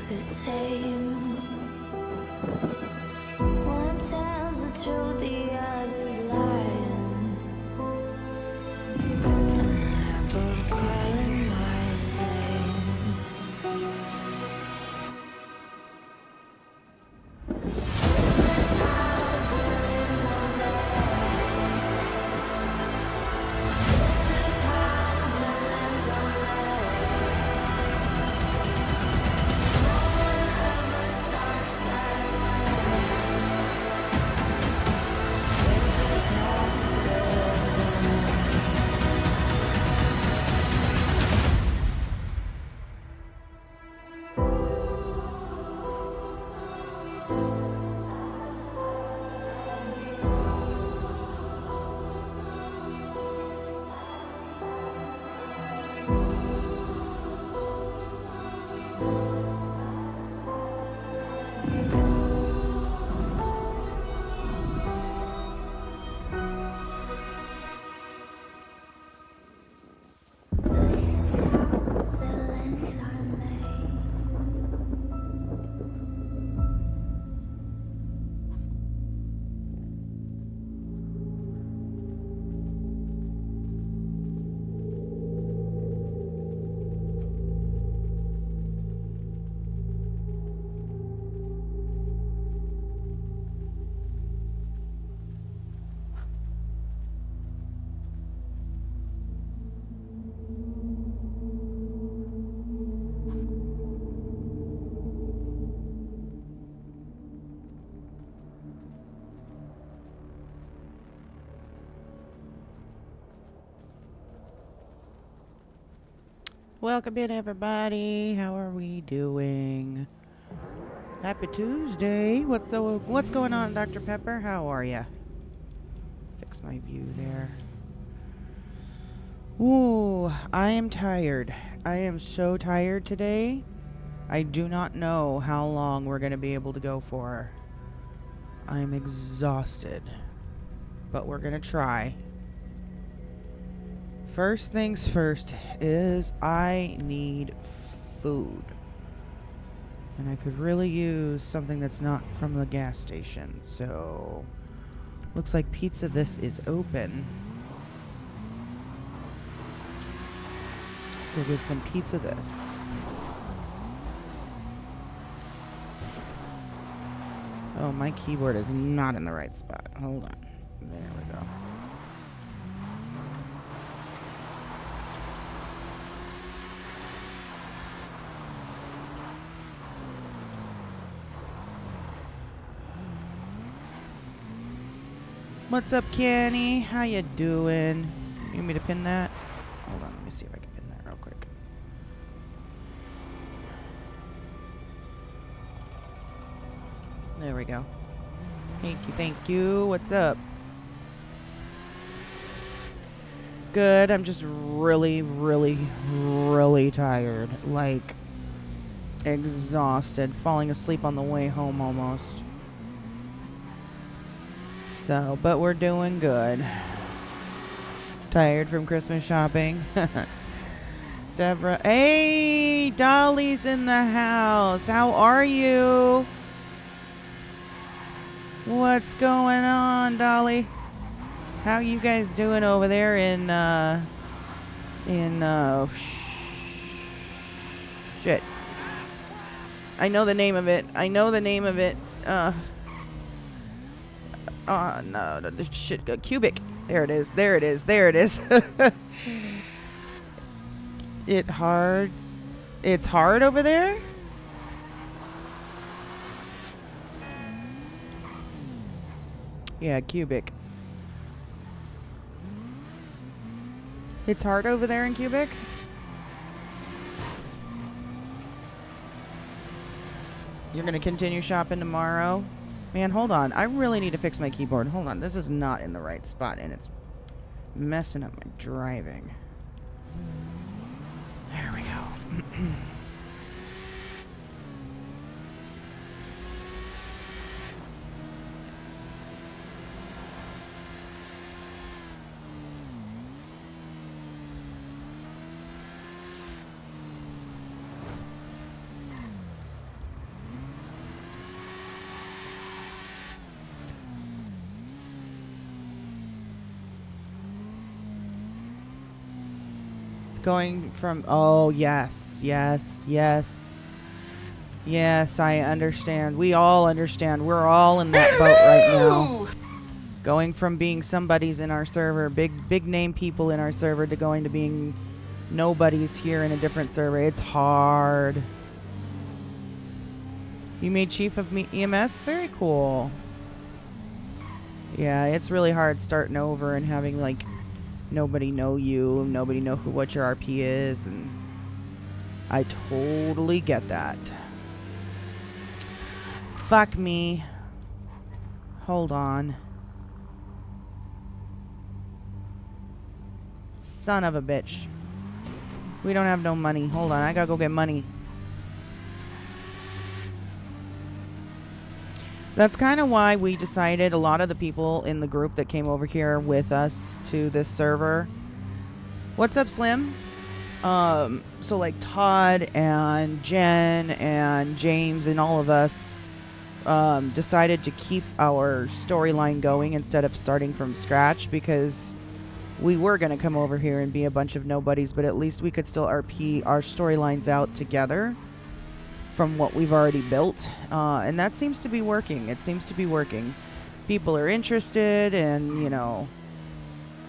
the same. One tells the truth, the other's lying. And they're both calling my name. This is how feelings are made. This is how feelings are made. No one ever starts that way. This is how feelings are made. Feelings are made. Welcome in, everybody. How are we doing? Happy Tuesday. What's going on, Dr. Pepper? How are ya? Fix my view there. Ooh, I am tired. I am so tired today. I do not know how long we're going to be able to go for. I am exhausted, but we're going to try. First things first is I need food. And I could really use something that's not from the gas station. So, looks like Pizza This is open. Let's go get some Pizza This. Oh, my keyboard is not in the right spot. Hold on. There we go. What's up, Kenny? How you doing? You want me to pin that? Hold on, let me see if I can pin that real quick. There we go. Thank you. What's up? Good. I'm just really, really, really tired. Like, exhausted. Falling asleep on the way home almost. So, but we're doing good. Tired from Christmas shopping. Deborah. Hey, Dolly's in the house. How are you? What's going on, Dolly? How you guys doing over there in shit. I know the name of it. No, the shit. Cubic. There it is. It's hard over there? Yeah, Cubic. It's hard over there in Cubic? You're gonna continue shopping tomorrow? Man, hold on. I really need to fix my keyboard. Hold on. This is not in the right spot, and it's messing up my driving. There we go. Going from... Oh, yes. Yes. Yes. Yes, I understand. We all understand. We're all in that boat right now. Going from being somebody's in our server, big name people in our server, to going to being nobodies here in a different server. It's hard. You made chief of EMS? Very cool. Yeah, it's really hard starting over and having, like, nobody know you, nobody know what your RP is, and I totally get that. Fuck me. Hold on. Son of a bitch. We don't have no money. Hold on, I gotta go get money. That's kind of why we decided, a lot of the people in the group that came over here with us to this server. What's up, Slim? So like Todd and Jen and James and all of us decided to keep our storyline going instead of starting from scratch, because we were going to come over here and be a bunch of nobodies, but at least we could still RP our storylines out together from what we've already built, and that seems to be working. It seems to be working. People are interested, and, you know,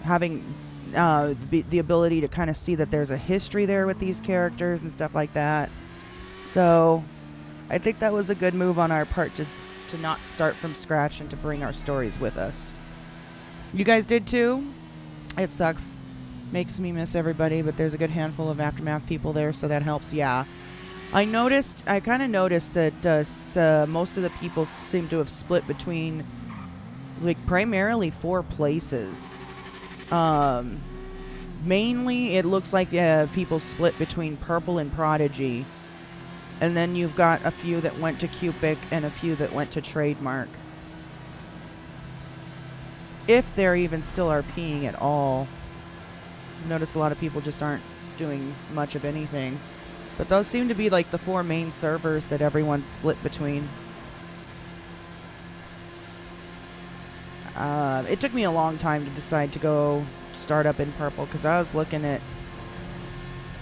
having the ability to kind of see that there's a history there with these characters and stuff like that. So I think that was a good move on our part to not start from scratch and to bring our stories with us. You guys did too? It sucks. Makes me miss everybody, but there's a good handful of Aftermath people there, so that helps. Yeah. I kind of noticed that most of the people seem to have split between, like, primarily 4 places. Mainly, it looks like people split between Purple and Prodigy. And then you've got a few that went to Cupic and a few that went to Trademark. If they're even still RPing at all. I've noticed a lot of people just aren't doing much of anything. But those seem to be like the 4 main servers that everyone's split between. It took me a long time to decide to go start up in Purple, because I was looking at...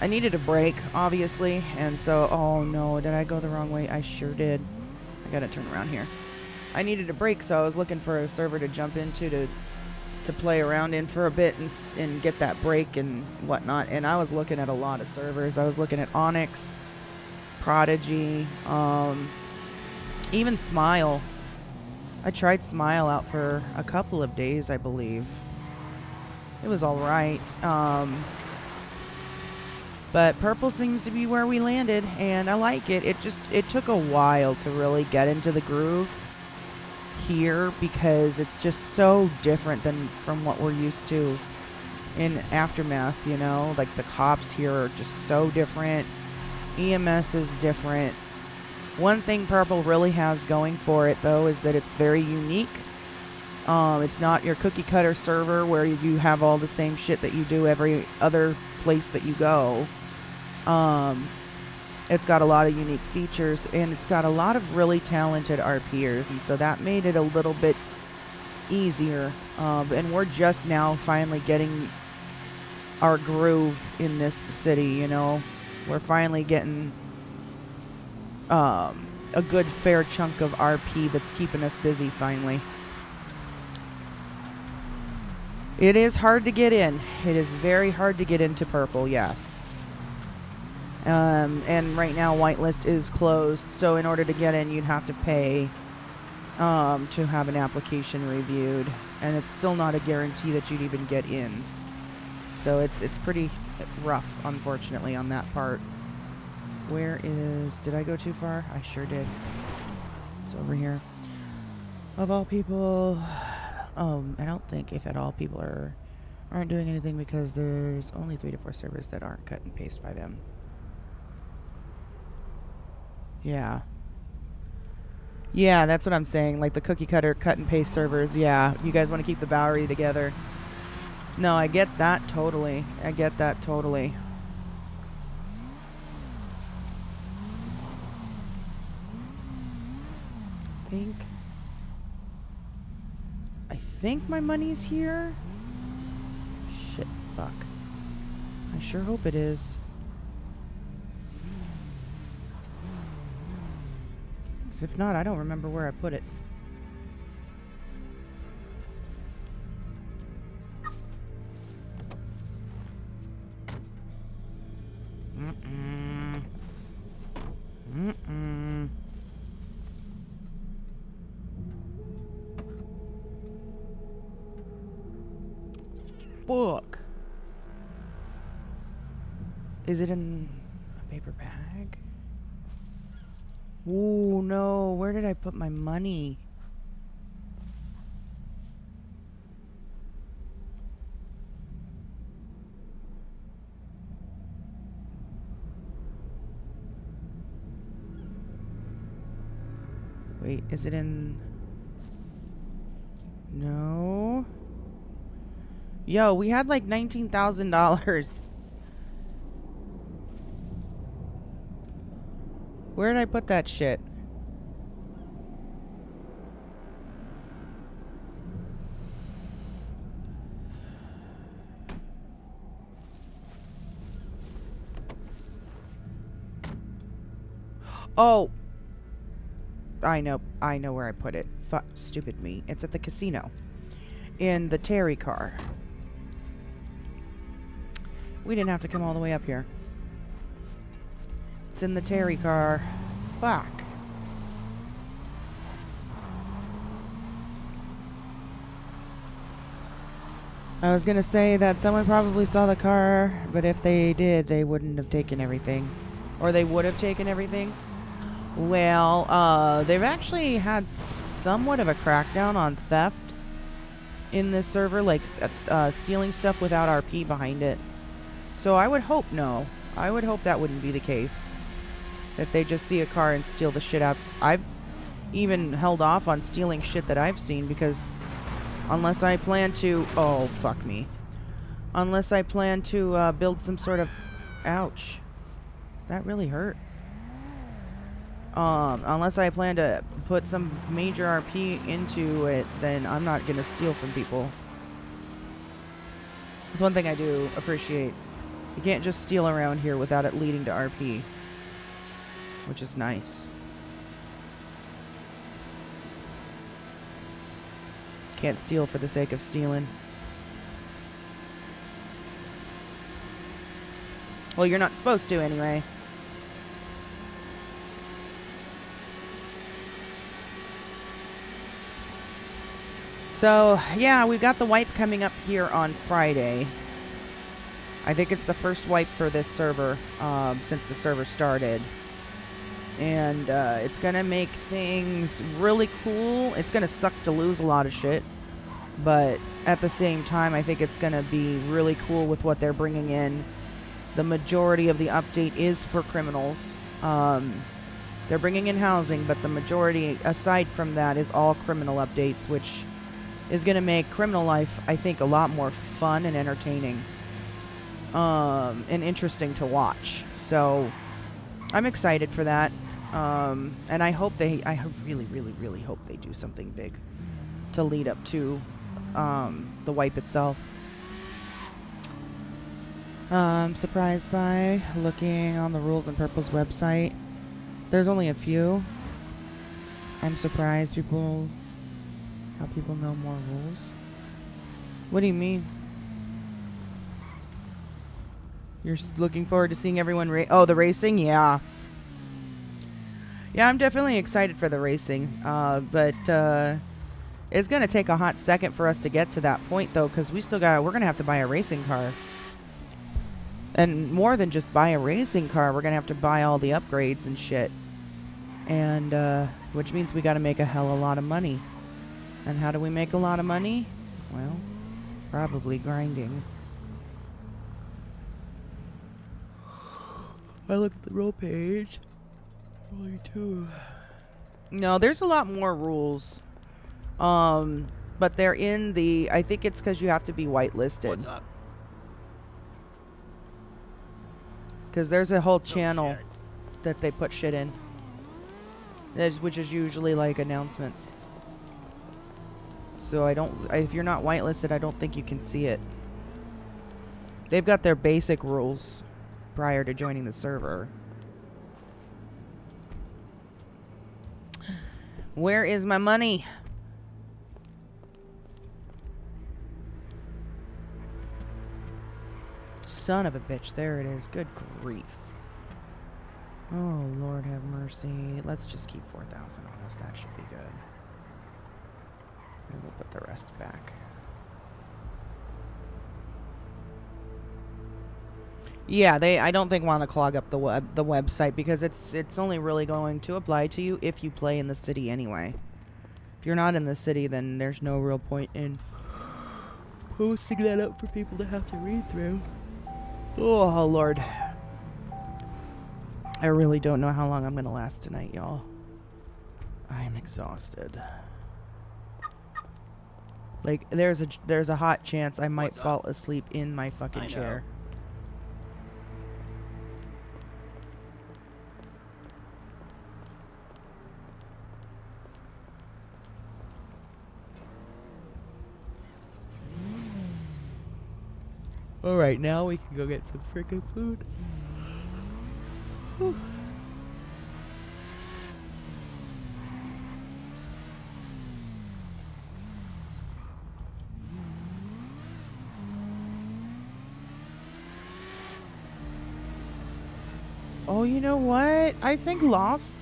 I needed a break, obviously, and so... Oh no, did I go the wrong way? I sure did. I gotta turn around here. I needed a break, so I was looking for a server to jump into to play around in for a bit and get that break and whatnot. And I was looking at a lot of servers. I was looking at Onyx, Prodigy, even Smile. I tried Smile out for a couple of days, I believe. It was alright. But Purple seems to be where we landed, and I like it. It took a while to really get into the groove here, because it's just so different than from what we're used to in Aftermath, you know? Like, the cops here are just so different. EMS is different. One thing Purple really has going for it, though, is that it's very unique. It's not your cookie cutter server where you have all the same shit that you do every other place that you go. It's got a lot of unique features, and it's got a lot of really talented RPers, and so that made it a little bit easier. And we're just now finally getting our groove in this city, you know. We're finally getting a good fair chunk of RP that's keeping us busy finally. It is hard to get in. It is very hard to get into Purple, yes. And right now whitelist is closed, so in order to get in you'd have to pay to have an application reviewed, and it's still not a guarantee that you'd even get in. So it's pretty rough, unfortunately, on that part. Where is... Did I go too far? I sure did. It's over here. Of all people... I don't think, if at all, people aren't doing anything, because there's only 3 to 4 servers that aren't cut and paste by them. Yeah. Yeah, that's what I'm saying. Like the cookie cutter cut and paste servers. Yeah, you guys want to keep the Bowery together. No, I get that totally. I get that totally. I think my money's here. Shit, fuck. I I sure hope it is. 'Cause if not, I don't remember where I put it. Mm-mm. Mm-mm. Book. Is it in a paper bag? Ooh, no. Where did I put my money? Wait, is it in... No. Yo, we had like $19,000. Where did I put that shit? Oh. I know where I put it. Stupid me. It's at the casino. In the Terry car. We didn't have to come all the way up here. It's in the Terry car. Fuck. I was gonna say that someone probably saw the car, but if they did, they wouldn't have taken everything. Or they would have taken everything. Well, they've actually had somewhat of a crackdown on theft in this server, like stealing stuff without RP behind it. So I would hope no. I would hope that wouldn't be the case. That they just see a car and steal the shit out. I've even held off on stealing shit that I've seen because unless I plan to... Oh, fuck me. Unless I plan to build some sort of... Ouch. That really hurt. Unless I plan to put some major RP into it, then I'm not gonna steal from people. That's one thing I do appreciate. You can't just steal around here without it leading to RP. Which is nice. Can't steal for the sake of stealing. Well, you're not supposed to anyway. So, yeah, we've got the wipe coming up here on Friday. I think it's the first wipe for this server since the server started. And it's going to make things really cool. It's going to suck to lose a lot of shit. But at the same time, I think it's going to be really cool with what they're bringing in. The majority of the update is for criminals. They're bringing in housing, but the majority, aside from that, is all criminal updates, which is going to make criminal life, I think, a lot more fun and entertaining. And interesting to watch. So, I'm excited for that. And I hope I really, really, really hope they do something big to lead up to the wipe itself. I'm surprised by looking on the rules on Purple's website. There's only a few. I'm surprised how people know more rules. What do you mean? You're looking forward to seeing everyone the racing? Yeah. Yeah, I'm definitely excited for the racing. But it's going to take a hot second for us to get to that point, though, because we're going to have to buy a racing car. And more than just buy a racing car, we're going to have to buy all the upgrades and shit. And, which means we got to make a hell of a lot of money. And how do we make a lot of money? Well, probably grinding. I look at the rule page. Only 2. No, there's a lot more rules. But they're in the... I think it's because you have to be whitelisted. What's up? Because there's a whole channel that they put shit in. Which is usually like announcements. So if you're not whitelisted, I don't think you can see it. They've got their basic rules prior to joining the server. Where is my money? Son of a bitch. There it is. Good grief. Oh, Lord have mercy. Let's just keep 4,000 on this. That should be good. And we'll put the rest back. Yeah, I don't think want to clog up the website because it's only really going to apply to you if you play in the city anyway. If you're not in the city, then there's no real point in posting that up for people to have to read through. Oh, Lord. I really don't know how long I'm going to last tonight, y'all. I'm exhausted. Like, there's a hot chance I might fall asleep in my fucking chair. Alright, now we can go get some freaking food. Whew. Oh, you know what? I think Lost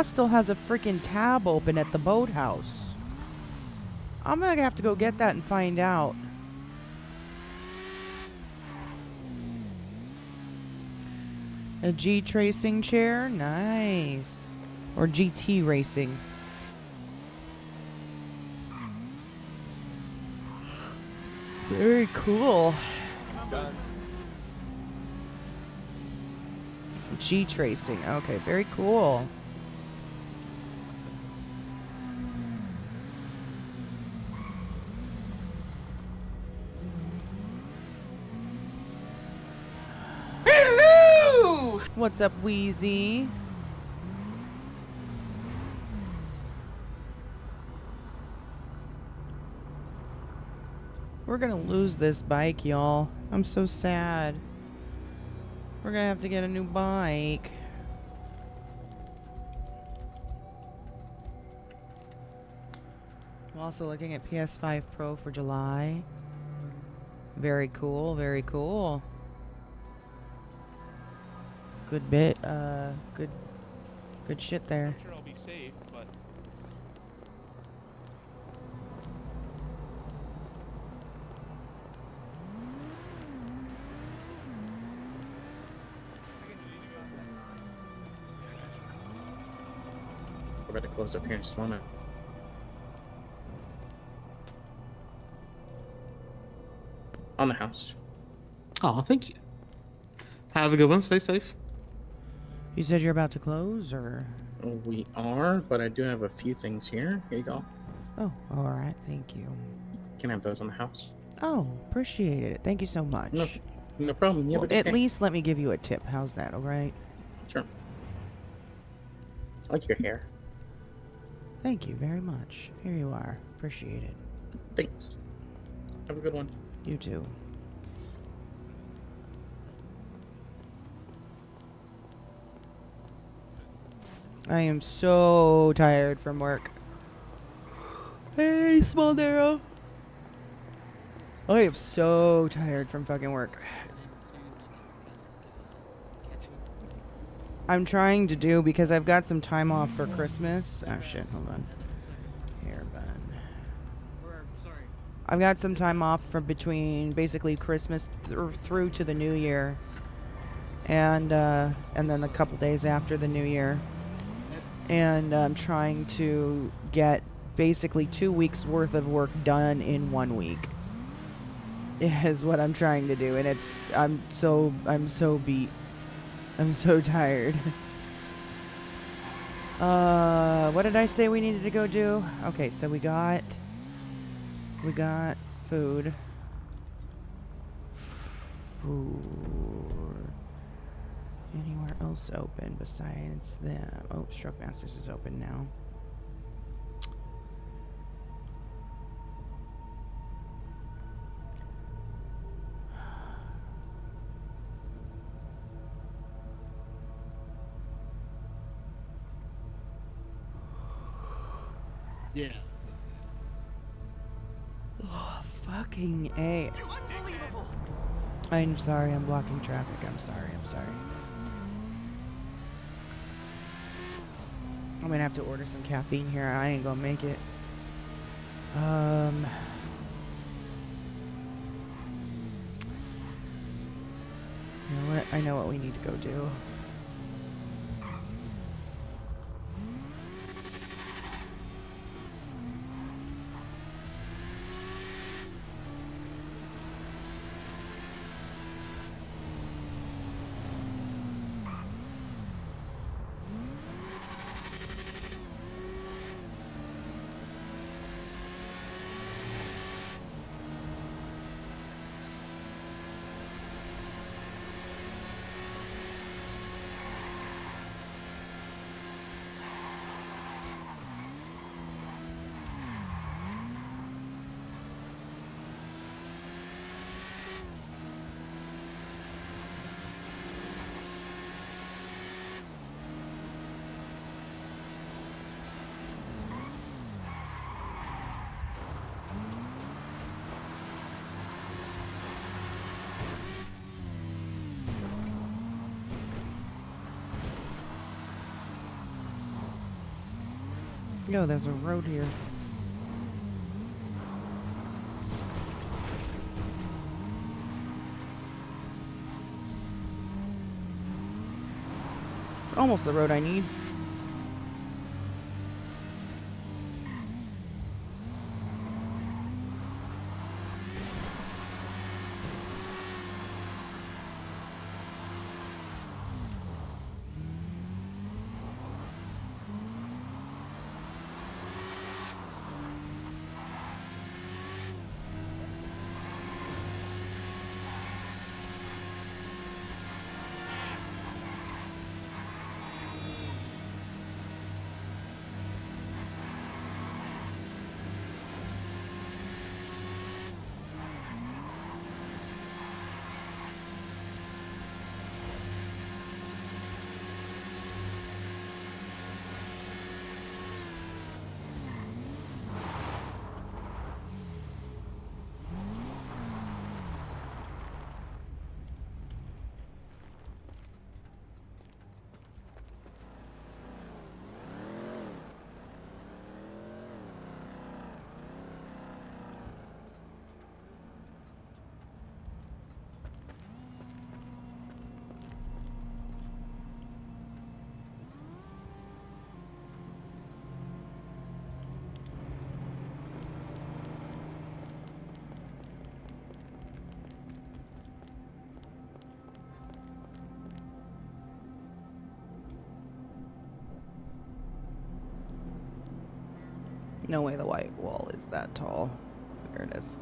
still has a freaking tab open at the boathouse. I'm gonna have to go get that and find out. A G tracing chair? Nice. Or GT racing. Very cool. G tracing. Okay, very cool. Hello! What's up, Wheezy? We're gonna lose this bike, y'all. I'm so sad. We're gonna have to get a new bike. I'm also looking at PS5 Pro for July. Very cool, very cool. Good bit, good shit there. I'm sure I'll be safe, but we're about to close up here in just a moment. On the house. Oh, thank you. Have a good one. Stay safe. You said you're about to close, or? We are, but I do have a few things here. Here you go. Oh, alright, thank you. Can I have those on the house? Oh, appreciate it. Thank you so much. No problem. You have Well, a good at day. least let me give you a tip. How's that, alright? Sure. I like your hair. Thank you very much. Here you are. Appreciate it. Thanks. Have a good one. You too. I am so tired from work. Hey, Small Darrow. I am so tired from fucking work. I'm trying to do, because I've got some time off for Christmas. Oh shit, hold on. Here, bud. I've got some time off from between basically Christmas through to the New Year. And then a couple days after the New Year. And I'm trying to get basically 2 weeks worth of work done in 1 week. Is what I'm trying to do, and I'm so beat. I'm so tired. What did I say we needed to go do? Okay, so we got food. Anywhere else open besides them? Oh, Stroke Masters is open now. Yeah. Oh, fucking A. I'm sorry, I'm blocking traffic. I'm sorry, I'm sorry. I'm gonna have to order some caffeine here. I ain't gonna make it. You know what? I know what we need to go do. Yo, there's a road here. It's almost the road I need. No way the white wall is that tall. There it is.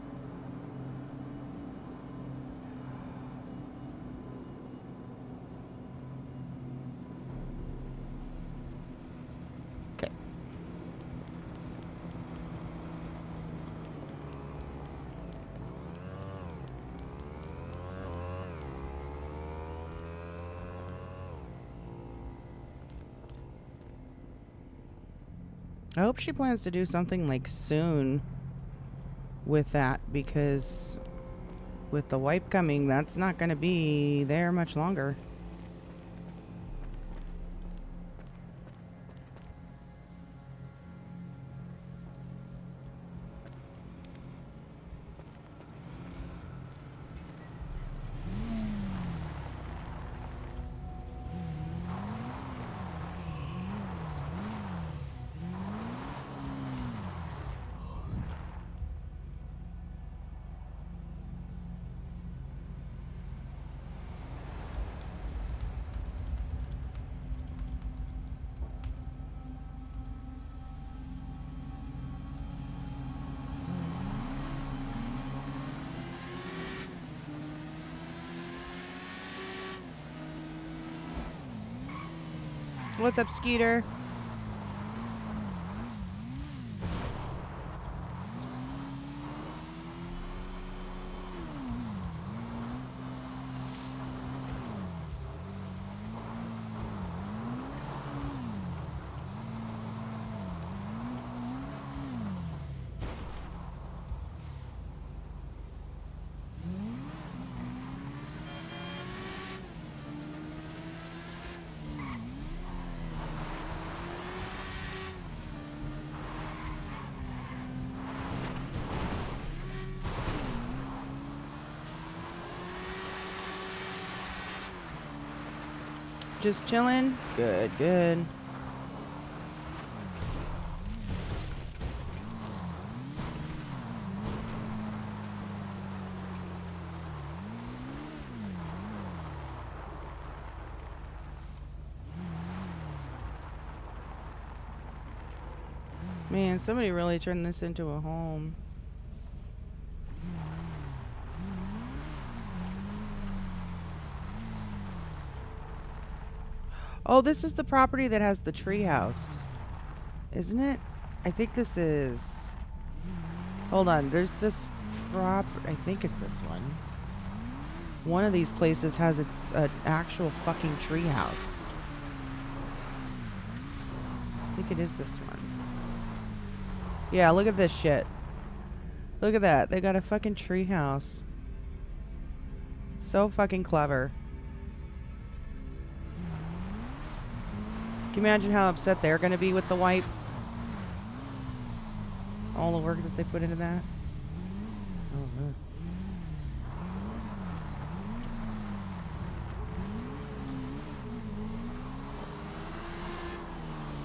Okay. I hope she plans to do something like soon with that, because with the wipe coming, that's not going to be there much longer. What's up, Skeeter? Just chilling? Good, good. Man, somebody really turned this into a home. Oh, this is the property that has the treehouse. Isn't it? I think this is... Hold on, there's this I think it's this one. One of these places has its actual fucking treehouse. I think it is this one. Yeah, look at this shit. Look at that. They got a fucking treehouse. So fucking clever. Can you imagine how upset they're gonna be with the wipe? All the work that they put into that. Oh, man.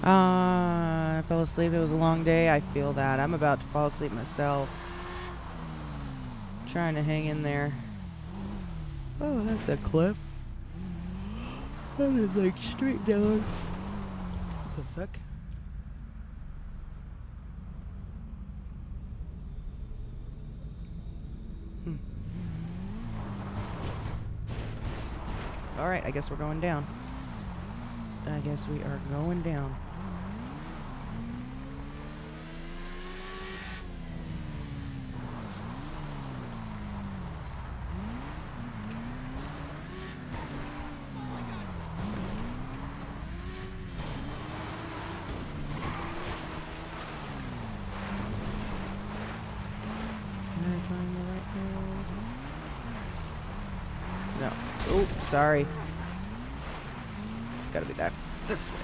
I fell asleep. It was a long day. I feel that. I'm about to fall asleep myself. Trying to hang in there. Oh, that's a cliff. That is like straight down. What the fuck? Alright, I guess we're going down. I guess we are going down. No. Oh, sorry. Gotta be that this way.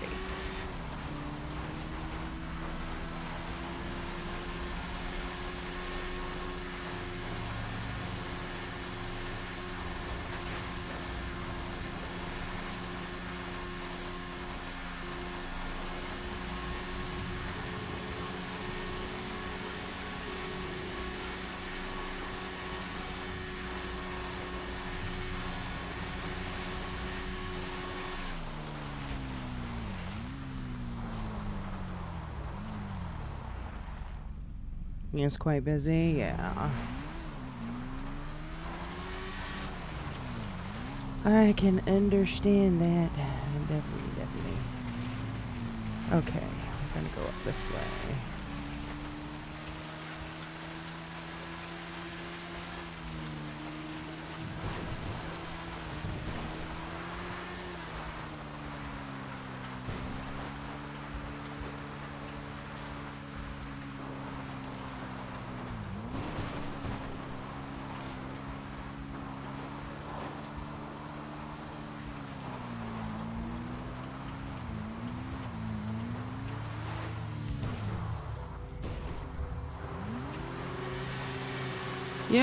It's quite busy, yeah. I can understand that. Definitely. Okay, I'm gonna go up this way.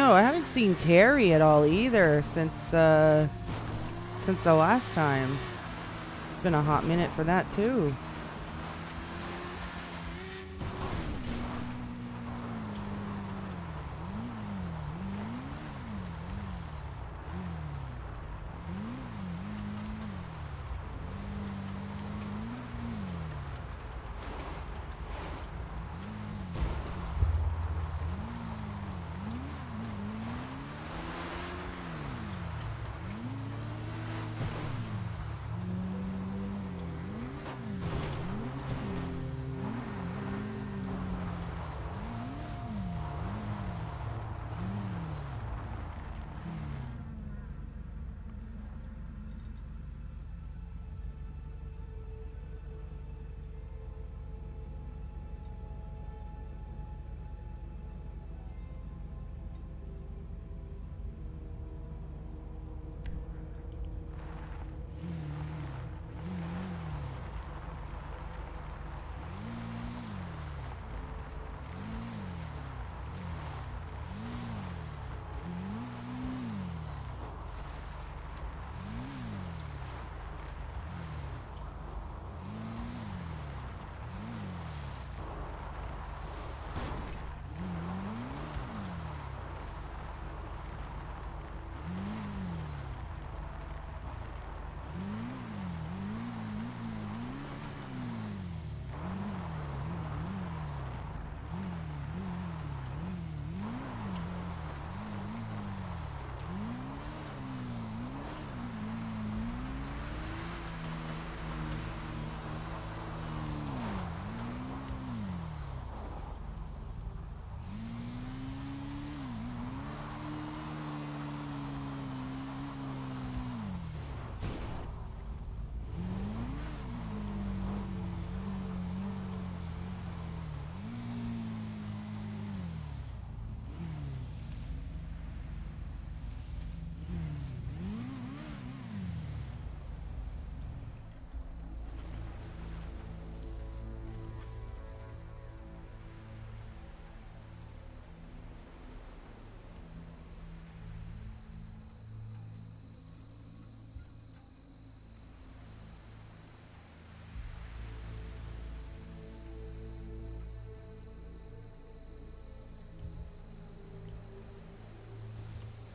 I haven't seen Terry at all either since the last time. It's been a hot minute for that too.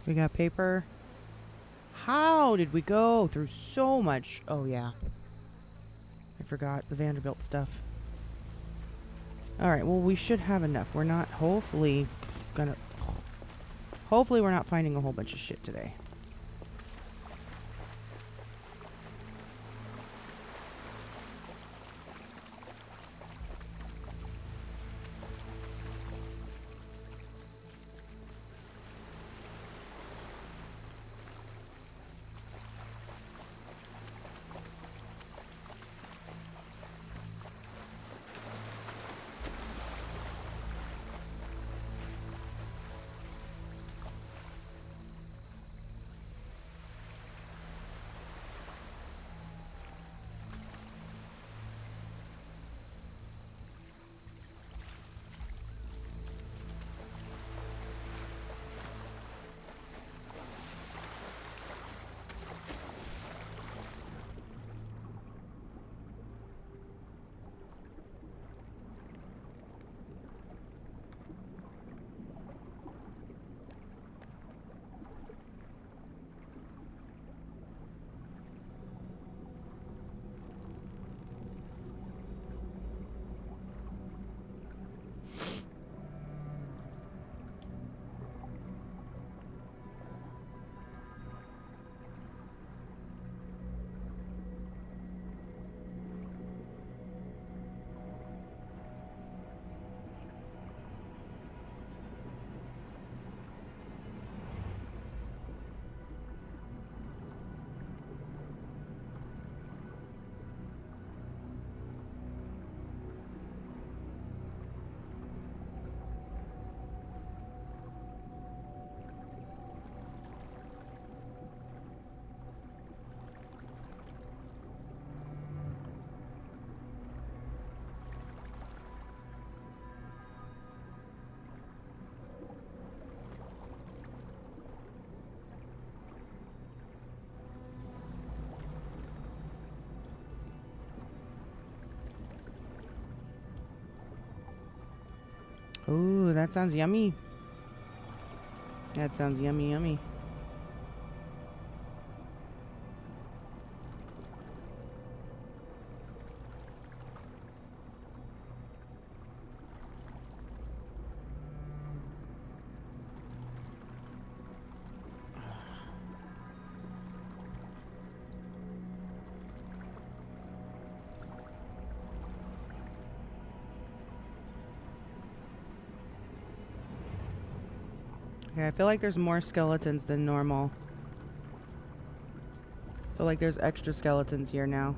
We got paper. How did we go through so much? Oh, yeah. I forgot the Vanderbilt stuff. Alright, well, we should have enough. We're not, hopefully, gonna... Hopefully we're not finding a whole bunch of shit today. Ooh, that sounds yummy. That sounds yummy, yummy. Okay, I feel like there's more skeletons than normal. I feel like there's extra skeletons here now.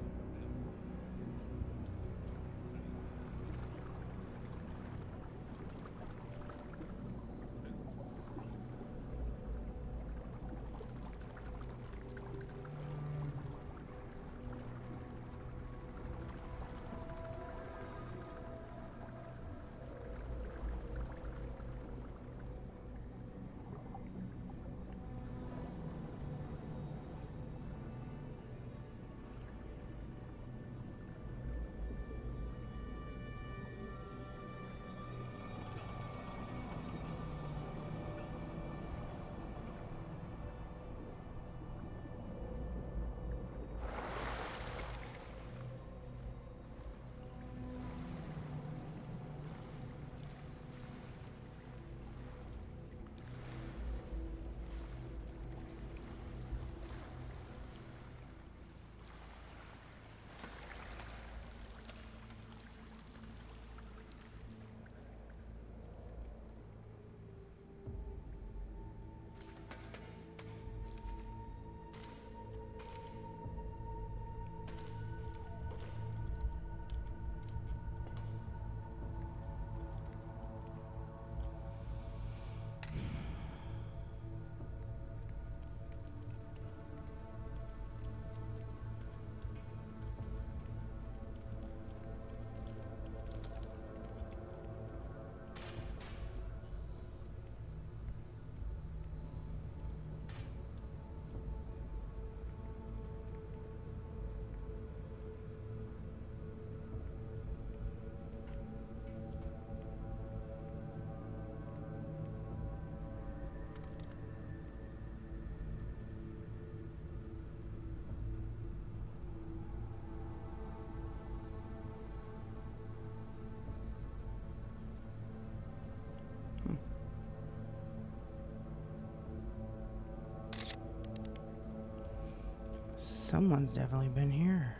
Someone's definitely been here.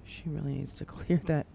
She really needs to clear that.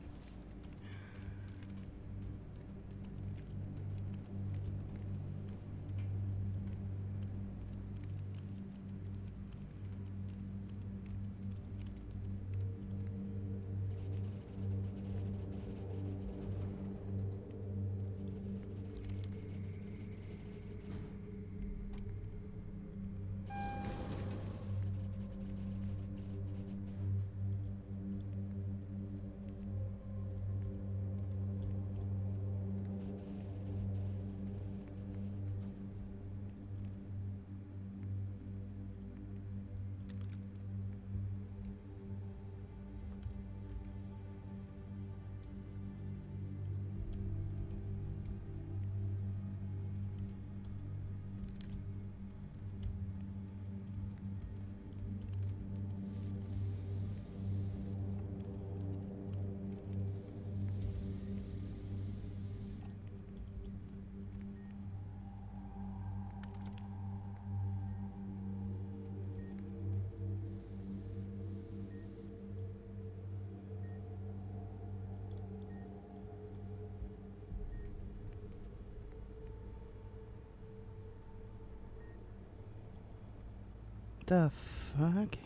The fuck?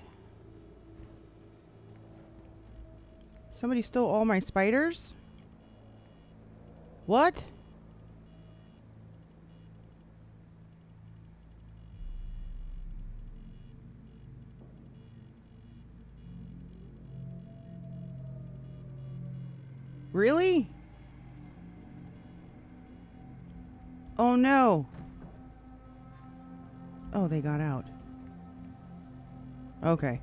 Somebody stole all my spiders? What? Really? Oh no. Oh, they got out. Okay.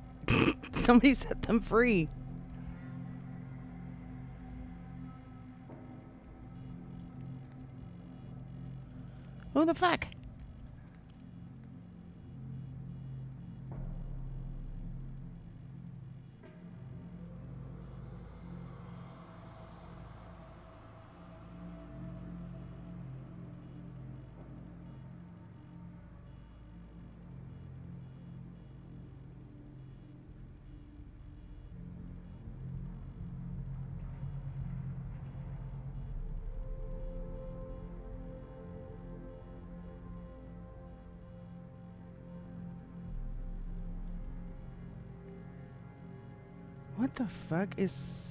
Somebody set them free. Who the fuck? What the fuck is...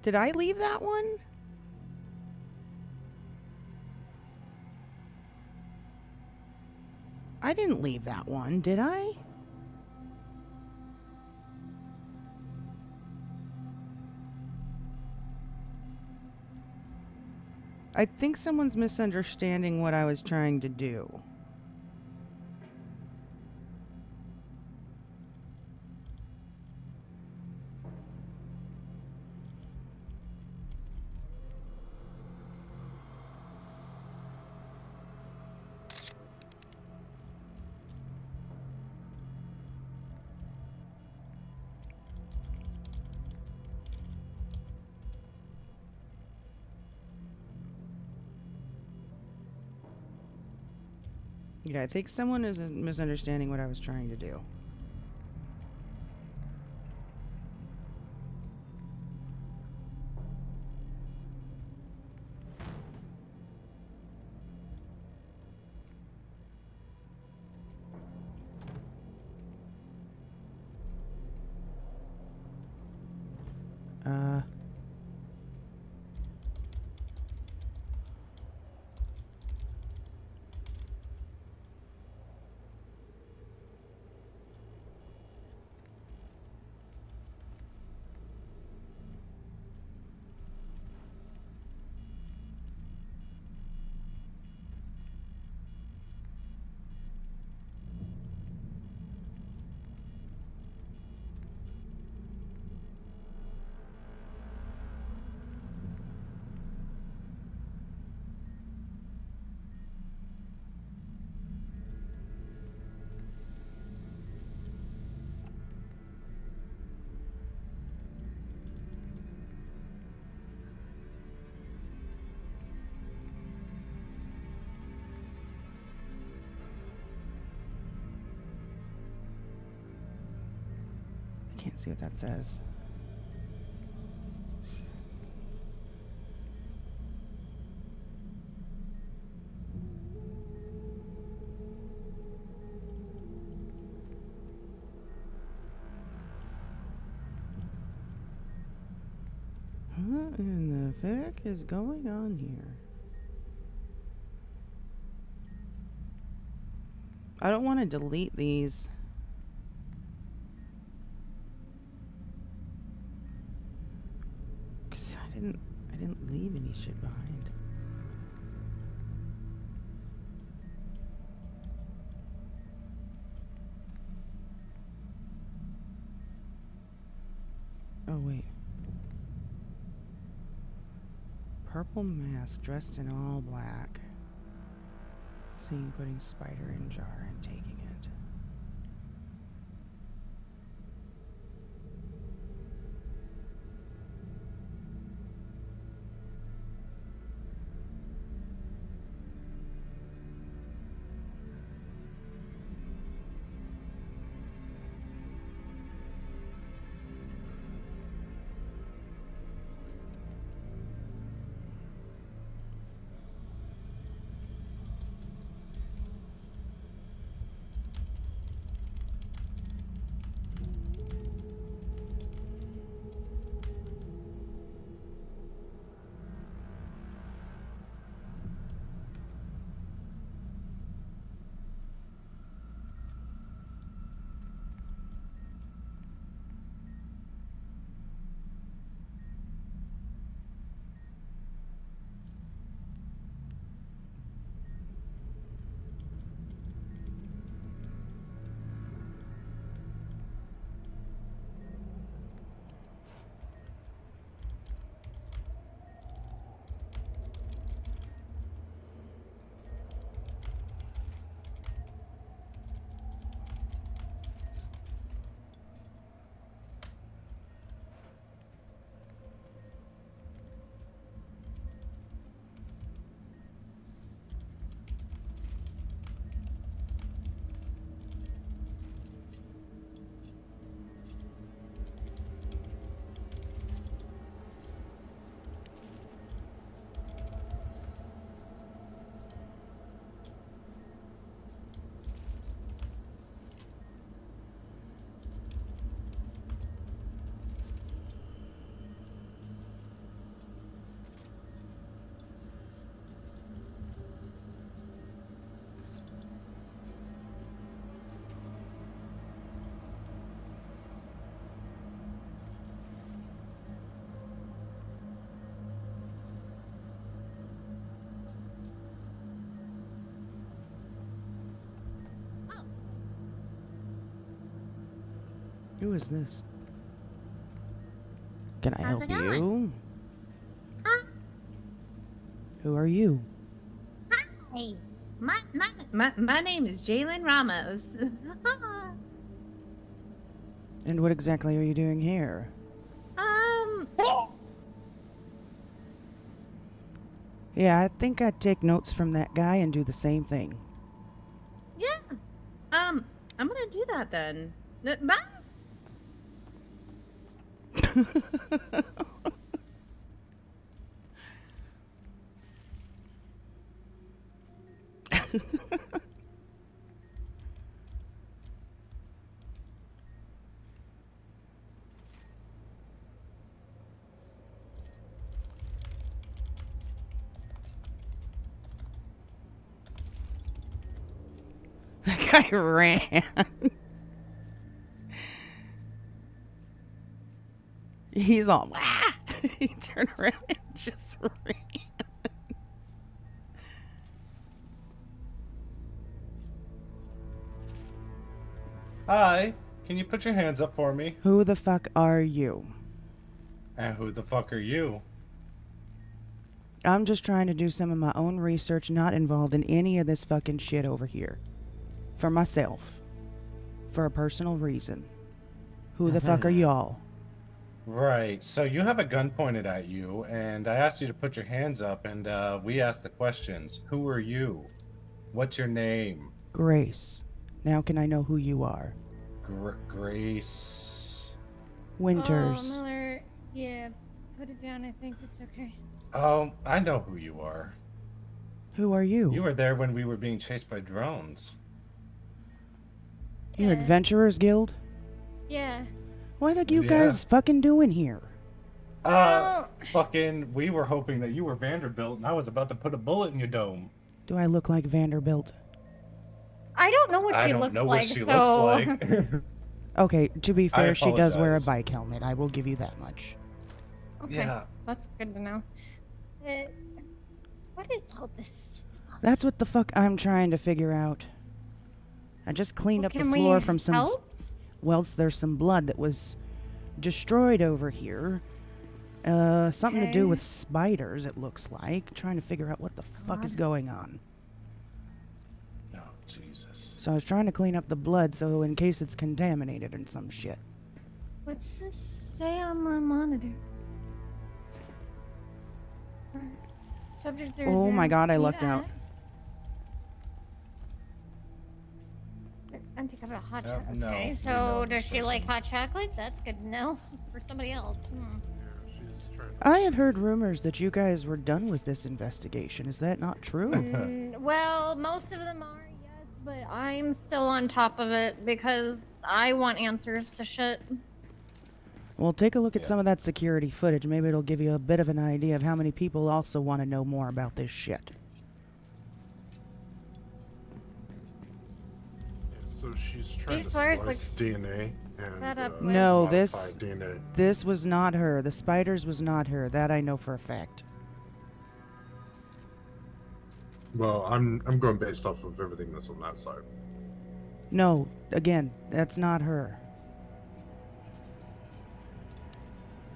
Did I leave that one? I didn't leave that one, did I? I think someone's misunderstanding what I was trying to do. Yeah, I think someone is misunderstanding what I was trying to do. Uh... can't see what that says. What in the heck is going on here? I don't want to delete these. I didn't leave any shit behind. Oh wait. Purple mask dressed in all black. Seen putting spider in jar and taking it. Who is this? Can I How's help it going? you? Huh? Who are you? Hey, my name is Jalen Ramos. And what exactly are you doing here? um, Yeah, I think I'd take notes from that guy and do the same thing. yeah. I'm gonna do that then. Bye. That guy ran. He's all, wah! He turned around and just ran. Hi, can you put your hands up for me? Who the fuck are you? And who the fuck are you? I'm just trying to do some of my own research, not involved in any of this fucking shit over here. For myself. For a personal reason. Who the fuck are y'all? Right, so you have a gun pointed at you, and I asked you to put your hands up, and we asked the questions. Who are you? What's your name? Grace. Now can I know who you are? Grace. Winters. Oh, Miller. Yeah, put it down. I think it's okay. Oh, I know who you are. Who are you? You were there when we were being chased by drones. You Yeah. Adventurers Guild? Yeah. What the you Yeah. guys fucking doing here? Fucking, we were hoping that you were Vanderbilt, and I was about to put a bullet in your dome. Do I look like Vanderbilt? I don't know what I she don't looks know like, what she so... looks like. Okay, to be fair, she does wear a apologize. bike helmet. I will give you that much. Okay, Yeah. that's good to know. What is all this stuff? That's what the fuck I'm trying to figure out. I just cleaned up the Can floor we from some... help? Well, there's some blood that was destroyed over here. Something to do Okay. with spiders, it looks like. Trying to figure out what the fuck is God. going on. Oh, Jesus. So I was trying to clean up the blood so in case it's contaminated and some shit. What's this say on the monitor? Subject 0, Oh my god, I lucked out. Empty cup of hot Yep, chocolate. no, Okay, we so know does this she like person. hot chocolate? That's good to know. For somebody else. I had heard rumors that you guys were done with this investigation. Is that not true? Well, most of them are, yes, but I'm still on top of it because I want answers to shit. Well, take a look at Yeah. some of that security footage. Maybe it'll give you a bit of an idea of how many people also want to know more about this shit. So she's trying These to wires splice DNA and that up with- No, modify this- DNA. This was not her. The spiders was not her. That I know for a fact. Well, I'm going based off of everything that's on that side. No, again, that's not her.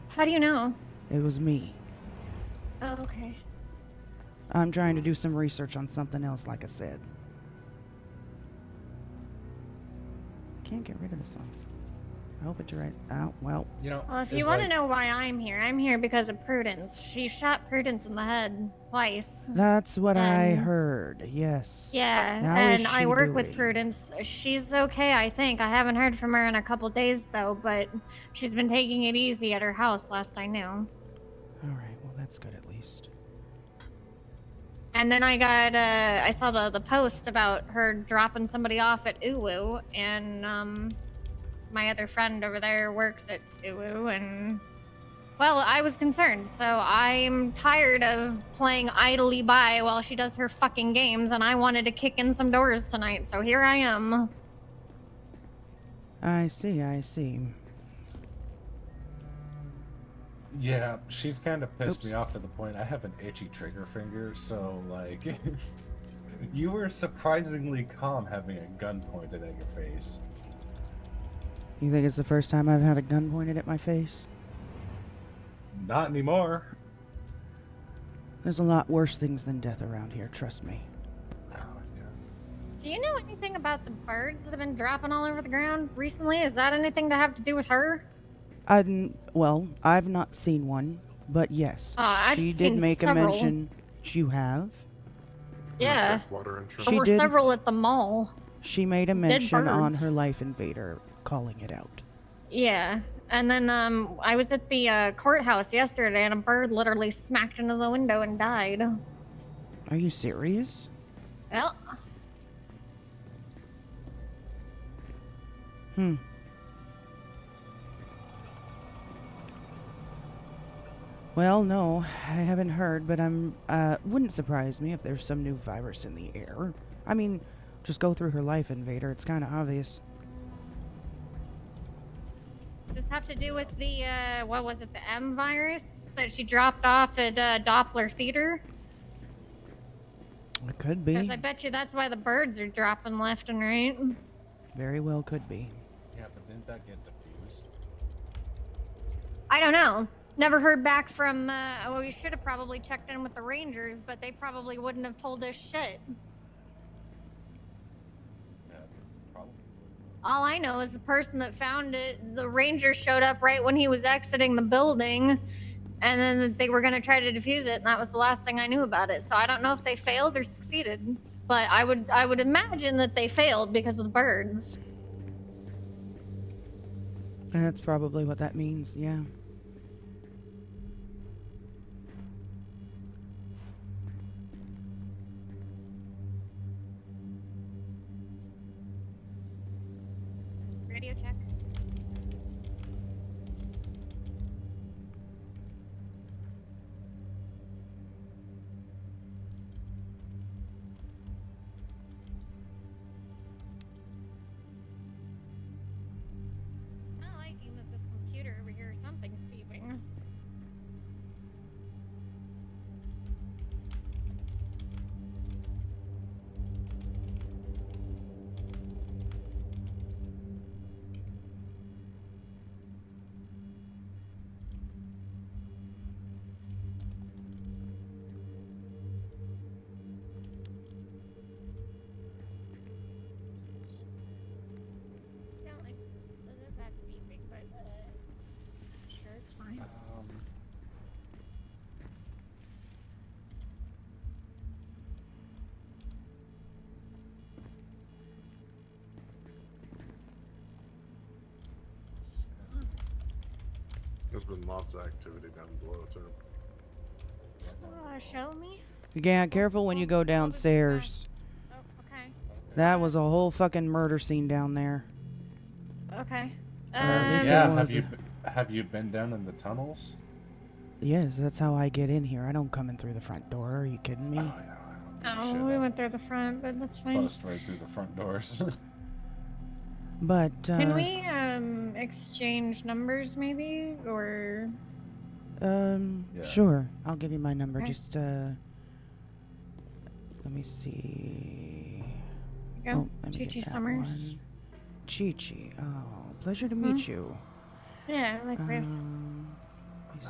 How do you know? It was me. Oh, okay. I'm trying to do some research on something else, like I said. Can't get rid of this one. I hope it's right. Oh, well. You know, Well, if it's you want to like- know why I'm here because of Prudence. She shot Prudence in the head twice. That's what I And- heard. Yes. Yeah, How and is I she work with doing? Prudence. She's okay, I think. I haven't heard from her in a couple days, though, but she's been taking it easy at her house, last I knew. All right. Well, that's good at least. And then I got, I saw the post about her dropping somebody off at Uwu, and, my other friend over there works at Uwu, and, well, I was concerned, so I'm tired of playing idly by while she does her fucking games, and I wanted to kick in some doors tonight, so here I am. I see. I see. Yeah, she's kind of pissed Oops. me off to the point I have an itchy trigger finger, so, like, you were surprisingly calm having a gun pointed at your face. You think it's the first time I've had a gun pointed at my face? Not anymore. There's a lot worse things than death around here, trust me. Oh, yeah. Do you know anything about the birds that have been dropping all over the ground recently? Is that anything to have to do with her? Well, I've not seen one, but yes. I've she seen did make several. a mention. You have? Yeah. Water entrance. She There were did. several at the mall. She made a mention on birds. her Life Invader, calling it out. Yeah. And then I was at the courthouse yesterday and a bird literally smacked into the window and died. Are you serious? Well, Hmm. Well, no, I haven't heard, but wouldn't surprise me if there's some new virus in the air. I mean, just go through her Life Invader, it's kind of obvious. does this have to do with the, what was it, the M virus that she dropped off at Doppler Theater? It could be. Because I bet you that's why the birds are dropping left and right. Very well could be. Yeah, but didn't that get diffused? I don't know. Never heard back from, well, we should have probably checked in with the Rangers, but they probably wouldn't have told us shit. Yeah, probably. All I know is the person that found it, the Ranger showed up right when he was exiting the building, and then they were going to try to defuse it, and that was the last thing I knew about it. So I don't know if they failed or succeeded, but I would imagine that they failed because of the birds. That's probably what that means, yeah. Radio check. Not liking that this computer over here, something's beeping. Don't like this, that's beeping, but sure, it's fine. There's been lots of activity down below too. Show me. Yeah, careful when you go downstairs. Oh, okay. That was a whole fucking murder scene down there. Okay. Or at least it Yeah, was. have you been down in the tunnels? Yes, that's how I get in here. I don't come in through the front door. Are you kidding me? Oh, we went through the front, but that's fine. Bust right through the front doors. But, Can we exchange numbers maybe, or Yeah. Sure. I'll give you my number. Okay. Just, let me see. go? Oh, let me get Chi-Chi that Summers. one. Chi-Chi. Oh, pleasure to meet you. Yeah, likewise. Let me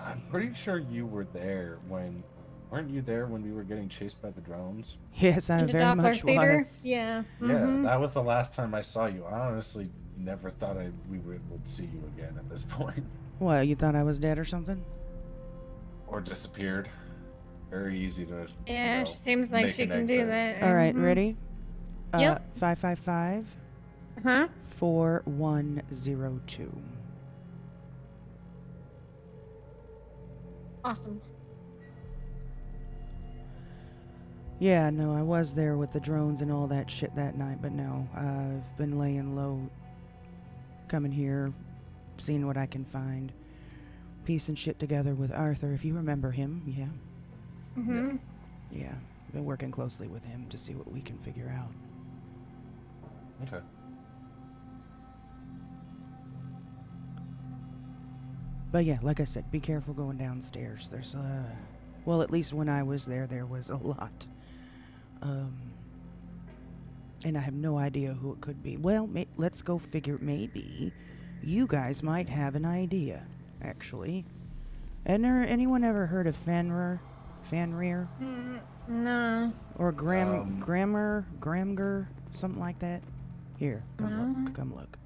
I'm see. pretty sure you were there when. Weren't you there when we were getting chased by the drones? Yes, I Into very Doppler much theater. was. Yeah. Yeah, mhm. that was the last time I saw you. I honestly never thought we would see you again at this point. What, you thought I was dead or something? Or disappeared. Very easy to. Yeah, you know, seems like make she an can do exit. that. All right, mhm. ready? Yep. 555 Huh? 4102. Awesome. Yeah, no, I was there with the drones and all that shit that night, but no, I've been laying low, coming here, seeing what I can find, piecing shit together with Arthur, if you remember him, yeah. Mhm. Yeah, been working closely with him to see what we can figure out. Okay. But yeah, like I said, be careful going downstairs. There's well, at least when I was there was a lot. And I have no idea who it could be. Well, let's go figure. Maybe you guys might have an idea, actually. And anyone ever heard of Fenrir? No. Or Gramger, something like that? Here, come look, come look.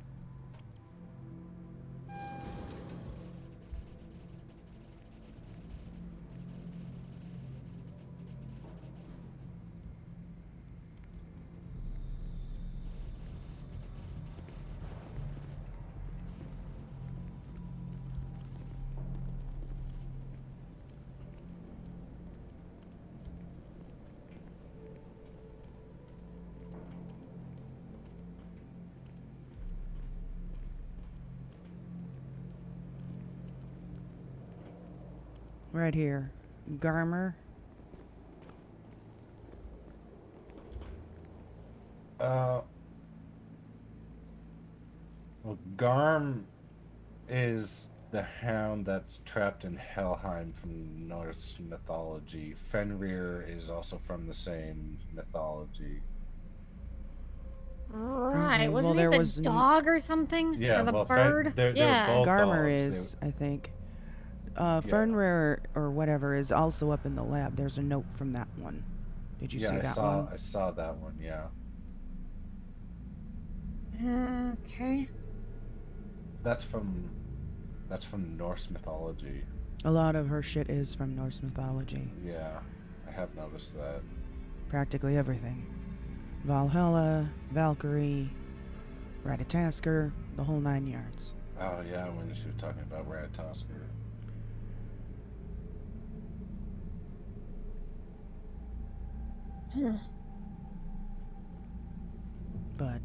Right here. Garmer. Well, Garm is the hound that's trapped in Helheim from Norse mythology. Fenrir is also from the same mythology. Right. Okay, Wasn't well, there he the was dog or something? Yeah, Or the well, bird? they're yeah. both Garmer dogs. is, I think. Fernrir or whatever is also up in the lab. There's a note from that one. Did you see that one? I saw that one. Yeah. Okay. That's from Norse mythology. A lot of her shit is from Norse mythology. Yeah, I have noticed that. Practically everything. Valhalla, Valkyrie, Ratatasker, the whole 9 yards. Oh yeah, when she was talking about Ratatosker. But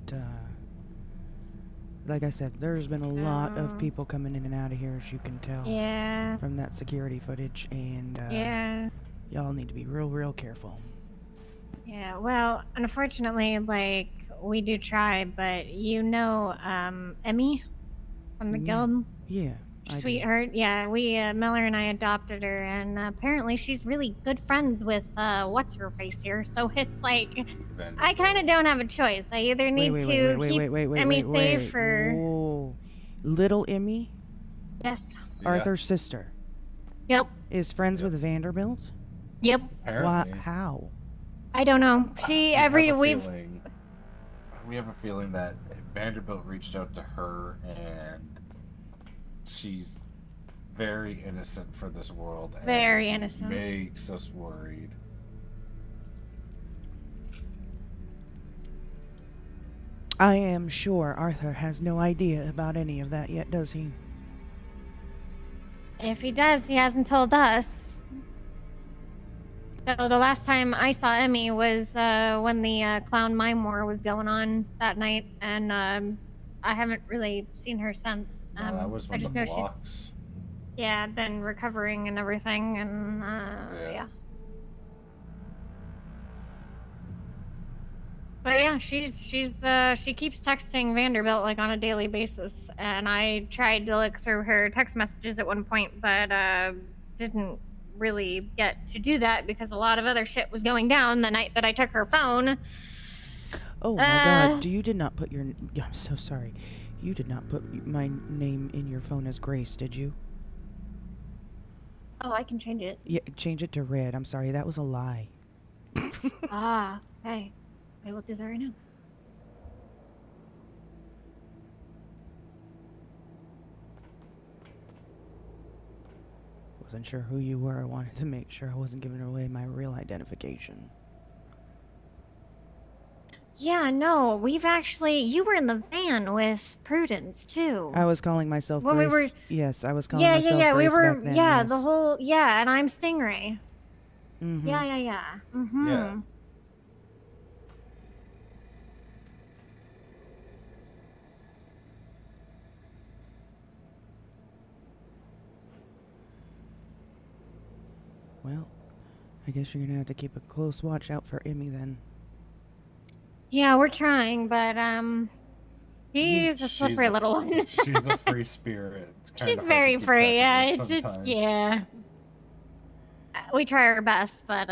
like I said, there's been a lot of people coming in and out of here, as you can tell Yeah. from that security footage, and Yeah. y'all need to be real careful. Yeah. Well, unfortunately, like we do try, but Emmy from the guild. Yeah, I do. Sweetheart, yeah, we Miller and I adopted her, and apparently she's really good friends with what's her face here. So it's like I kind of don't have a choice. I either need to keep Emmy safe or Whoa. Little Emmy, yes, Arthur's sister, yep, is friends with Vanderbilt? yep. Why? Apparently. How? I don't know. She We have a feeling that Vanderbilt reached out to her, and she's very innocent for this world. And very it innocent. makes us worried. I am sure Arthur has no idea about any of that yet, does he? If he does, he hasn't told us. So the last time I saw Emmy was when the clown mime war was going on that night, and I haven't really seen her since. No, that was I when just the know blocks. she's been recovering and everything, and yeah. But yeah, she keeps texting Vanderbilt like on a daily basis, and I tried to look through her text messages at one point, but didn't really get to do that because a lot of other shit was going down the night that I took her phone. Oh my god, you did not put your... I'm so sorry. You did not put my name in your phone as Grace, did you? Oh, I can change it. Yeah, change it to Red. I'm sorry, that was a lie. Okay. I will do that right now. Wasn't sure who you were. I wanted to make sure I wasn't giving away my real identification. Yeah, no, you were in the van with Prudence too. I was calling myself when Grace. We were, yes, I was calling myself Grace we were, back then, yeah, yes. the whole, yeah, and I'm Stingray. Mm-hmm. Yeah. Mm-hmm. Yeah. Well, I guess you're gonna have to keep a close watch out for Emmy then. Yeah, we're trying, but she's a slippery little one. She's a free spirit. She's very free. Yeah, yeah. We try our best, but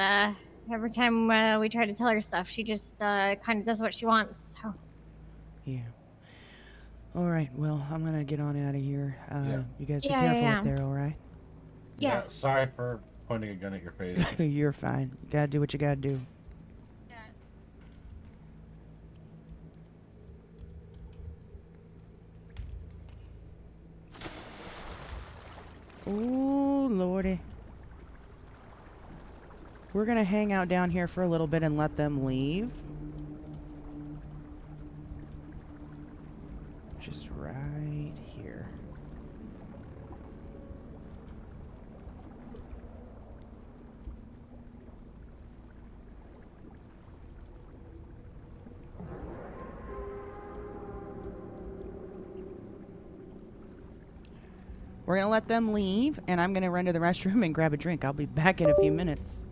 every time we try to tell her stuff, she just kind of does what she wants. So. Yeah. All right. Well, I'm gonna get on out of here. You guys be careful up there. All right. Yeah. Sorry for pointing a gun at your face. You're fine. You gotta do what you gotta do. Oh, lordy. We're gonna hang out down here for a little bit and let them leave. Just right here. We're gonna let them leave, and I'm gonna run to the restroom and grab a drink. I'll be back in a few minutes.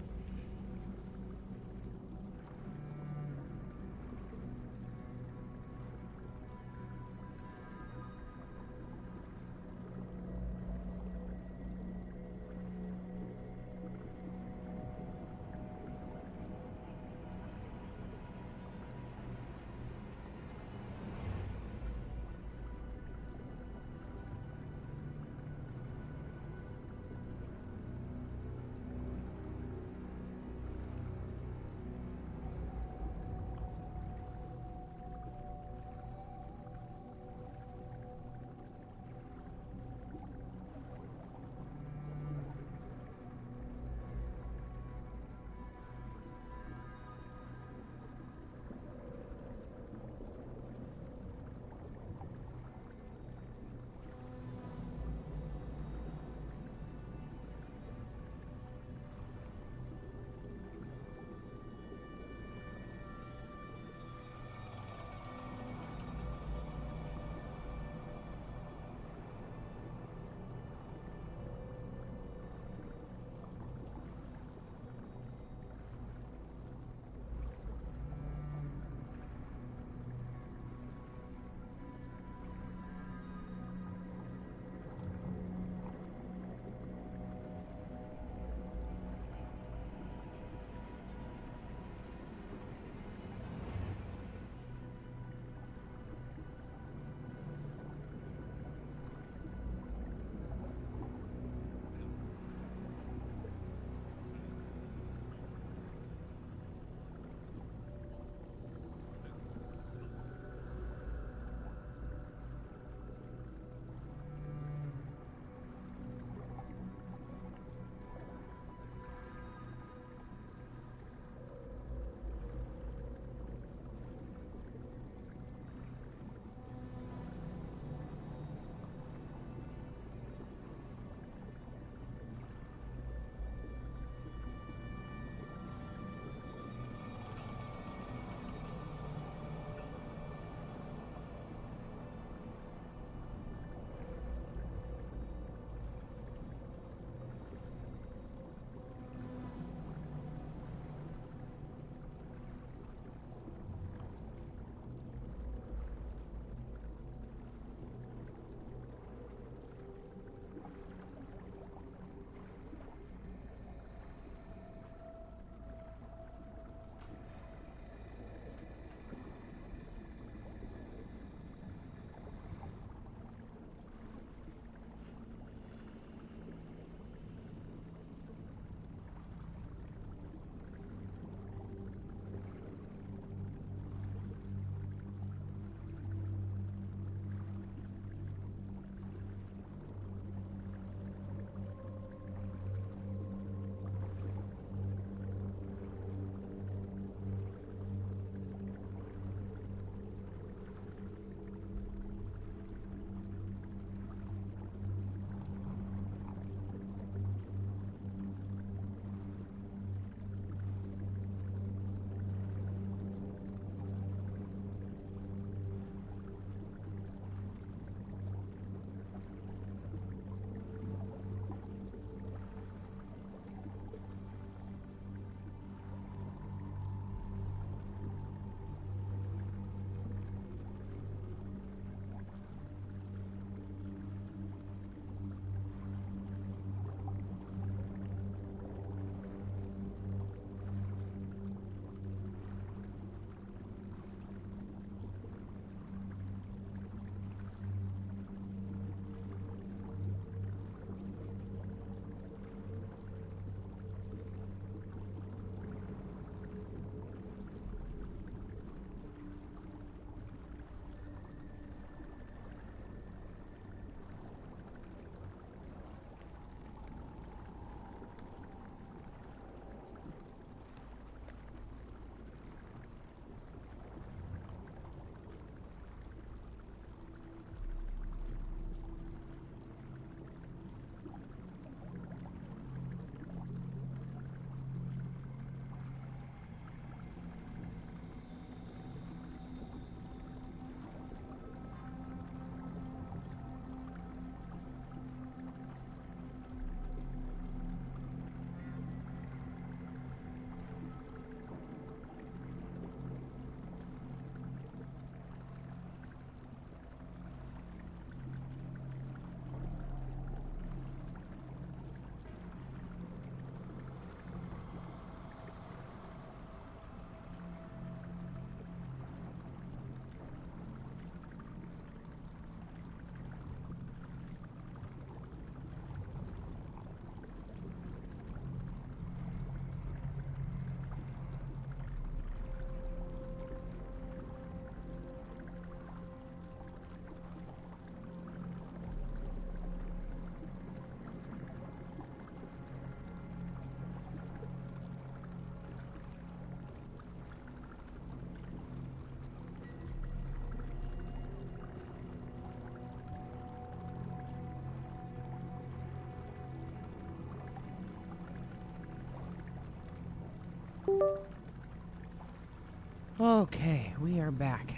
Okay, we are back.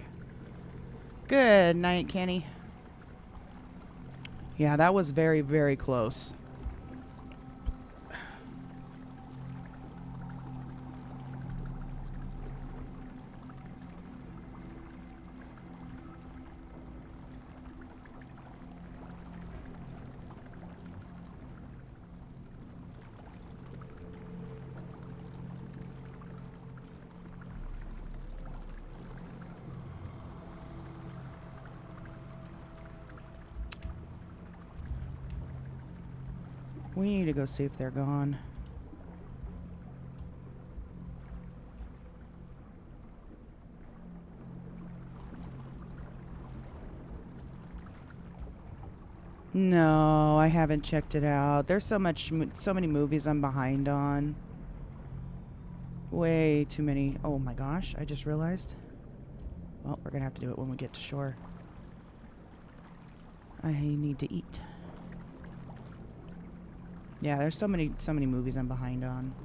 Good night, Kenny. Yeah, that was very, very close. We need to go see if they're gone. No, I haven't checked it out. There's so many movies I'm behind on. Way too many. Oh my gosh, I just realized. Well, we're gonna have to do it when we get to shore. I need to eat. Yeah, there's so many movies I'm behind on.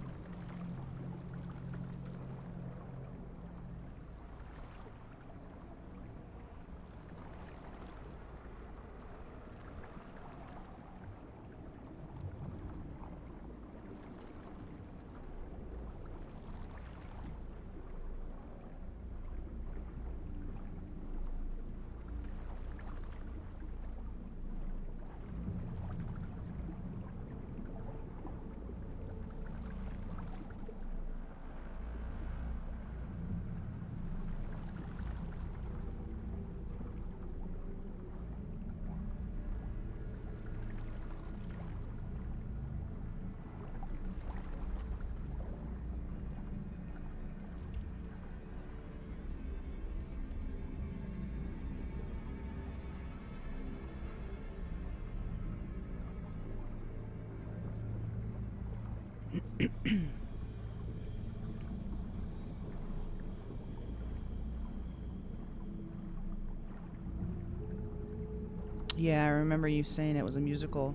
Yeah, I remember you saying it was a musical.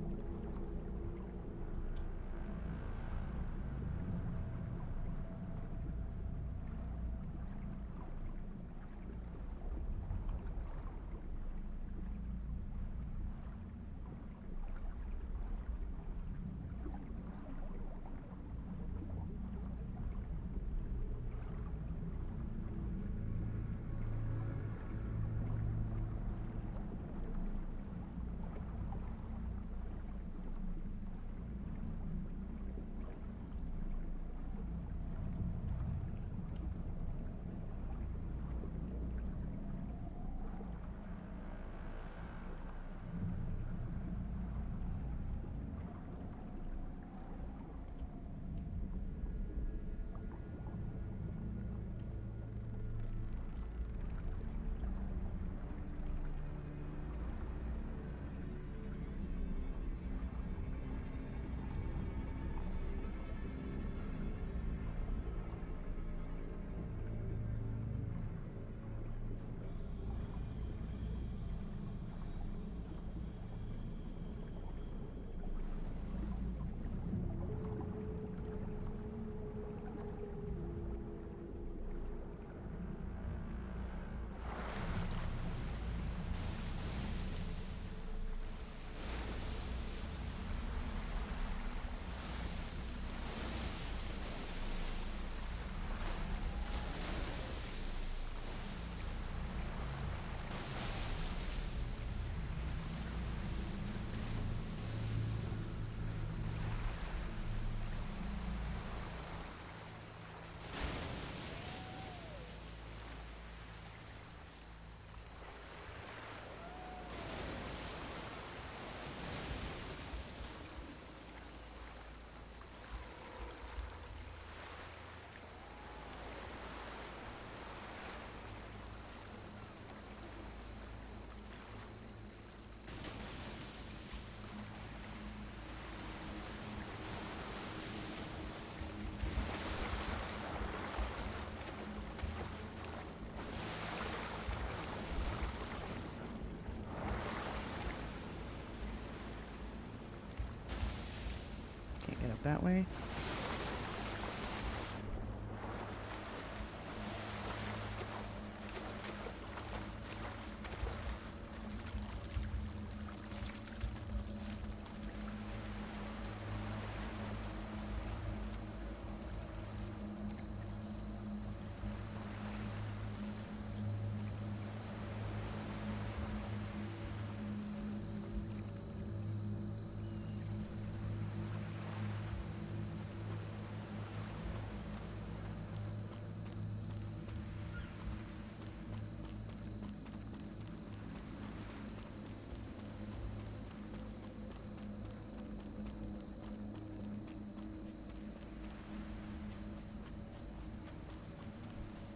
Can't get up that way.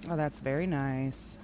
Oh, that's very nice.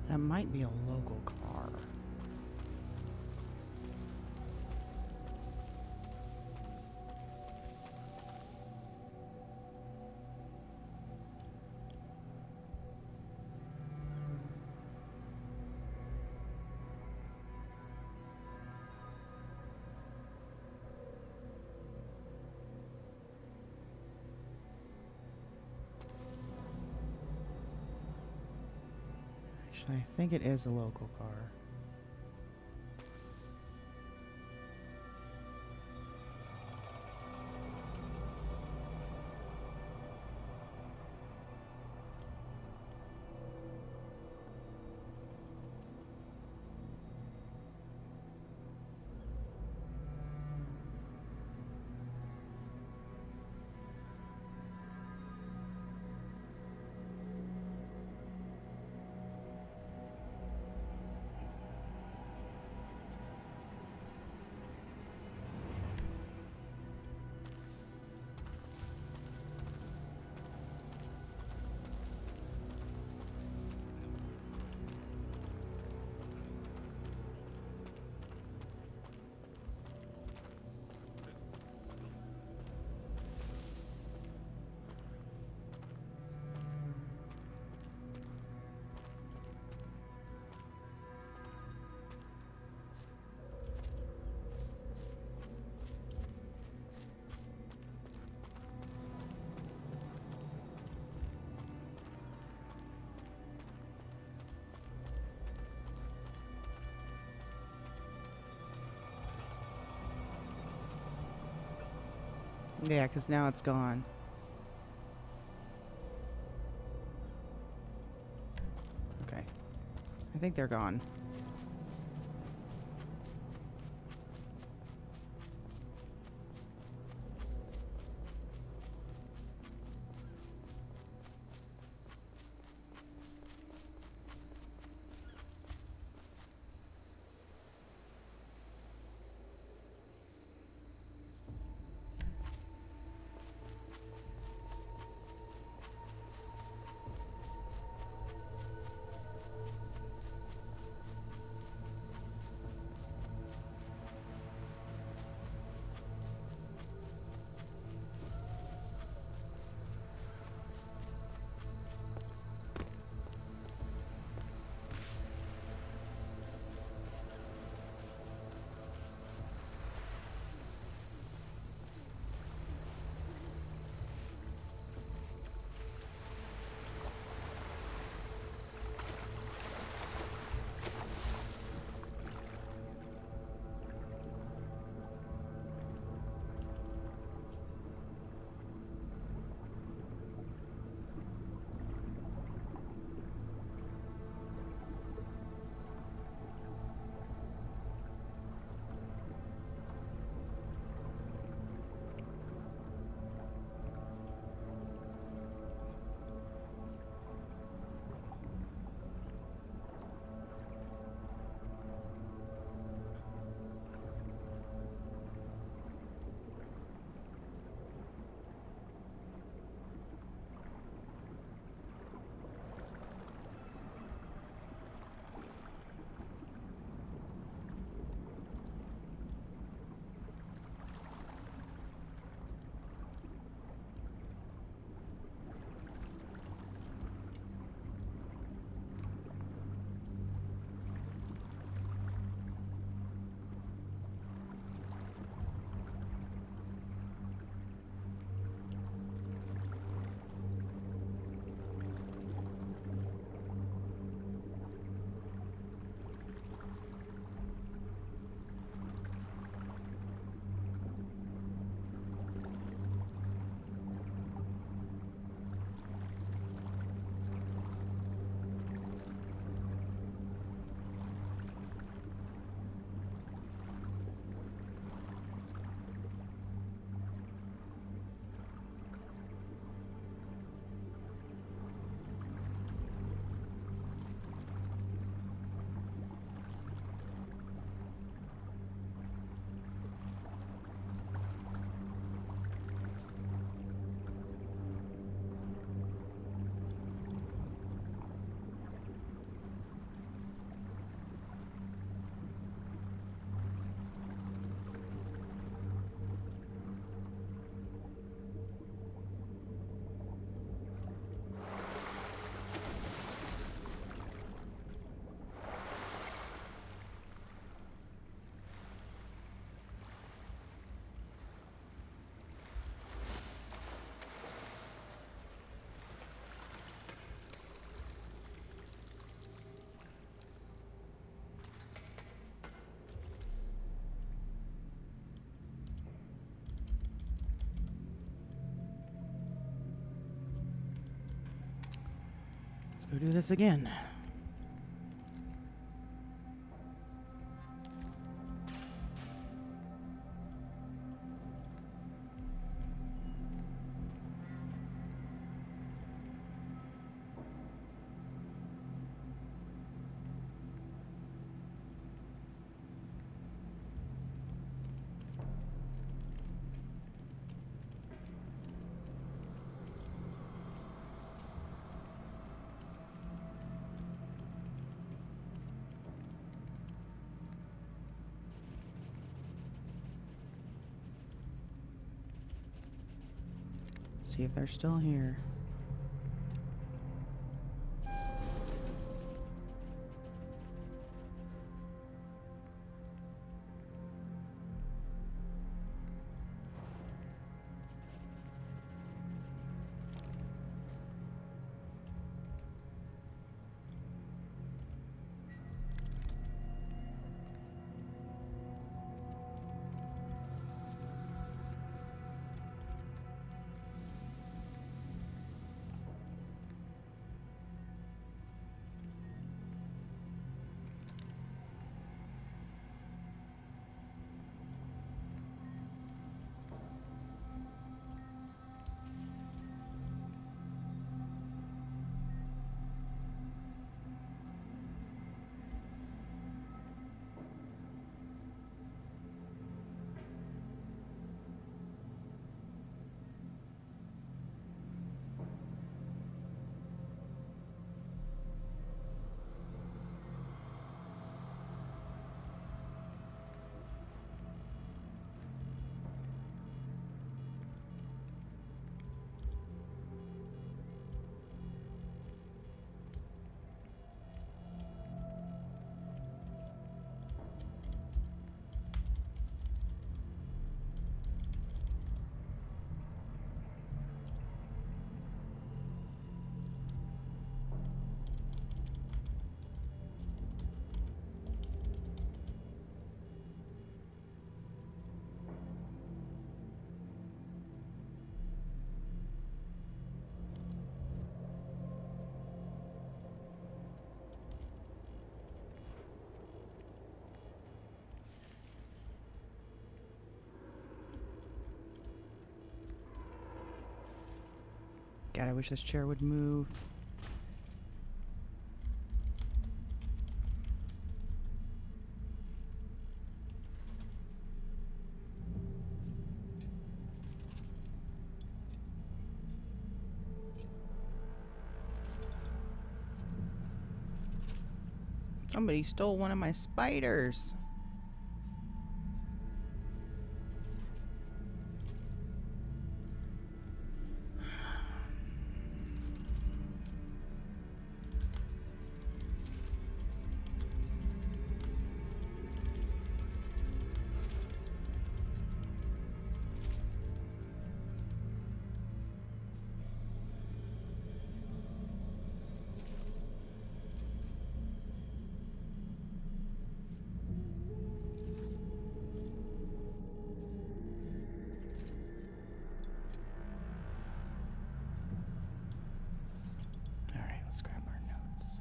That might be a local car. Actually, I think it is a local car. Yeah, because now it's gone. Okay. I think they're gone. Let's go do this again. See if they're still here. God, I wish this chair would move. Somebody stole one of my spiders. All right, let's grab our notes.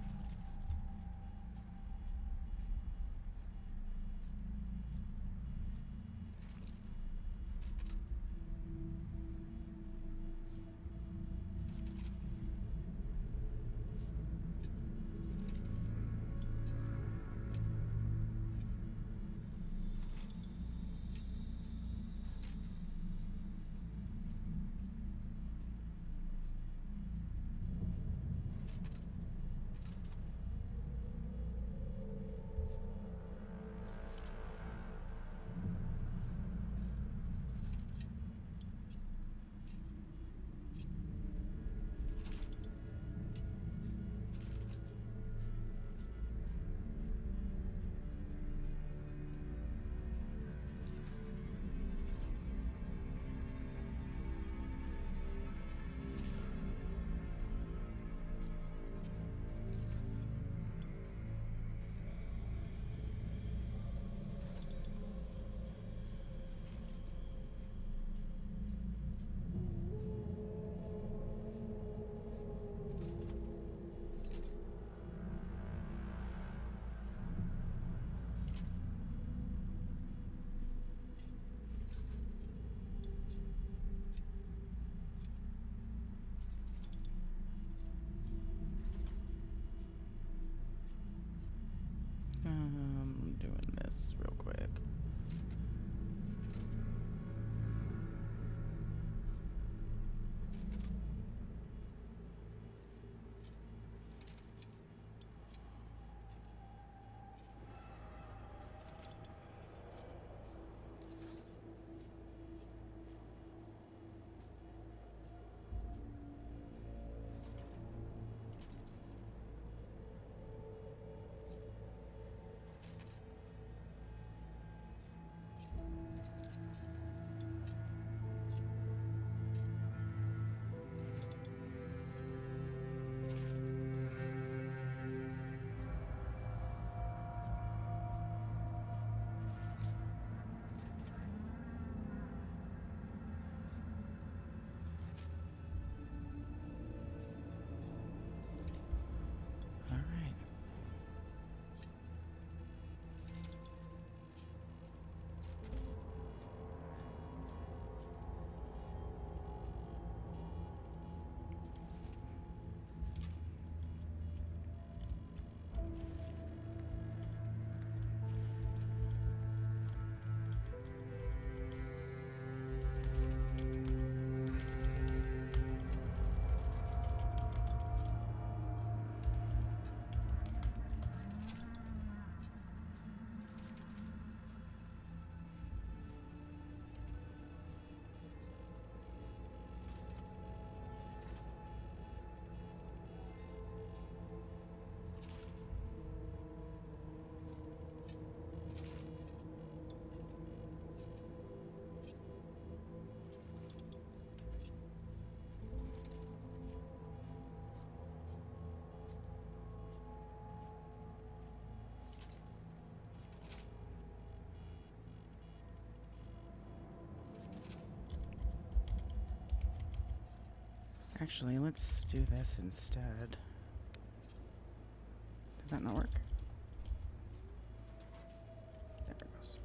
Doing this real quick. All right. Actually, let's do this instead. Did that not work? There it goes.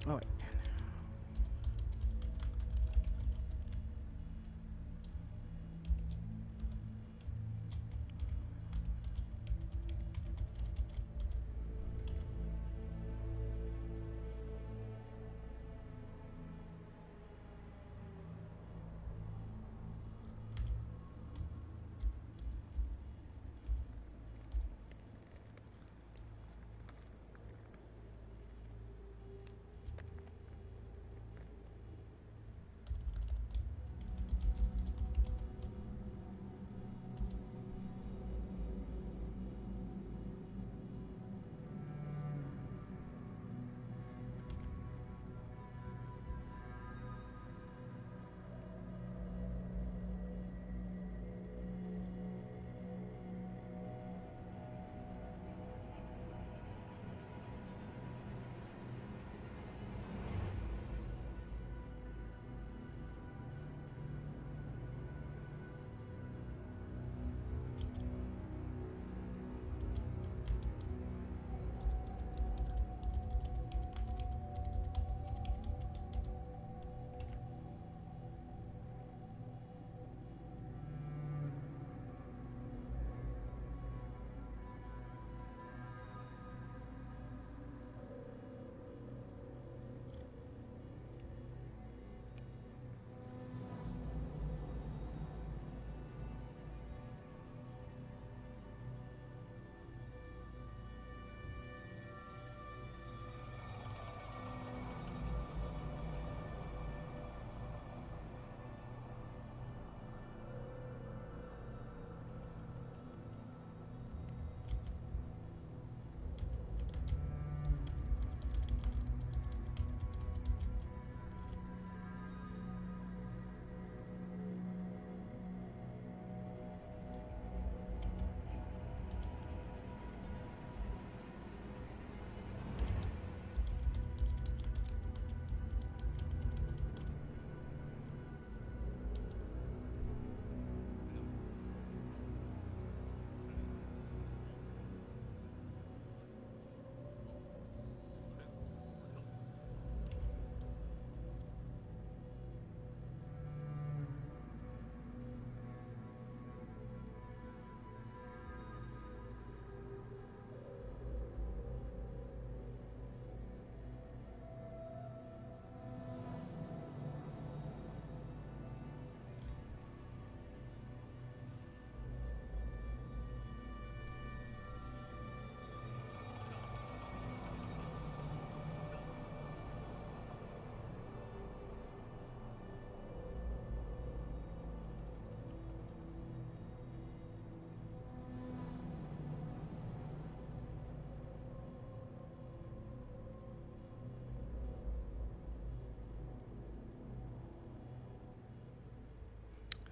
Oh, wait.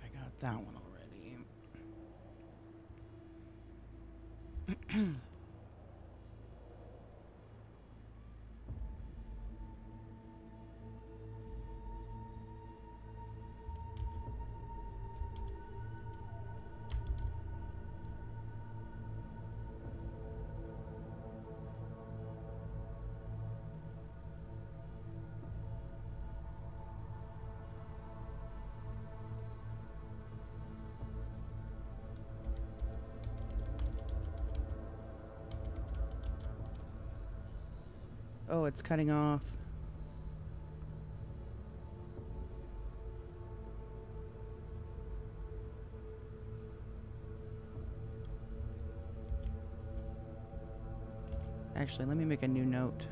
I got that one already. Oh, it's cutting off. Actually, let me make a new note.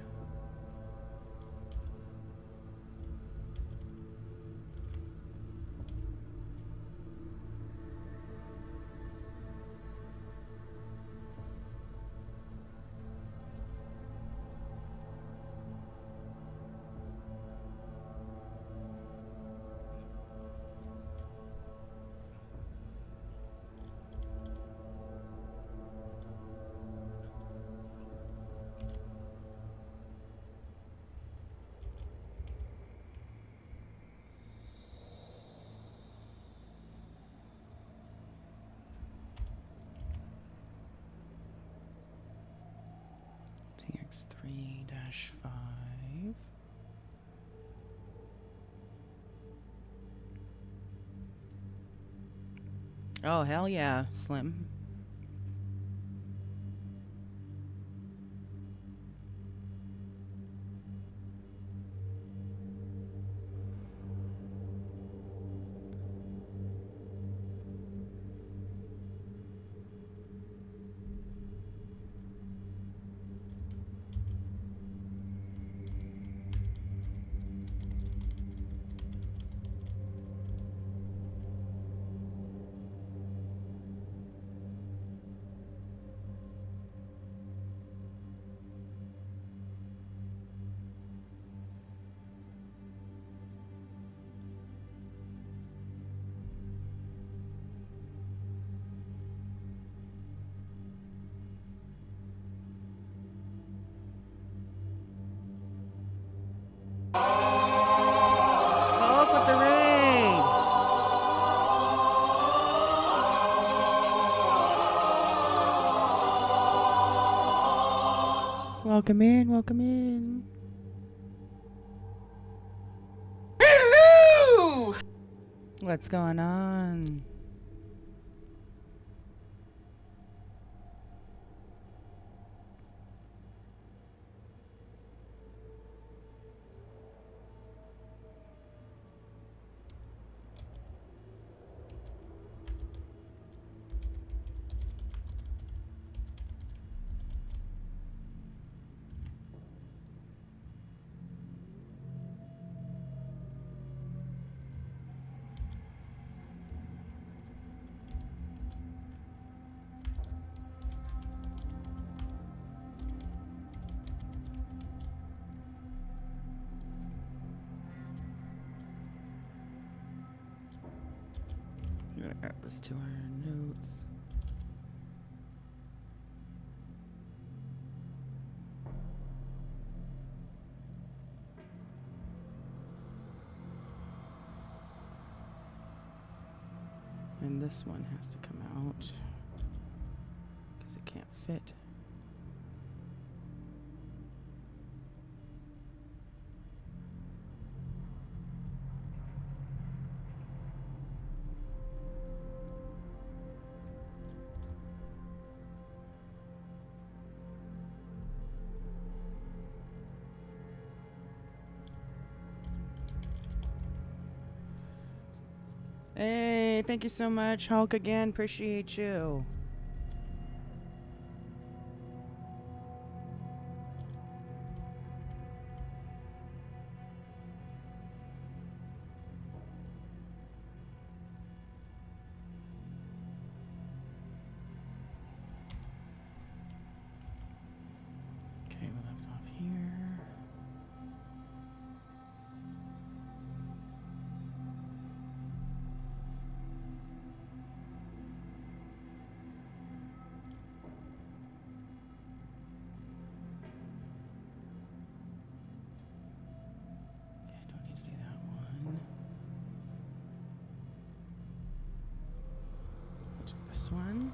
TX3-5. Oh, hell yeah, Slim. Oh, with the raid! Welcome in, welcome in. Hello! What's going on? I'm gonna add this to our notes. And this one has to come out because it can't fit. Hey, thank you so much, Hulk, again. Appreciate you. Okay, we left off here. Okay, I don't need to do that one. I'll do this one.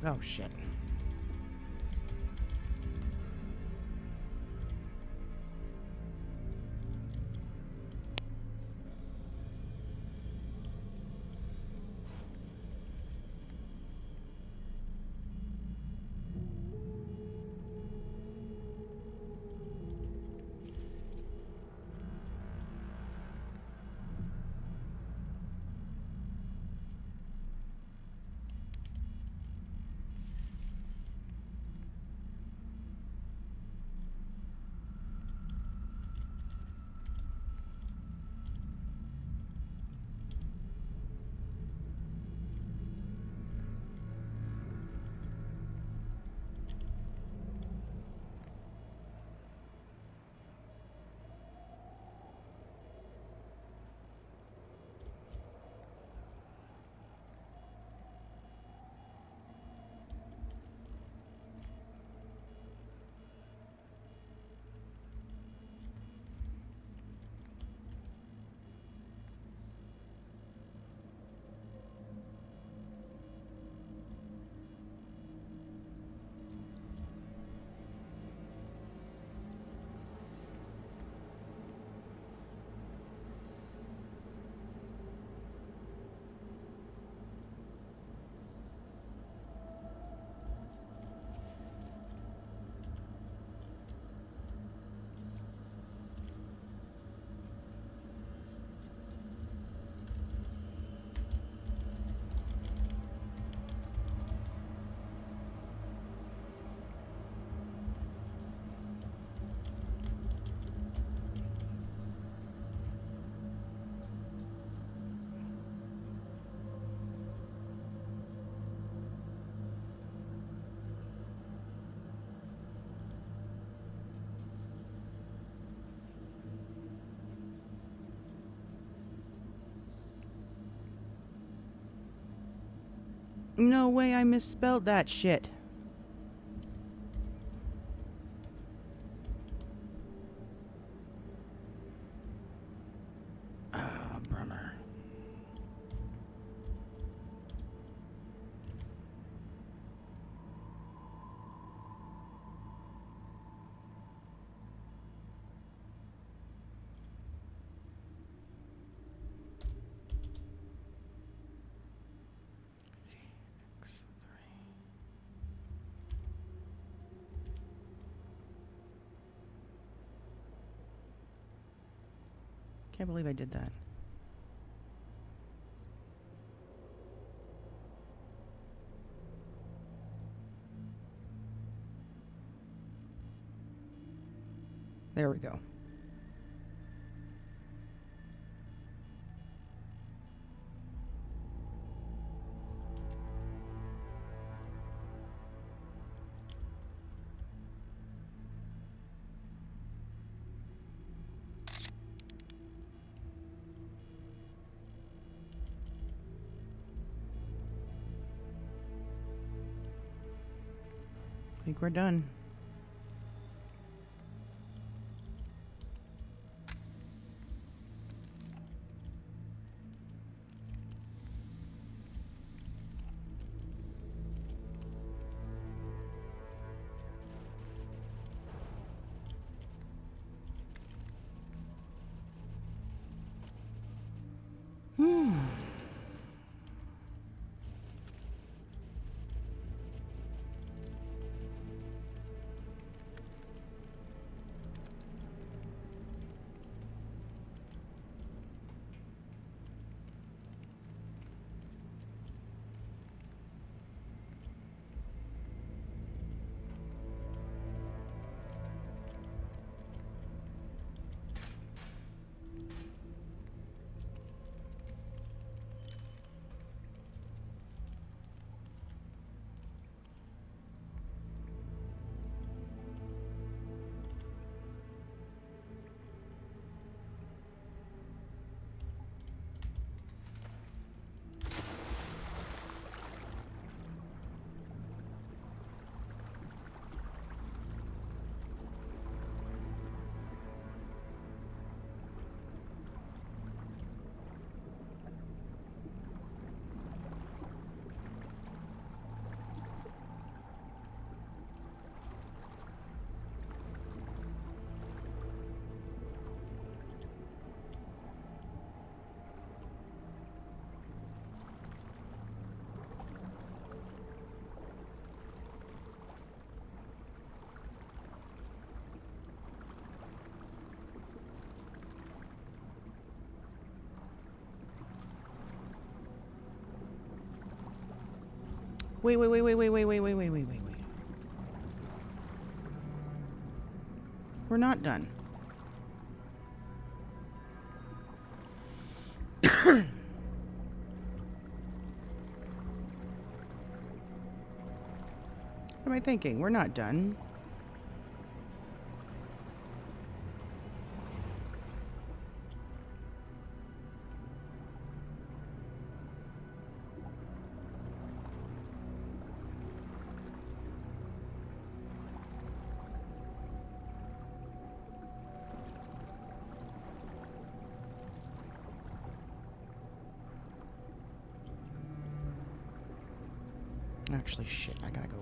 Oh, shit. No way I misspelled that shit. Ah, bummer. Can't believe I did that. There we go. I think we're done. Wait, wait, wait, wait, wait, wait, wait, wait, wait, wait, wait, wait. We're not done. What am I thinking? We're not done. Actually, shit, I gotta go.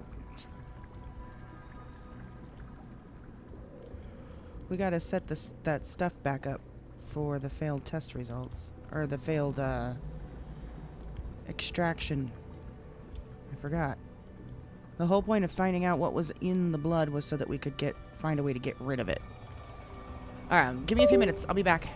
We gotta set that stuff back up for the failed test results. Or the failed, extraction. I forgot. The whole point of finding out what was in the blood was so that we could find a way to get rid of it. Alright, give me a few minutes. I'll be back.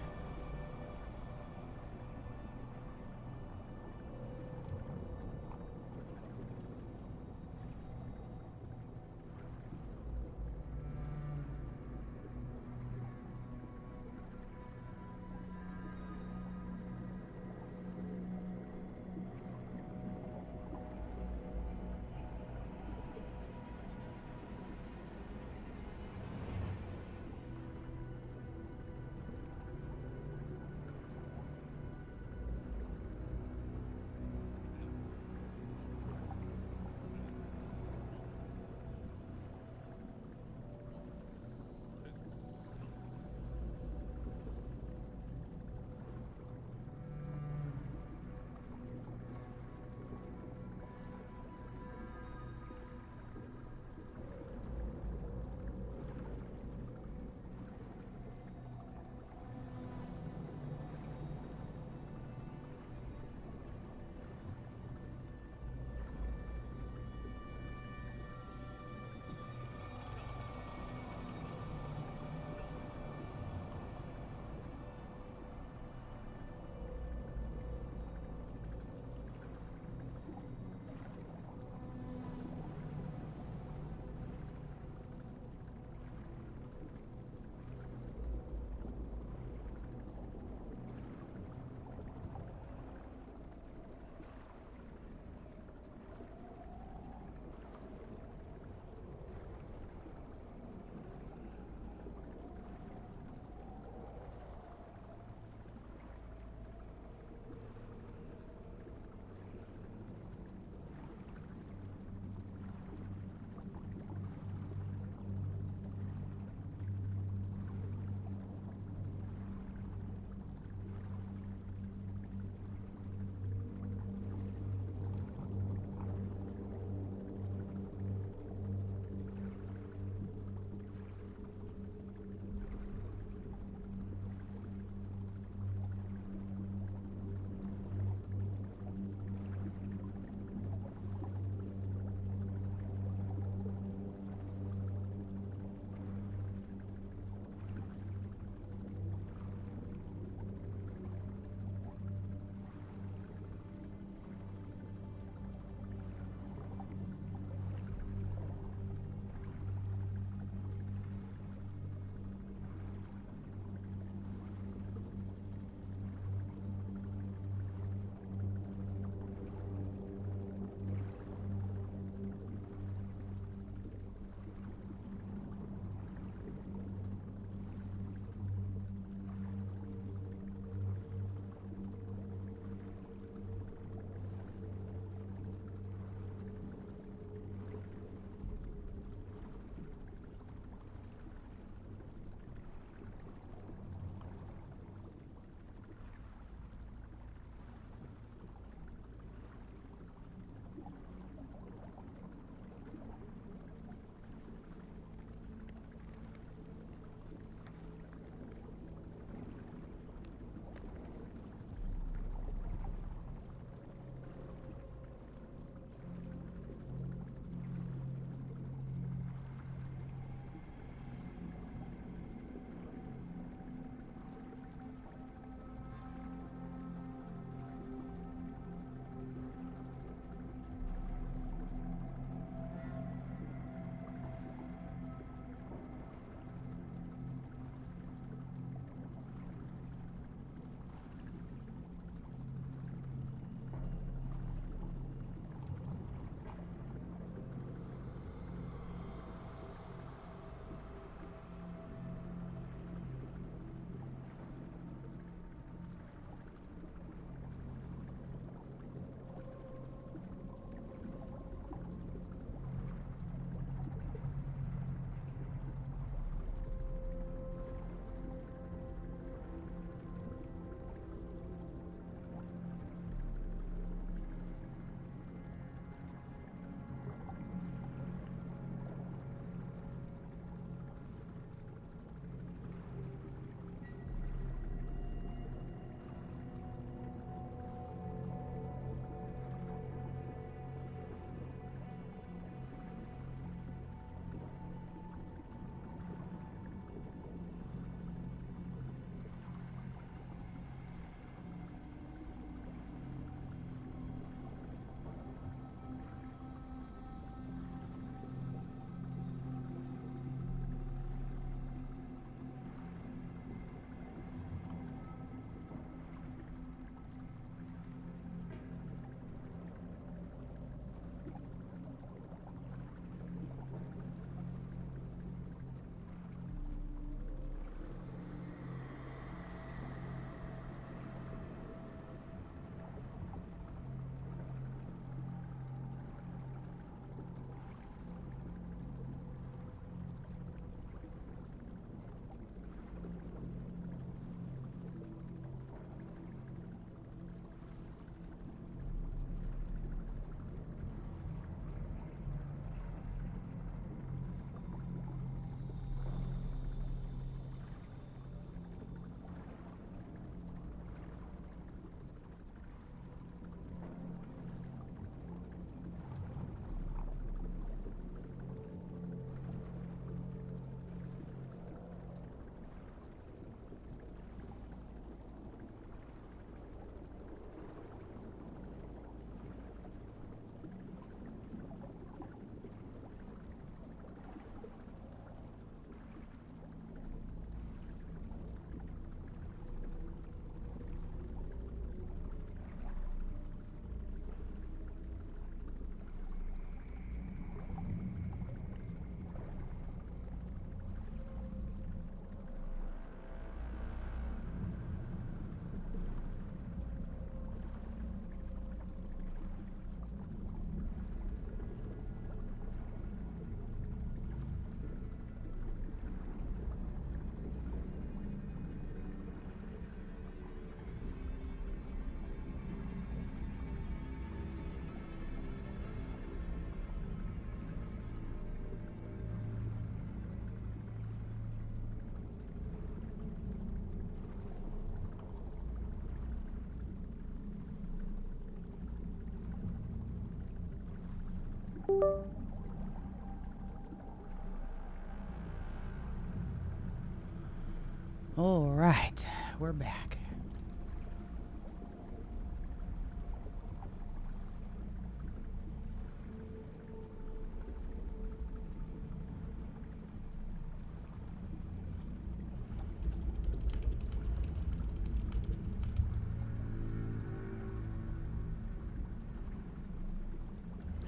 All right, we're back.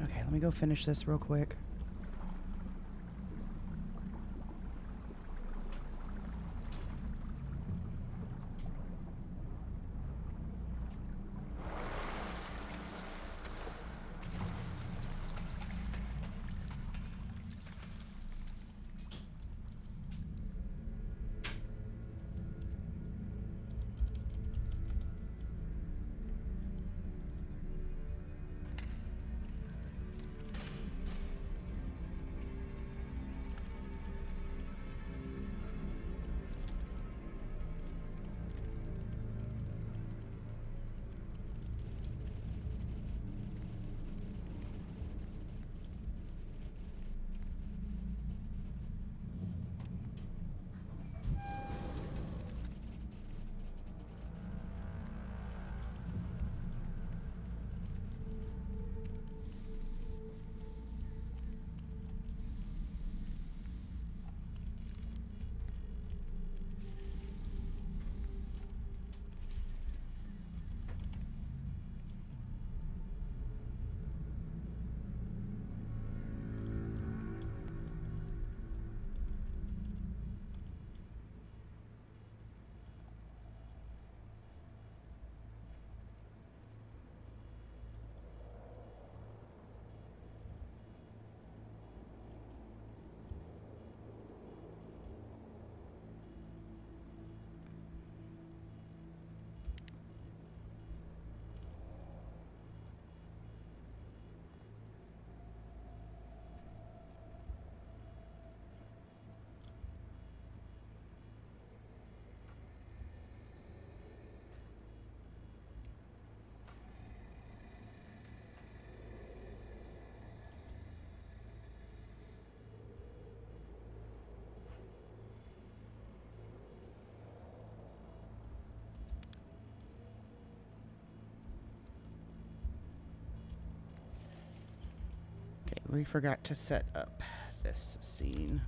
Okay, let me go finish this real quick. Okay, we forgot to set up this scene.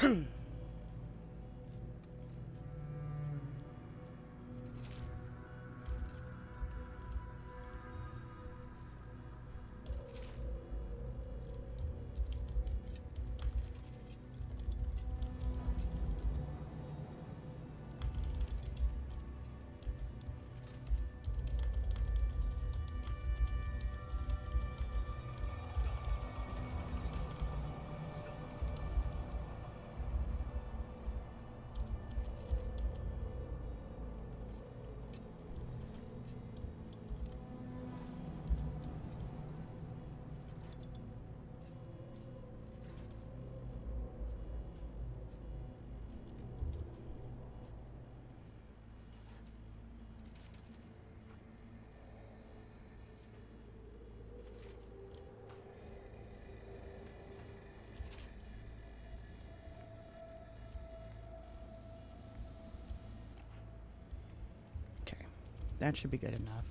Okay, that should be good enough.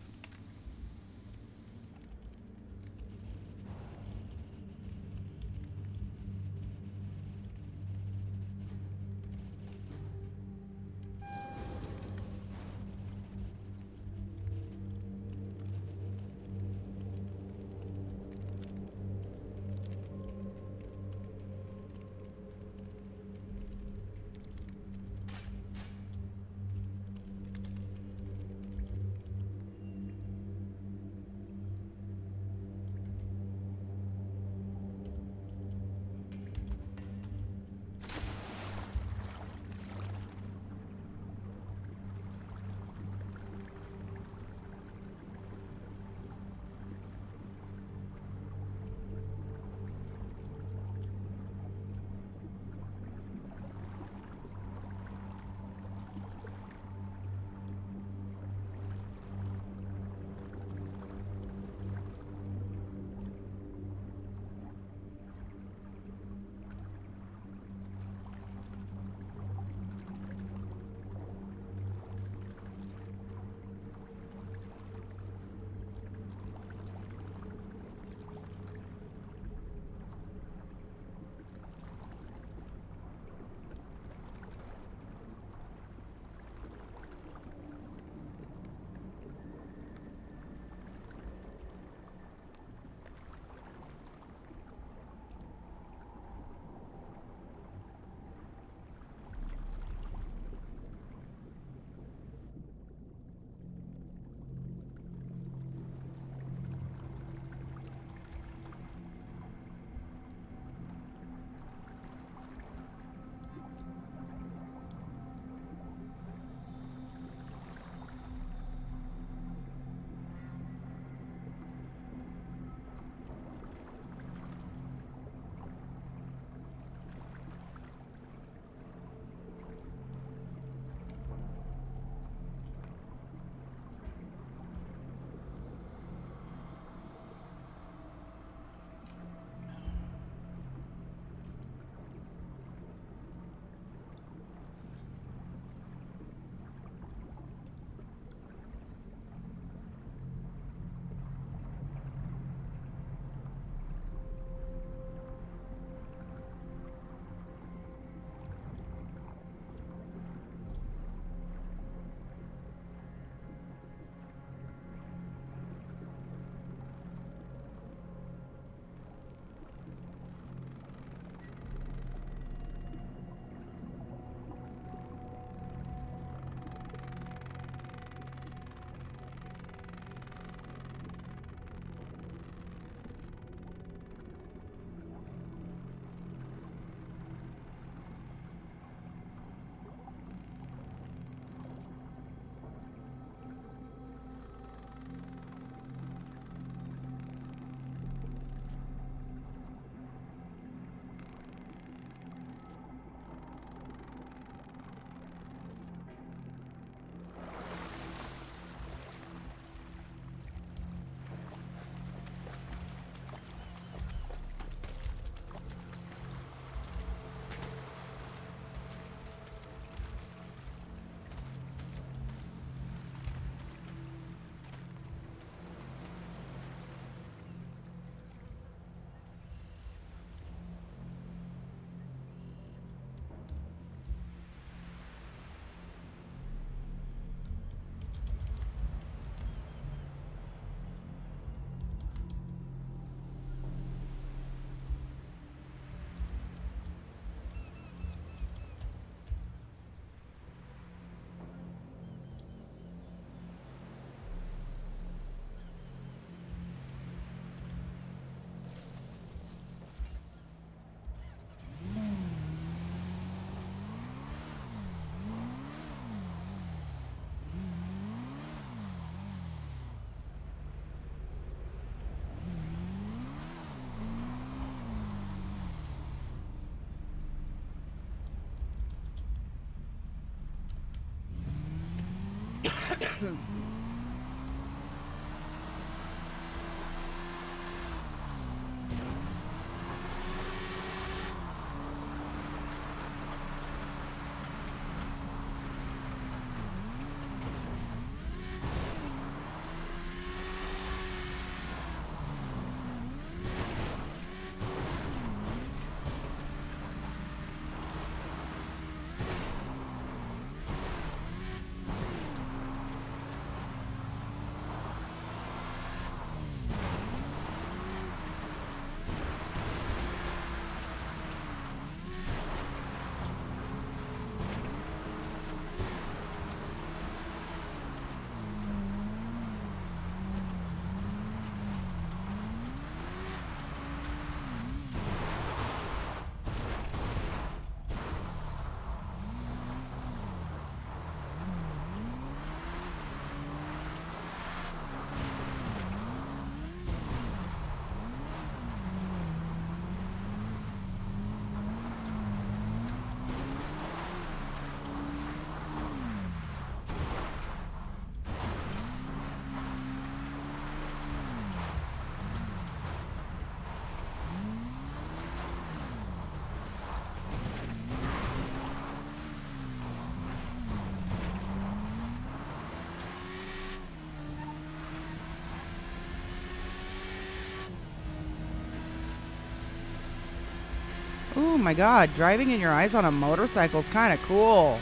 Oh my god, driving in your eyes on a motorcycle is kind of cool.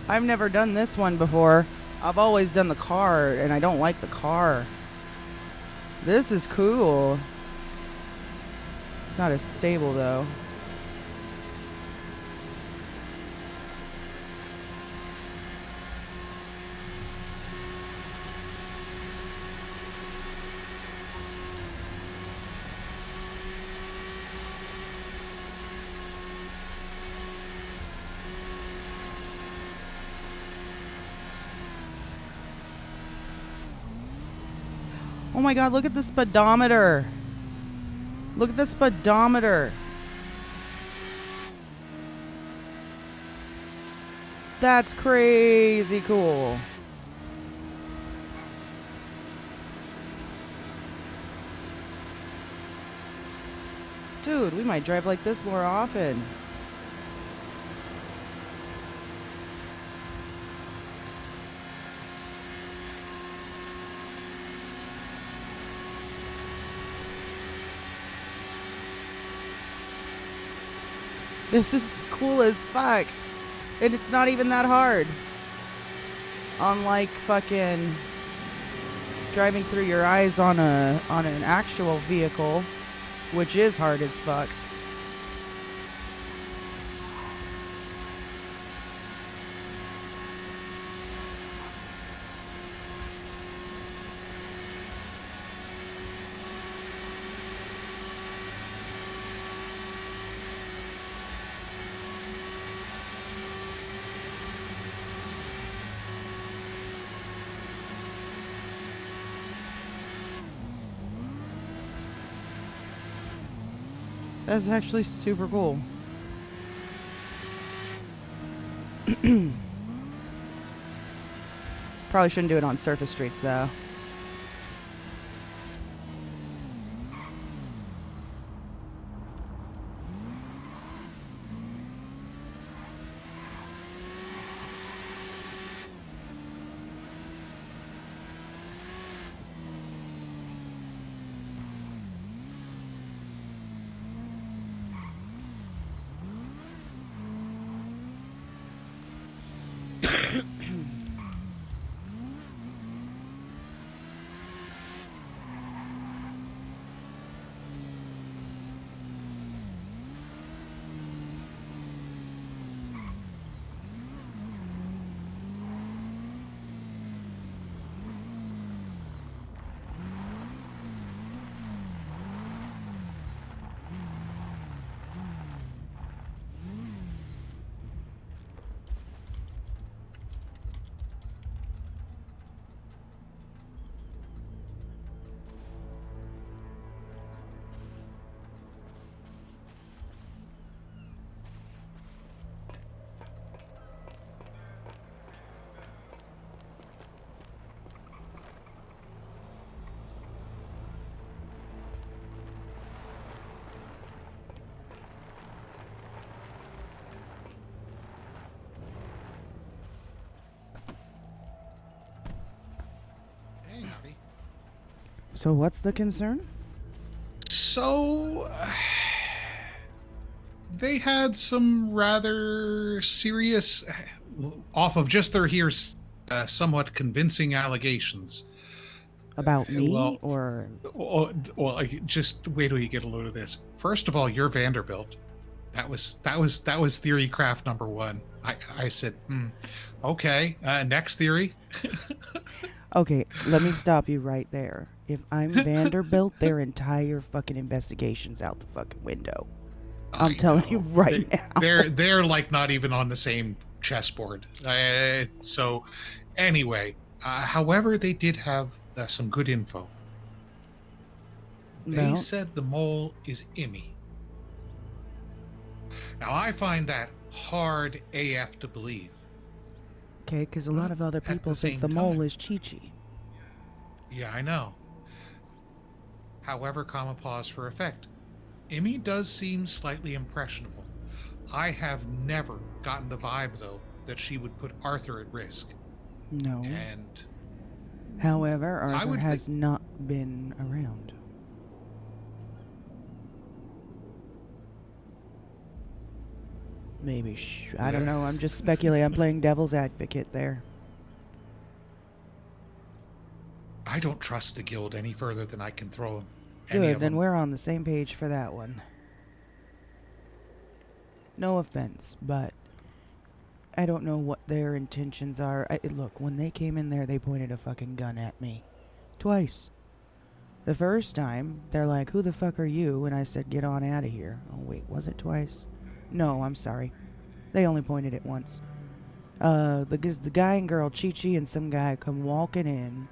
I've never done this one before. I've always done the car, and I don't like the car. This is cool. It's not as stable, though. Oh my god, look at the speedometer. Look at the speedometer. That's crazy cool. Dude, we might drive like this more often. This is cool as fuck. And it's not even that hard. Unlike fucking driving through your eyes on an actual vehicle, which is hard as fuck. That's actually super cool. Probably shouldn't do it on surface streets though. So what's the concern? So, they had some rather serious, off of just their hearsay, somewhat convincing allegations. About me Well, or just wait till you get a load of this. First of all, you're Vanderbilt. That was theory craft number one. I said, okay. Next theory. okay, let me stop you right there. If I'm Vanderbilt, their entire fucking investigation's out the fucking window. I'm telling you right now. They're like not even on the same chessboard. So, anyway, however, they did have some good info. They said the mole is Immy. Now, I find that hard AF to believe. Okay, because a lot of other people think the mole is Chi-Chi. Yeah, I know. However, comma pause for effect. Immy does seem slightly impressionable. I have never gotten the vibe, though, that she would put Arthur at risk. No. And however, Arthur has not been around. Maybe. I don't know. I'm just speculating. I'm playing devil's advocate there. I don't trust the guild any further than I can throw them. Good, then we're on the same page for that one. No offense, but I don't know what their intentions are. Look, when they came in there, they pointed a fucking gun at me. Twice. The first time, they're like, who the fuck are you? And I said, get on out of here. Oh, wait, was it twice? No, I'm sorry. They only pointed it once. The guy and girl, Chi-Chi and some guy, come walking in.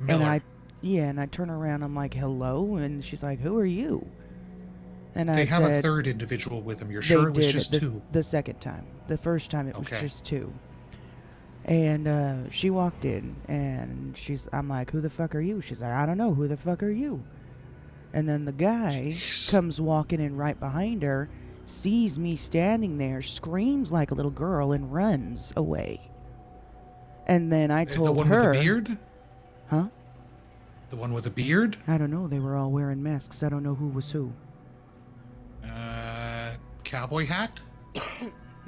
Miller. And I turn around, I'm like, hello? And she's like, who are you? And I said... They have a third individual with them. You're sure it was just two? The second time. The first time it was just two. And she walked in, and I'm like, who the fuck are you? She's like, I don't know. Who the fuck are you? And then the guy comes walking in right behind her, sees me standing there, screams like a little girl, and runs away. And then I told her... The one with the beard? Huh? The one with the beard? I don't know. They were all wearing masks. I don't know who was who. Cowboy hat?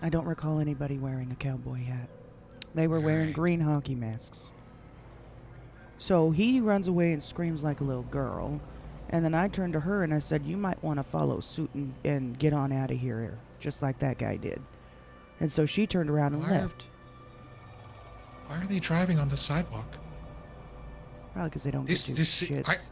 I don't recall anybody wearing a cowboy hat. They were wearing green hockey masks. So he runs away and screams like a little girl. And then I turned to her and I said, you might want to follow suit and get on out of here, just like that guy did. And so she turned around and left. Why are they driving on the sidewalk? Probably because they don't get two shits.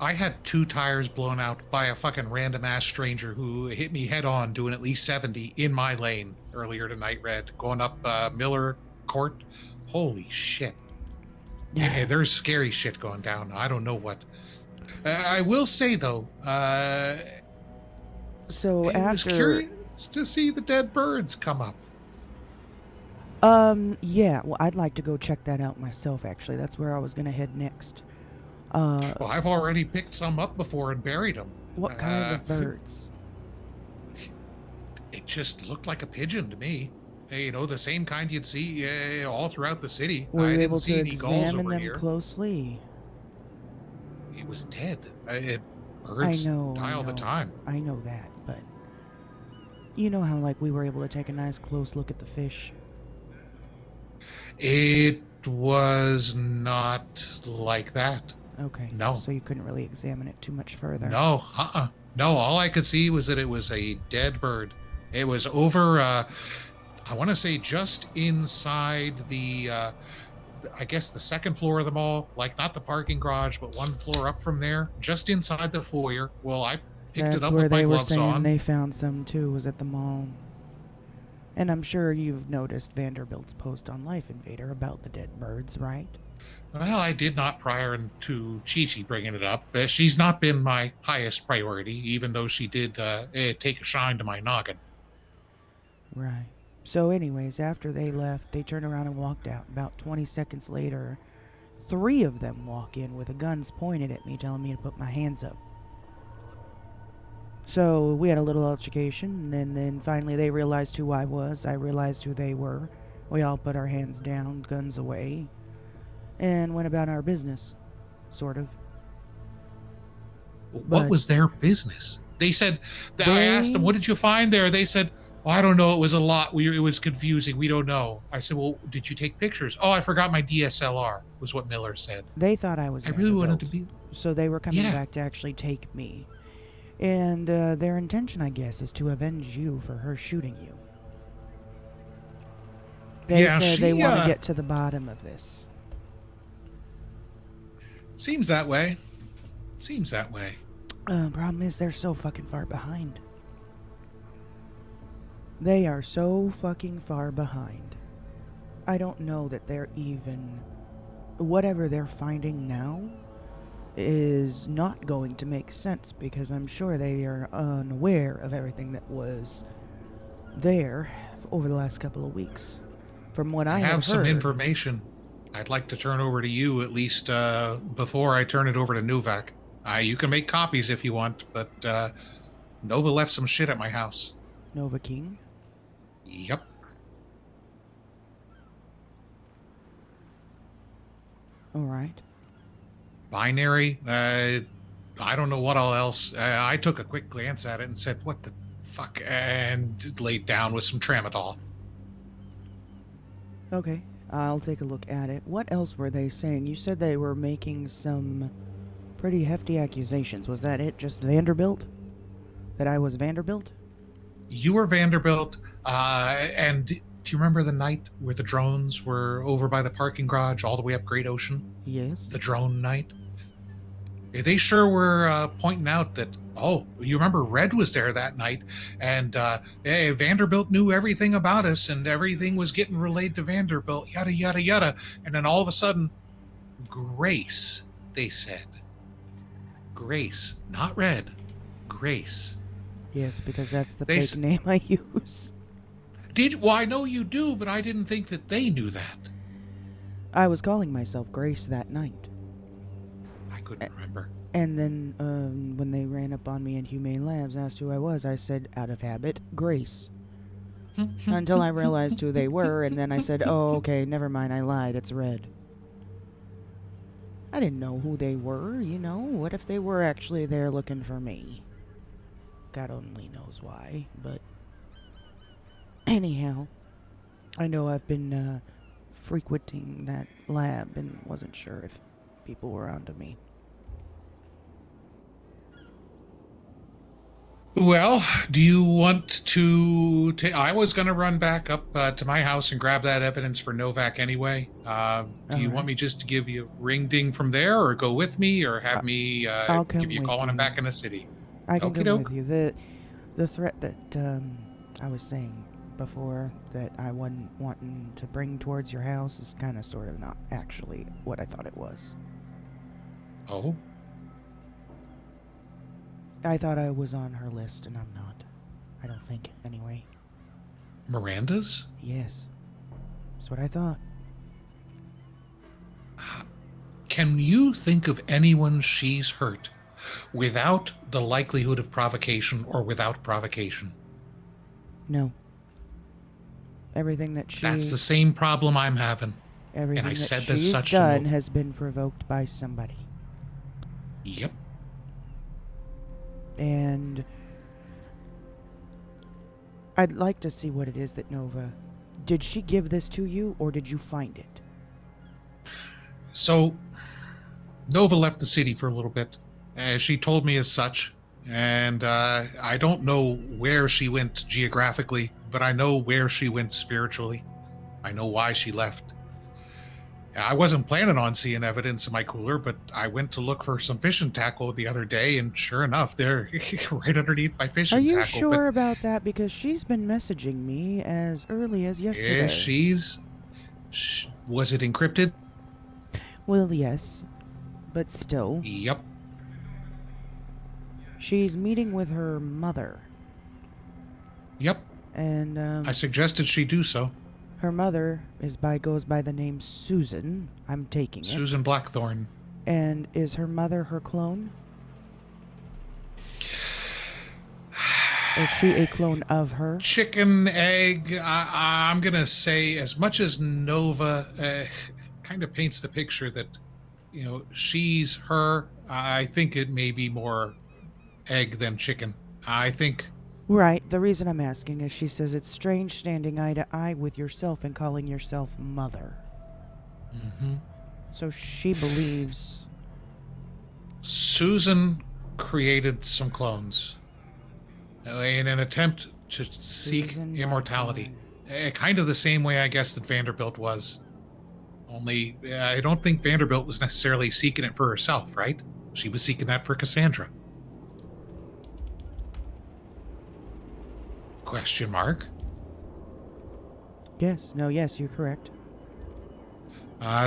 I had 2 tires blown out by a fucking random ass stranger who hit me head on doing at least 70 in my lane earlier tonight, Red, going up Miller Court. Holy shit. Yeah, there's scary shit going down. I don't know what. I will say, though, so I was curious to see the dead birds come up. Yeah, well, I'd like to go check that out myself, actually. That's where I was going to head next. Well, I've already picked some up before and buried them. What kind of birds? It just looked like a pigeon to me. You know, the same kind you'd see all throughout the city. Were you able see to any gulls examine over them here. closely? It was dead. Birds die all the time. I know that, but you know how, like, we were able to take a nice close look at the fish? It was not like that. Okay. No. So you couldn't really examine it too much further? No, No, all I could see was that it was a dead bird. It was over, I want to say just inside the, I guess the second floor of the mall, like not the parking garage, but one floor up from there, just inside the foyer. Well, I picked it up with my gloves on. That's where they were saying they found some too, was at the mall. And I'm sure you've noticed Vanderbilt's post on Life Invader about the dead birds, right? Well, I did not prior to Chi-Chi bringing it up. She's not been my highest priority, even though she did take a shine to my noggin. Right. So anyways, after they left, they turned around and walked out. About 20 seconds later, 3 of them walk in with the guns pointed at me, telling me to put my hands up. So we had a little altercation, and then finally they realized who I was. I realized who they were. We all put our hands down, guns away, and went about our business, sort of. What But was their business? They said, I asked them, they- what did you find there? They said, oh, I don't know. It was a lot. It was confusing. We don't know. I said, well, did you take pictures? Oh, I forgot my DSLR, was what Miller said. They thought I was I really wanted to Vanderbilt, be. so they were coming Yeah. back to actually take me. And their intention, I guess, is to avenge you for her shooting you. They Yeah, said they she, want to get to the bottom of this. Seems that way. Seems that way. Problem is, they're so fucking far behind. They are so fucking far behind. I don't know that they're even... Whatever they're finding now is not going to make sense, because I'm sure they are unaware of everything that was there over the last couple of weeks. From what I have some heard, information I'd like to turn over to you, at least before I turn it over to Novak. You can make copies if you want, but Nova left some shit at my house. Nova King. Yep. All right. Binary. I don't know what all else. I took a quick glance at it and said, what the fuck? And laid down with some tramadol. Okay, I'll take a look at it. What else were they saying? You said they were making some pretty hefty accusations. Was that it? Just Vanderbilt? That I was Vanderbilt? You were Vanderbilt. And do you remember the night where the drones were over by the parking garage all the way up Great Ocean? Yes. The drone night? They sure were pointing out that, oh, you remember Red was there that night, and hey, Vanderbilt knew everything about us, and everything was getting relayed to Vanderbilt, yada, yada, yada. And then all of a sudden, Grace, they said. Grace, not Red. Grace. Yes, because that's the They fake name I use. Well, I know you do, but I didn't think that they knew that. I was calling myself Grace that night. I couldn't remember. And then when they ran up on me in Humane Labs, asked who I was, I said, out of habit, Grace. Until I realized who they were, and then I said, oh, okay, never mind, I lied, it's Red. I didn't know who they were, you know? What if they were actually there looking for me? God only knows why, but... Anyhow, I know I've been frequenting that lab and wasn't sure if people were onto me. Well, do you want to I was going to run back up to my house and grab that evidence for Novak anyway. Do you want me just to give you a ring ding from there, or go with me, or have me I'll come give you a with call when I'm you. back in the city? I can Okie go doke. with you. The threat that I was saying before that I wasn't wanting to bring towards your house is kind of sort of not actually what I thought it was. Oh, I thought I was on her list, and I'm not. I don't think, anyway. Miranda's? Yes. That's what I thought. Can you think of anyone she's hurt without the likelihood of provocation or without provocation? No. Everything that she... That's the same problem I'm having. everything I that said this she's such to done Nova. has been provoked by somebody. Yep. And I'd like to see what it is that Nova... Did she give this to you, or did you find it? So, Nova left the city for a little bit. She told me as such. And I don't know where she went geographically, but I know where she went spiritually. I know why she left. I wasn't planning on seeing evidence in my cooler, but I went to look for some fishing tackle the other day, and sure enough, they're right underneath my fishing Are you tackle. sure about that? Because she's been messaging me as early as yesterday. Was it encrypted? Well, yes, but still. Yep. She's meeting with her mother, Yep. and I suggested she do so. her mother goes by the name Susan. I'm taking it. Susan Blackthorne. And is her mother her clone? Is she a clone of her? Chicken, egg. I'm going to say, as much as Nova kind of paints the picture that, she's her, I think it may be more egg than chicken. I think. Right. The reason I'm asking is she says it's strange standing eye to eye with yourself and calling yourself mother. Mhm. So she believes. Susan created some clones in an attempt to seek Susan immortality. Blackthorn. Kind of the same way, I guess, that Vanderbilt was. Only, I don't think Vanderbilt was necessarily seeking it for herself, right? She was seeking that for Cassandra. Question mark. Yes. No. Yes. You're correct.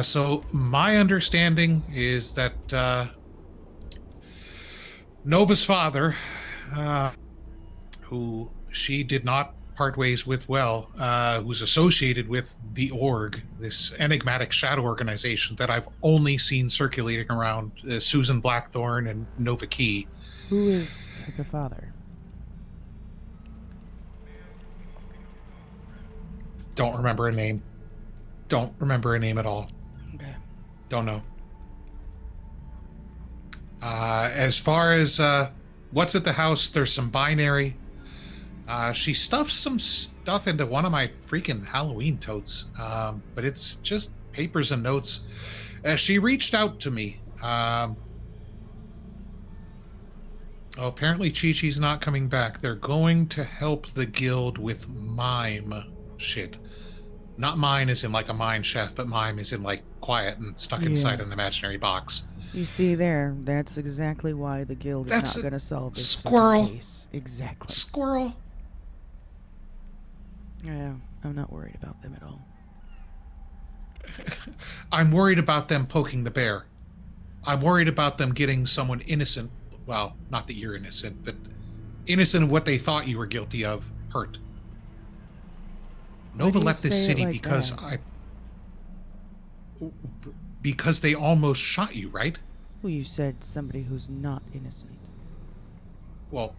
So my understanding is that Nova's father, who she did not part ways with well, who's associated with the Org, this enigmatic shadow organization that I've only seen circulating around Susan Blackthorn and Nova Key. Who is the father? Don't remember a name. Don't remember a name at all. Okay. Don't know. As far as what's at the house, there's some binary. She stuffed some stuff into one of my freaking Halloween totes, but it's just papers and notes. She reached out to me. Apparently Chi-Chi's not coming back. They're going to help the guild with mime shit. Not mine as in like a mine chef, but mime as in like quiet and stuck inside an imaginary box. You see there, that's exactly why the guild is That's not a going to solve this fucking squirrel. case. Exactly. Squirrel. Yeah, I'm not worried about them at all. I'm worried about them poking the bear. I'm worried about them getting someone innocent. Well, not that you're innocent, but innocent of what they thought you were guilty of, hurt. Why Nova do you left this say it city like because that? because they almost shot you, right? Well, you said somebody who's not innocent. Well,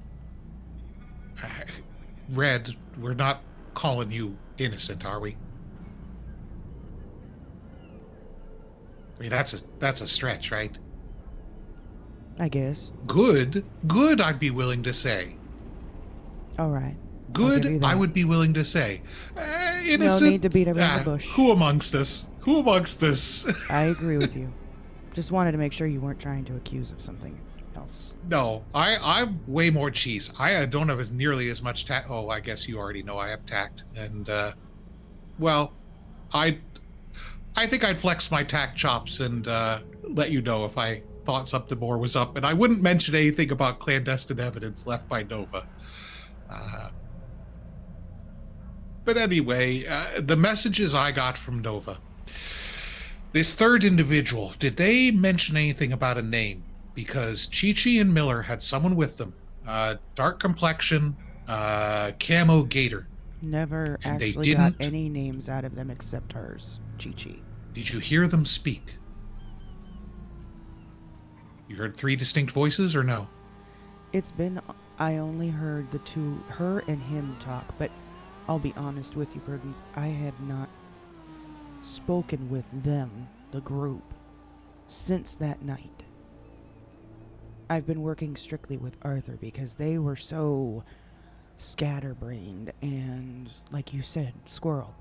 Red, we're not calling you innocent, are we? I mean, that's a stretch, right? I guess. Good, I'd be willing to say. All right. Good, I would be willing to say. Innocent. No need to beat around the bush. Who amongst us? Who amongst us? I agree with you. Just wanted to make sure you weren't trying to accuse of something else. No, I'm way more cheese. I don't have as nearly as much tact. Oh, I guess you already know I have tact. And, well, I think I'd flex my tact chops and let you know if I thought something more was up. And I wouldn't mention anything about clandestine evidence left by Nova. But anyway, the messages I got from Nova. This third individual, did they mention anything about a name? Because Chi-Chi and Miller had someone with them. Dark complexion, camo gator. Never And they actually got didn't- any names out of them except hers, Chi-Chi. Did you hear them speak? You heard three distinct voices or no? I only heard the two, her and him talk, but I'll be honest with you, Prudence, I have not spoken with them, the group, since that night. I've been working strictly with Arthur because they were so scatterbrained and, like you said, squirrel.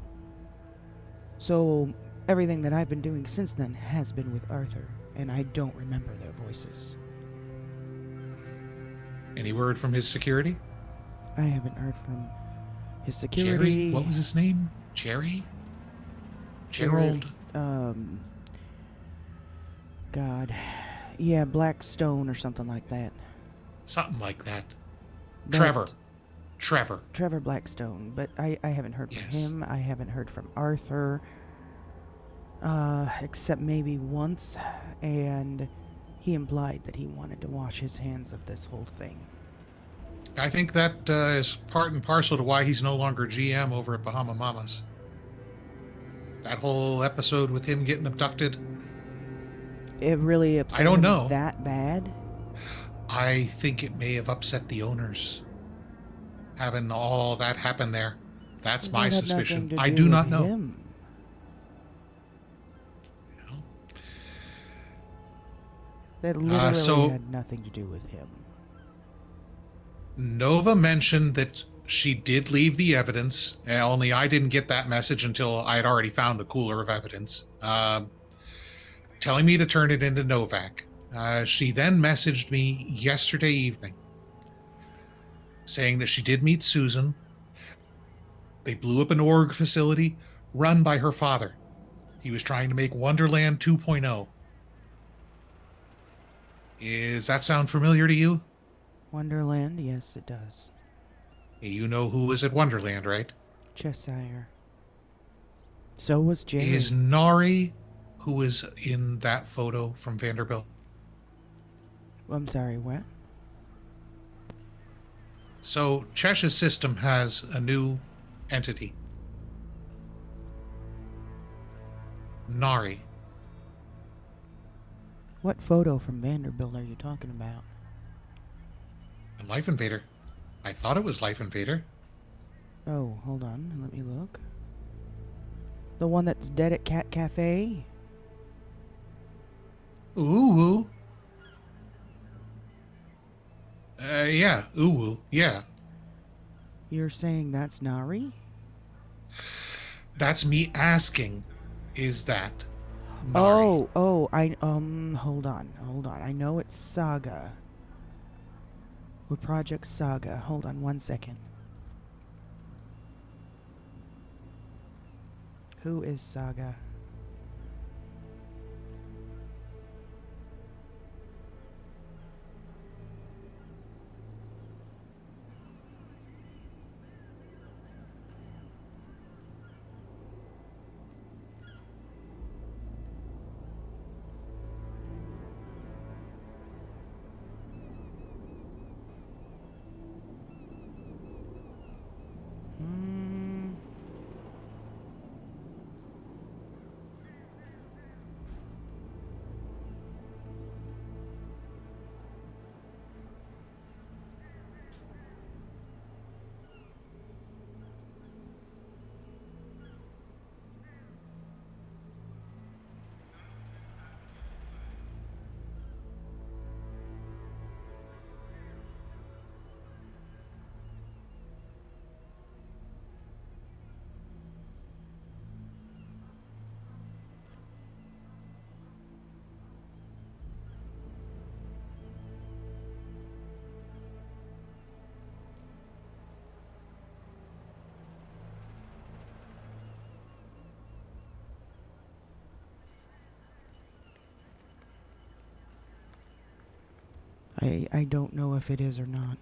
So everything that I've been doing since then has been with Arthur, and I don't remember their voices. Any word from his security? I haven't heard from his security. Jerry? What was his name? Jerry? Gerald? God. Yeah, Blackstone or something like that. Something like that. But- Trevor. Trevor Blackstone, but I haven't heard from him. I haven't heard from Arthur, except maybe once, and he implied that he wanted to wash his hands of this whole thing. I think that is part and parcel to why he's no longer GM over at Bahama Mamas. That whole episode with him getting abducted. It really upset I don't him know. that bad? I think it may have upset the owners. Having all that happen there. That's my That had suspicion. nothing to I do do with not know. him. That literally so- had nothing to do with him. Nova mentioned that she did leave the evidence, only I didn't get that message until I had already found the cooler of evidence, telling me to turn it into Novak. She then messaged me yesterday evening saying that she did meet Susan. They blew up an org facility run by her father. He was trying to make Wonderland 2.0. Does that sound familiar to you? Wonderland, yes, it does. You know who was at Wonderland, right? Cheshire. So was Jerry. Is Nari, who was in that photo from Vanderbilt? I'm sorry, what? So Chesh's system has a new entity. Nari. What photo from Vanderbilt are you talking about? Life Invader. I thought it was Life Invader. Oh, hold on. Let me look. The one that's dead at Cat Cafe? Ooh. Yeah. Ooh. Yeah. You're saying that's Nari? That's me asking, is that Nari? hold on. I know it's Saga. With Project Saga. Hold on 1 second. Who is Saga? I don't know if it is or not.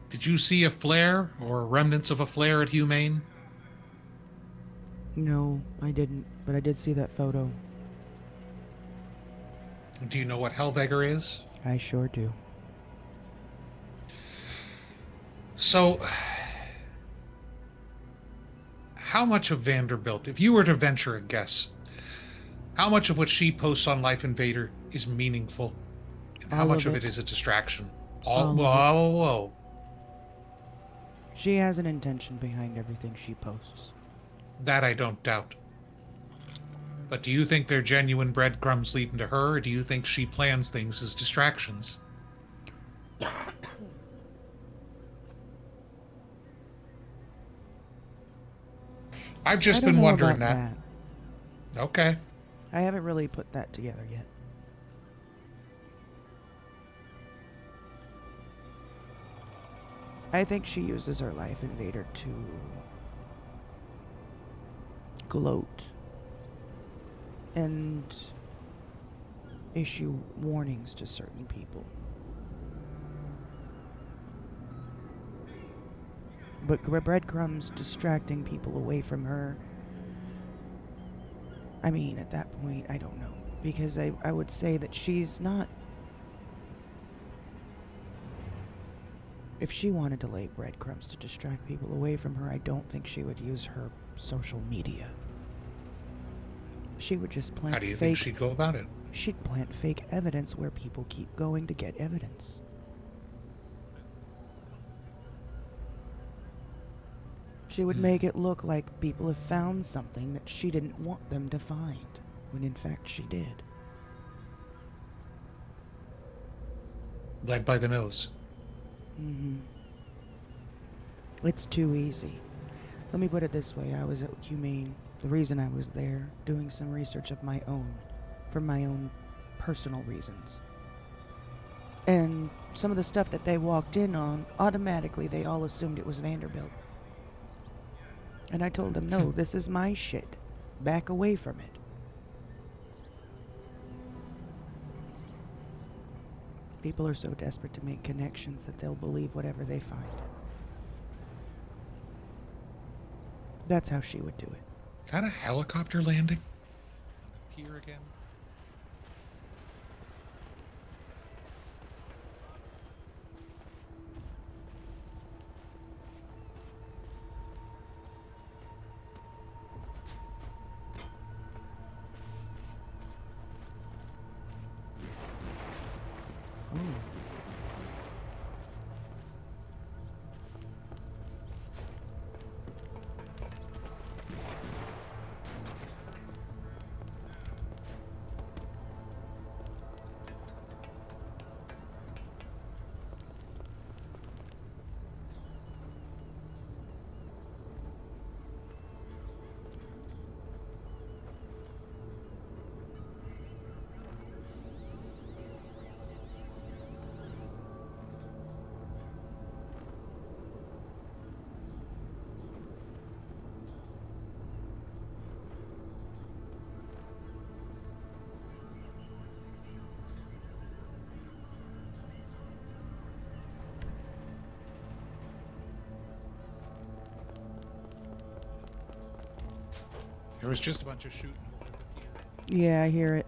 Did you see a flare or remnants of a flare at Humane? No, I didn't, but I did see that photo. Do you know what Hellvegger is? I sure do. So, how much of Vanderbilt, if you were to venture a guess, how much of what she posts on Life Invader is meaningful? And how All much of of it it. is a distraction? All of it. Whoa. She has an intention behind everything she posts. That I don't doubt. But do you think they're genuine breadcrumbs leading to her, or do you think she plans things as distractions? I've just I don't been know wondering about that. Okay. I haven't really put that together yet. I think she uses her Life Invader to gloat and issue warnings to certain people. But breadcrumbs distracting people away from her. I mean, at that point, I don't know. Because I would say that she's not... If she wanted to lay breadcrumbs to distract people away from her, I don't think she would use her social media. She would just plant How do you fake... think she'd go about it? She'd plant fake evidence where people keep going to get evidence. She would make it look like people have found something that she didn't want them to find, when in fact she did. Led by the nose. It's too easy. Let me put it this way, I was at Humane. The reason I was there, doing some research of my own, for my own personal reasons. And some of the stuff that they walked in on, automatically they all assumed it was Vanderbilt. And I told them, no, this is my shit. Back away from it. People are so desperate to make connections that they'll believe whatever they find. That's how she would do it. Is that a helicopter landing on the pier again? There was just a bunch of shooting over at the pier. Yeah, I hear it.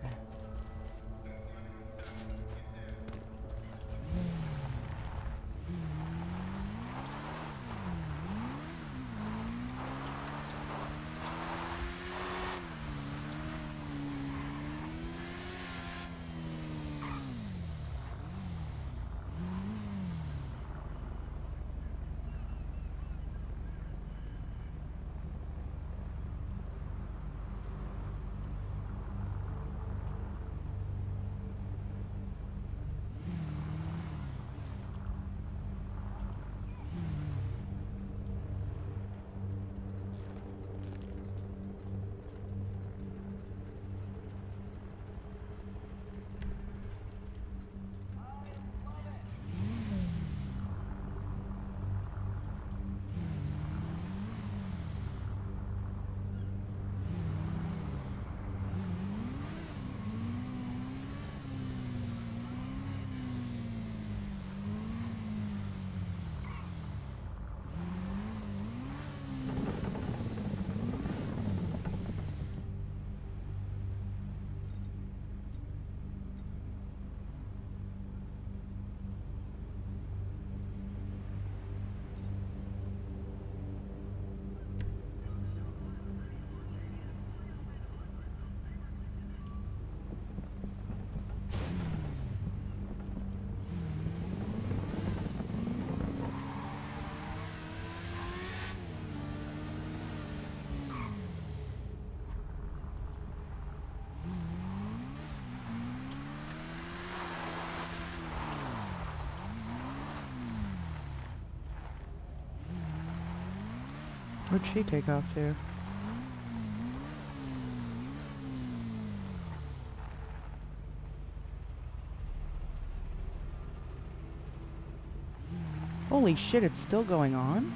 Where'd she take off to? Holy shit, it's still going on?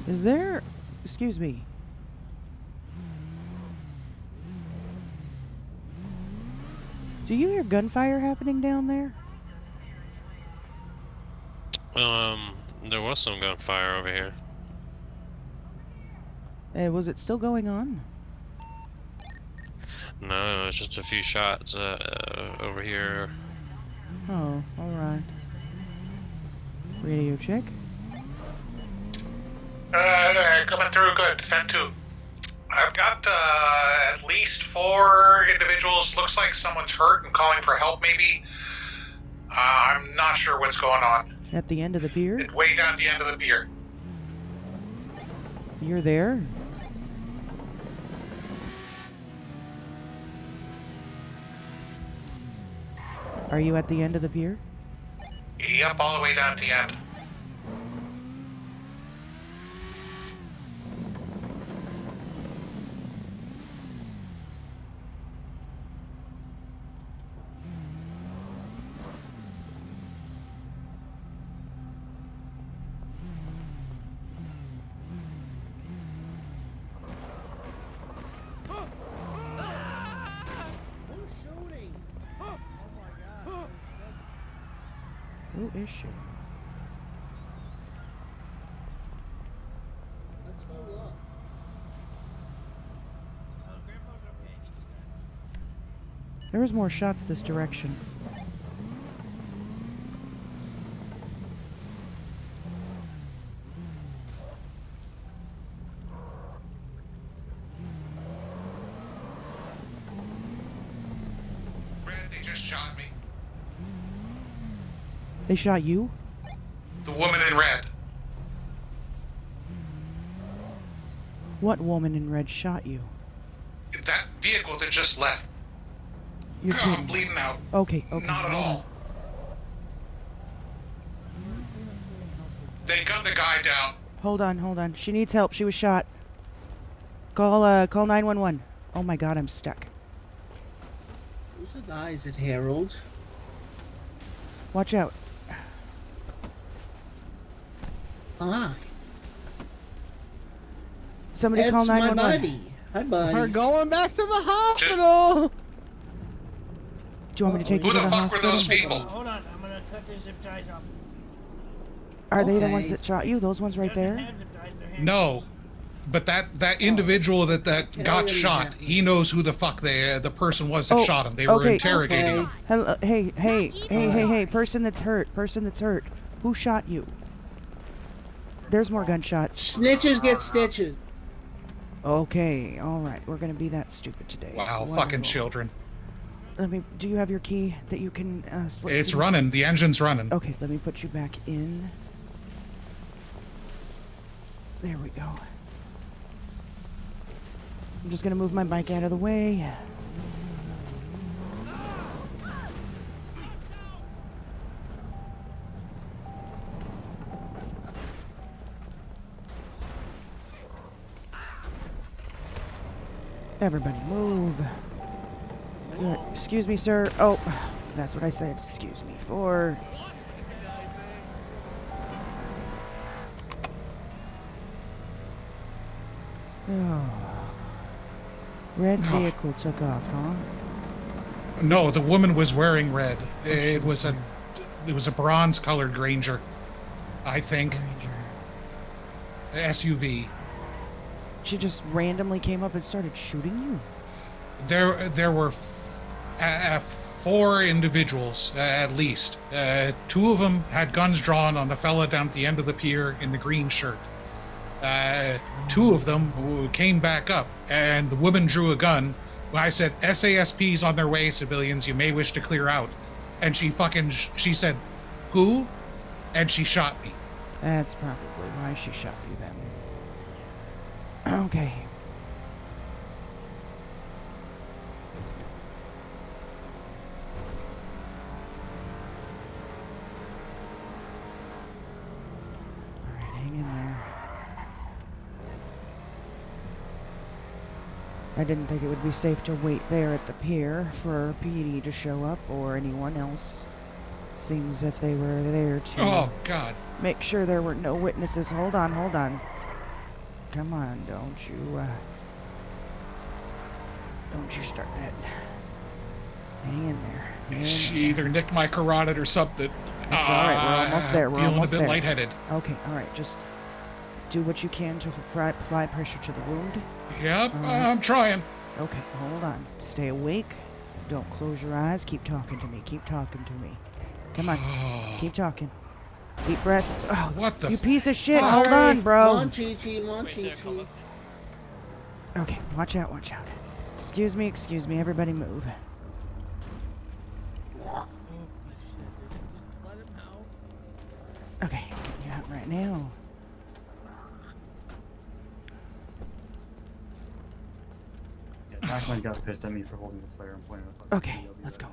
Is there... Excuse me. Do you hear gunfire happening down there? There was some gunfire over here. Was it still going on? No, it's just a few shots over here. Oh, alright. Radio check. Coming through good. 10-2. I've got at least 4 individuals. Looks like someone's hurt and calling for help, maybe. I'm not sure what's going on. At the end of the pier? It's way down at the end of the pier. You're there? Are you at the end of the pier? Yep, all the way down at the end. Who is she? There was more shots this direction. Red, they just shot me. They shot you? The woman in red. What woman in red shot you? That vehicle that just left. You're I'm kidding. bleeding out. Okay, Not at hold all. They gunned the guy down. on. Hold on. She needs help. She was shot. Call 911. Oh my god, I'm stuck. Who's the guy? Is it Harold? Watch out. Hi. Somebody That's call my 911. buddy. Hi, buddy. We're going back to the hospital. Do you want me to take Who you to the the fuck were hospital? those people? Hold on, I'm gonna cut the zip ties off. Are they the Okay. ones that shot you? Those ones right there? No. But that individual that got shot, he knows who the fuck the person was that shot him. They were interrogating him. Hello, hey, person that's hurt. Who shot you? There's more gunshots. Snitches get stitches. Okay, all right. We're gonna be that stupid today. Wow, Wonderful. fucking children. Do you have your key that you can slip? It's running. The engine's running. Okay, let me put you back in. There we go. I'm just gonna move my bike out of the way. Everybody move. Good. Excuse me, sir. Oh, that's what I said. Excuse me for. Oh. Red vehicle took off, huh? No, the woman was wearing red. It was a bronze-colored Granger, I think. Ranger. SUV. She just randomly came up and started shooting you? There were 4 individuals at least. 2 of them had guns drawn on the fella down at the end of the pier in the green shirt. 2 of them came back up, and the woman drew a gun. I said, "SASP's on their way, civilians. You may wish to clear out." And she said, "Who?" And she shot me. That's probably why she shot you then. Okay. Alright, hang in there. I didn't think it would be safe to wait there at the pier for PD to show up or anyone else. Seems if they were there to Oh, God. make sure there were no witnesses. Hold on. Come on, don't you start that. Hang in there. She either nicked my carotid or something. It's alright, we're almost there. We're Feeling almost a bit there. lightheaded. Okay, alright, just do what you can to apply pressure to the wound. Yep, I'm trying. Okay, hold on. Stay awake. Don't close your eyes. Keep talking to me. Come on. Keep talking. Deep breaths. Oh, What the you piece of shit. fuck? Hold on, Come bro. on, Chi-Chi. Come on, Chi-Chi. Okay, watch out, watch out. Excuse me, everybody move. Okay, getting you out right now. Ahmed got pissed at me for holding the flare and pointing at the Okay, let's go.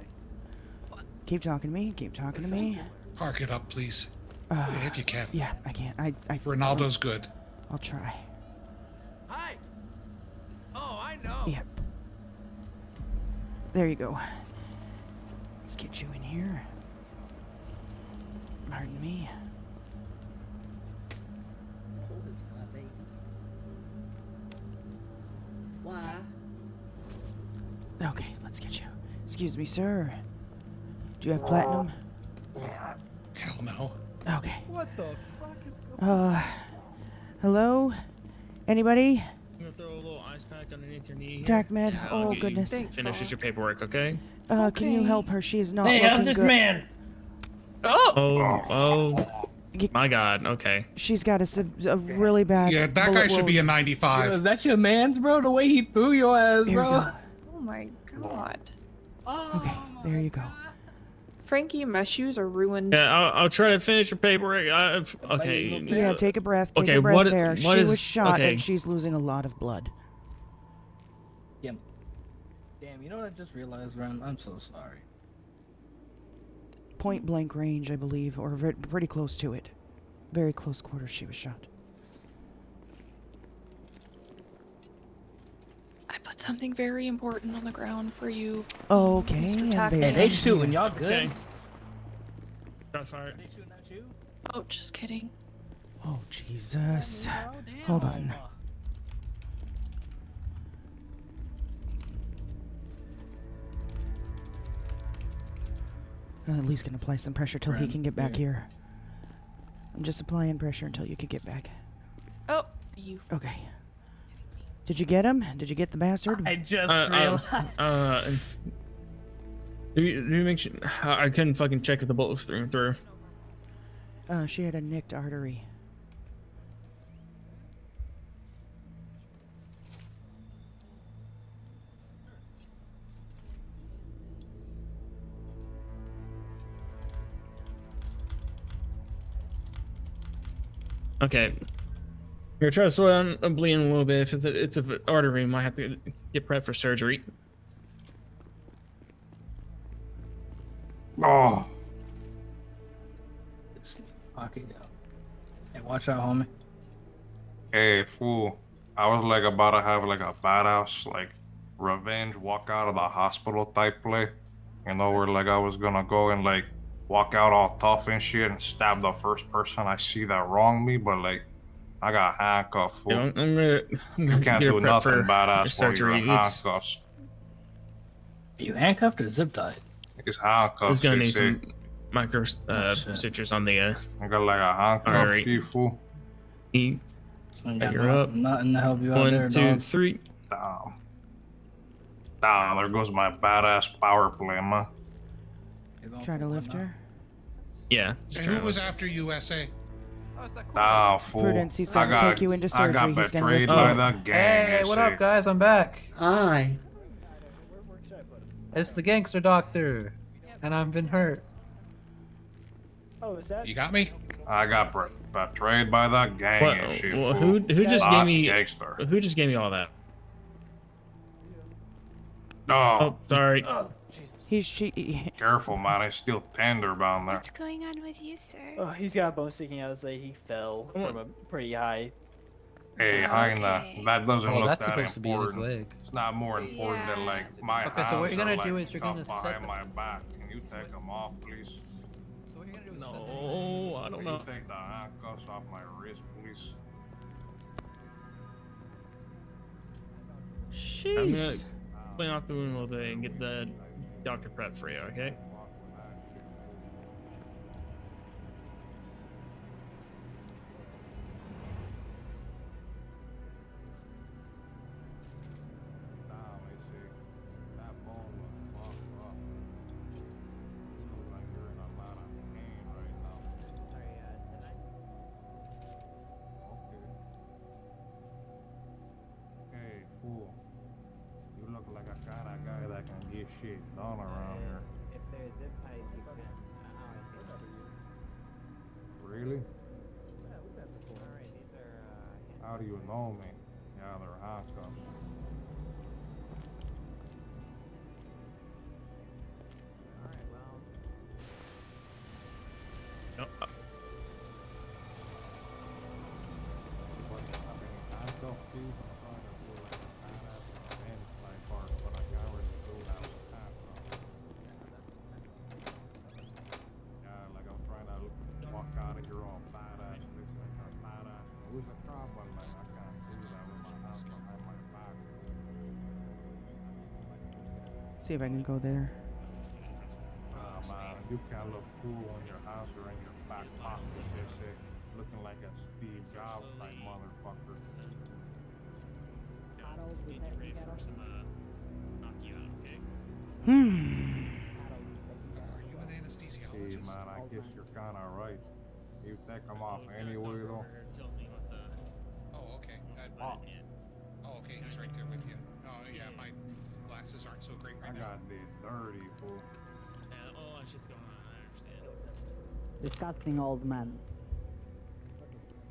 Keep talking to me, keep talking to me. Park it up, please. If you can. Yeah, I can't. I Ronaldo's good. I'll try. Hi. Oh, I know. Yeah. There you go. Let's get you in here. Pardon me. Hold this guy, baby. Why? Okay, let's get you. Excuse me, sir. Do you have platinum? Hell no. Okay. What the fuck is going Hello? Anybody? I'm gonna throw a little ice pack underneath your knee. Tac med. and I'll Oh, get goodness. You finishes your paperwork, okay? Can you help her? She is not Hey, looking I'm this good. man. Oh, my God. Okay. She's got a really bad. Yeah, that guy should be a 95. Is that your man's, bro? The way he threw your ass, There you bro. go. Oh my god. Okay, there you go. Frankie, my shoes are ruined. Yeah, I'll try to finish your paperwork. Okay. Yeah, take a breath. Take Okay, a breath what- there. what She is- was shot okay. and she's losing a lot of blood. Damn, you know what I just realized, Ron? I'm so sorry. Point blank range, I believe, or pretty close to it. Very close quarters she was shot. I put something very important on the ground for you. Okay, Mr. and Tac there Hey, Man. they shooting. Y'all good? Okay. That's all right. They shooting at you? Oh, just kidding. Oh, Jesus. Hold on. I'm at least gonna apply some pressure till he can get back here. I'm just applying pressure until you can get back. Oh, you. Okay. Did you get him? Did you get the bastard? I just realized. Do you make sure I couldn't fucking check if the bullet was through and through. She had a nicked artery. Okay. We're trying to slow down a bleeding a little bit. If it's an artery, we might have to get prepped for surgery. Oh, Fuck it out. Hey, watch out, homie. hey, fool. I was like about to have like a badass like revenge walk out of the hospital type play. You know, where like I was gonna go and like walk out all tough and shit and stab the first person I see that wronged me, but like I got handcuffed, fool. Yeah, I'm gonna You can't get do her prepped nothing for badass while you're surgery. in handcuffs. Are you handcuffed or zip tied? It's handcuffs. It's gonna they need say. some micro sutures on the I got like a handcuff artery. key, fool. E. Ain't got You're up. Nothing to help you out 1, there, 2, dog. 3. Damn. Damn, there goes my badass power play, man. Try to lift her. Yeah. And who was after USA? Ah, fool. Prudence, he's I gonna take you into I got surgery. He's gonna betrayed lift by you. the gang. Hey, what up, guys? I'm back. Hi. It's the gangster doctor, and I've been hurt. Oh, is that? You got me? I got betrayed by the gang What, and shit, who fool. just Not gave me gangster. who just gave me all that? Oh, Oh, sorry. careful, man. It's still tender down there. What's going on with you, sir? Oh, he's got a bone sticking out. Say he fell from a pretty high. Hey, Heina, that doesn't Oh, look that's that supposed to be in his important. leg. It's not more important than like my Okay, so what hands you're gonna are, do like, is you're cuffed gonna behind set my back. Can you take them off, please? So what you're gonna do is No, I don't Can know. you take the handcuffs off my wrist, please? I'm gonna Jeez. clean off the wound a little bit and get the doctor prep for you, okay? get shit done around here. If there's zip ties, you can. Really? Yeah, we've met before. Alright, these are. How do you know me? Yeah, they're handcuffs. Alright, well. No. What, I mean, handcuffs, dude? I'm trying to do like a badass revenge type part, but I can already do that with handcuffs. Yeah, like I'm trying to walk out of here all badass, looks like a badass. Who's a cop, but like I can't do that with my hands behind my back. See if I can go there. Man, you can't look cool when your hands are in your back pocket, this shit. Looking like a Steve Jobs type motherfucker. Get you ready for some knock you out, okay? Are you an anesthesiologist? Hey man, I guess you're kinda right. You take them off anyway though. Tell me what the. Oh, okay. Oh, okay. He's right there with you. Oh, yeah. My glasses aren't so great right now. I got this dirty fool. Oh, shit's going on. I understand. Disgusting old man.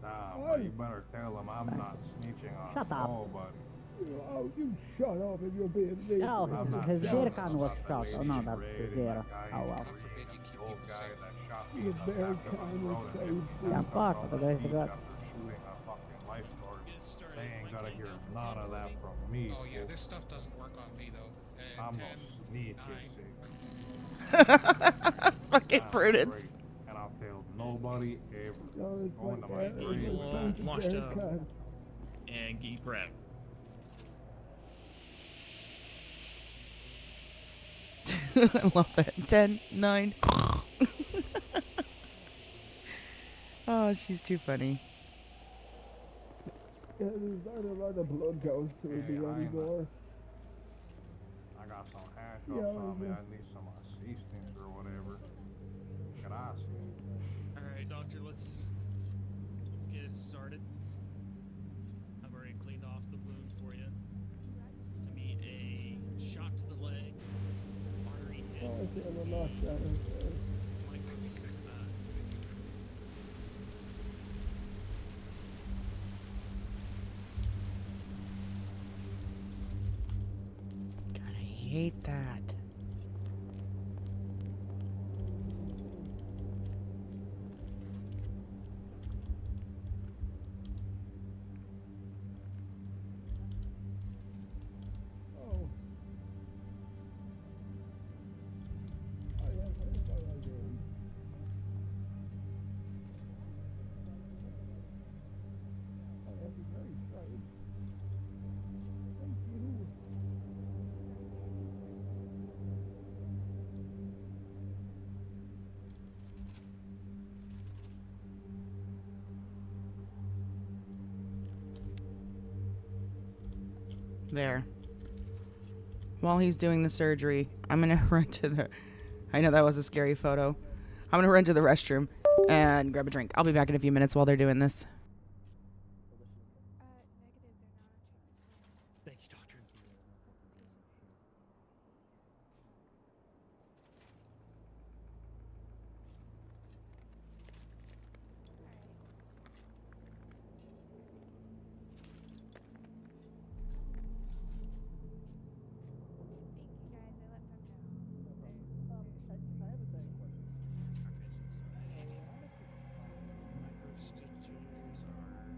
Nah, but you better tell him I'm not snitching on Shut up. Paul, but Oh, you shut up if you're being mean. Oh, I'm not his jealous Zircon was about shot. that Oh, no, lady that's Ray his and Zero. that guy Oh, well. God forbid you keep the old people guy safe. that shot me You're in the very back of the kind road and and safe. hit Yeah, me fuck, on but the there's beach that. after shooting a fucking lifeguard. They ain't gonna hear none of that from me. Oh, yeah. fool. This stuff doesn't work on me, though. I'm 10, no snitch, 9. Fucking I'm Prudence. straight, and I'll tell nobody ever. No, it's Going to my like grave. People washed up Zircon. and get prepped. I love that. 10, 9. Oh, she's too funny. Yeah, there's not a lot of blood goes through Hey, me anymore. I got some handcuffs Yeah, on me. listen. I need some assistance or whatever. Can I see? All right, doctor. Let's get it started. I've already cleaned off the wound for you. To meet a shot to the leg, artery hit. Oh, I feel a lot better. God, I hate that. Oh. I have a again. I have a very strange. Thank you. There. While he's doing the surgery, I'm gonna run to the. I know that was a scary photo. I'm gonna run to the restroom and grab a drink. I'll be back in a few minutes while they're doing this. Thank you, doctor. Microstitches are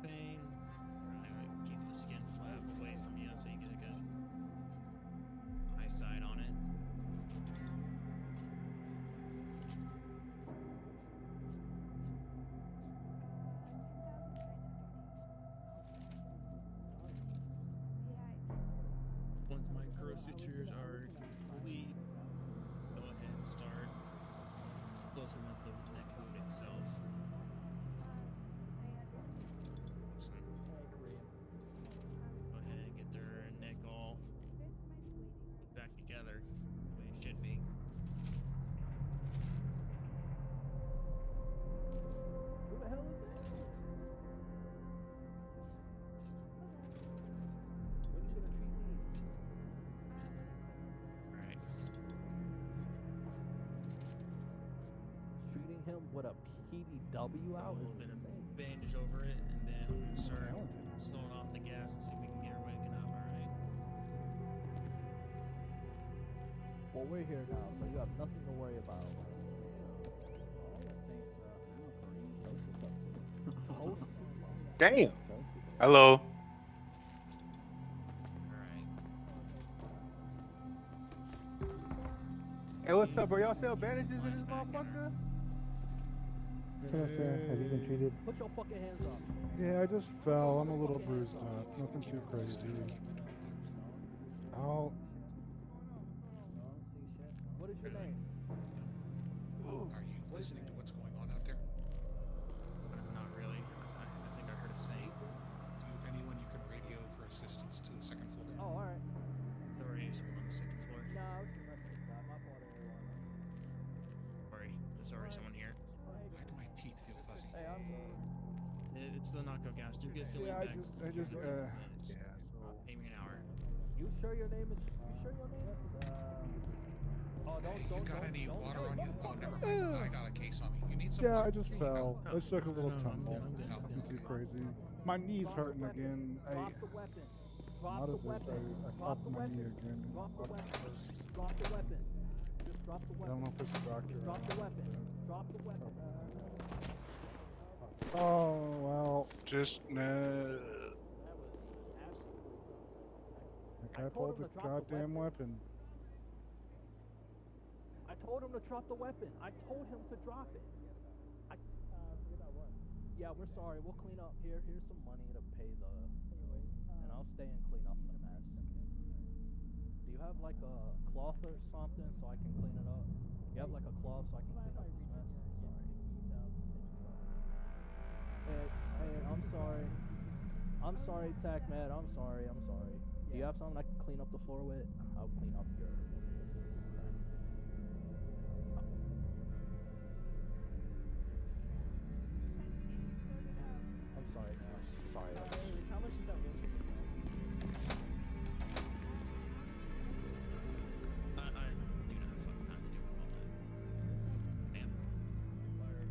thing. Trying to keep the skin flap away from you so you get a good eyesight on it. Once microstitches are complete, go ahead and start closing up the neck wound itself. So, go ahead and get their neck all back together the way it should be. Who the hell is that? When are you gonna treat me? PDW out. A little bit of bandage over it, and then I'm gonna start slowing off the gas and see if we can get her waking up. All right. Well, we're here now, so you have nothing to worry about. Damn. Hello. Hey, what's up, bro? Y'all sell bandages in this motherfucker? Yes, sir. Have you been treated? Put your fucking hands up. Yeah, I just fell. I'm a little bruised up. Nothing too crazy. I'll... What is your name? Are you listening to what's going on out there? Not really. I think I heard a saint. Do you have anyone you can radio for assistance to the second floor? Oh, all right. There already is someone on the second floor. No, I was just messing with that. My fault, everyone. Sorry, there's already someone here. Why do my teeth feel fuzzy? Hey, I'm It's the knockout gas. You get feeling Yeah, back. yeah, so... Maybe an hour. You sure your name is? You sure your name is? Oh, Hey, you got any water on you? Oh, never mind. I got a case on me. You need some Yeah, water? I just fell. I just took a little No, I'm tumble. good, Nothing too crazy. My knee's hurting again. Drop the weapon. Drop What the is this? weapon. I Drop popped the my weapon. knee again. Drop the Fuck weapon. this. Drop the weapon. Just drop the I weapon. don't know if it's a doctor. Drop the weapon. Drop the weapon. Oh, well, just... I pulled the goddamn weapon. I told him to drop the weapon. I told him to drop it. Yeah, we're sorry. We'll clean up. Here's some money to pay the... And I'll stay and clean up the mess. Do you have like a cloth or something so I can clean it up? You have like a cloth so I can clean up this mess? Hey, I'm sorry. I'm sorry, Tac Man. I'm sorry. Do you have something I can clean up the floor with? I'll clean up your... I'm sorry, man. Sorry. How much is that worth? I do not have fucking time to deal with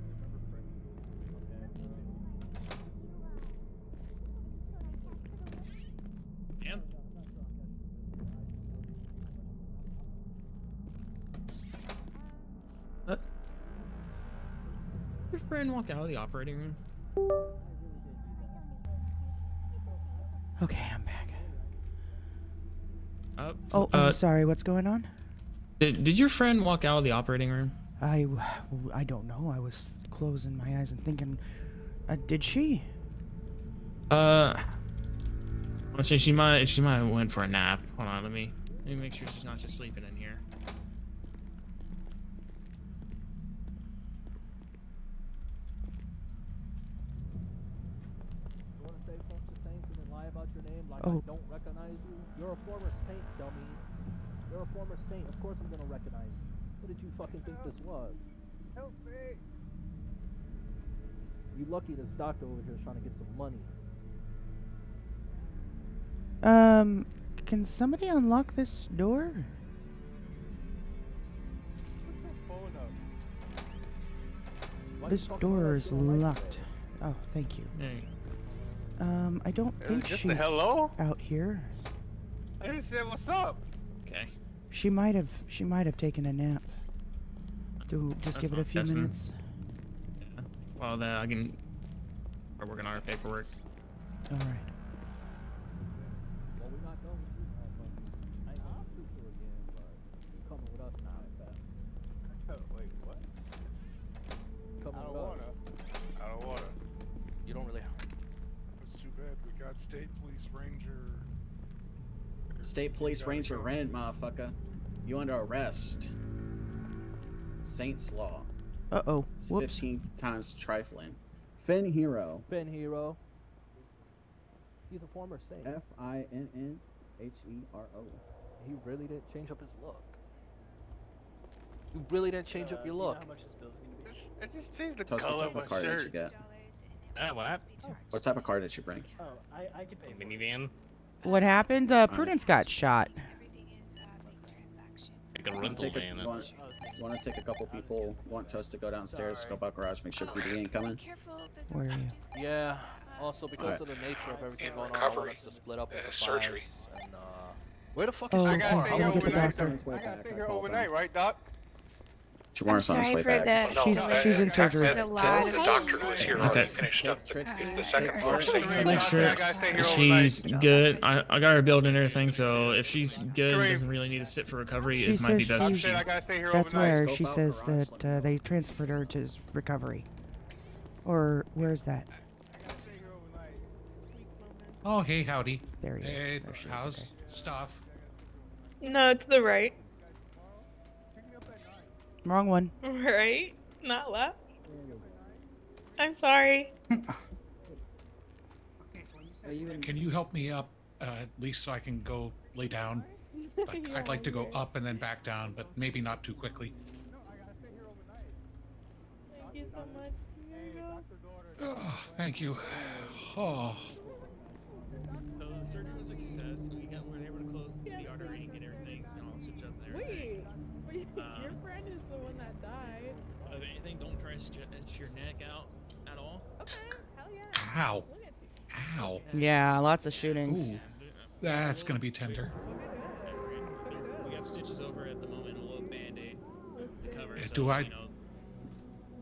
all that. Damn. Your friend walk out of the operating room? Okay, I'm back. Oh, I'm sorry. What's going on? Did your friend walk out of the operating room? I don't know. I was closing my eyes and thinking. Did she? Honestly, she might have went for a nap. Hold on, let me make sure she's not just sleeping in here. You want to say something to Saints and then lie about your name like Oh. I don't recognize you? You're a former Saint, dummy. You're a former Saint. Of course I'm gonna recognize you. What did you fucking think this was? Help me. You lucky this doctor over here is trying to get some money. Can somebody unlock this door? This door is locked. Oh, thank you. Hey. I don't think just she's a hello? out here. I just said, what's up? Okay. She might have taken a nap. Just That's give it a not few guessing. minutes. Yeah. Well, then I can start working on our paperwork. All right. Well, we're not done with you, motherfucker. I ain't gonna shoot you again, but you coming with us now, in fact. Wait, what? Coming I don't with us. wanna. You don't really... That's too bad. We got State Police Ranger. State Police Ranger Rand, motherfucker. You under arrest. Saints Law. Uh-oh. It's Whoops. 15 times trifling. Finn Hero. Ben Hero. He's a former Saint. Finnhero. He really didn't change up his look. You really didn't change up your look. How much this bill's gonna be? I just changed the Toast, color what of type my of car did you shirt. get? What? What type of car did you bring? Oh, I can pay for it. Minivan? What happened? Prudence got shot. Like a Want rental to take van. want to take a couple people? Want us to go downstairs, scope out garage, make sure PD ain't coming? Where are you? Yeah. Also, because Alright. of the nature of everything going on, I want us to split up into surgery. fives. And where the fuck Oh, is I Jamar? gotta stay I'm here gonna get the overnight. doctor. I gotta stay here overnight, right, Doc? Jamar's on his way back. She's in surgery. The doctor was here Okay. already finished up the second floor. Make sure she's good. I got her build and everything, so if she's good and doesn't really need to sit for recovery, She it might be says best if she. she. That's where she says that they transferred her to recovery. Or where's that? Oh, hey, howdy. There he is. Hey, There she is, how's stuff? No, to the right. Wrong one. Right? Not left. I'm sorry. Can you help me up, at least so I can go lay down? Like, I'd like to go up and then back down, but maybe not too quickly. Thank you so much. Oh, thank you. Oh. So the surgery was a success. We were able to close the artery and get everything all stitched up and everything. Wait, your friend is the one that died. If anything, don't try to stretch your neck out at all. Okay, hell yeah. Ow. Ow. Yeah, lots of shootings. Ooh. That's gonna be tender. We got stitches over at the moment, a little band-aid to cover. So,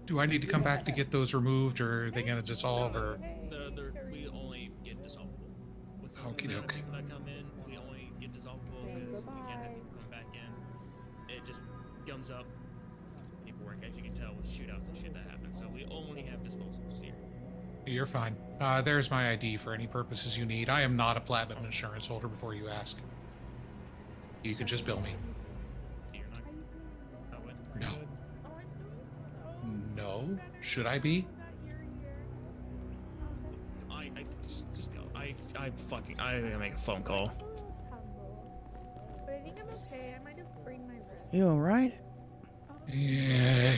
Do I need to come back to get those removed, or are they gonna dissolve, or? We only get dissolvable. With the Okie amount of doke. people that come in, we only get dissolvable because we can't have people come back in. It just gums up paperwork, as you can tell, with shootouts and shit that happen. So we only have disposables here. You're fine. There's my ID for any purposes you need. I am not a platinum insurance holder before you ask. You can just bill me. No. No? Should I be? I just go. I gotta make a phone call. But I think I'm okay. I might have sprained my wrist. You alright? Yeah.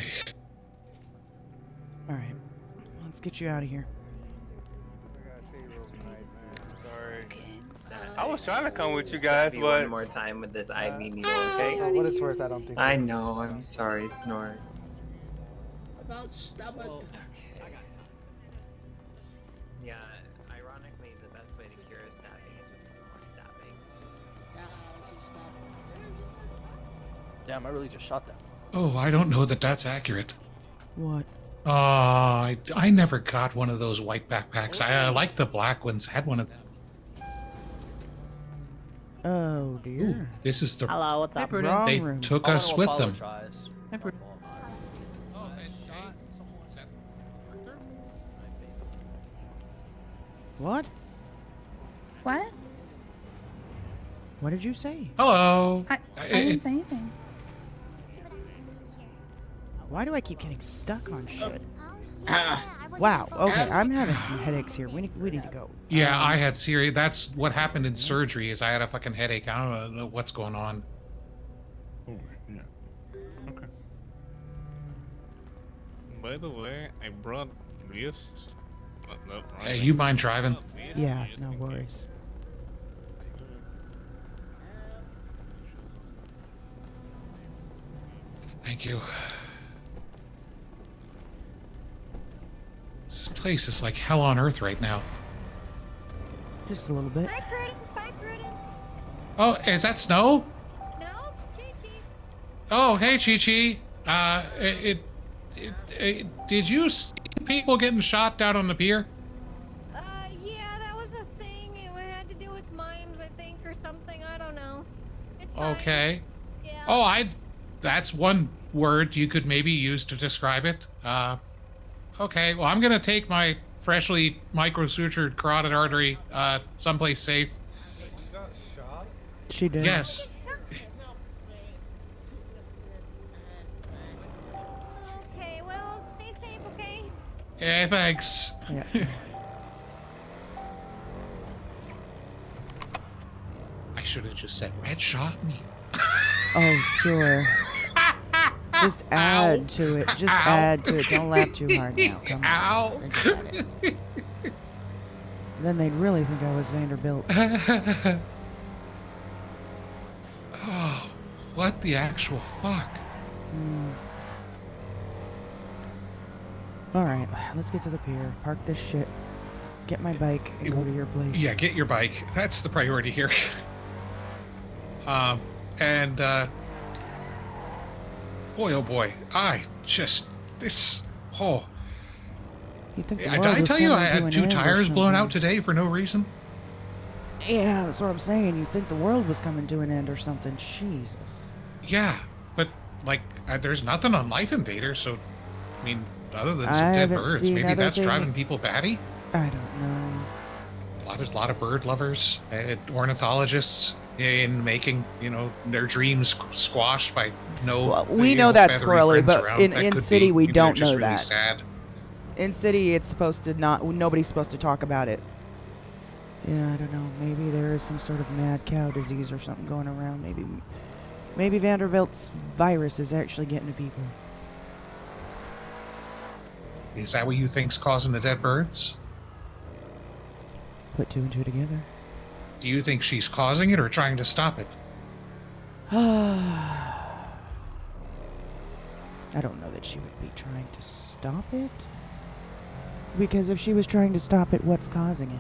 Alright. Let's get you out of here. Sorry. I was trying to come with you guys, but one more time with this IV needle, okay? For what it's worth, I don't think. I know. I'm sorry, Snort. Yeah, ironically, the best way to cure a stabbing is with some more stabbing. Damn, I really just shot that. Oh, I don't know that that's accurate. What? Oh, I never got one of those white backpacks. I like the black ones. I had one of them. Oh dear. Ooh, this is the. Hello, what's up? Wrong They room. took I us wanna with them. apologize. What? What? What did you say? Hello. I didn't say anything. Why do I keep getting stuck on shit? Wow. Okay, I'm having some headaches here. We need to go. Yeah, I had serious. That's what happened in surgery. Is I had a fucking headache. I don't know what's going on. Oh, yeah. Okay. By the way, I brought this. No, Hey, you mind driving? Yeah, no worries. Thank you. This place is like hell on earth right now. Just a little bit. Bye, Prudence. Bye, Prudence. Oh, is that Snow? No, Chi-Chi. Oh, hey, Chi-Chi. Did you see people getting shot down on the pier? Yeah, that was a thing. It had to do with mimes, I think, or something. I don't know. It's fine. Okay. Yeah. Oh, that's one word you could maybe use to describe it. Okay, well, I'm gonna take my freshly microsutured carotid artery someplace safe. She did. Yes. Okay, well, stay safe, okay? Yeah, thanks. Yeah. I should have just said Red shot me. Oh, sure. Just add to it. Just add to it. Don't laugh too hard now. Come on. Ow. Then they'd really think I was Vanderbilt. Oh, What the actual fuck? Alright, let's get to the pier. Park this shit. Get my bike and go to your place. Yeah, get your bike. That's the priority here. And boy, oh boy, oh. You think the Did world I was tell you I coming to had an 2 end or tires blown out something? today for no reason? Yeah, that's what I'm saying. You think the world was coming to an end or something. Jesus. Yeah, but like, there's nothing on Life Invader, so I mean, other than I some dead haven't birds, seen maybe other that's thing- driving people batty. I don't know. A lot of bird lovers, ornithologists in making their dreams squashed by Well, we know that's feathery squirrely, friends but around. in That could city be. we They're don't just know really that. sad. In city, it's supposed to not. Nobody's supposed to talk about it. Yeah, I don't know. Maybe there is some sort of mad cow disease or something going around. Maybe Vanderbilt's virus is actually getting to people. Is that what you think's causing the dead birds? Put 2 and 2 together. Do you think she's causing it or trying to stop it? I don't know that she would be trying to stop it. Because if she was trying to stop it, what's causing it?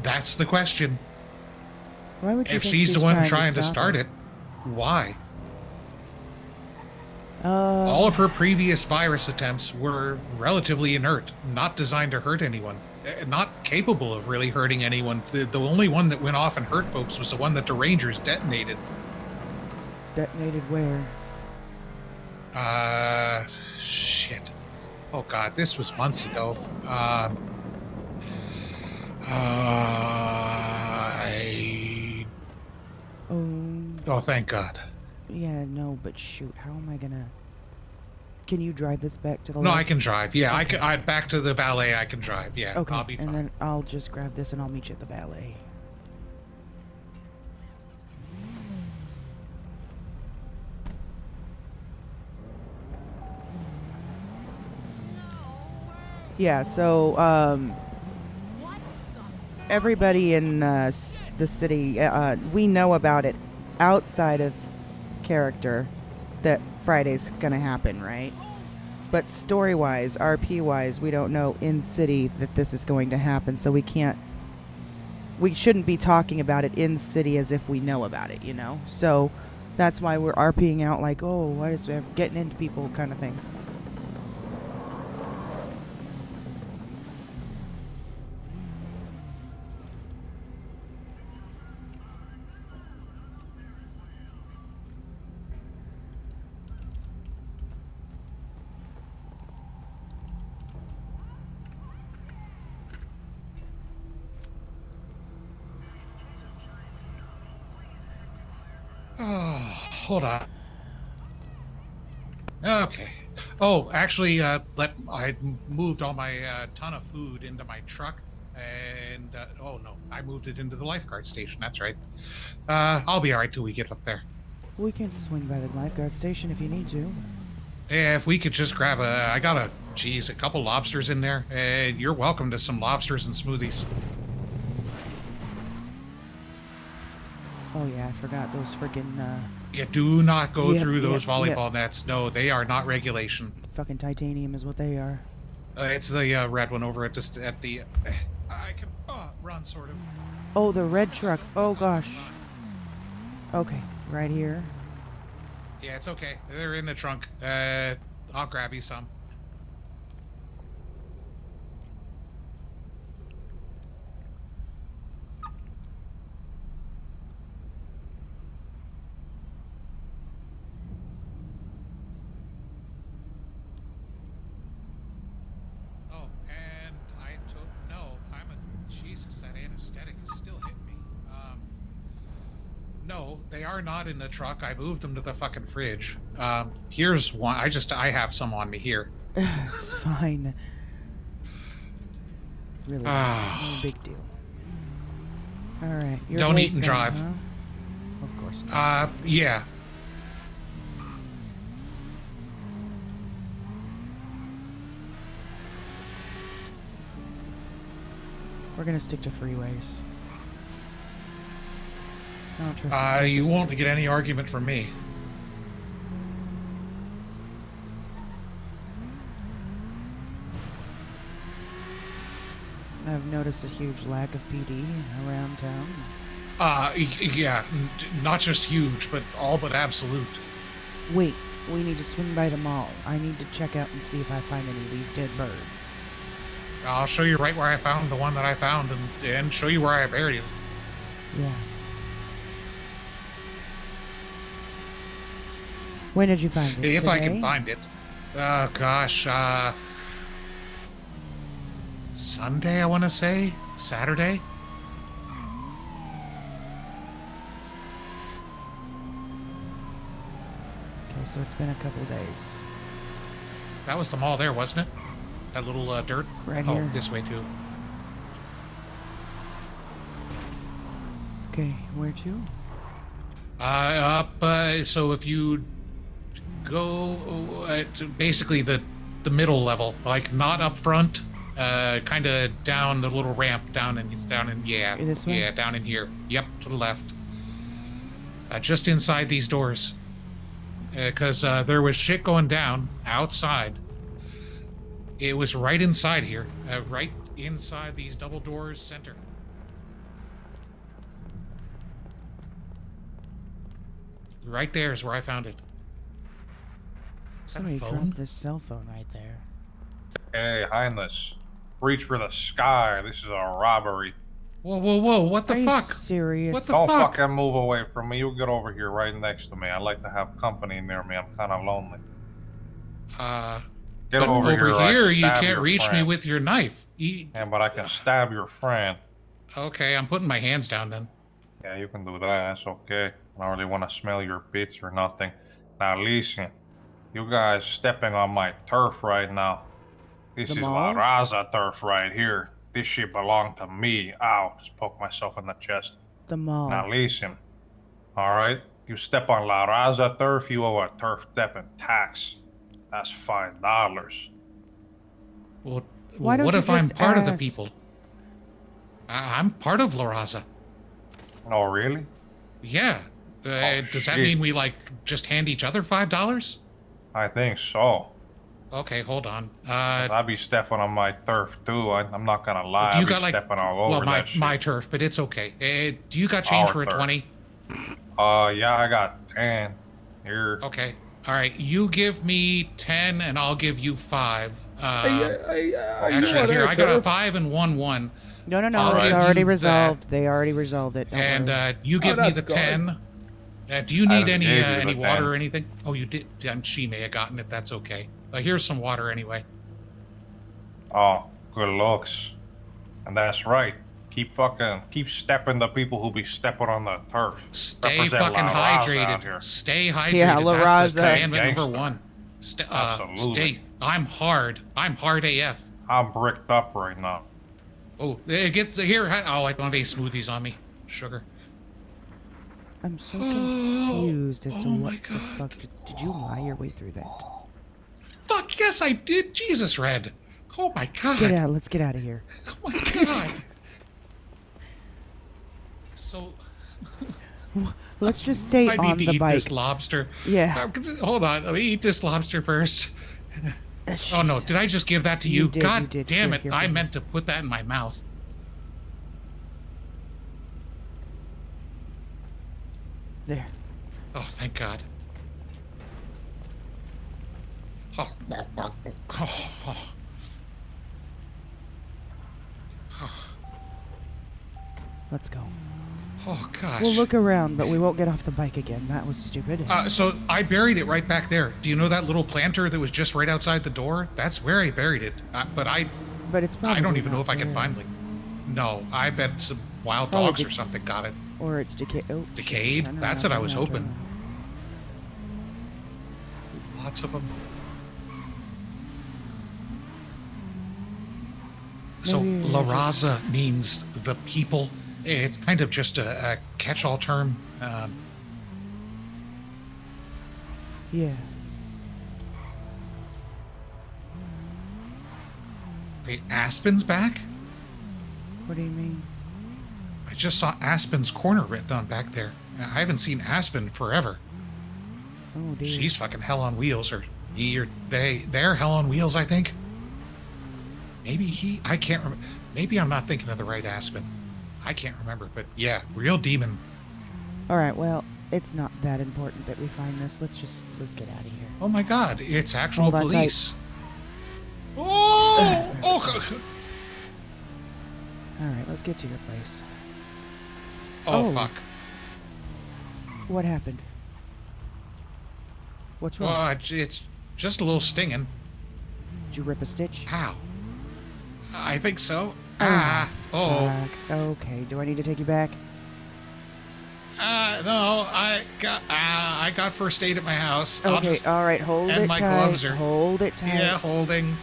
That's the question. Why would you If think she's the one trying trying to start it, why? All of her previous virus attempts were relatively inert, not designed to hurt anyone, not capable of really hurting anyone. The only one that went off and hurt folks was the one that the Rangers detonated. Detonated where? Shit. Oh god, this was months ago. Oh, thank God. Yeah, no, but shoot, how am I gonna... Can you drive this back to the No, left? I can drive. Yeah, Okay. I back to the valet. I can drive. Yeah, Okay, I'll be fine. and then I'll just grab this and I'll meet you at the valet. Yeah, so, everybody in the city, we know about it outside of character that Friday's gonna happen, right? But story-wise, RP-wise, we don't know in city that this is going to happen, so we shouldn't be talking about it in city as if we know about it, you know? So that's why we're RPing out like, oh, what is getting into people kind of thing. Oh, hold on. Okay. Oh, actually, I moved all my ton of food into my truck, and oh no, I moved it into the lifeguard station. That's right. I'll be all right till we get up there. We can swing by the lifeguard station if you need to. Yeah, if we could just grab I got a couple lobsters in there, and you're welcome to some lobsters and smoothies. Oh yeah, I forgot those friggin' Yeah, do not go Yep, through those yep, volleyball yep. nets. No, they are not regulation. fucking titanium is what they are. It's the red one over at the. I can run sort of. Oh, the red truck. Oh gosh. Okay, right here. Yeah, it's okay. They're in the trunk. I'll grab you some. Oh, and Jesus, that anesthetic is still hitting me. No, they are not in the truck. I moved them to the fucking fridge. Here's one. I have some on me here. It's fine. Really, no big deal. All right. your Don't place eat and then, drive. huh? Of course not. Yeah. We're gonna stick to freeways. I don't trust the You surface. won't get any argument from me. I've noticed a huge lack of PD around town. Yeah, not just huge, but all but absolute. Wait, we need to swing by the mall. I need to check out and see if I find any of these dead birds. I'll show you right where I found the one that I found, and show you where I buried it. Yeah. When did you find it? If I can Today? find it. Oh, gosh. Sunday, I want to say? Saturday? Okay, so it's been a couple days. That was the mall there, wasn't it? That little dirt? Right oh, here. this way, too. Okay, where to? So if you go to basically the middle level, like not up front, kind of down the little ramp down in This way? yeah, down in here. Yep, to the left. Just inside these doors, because there was shit going down outside. It was right inside here, right inside these double doors center. Right there is where I found it. Is that a Somebody phone? dropped this cell phone right there. Hey, Highness. Reach for the sky. This is a robbery. Whoa, whoa, whoa, what the Are you fuck? serious? What the Don't fuck? fucking move away from me. You get over here right next to me. I like to have company near me. I'm kind of lonely. Get But over here. or I you stab can't your reach me friend. with your knife. Yeah, but I can stab your friend. Okay, I'm putting my hands down then. Yeah, you can do that. That's okay. I don't really want to smell your bits or nothing. Now listen, you guys stepping on my turf right now. This The is La mall? Raza turf right here. This shit belonged to me. Ow, just poke myself in the chest. The mall. Now listen, alright? You step on La Raza turf, you owe a turf step and tax. That's $5. Well, Why don't what you if I'm just part of the ask? people? I'm part of La Raza. Oh, really? Yeah. Does that mean we, like, just hand each other $5? I think so. Okay, hold on. I be stepping on my turf too. I'm not gonna lie. Do I you be got, like, stepping all over well, that shit. my turf, but it's okay. Do you got change Our for a turf. 20? Yeah, I got 10. Here. Okay. All right, you give me 10 and I'll give you 5. Actually, here, I got a 5 and 1. No, I'll it's give already you resolved. They already resolved it. Don't And worry. you give me the 10. Do you I need just any gave you any the water 10. or anything? Oh, you did. She may have gotten it. That's okay. Here's some water anyway. Oh, good looks. And that's right. Keep stepping the people who be stepping on the turf. Stay Represent fucking La Raza out hydrated. here. Stay hydrated. Yeah, La That's the Raza. commandment number Gangster. 1. Absolutely. Stay. I'm hard AF. I'm bricked up right now. Oh, it gets here. Oh, I don't have any smoothies on me. Sugar. I'm so confused as to oh my what the fuck. Did you lie your way through that? Fuck yes, I did. Jesus, Red. Oh my god. Get out. Let's get out of here. Oh my god. So. Let's just stay I on need to the eat bike. this lobster. Yeah. Hold on. Let me eat this lobster first. Oh no, did I just give that to you? You did, God you did. damn Here, it. here, I please. meant to put that in my mouth. There. Oh, thank God. Oh, Let's go. oh gosh. We'll look around, but we won't get off the bike again. That was stupid. So I buried it right back there. Do you know that little planter that was just right outside the door? That's where I buried it. But it's I probably don't even know not if I can there. find it. No, I bet some wild Probably dogs or something got it. Or it's decayed. Oh, Decayed? turn That's around, what I was turn around, hoping. turn around. Lots of them. So Maybe La we just- Raza means the people. It's kind of just a catch-all term. Yeah. Wait, Aspen's back? What do you mean? I just saw Aspen's corner written on back there. I haven't seen Aspen forever. Oh dear. She's fucking hell on wheels, or he or they're hell on wheels, I think. Maybe I can't remember. Maybe I'm not thinking of the right Aspen. I can't remember, but yeah, real demon. Alright, well, it's not that important that we find this. Let's get out of here. Oh my god, it's actual Hold on police. Oh! Oh! Alright, let's get to your place. Oh, fuck. What happened? What's wrong? Well, it's just a little stinging. Did you rip a stitch? Ow. I think so. Oh. Okay, do I need to take you back? No, I got first aid at my house. Okay, alright, hold and it my tight. gloves are. Hold it tight. Yeah, holding.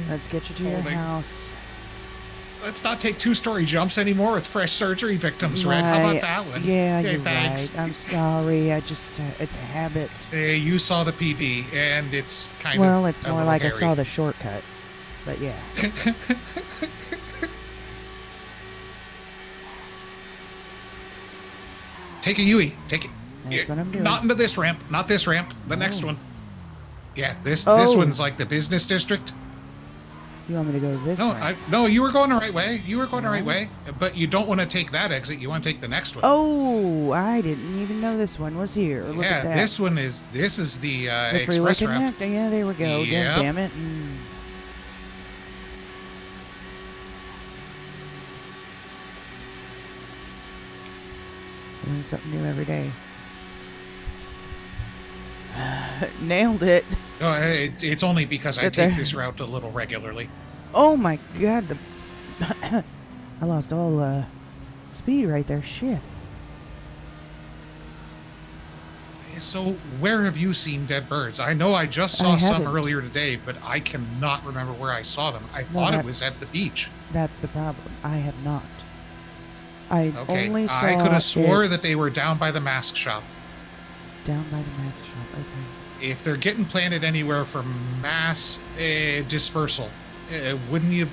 Let's get you to your house. Let's not take 2-story jumps anymore with fresh surgery victims, Red. How about that one? Yeah, okay, you're thanks. right. I'm sorry. I just, it's a habit. You saw the PV, and it's kind of. Well, it's more like hairy. I saw the shortcut. But yeah. Take a Yui. Take it. That's what I'm doing. Not into this ramp. Not this ramp. The next one. Yeah, this Oh. one's like the business district. You want me to go this way? No, you were going the right way. You were going the right way. But you don't want to take that exit. You want to take the next one. Oh, I didn't even know this one was here. Look yeah, at that. this is the The express freeway route. connector. Yeah, there we go. Yep. Damn it. Learn something new every day. Nailed it. It's only because I Sit take there. this route a little regularly. Oh my god, I lost all speed right there. Shit. So where have you seen dead birds? I know I just saw some haven't. earlier today, but I cannot remember where I saw them. I thought it was at the beach. That's the problem. I have not. I Okay, only saw I could have swore it that they were down by the mask shop. down by the mask shop. Okay. If they're getting planted anywhere for mass dispersal, wouldn't you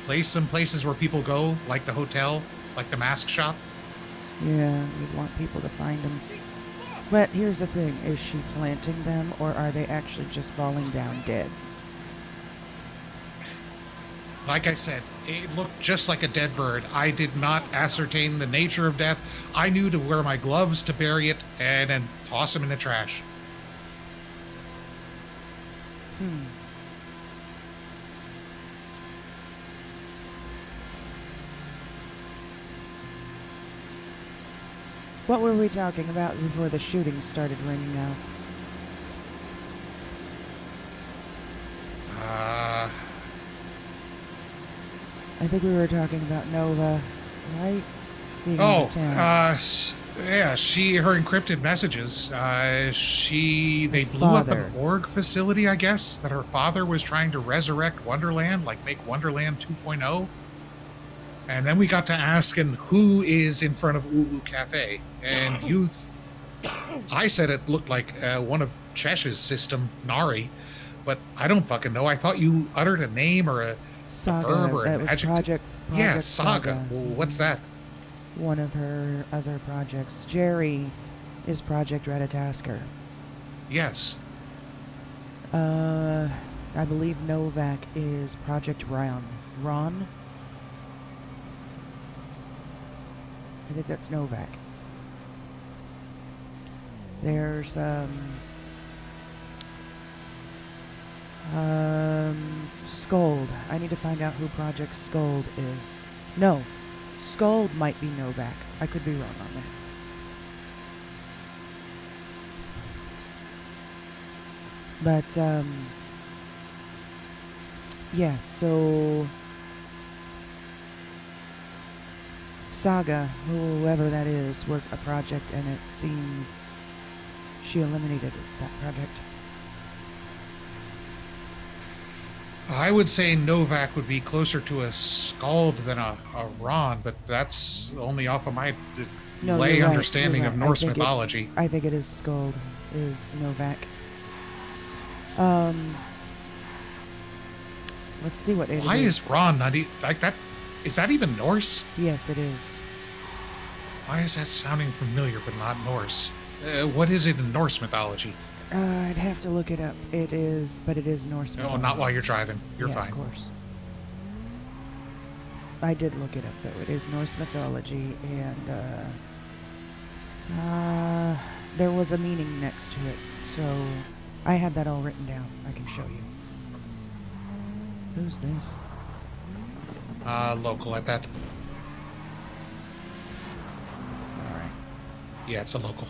place some places where people go, like the hotel, like the mask shop? Yeah, you'd want people to find them. But here's the thing. Is she planting them, or are they actually just falling down dead? Like I said, it looked just like a dead bird. I did not ascertain the nature of death. I knew to wear my gloves to bury it and then toss them in the trash. What were we talking about before the shooting started ringing out? I think we were talking about Nova, right? Being out of town. Yeah, her encrypted messages. They blew up an org facility, I guess, that her father was trying to resurrect Wonderland, like make Wonderland 2.0. And then we got to asking who is in front of Ulu Cafe, and I said it looked like one of Chesh's system, Nari, but I don't fucking know. I thought you uttered a name or a Saga. verb or That an was adjective. Project Yeah, Saga. Well, what's that? One of her other projects. Jerry is Project Ratatasker. Yes. I believe Novak is Project Ron. Ron? I think that's Novak. There's, Scold. I need to find out who Project Scold is. No. Scold might be Novak. I could be wrong on that. But, yeah, so Saga, whoever that is, was a project, and it seems she eliminated that project. I would say Novak would be closer to a Scald than a Ron, but that's only off of my lay understanding of Norse mythology. I think it is Scald, is Novak. Let's see what it is. Why is Ron not like that? Is that even Norse? Yes, it is. Why is that sounding familiar but not Norse? What is it in Norse mythology? I'd have to look it up. It is Norse mythology. No, not while you're driving. You're yeah, fine. Of course. I did look it up though. It is Norse mythology, and there was a meaning next to it. So I had that all written down. I can show you. Who's this? Local, I bet. Alright. Yeah, it's a local.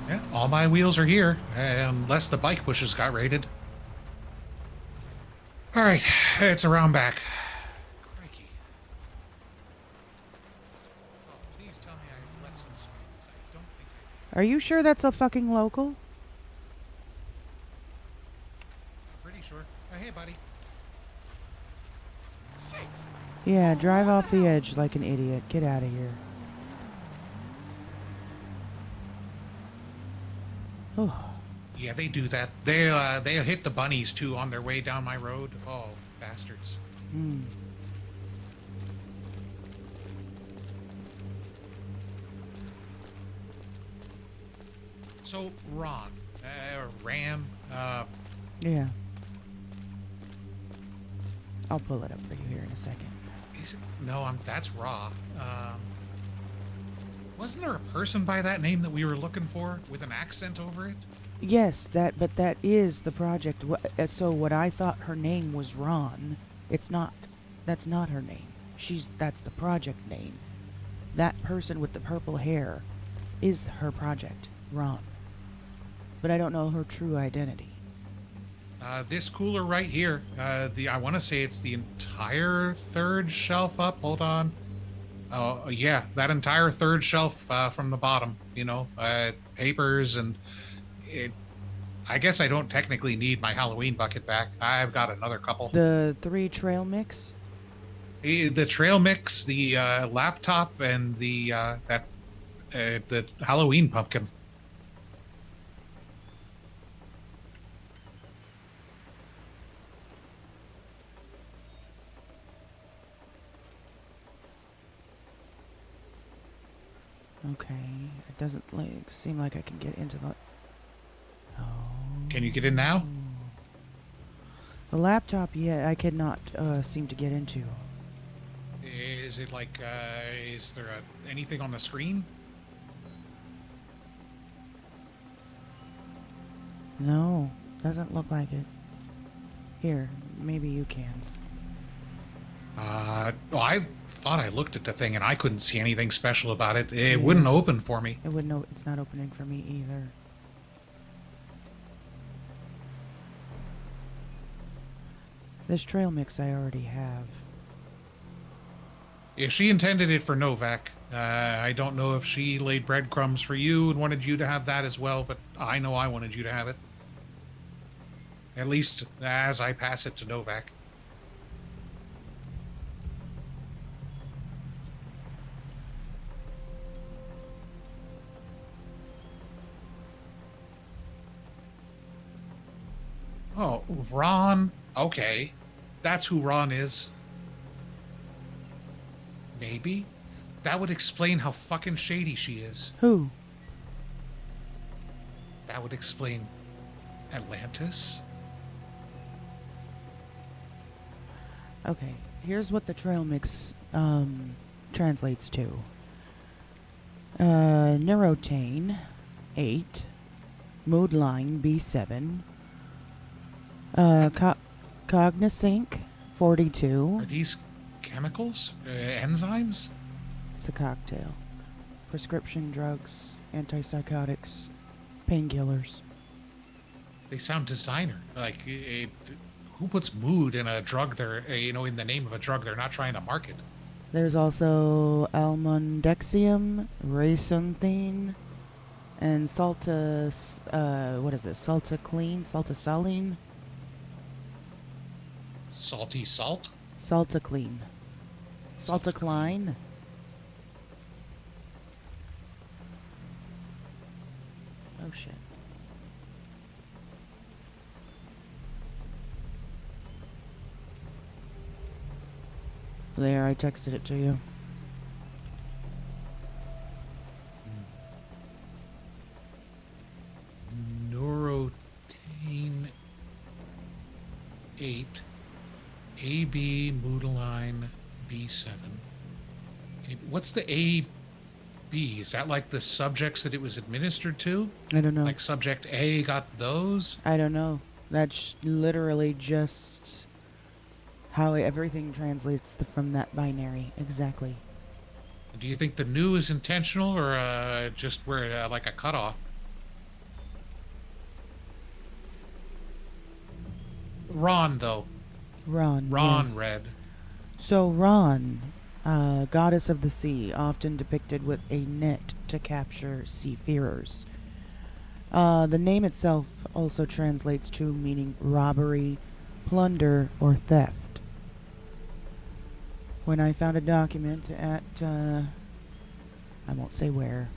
Yeah, all my wheels are here, unless the bike bushes got raided. Alright, it's around back. Crikey. Oh, please tell me I left some springs. I don't think I did. Are you sure that's a fucking local? Pretty sure. Hey, buddy. Yeah, drive off the edge like an idiot. Get out of here. Oh. Yeah, they do that. They hit the bunnies too on their way down my road. Oh, bastards. Hmm. So Ron, Ram, Yeah. I'll pull it up for you here in a second. no, that's Raw. Wasn't there a person by that name that we were looking for with an accent over it? Yes, but that is the project. So what I thought her name was Ron, it's not. That's not her name. That's the project name. That person with the purple hair is her project, Ron. But I don't know her true identity. This cooler right here, I want to say it's the entire third shelf up. Hold on. Oh, yeah, that entire third shelf from the bottom, papers and I guess I don't technically need my Halloween bucket back. I've got another couple. The 3 trail mix? The trail mix, the laptop, and the Halloween pumpkin. Okay, it doesn't seem like I can get into the... Oh. Can you get in now? The laptop, yeah, I cannot seem to get into. Is it like, is there anything on the screen? No, doesn't look like it. Here, maybe you can. Well, I thought I looked at the thing and I couldn't see anything special about it. It wouldn't open for me. It wouldn't. It's not opening for me either. This trail mix I already have. Yeah, she intended it for Novak. I don't know if she laid breadcrumbs for you and wanted you to have that as well, but I know I wanted you to have it. At least as I pass it to Novak. Oh, Ron. Okay. That's who Ron is. Maybe. That would explain how fucking shady she is. Who? That would explain Atlantis. Okay, here's what the trail mix translates to. Neurotane, 8. Moodline, B7. Cognosync, 42. Are these chemicals? Enzymes? It's a cocktail. Prescription drugs, antipsychotics, painkillers. They sound designer. Like, who puts mood in a drug they're, in the name of a drug they're not trying to market? There's also almondexium, racunthine, and what is this? Saltacline? Salty salt? Saltacline. Saltacline. Oh shit. There, I texted it to you. Neurotane 8, AB Moodline B7. What's the AB? Is that like the subjects that it was administered to? I don't know. Like subject A got those? I don't know. That's literally just how everything translates from that binary. Exactly. Do you think the new is intentional or just where like a cutoff? Ron, though. Ron. Ron yes. read. So Ron, goddess of the sea, often depicted with a net to capture seafarers. The name itself also translates to meaning robbery, plunder, or theft. When I found a document at, I won't say where,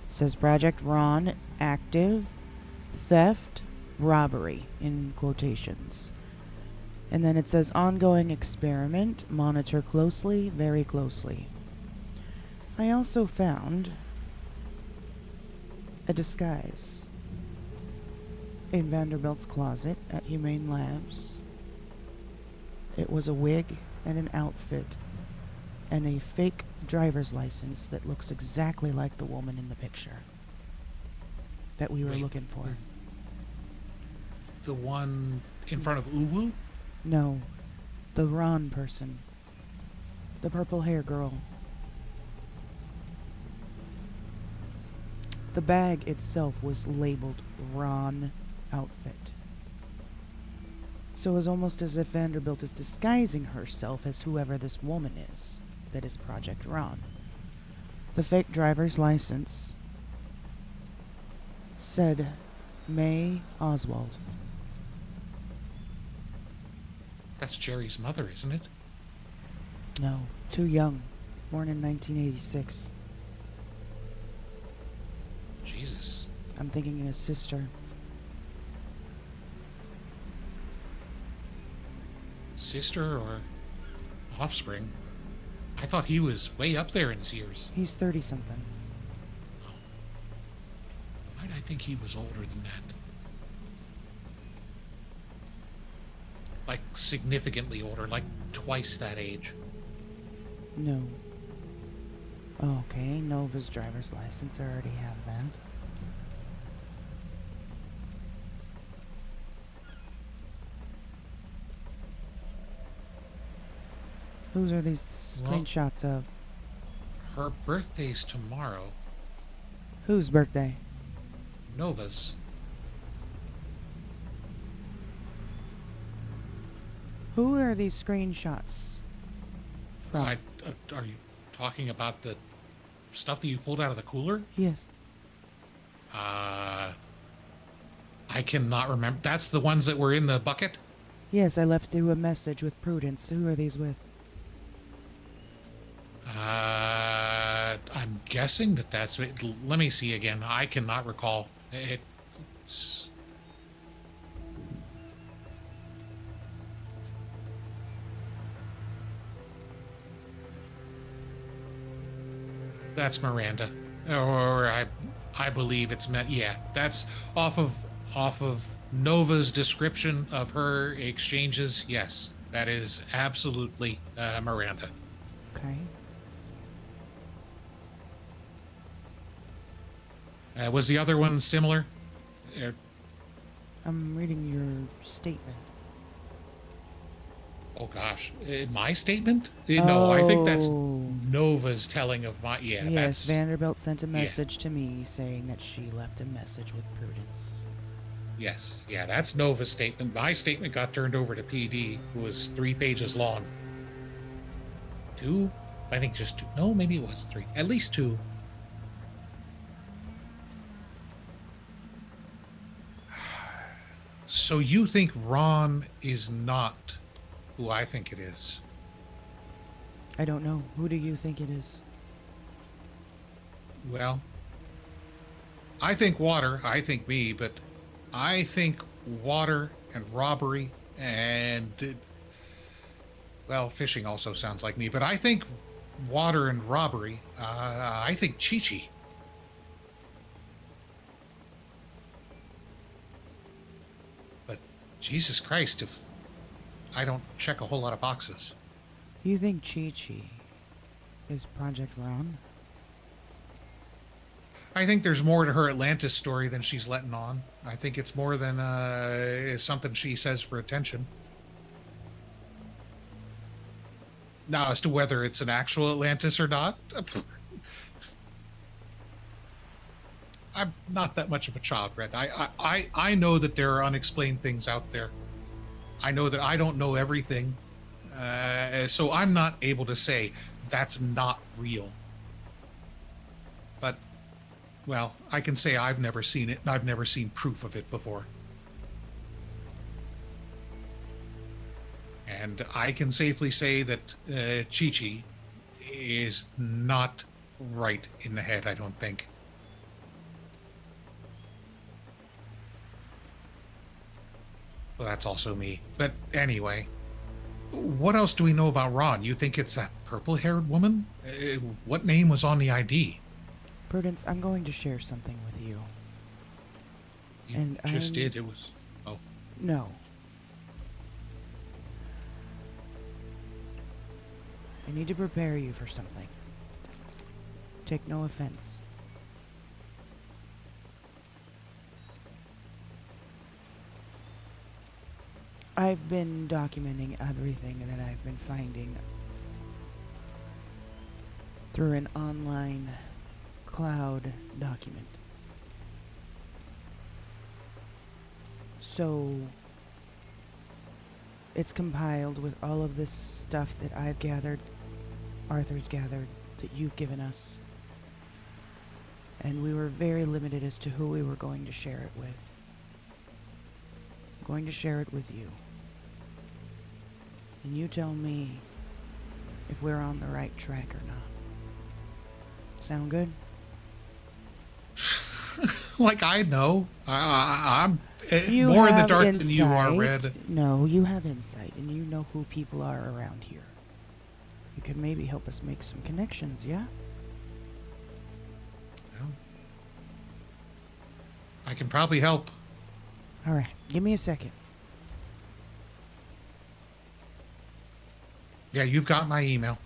it says Project Ron, active, theft, robbery, in quotations. And then it says ongoing experiment, monitor closely, very closely. I also found a disguise in Vanderbilt's closet at Humane Labs. It was a wig and an outfit and a fake driver's license that looks exactly like the woman in the picture that we were looking for. The one in front of Uwu? No, the Ron person. The purple hair girl. The bag itself was labeled Ron outfit. So it was almost as if Vanderbilt is disguising herself as whoever this woman is that is Project Ron. The fake driver's license said May Oswald. That's Jerry's mother, isn't it? No, too young. Born in 1986. Jesus. I'm thinking his sister. Sister or offspring? I thought he was way up there in his years. He's 30-something. Why'd I think he was older than that? Like significantly older, like twice that age. No. Okay, Nova's driver's license. I already have that. Whose are these Well, screenshots of? Her birthday's tomorrow. Whose birthday? Nova's. Who are these screenshots from? Are you talking about the stuff that you pulled out of the cooler? Yes. I cannot remember. That's the ones that were in the bucket? Yes, I left you a message with Prudence. Who are these with? I'm guessing that's it. Let me see again. I cannot recall. It's... That's Miranda, or I believe it's meant. Yeah, that's off of Nova's description of her exchanges. Yes, that is absolutely Miranda. Okay. Was the other one similar? I'm reading your statement. Oh gosh, my statement? No, I think that's Oh. Nova's telling of my. Yeah, Yes, that's Vanderbilt sent a message to me saying that she left a message with Prudence. yes, yeah, that's Nova's statement. My statement got turned over to PD, who was 3 pages long. 2? I think just 2. No, maybe it was 3. At least 2. So you think Ron is not who I think it is? I don't know. Who do you think it is? Well, I think water. I think me, but I think water and robbery and Well, fishing also sounds like me, but I think water and robbery. I think Chi-Chi. But Jesus Christ, if I don't check a whole lot of boxes. You think Chi-Chi is Project Ron? I think there's more to her Atlantis story than she's letting on. I think it's more than is something she says for attention. Now, as to whether it's an actual Atlantis or not, I'm not that much of a child, Red. I know that there are unexplained things out there. I know that I don't know everything, so I'm not able to say that's not real. But, well, I can say I've never seen it, and I've never seen proof of it before. And I can safely say that Chi-Chi is not right in the head, I don't think. Well, that's also me. But anyway, what else do we know about Ron? You think it's that purple-haired woman? What name was on the ID? Prudence, I'm going to share something with you. You just did. It was... Oh. No. I need to prepare you for something. Take no offense. I've been documenting everything that I've been finding through an online cloud document. So it's compiled with all of this stuff that I've gathered, Arthur's gathered, that you've given us. And we were very limited as to who we were going to share it with. I'm going to share it with you. And you tell me if we're on the right track or not. Sound good? Like I know. I'm You more in the have dark insight. than you are, Red. No, you have insight, and you know who people are around here. You could maybe help us make some connections, yeah? Well, I can probably help. All right, give me a second. Yeah, you've got my email.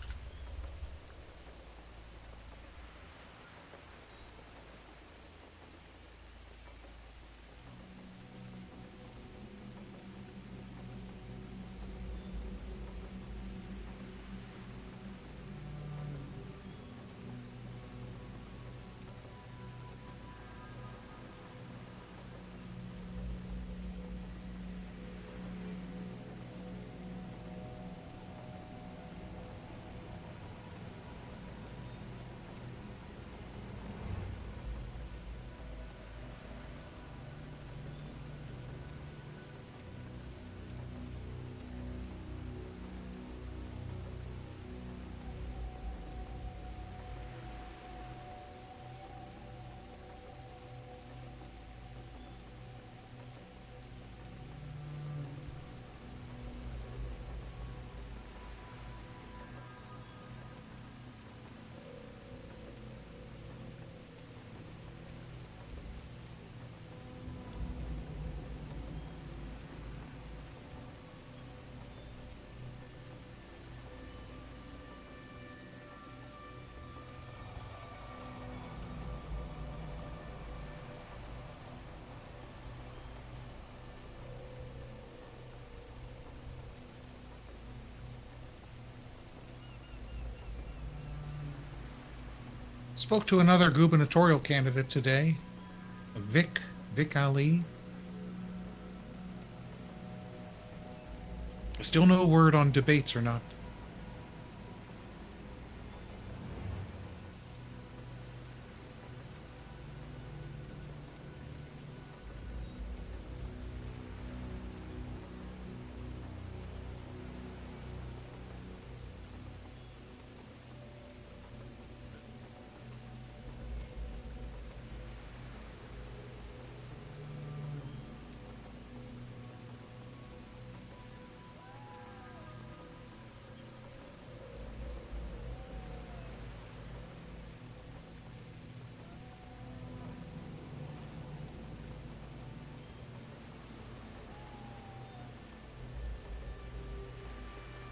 Spoke to another gubernatorial candidate today, Vic Ali. Still no word on debates or not.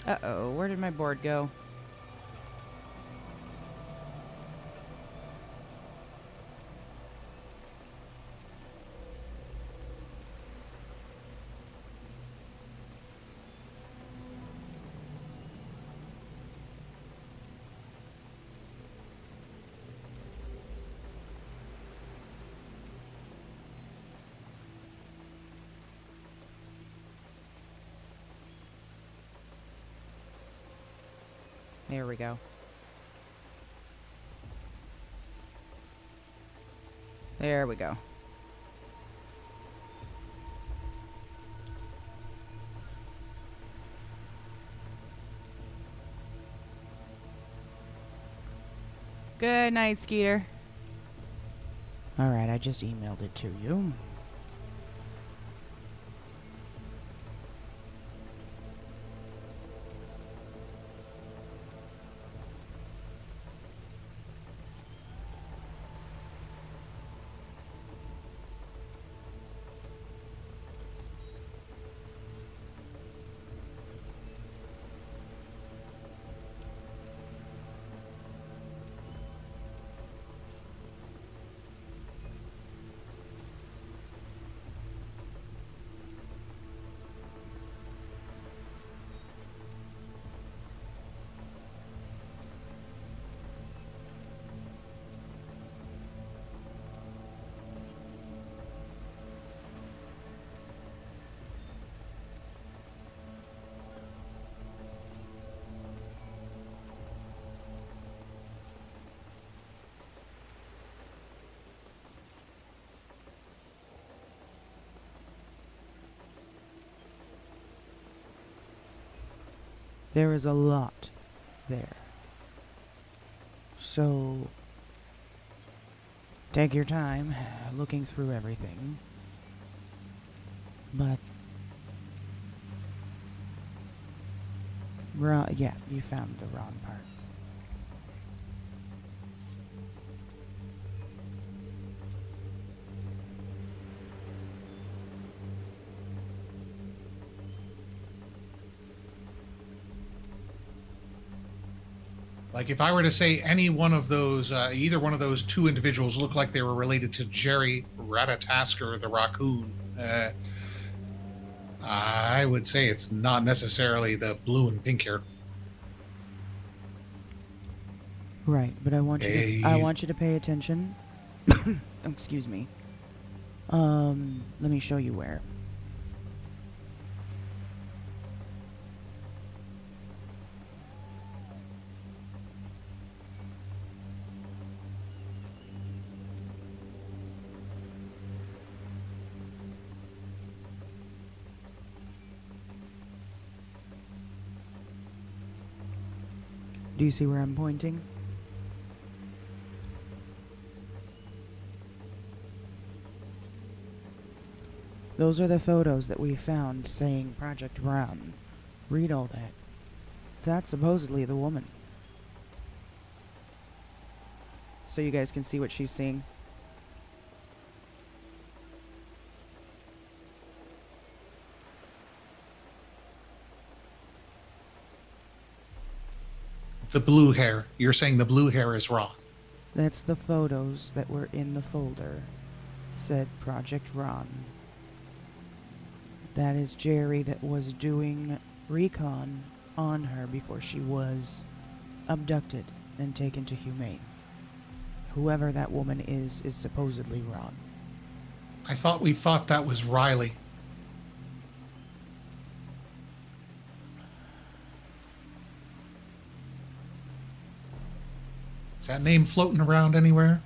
Uh-oh, where did my board go? There we go. There we go. Good night, Skeeter. Alright, I just emailed it to you. There is a lot there. So, take your time looking through everything. But, yeah, you found the wrong part. Like if I were to say any one of those, either one of those two individuals looked like they were related to Jerry Ratatasker, the raccoon, I would say it's not necessarily the blue and pink hair. Right, but I want you to pay attention. Oh, excuse me. Let me show you where. Do you see where I'm pointing? Those are the photos that we found saying Project Brown. Read all that. That's supposedly the woman. So you guys can see what she's seeing. The blue hair. You're saying the blue hair is Ron. That's the photos that were in the folder. Said Project Ron. That is Jerry that was doing recon on her before she was abducted and taken to Humane. Whoever that woman is supposedly Ron. I thought we thought that was Riley. Is that name floating around anywhere?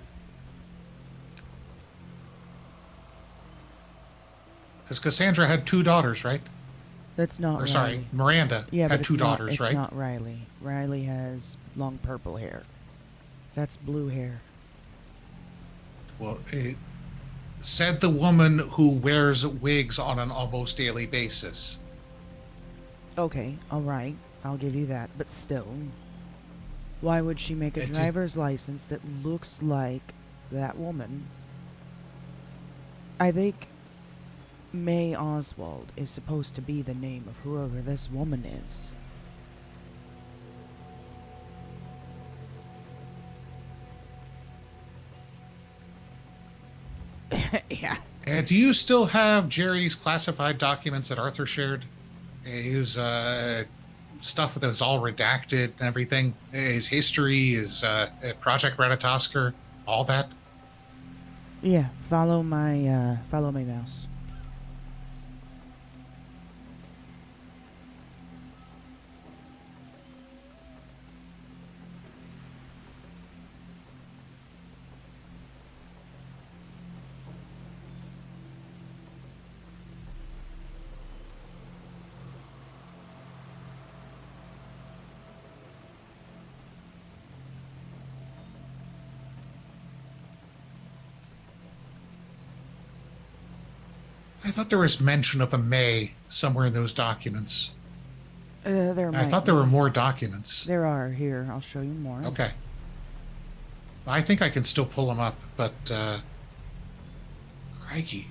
Because Cassandra had 2 daughters, right? That's not Riley. Sorry, Miranda had 2 daughters, right? It's not Riley. Riley has long purple hair. That's blue hair. Well, it said the woman who wears wigs on an almost daily basis. Okay, alright. I'll give you that. But still, why would she make a driver's license that looks like that woman? I think May Oswald is supposed to be the name of whoever this woman is. Yeah. Do you still have Jerry's classified documents that Arthur shared? His stuff that was all redacted and everything. His history, his Project Ratatosker, all that. Yeah, follow my mouse. I thought there was mention of a May somewhere in those documents. I thought there were more documents. There are here. I'll show you more. Okay. I think I can still pull them up, but crikey.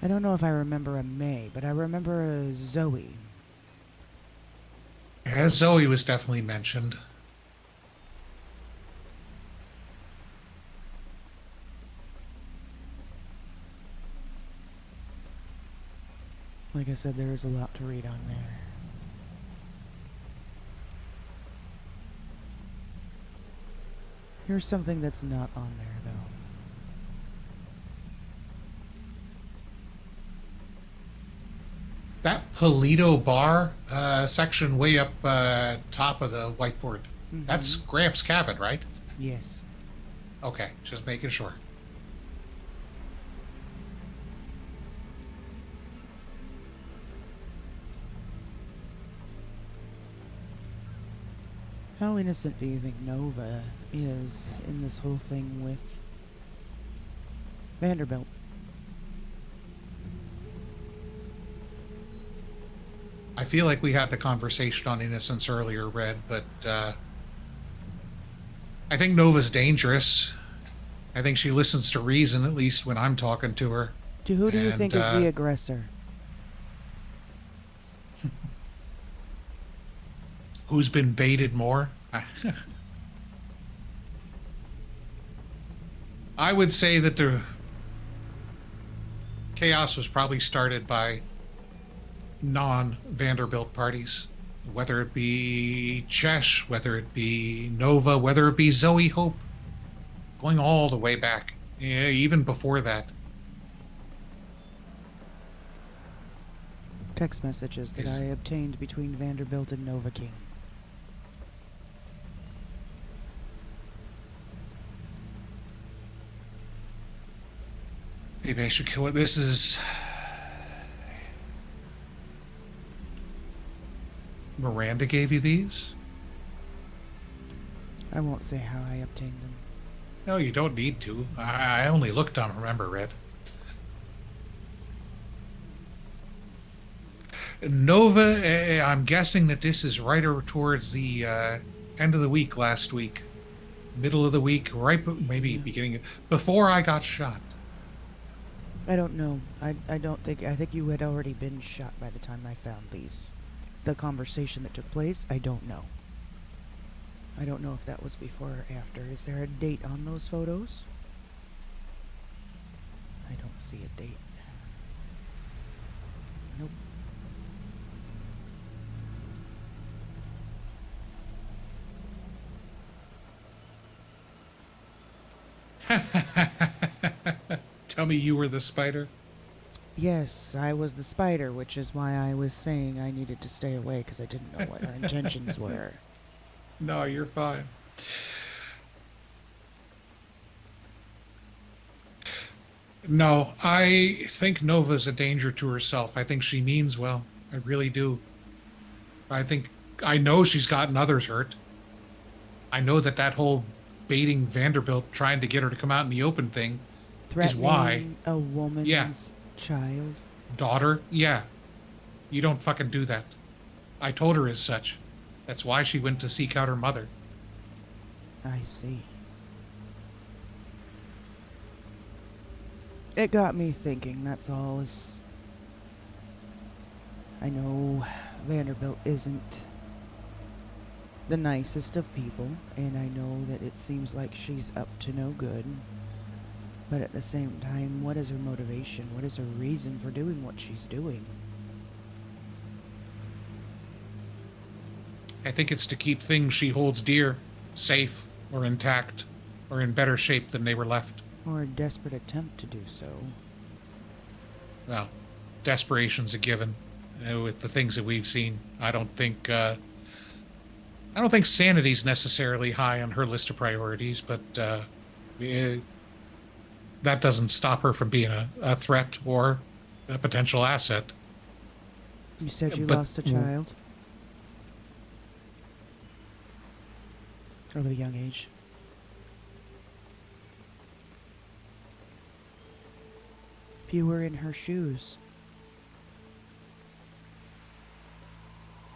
I don't know if I remember a May, but I remember a Zoe. Yeah, Zoe was definitely mentioned. Like I said, there is a lot to read on there. Here's something that's not on there, though. That Polito Bar section way up top of the whiteboard. That's Gramps Cabin, right? Yes. Okay, just making sure. How innocent do you think Nova is in this whole thing with Vanderbilt? I feel like we had the conversation on innocence earlier, Red, but I think Nova's dangerous. I think she listens to reason, at least when I'm talking to her. Who do you think is the aggressor? Who's been baited more? I would say that the chaos was probably started by non-Vanderbilt parties, whether it be Chesh, whether it be Nova, whether it be Zoe Hope, going all the way back, yeah, even before that. Text messages that I obtained between Vanderbilt and Nova King. Maybe I should kill it. This is Miranda gave you these? I won't say how I obtained them. No, you don't need to. I only looked on Remember Red. Nova, I'm guessing that this is right towards the end of the week last week. Middle of the week, right, maybe beginning, before I got shot. I don't know. I think you had already been shot by the time I found these. The conversation that took place, I don't know. I don't know if that was before or after. Is there a date on those photos? I don't see a date. Nope. Tell me you were the spider? Yes, I was the spider, which is why I was saying I needed to stay away because I didn't know what her intentions were. No, you're fine. No, I think Nova's a danger to herself. I think she means well. I really do. I know she's gotten others hurt. I know that whole baiting Vanderbilt, trying to get her to come out in the open thing is why. A woman's child? Daughter? Yeah. You don't fucking do that. I told her as such. That's why she went to seek out her mother. I see. It got me thinking, that's all. I know Vanderbilt isn't the nicest of people, and I know that it seems like she's up to no good. But at the same time, what is her motivation? What is her reason for doing what she's doing? I think it's to keep things she holds dear safe or intact or in better shape than they were left. Or a desperate attempt to do so. Well, desperation's a given with the things that we've seen. I don't think sanity's necessarily high on her list of priorities, but that doesn't stop her from being a threat or a potential asset. You said you But- lost a child? At a young age. If you were in her shoes,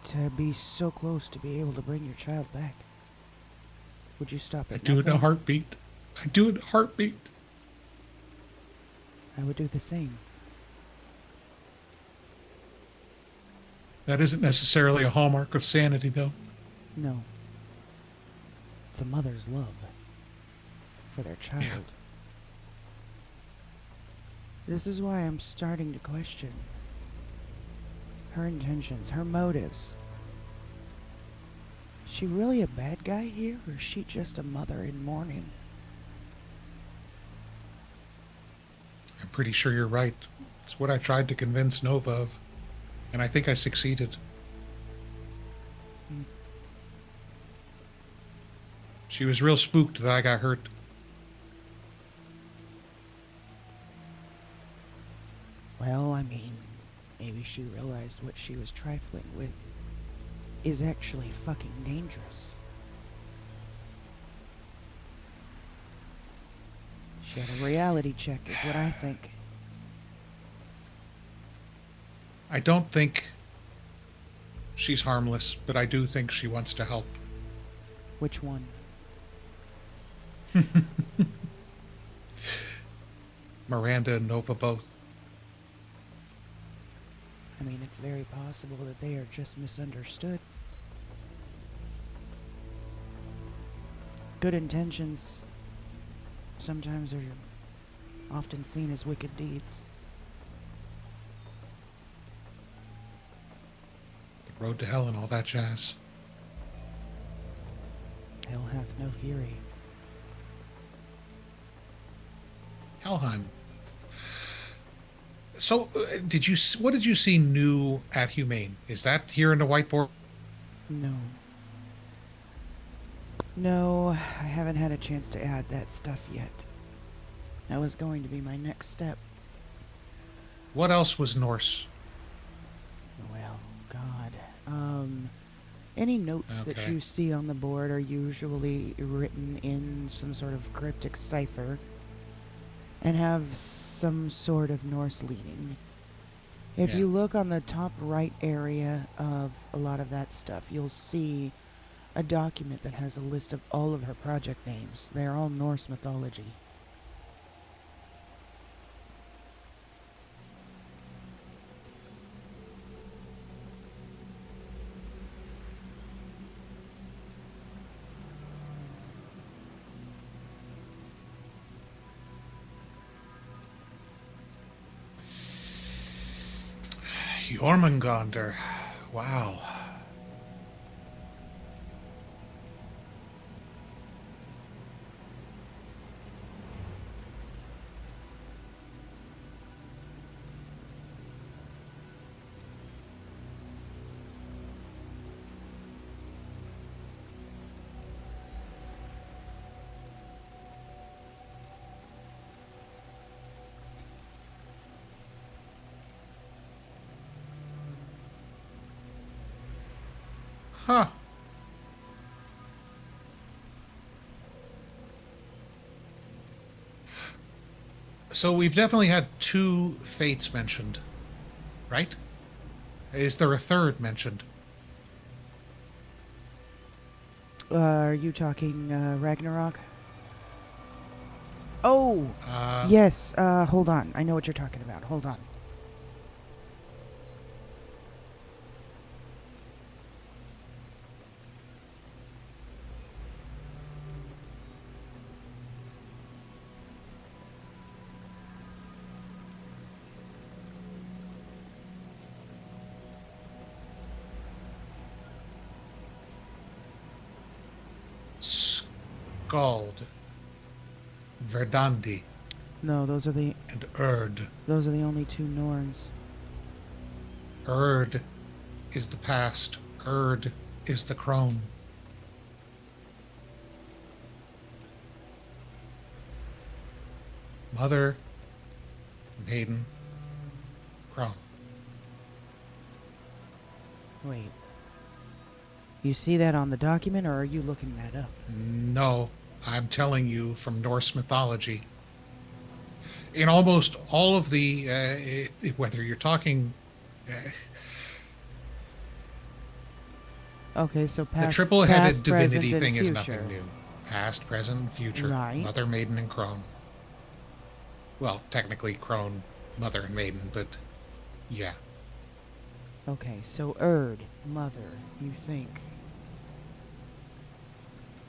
to be so close to be able to bring your child back, would you stop I at do it in a nothing? heartbeat. I do it in a heartbeat. I would do the same. That isn't necessarily a hallmark of sanity, though. No. It's a mother's love for their child. Yeah. This is why I'm starting to question her intentions, her motives. Is she really a bad guy here, or is she just a mother in mourning? I'm pretty sure you're right. It's what I tried to convince Nova of, and I think I succeeded. She was real spooked that I got hurt. Well, I mean, maybe she realized what she was trifling with is actually fucking dangerous. She had a reality check, is what I think. I don't think she's harmless, but I do think she wants to help. Which one? Miranda and Nova both. I mean, it's very possible that they are just misunderstood. Good intentions sometimes are often seen as wicked deeds. The road to hell and all that jazz. Hell hath no fury. Helheim. So, what did you see new at Humane? Is that here in the whiteboard? No. No, I haven't had a chance to add that stuff yet. That was going to be my next step. What else was Norse? Well, God. Any notes that Okay. you see on the board are usually written in some sort of cryptic cipher and have some sort of Norse leaning. If Yeah. you look on the top right area of a lot of that stuff, you'll see a document that has a list of all of her project names. They're all Norse mythology. Jormungandr. Wow. Huh. So we've definitely had two fates mentioned, right? Is there a third mentioned? Are you talking Ragnarok? Oh, Uh, yes. Hold on. I know what you're talking about. Hold on. Skald, Verdandi, No, those are the and Erd. those are the only two Norns. Erd is the past. Erd is the crone. Mother, maiden, crone. Wait. You see that on the document, or are you looking that up? No, I'm telling you from Norse mythology. In almost all of the, whether you're talking Okay, so past, the triple-headed past, divinity present, thing and is future. nothing new. Past, present, future. Right. Mother, maiden, and crone. Well, technically crone, mother, and maiden, but yeah. Okay, so Erd, mother, you think?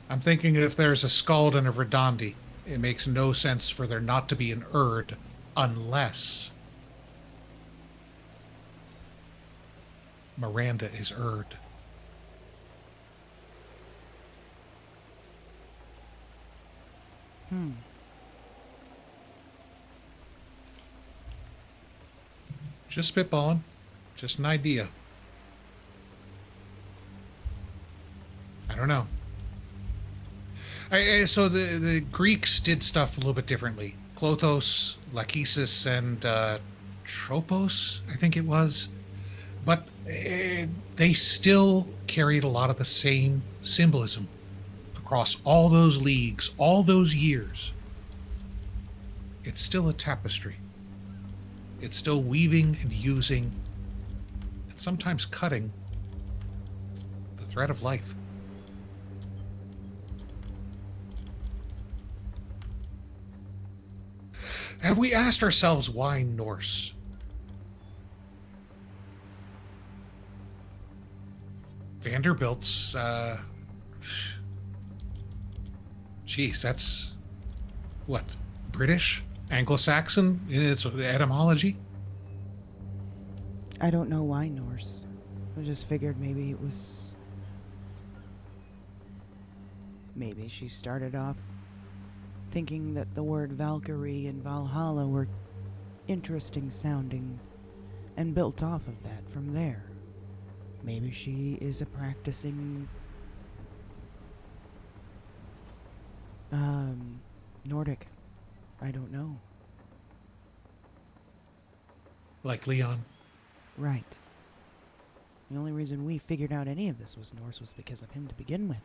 I'm thinking if there's a Skald and a Verdandi, it makes no sense for there not to be an Erd unless Miranda is Erd. Just spitballing. Just an idea. I don't know. So the Greeks did stuff a little bit differently. Klothos, Lachesis, and Tropos, I think it was. But they still carried a lot of the same symbolism across all those leagues, all those years. It's still a tapestry. It's still weaving and using, and sometimes cutting, the thread of life. Have we asked ourselves why Norse? Vanderbilt's, geez, that's, what, British? Anglo-Saxon in its etymology? I don't know why Norse. I just figured maybe it was... Maybe she started off thinking that the word Valkyrie and Valhalla were interesting sounding and built off of that from there. Maybe she is a practicing Nordic. I don't know. Like Leon. Right. The only reason we figured out any of this was Norse was because of him to begin with.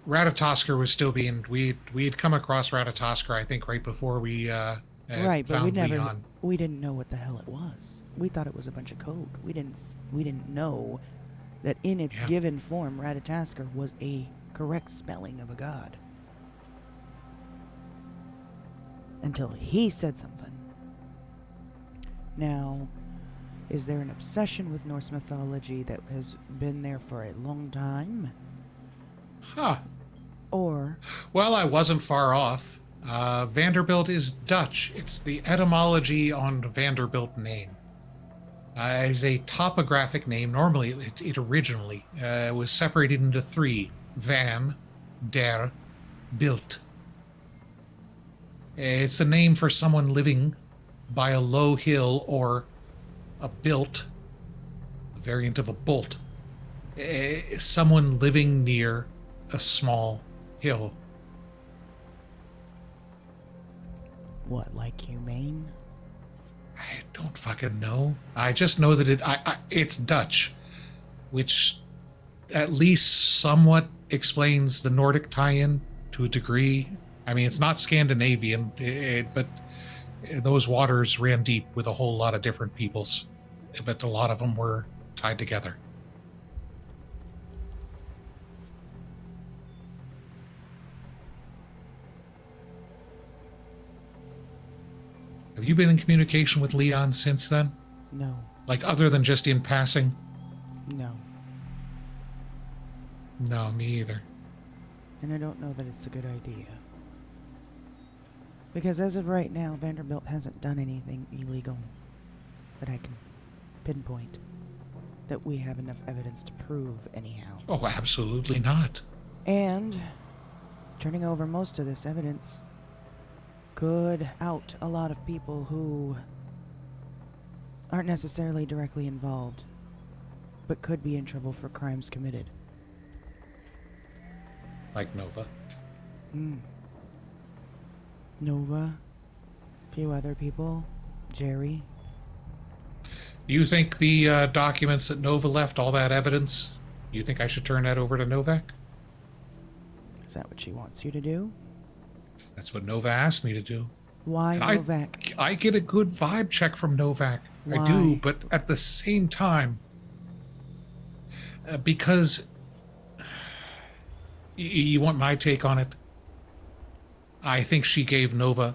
Ratatoskr was still being... We'd come across Ratatoskr, I think, right before we Right, but found Leon. we didn't know what the hell it was. We thought it was a bunch of code. We didn't know that in its given form, Ratatoskr was a correct spelling of a god. Until he said something. Now, is there an obsession with Norse mythology that has been there for a long time? Huh. Or... Well, I wasn't far off. Vanderbilt is Dutch. It's the etymology on Vanderbilt name. As a topographic name, normally it originally was separated into three. Van, der, Bilt. It's a name for someone living by a low hill, or a bilt, a variant of a bolt. Someone living near a small hill. What, like humane? I don't fucking know. I just know that it's Dutch, which at least somewhat explains the Nordic tie-in to a degree. I mean, it's not Scandinavian, but those waters ran deep with a whole lot of different peoples, but a lot of them were tied together. you been in communication with Leon since then? No. Like, other than just in passing? No. No, me either. And I don't know that it's a good idea. Because as of right now, Vanderbilt hasn't done anything illegal that I can pinpoint. That we have enough evidence to prove, anyhow. Oh, absolutely not. And turning over most of this evidence could out a lot of people who aren't necessarily directly involved, but could be in trouble for crimes committed. Like Nova. Nova, a few other people, Jerry. Do you think the documents that Nova left, all that evidence, you think I should turn that over to Novak? Is that what she wants you to do? That's what Nova asked me to do. Why And Novak? I get a good vibe check from Novak. Why? I do, but at the same time, because you want my take on it? I think she gave Nova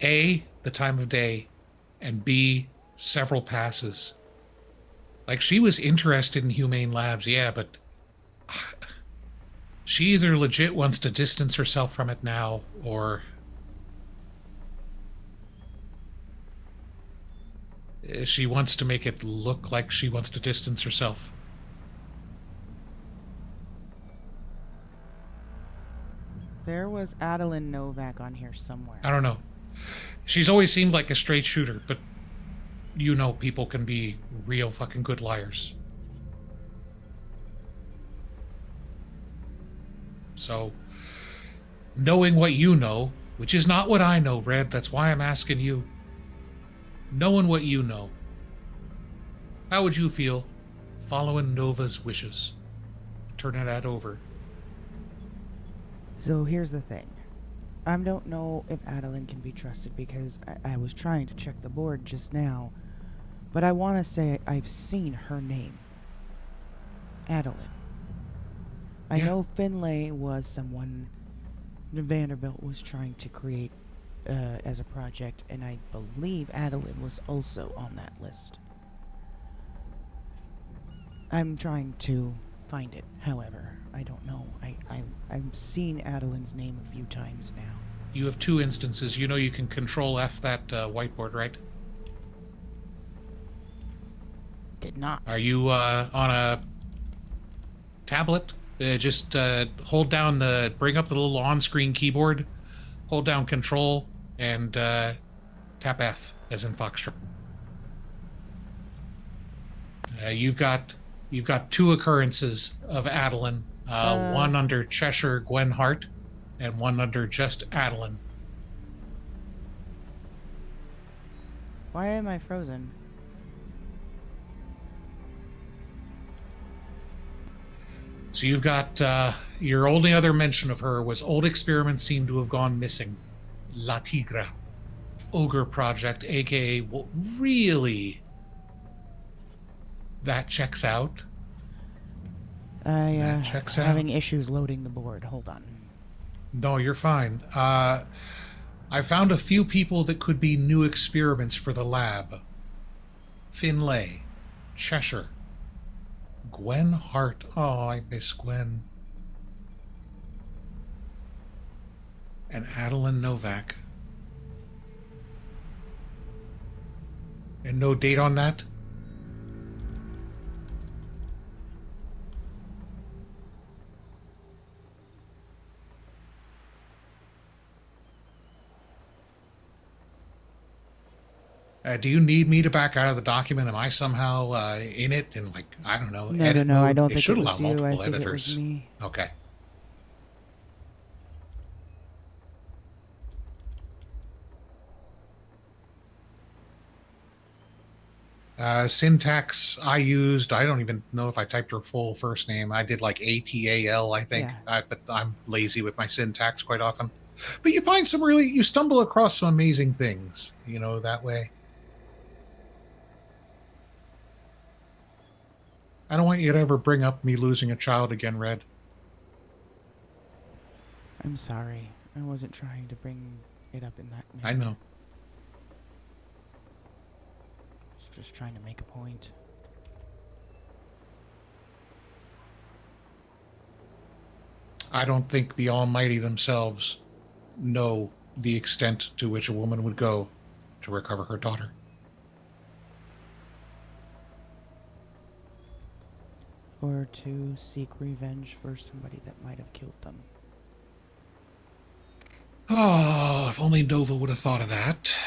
A, the time of day, and B, several passes. Like, she was interested in humane labs, yeah, but she either legit wants to distance herself from it now, or she wants to make it look like she wants to distance herself. There was Adeline Novak on here somewhere. I don't know. She's always seemed like a straight shooter, but you know people can be real fucking good liars. So, knowing what you know, which is not what I know, Red, that's why I'm asking you. Knowing what you know, how would you feel following Nova's wishes? Turning that over. So here's the thing. I don't know if Adeline can be trusted because I was trying to check the board just now, but I want to say I've seen her name. Adeline. I know Finlay was someone Vanderbilt was trying to create as a project, and I believe Adeline was also on that list. I'm trying to find it, however. I don't know. I've seen Adeline's name a few times now. You have two instances. You know you can Control F that whiteboard, right? Did not. Are you on a tablet? Just hold down bring up the little on-screen keyboard, hold down Control, and tap F, as in Foxtrot. You've got two occurrences of Adeline, one under Cheshire Gwen Hart, and one under just Adeline. Why am I frozen? So you've got your only other mention of her was old experiments seem to have gone missing. La Tigra, Ogre Project, aka well, really. That checks out. That checks out. Having issues loading the board. Hold on. No, you're fine. I found a few people that could be new experiments for the lab. Finlay, Cheshire, Gwen Hart. Oh, I miss Gwen. And Adeline Novak. And no date on that? Do you need me to back out of the document? Am I somehow in it and like, I don't know, edit No, I mode? don't It think should it allow was you. multiple I think editors. it was me. Okay. Syntax I used, I don't even know if I typed her full first name. I did like ATAL, I think. But I'm lazy with my syntax quite often. But you find you stumble across some amazing things, that way. I don't want you to ever bring up me losing a child again, Red. I'm sorry. I wasn't trying to bring it up in that manner. I know. Just trying to make a point. I don't think the Almighty themselves know the extent to which a woman would go to recover her daughter. Or to seek revenge for somebody that might have killed them. Oh, if only Nova would have thought of that.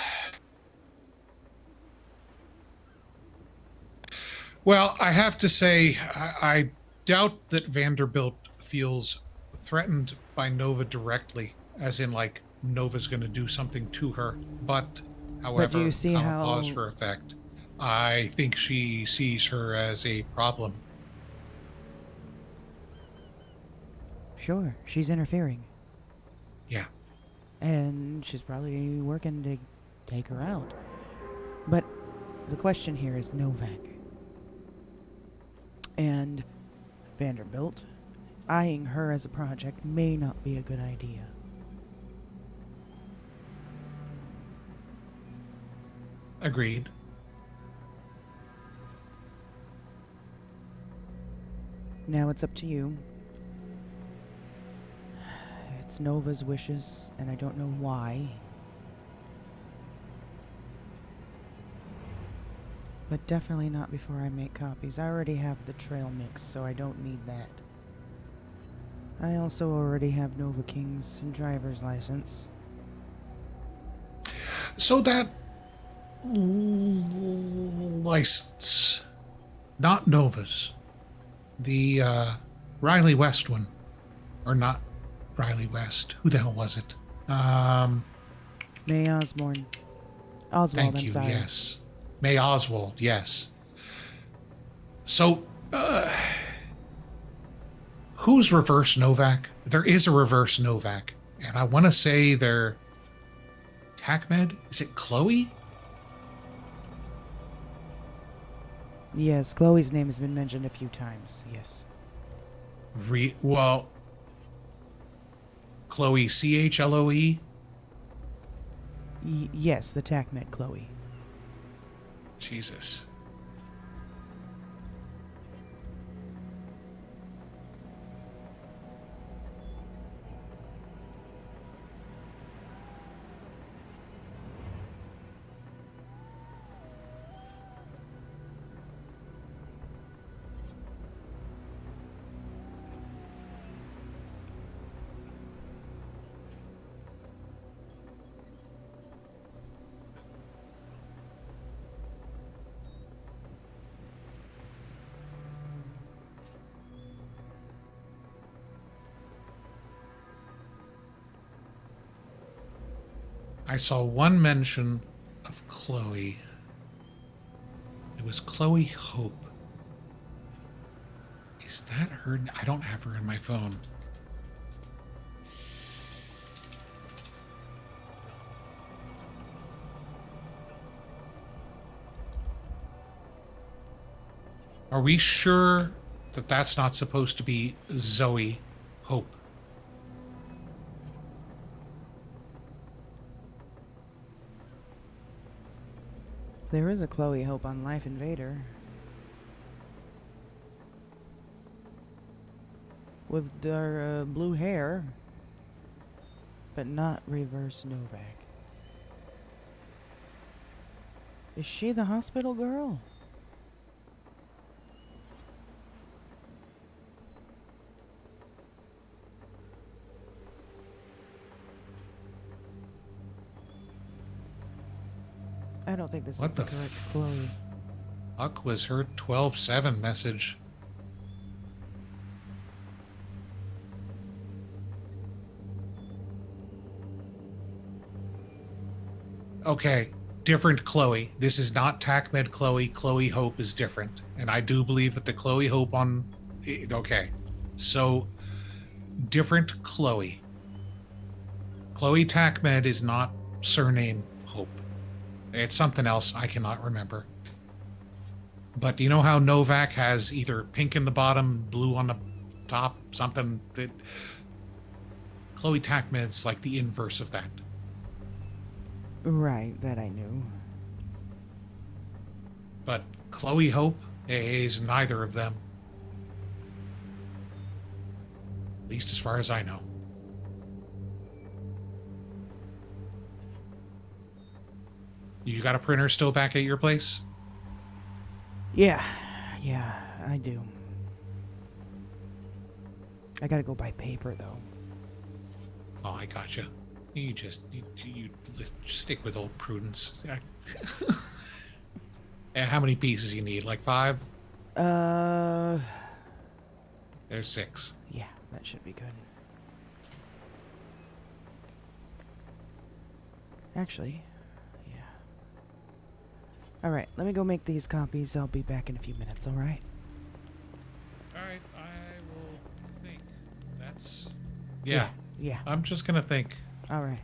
Well, I have to say, I doubt that Vanderbilt feels threatened by Nova directly, as in, like, Nova's going to do something to her. But, however, do you see how... pause for effect, I think she sees her as a problem. Sure, she's interfering. Yeah. And she's probably working to take her out. But the question here is Novak. And Vanderbilt, eyeing her as a project may not be a good idea. Agreed. Now it's up to you. It's Nova's wishes, and I don't know why. But definitely not before I make copies. I already have the trail mix, so I don't need that. I also already have Nova King's driver's license. So that license, not Nova's, the Riley West one, or not Riley West. Who the hell was it? May Osborne. Oswald, Thank I'm you, sorry. yes. May Oswald, yes. So, who's reverse Novak? There is a reverse Novak, and I want to say they're TACMED. Is it Chloe? Yes, Chloe's name has been mentioned a few times, yes. Well, Chloe, CHLOE? Yes, the TACMED Chloe. Jesus. I saw one mention of Chloe. It was Chloe Hope. Is that her? I don't have her in my phone. Are we sure that that's not supposed to be Zoe Hope? There is a Chloe Hope on Life Invader. With blue hair. But not reverse Novak. Is she the hospital girl? I don't think this What is the the correct Chloe. Fuck was her 12/7 message? Okay, different Chloe. This is not TACMED Chloe. Chloe Hope is different. And I do believe that the Chloe Hope on... Okay, so different Chloe. Chloe TACMED is not surname Hope. It's something else I cannot remember. But do you know how Novak has either pink in the bottom, blue on the top, something that... Chloe TACMED's like the inverse of that. Right, that I knew. But Chloe Hope is neither of them. At least as far as I know. You got a printer still back at your place? Yeah, I do. I gotta go buy paper though. Oh, I gotcha. You just stick with old Prudence. And how many pieces you need? Like 5? There's 6. Yeah, that should be good. Actually, yeah. Alright, let me go make these copies. I'll be back in a few minutes, alright? Alright, I will think. That's... Yeah. Yeah. I'm just gonna think. Alright.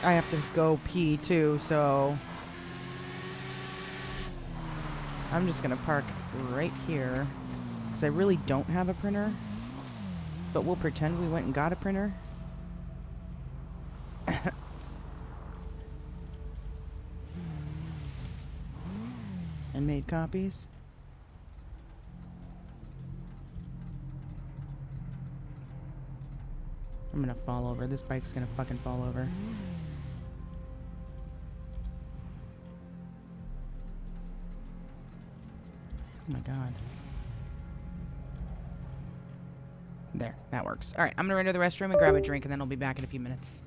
I have to go pee too, so I'm just gonna park right here because I really don't have a printer, but we'll pretend we went and got a printer. And made copies. I'm gonna fall over. This bike's gonna fucking fall over. Oh my god. There, that works. Alright, I'm gonna run to the restroom and grab a drink, and then I'll be back in a few minutes.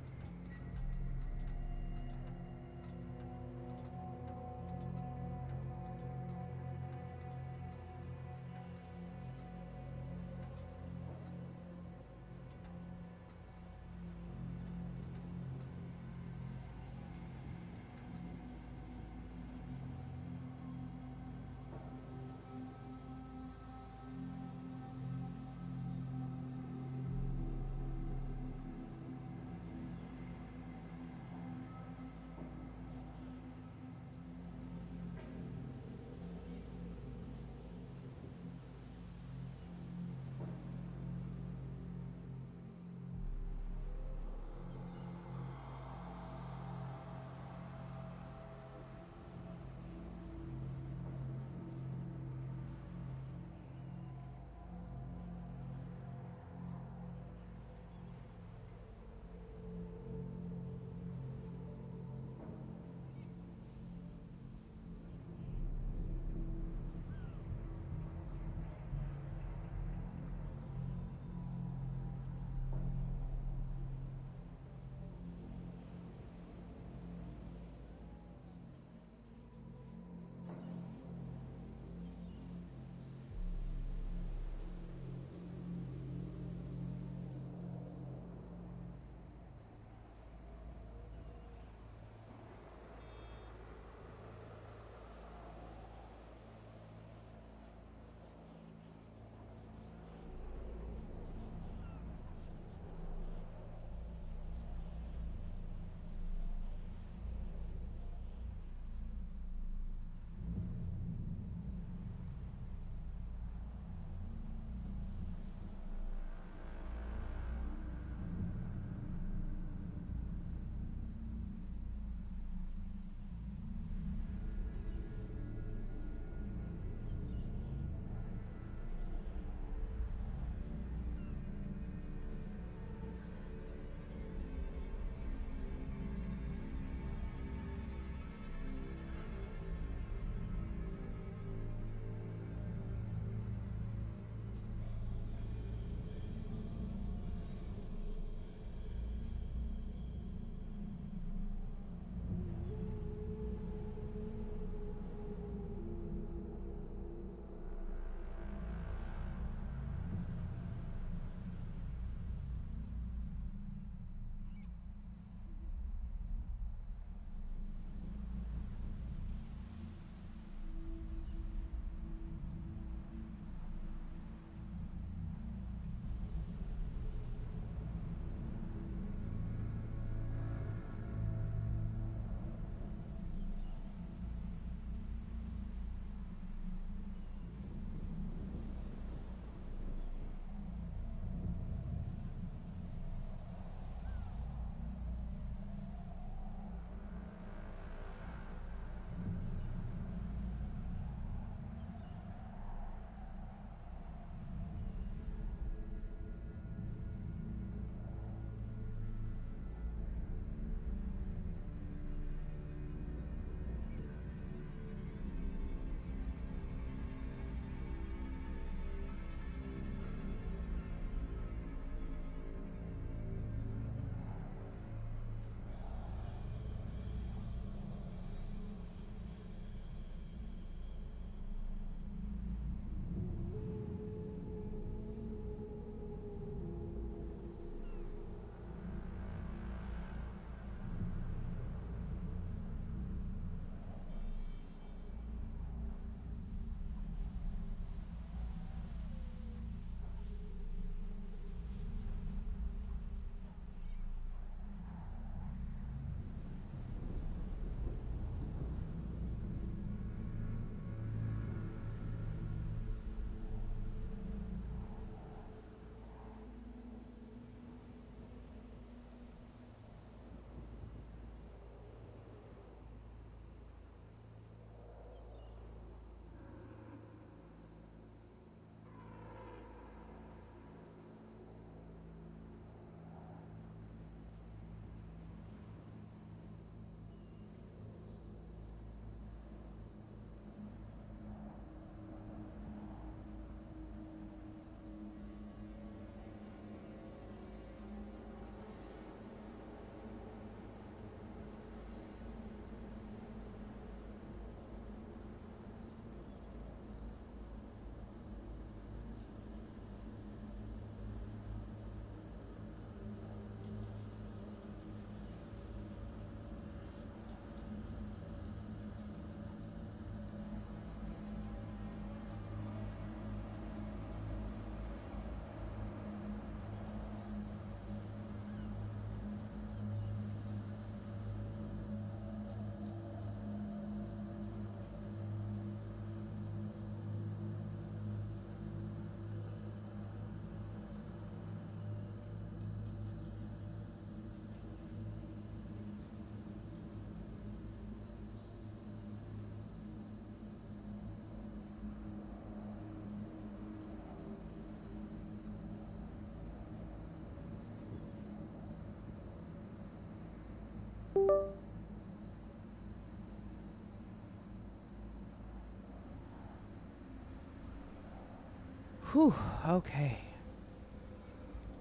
Whew, okay.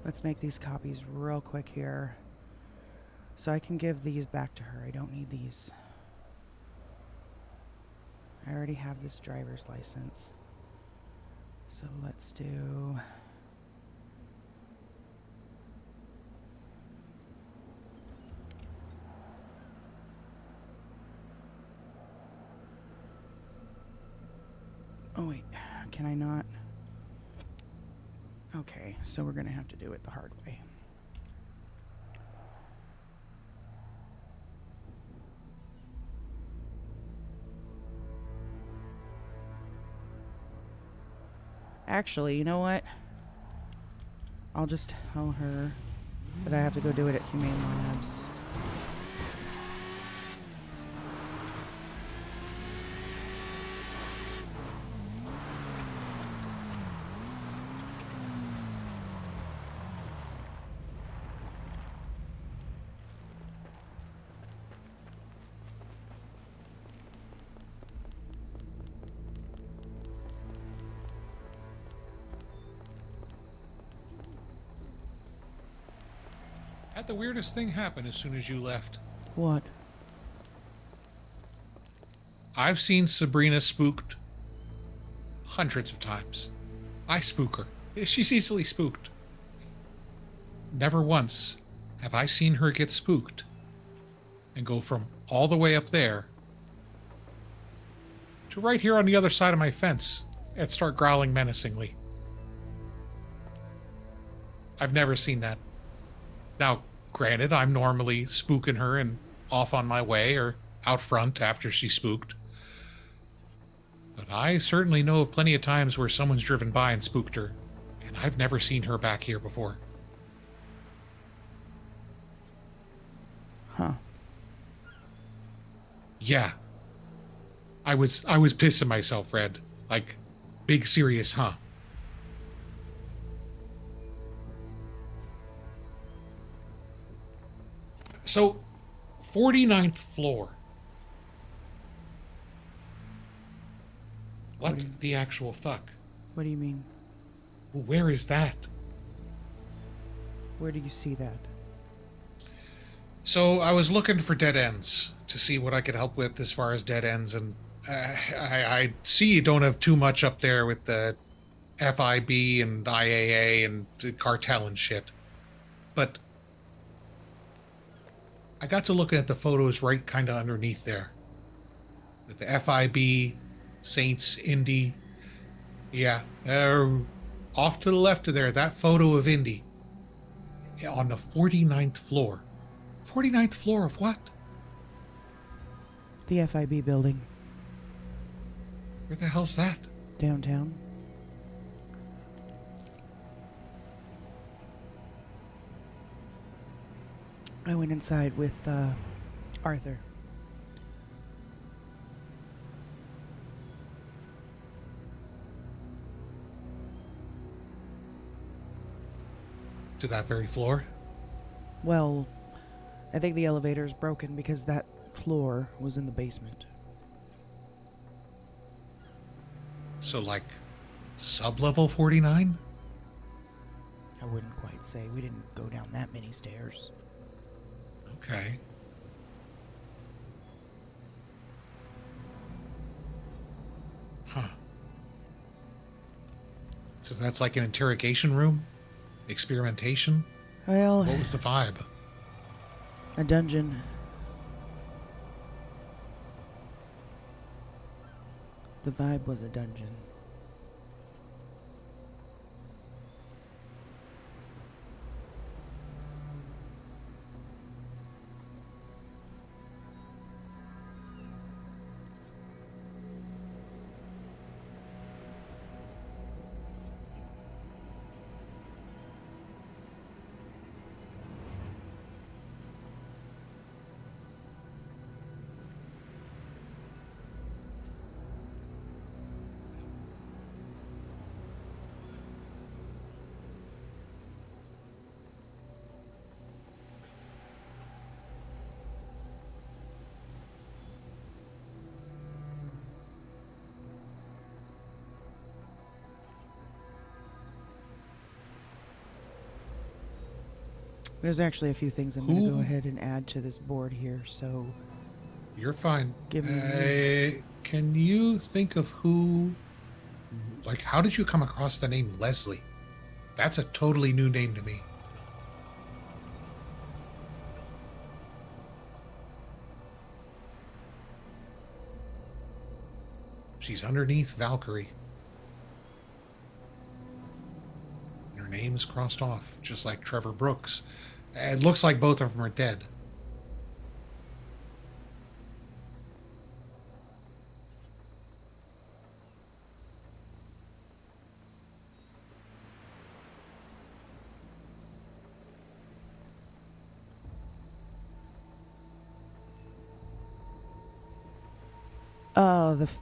Let's make these copies real quick here. So I can give these back to her. I don't need these. I already have this driver's license. So let's do... Oh wait, can I not? Okay, so we're gonna have to do it the hard way. Actually, you know what? I'll just tell her that I have to go do it at Humane Labs. Had the weirdest thing happen as soon as you left. What? I've seen Sabrina spooked hundreds of times. I spook her. She's easily spooked. Never once have I seen her get spooked and go from all the way up there to right here on the other side of my fence and start growling menacingly. I've never seen that. Now, granted, I'm normally spooking her and off on my way or out front after she's spooked. But I certainly know of plenty of times where someone's driven by and spooked her, and I've never seen her back here before. Huh. Yeah. I was pissing myself, Red. Like, big serious, huh? So, 49th floor. What the actual fuck? What do you mean? Where is that? Where do you see that? So I was looking for dead ends to see what I could help with as far as dead ends, and I see you don't have too much up there with the FIB and IAA and the cartel and shit. But I got to looking at the photos right kind of underneath there. With the FIB, Saints, Indy. Yeah, off to the left of there, that photo of Indy. On the 49th floor. 49th floor of what? The FIB building. Where the hell's that? Downtown. I went inside with Arthur. To that very floor? Well, I think the elevator's broken because that floor was in the basement. So, like, sub-level 49? I wouldn't quite say. We didn't go down that many stairs. Okay. Huh. So that's like an interrogation room? Experimentation? Well... What was the vibe? A dungeon. The vibe was a dungeon. There's actually a few things I'm going to go ahead and add to this board here, so... You're fine. Give me... Can you think of who... Like, how did you come across the name Leslie? That's a totally new name to me. She's underneath Valkyrie. And her name's crossed off, just like Trevor Brooks. It looks like both of them are dead.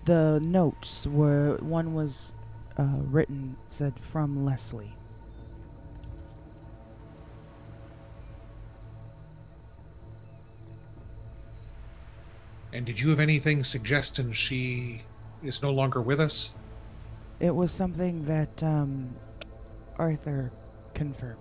The notes were... One was written, said, from Leslie. And did you have anything suggesting she is no longer with us? It was something that Arthur confirmed.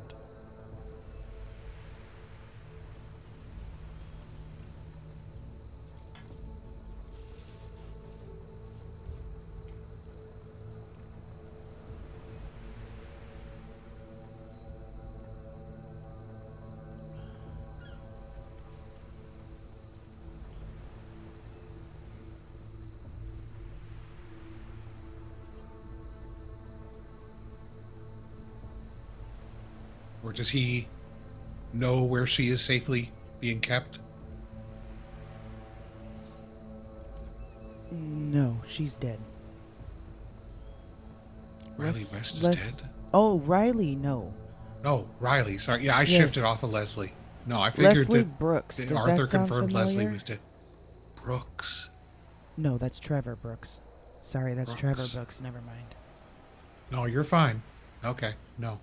Or does he know where she is safely being kept? No, she's dead. Riley West is dead? Oh, Riley, no. No, Riley. Sorry. Yeah, I Yes. shifted off of Leslie. No, I figured Leslie that Brooks. that Does Arthur that sound confirmed familiar? Leslie was dead. Brooks. No, that's Trevor Brooks. Sorry, that's Brooks. Trevor Brooks. Never mind. No, you're fine. Okay, no.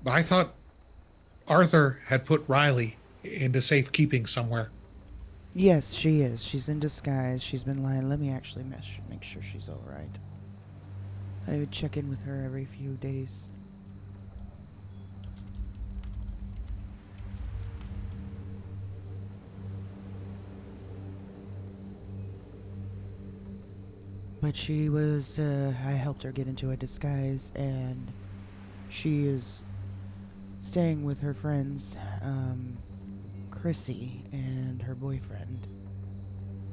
But I thought Arthur had put Riley into safekeeping somewhere. Yes, she is. She's in disguise. She's been lying. Let me actually make sure she's all right. I would check in with her every few days. But she was, I helped her get into a disguise, and she is staying with her friends, Chrissy and her boyfriend.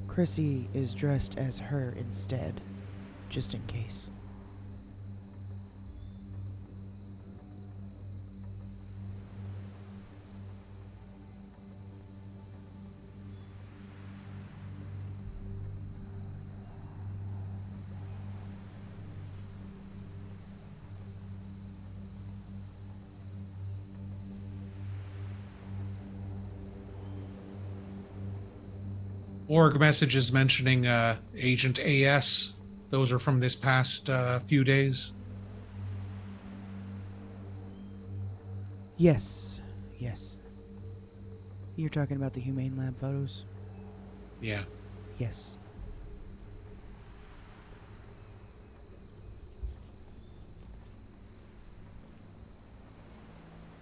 Chrissy is dressed as her instead, just in case. Org messages mentioning Agent AS. Those are from this past few days. Yes, yes. You're talking about the Humane Lab photos? Yeah. Yes.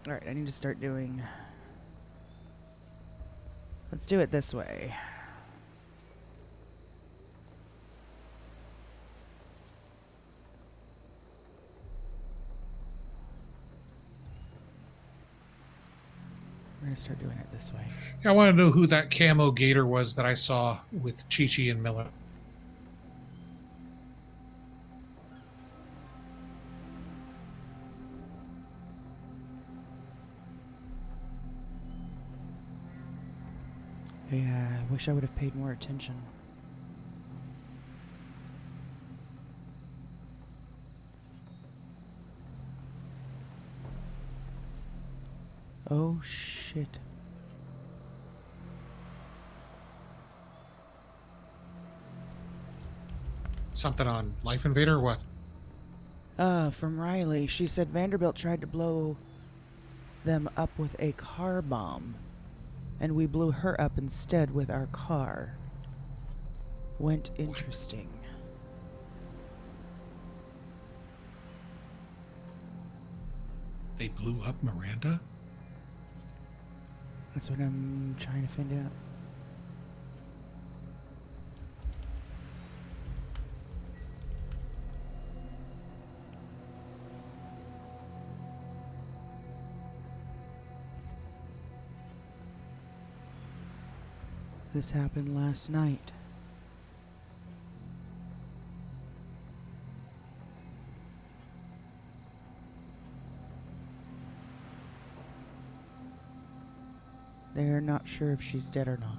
Alright, I need to start doing... Let's do it this way. We're gonna start doing it this way. I want to know who that camo gator was that I saw with Chi-Chi and Miller. Yeah, I wish I would have paid more attention. Oh shit. Something on Life Invader or what? From Riley. She said Vanderbilt tried to blow them up with a car bomb, and we blew her up instead with our car. Went interesting. They blew up Miranda? That's what I'm trying to find out. This happened last night. They're not sure if she's dead or not.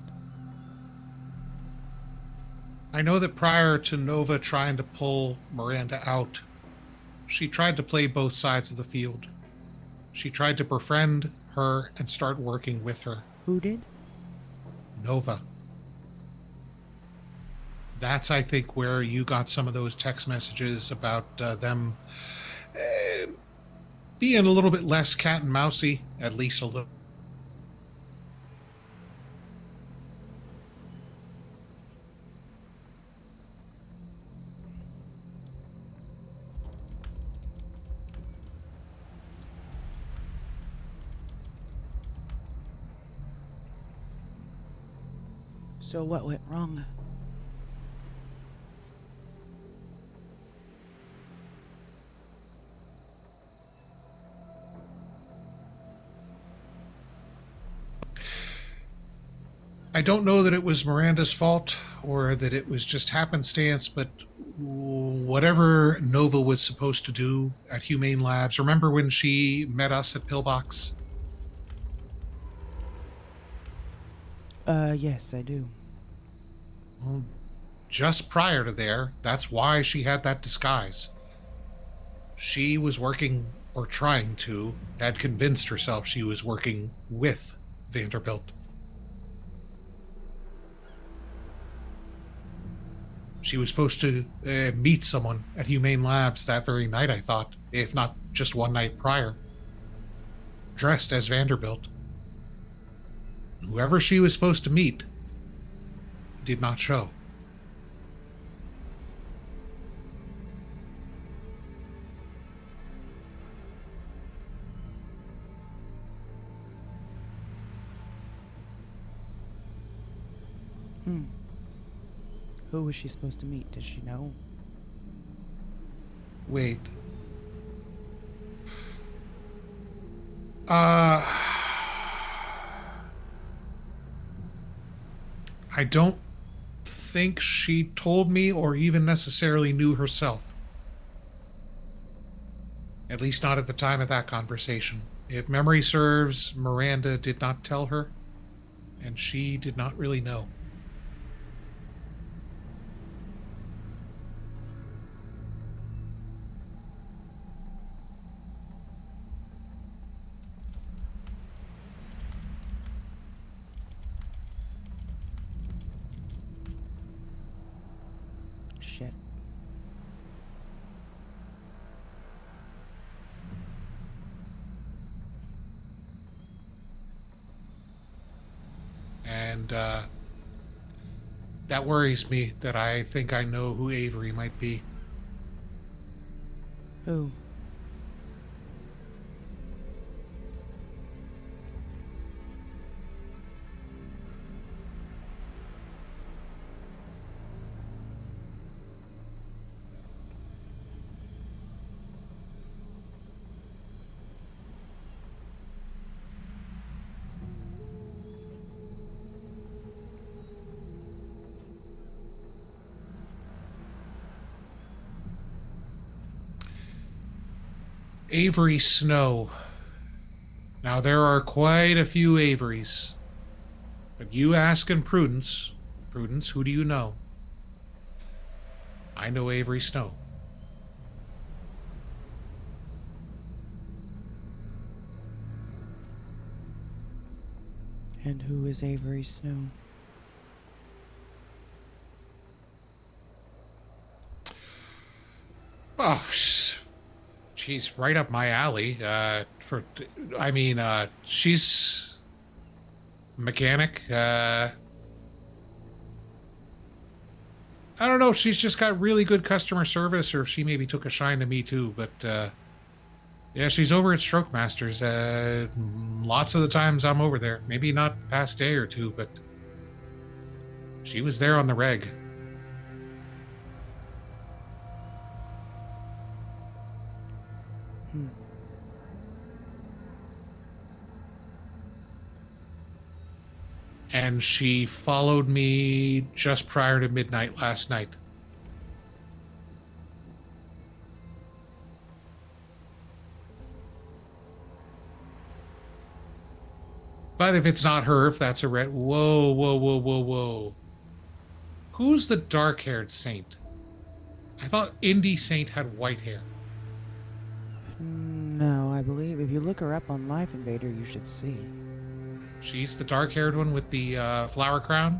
I know that prior to Nova trying to pull Miranda out, she tried to play both sides of the field. She tried to befriend her and start working with her. Who did? Nova. That's, I think, where you got some of those text messages about them being a little bit less cat and mousey, at least a little. So what went wrong? I don't know that it was Miranda's fault or that it was just happenstance, but whatever Nova was supposed to do at Humane Labs, remember when she met us at Pillbox? Yes, I do. Well, just prior to there, that's why she had that disguise. She was working, or trying to, had convinced herself she was working with Vanderbilt. She was supposed to meet someone at Humane Labs that very night, I thought, if not just one night prior, dressed as Vanderbilt. Whoever she was supposed to meet did not show. Who was she supposed to meet? Does she know? Wait. I don't think she told me or even necessarily knew herself. At least not at the time of that conversation. If memory serves, Miranda did not tell her, and she did not really know. Shit. And that worries me that I think I know who Avery might be. Who? Avery Snow. Now, there are quite a few Averys. But you ask in Prudence, who do you know? I know Avery Snow. And who is Avery Snow? Oh, she's right up my alley. She's a mechanic. I don't know if she's just got really good customer service or if she maybe took a shine to me too, but Yeah, she's over at Stroke Masters. Lots of the times I'm over there. Maybe not past day or two, but she was there on the reg. Hmm. And she followed me just prior to midnight last night. But if it's not her, if that's a red... Whoa, whoa, whoa, whoa, whoa. Who's the dark-haired saint? I thought Indy Saint had white hair. No, I believe if you look her up on Life Invader, you should see. She's the dark-haired one with the flower crown?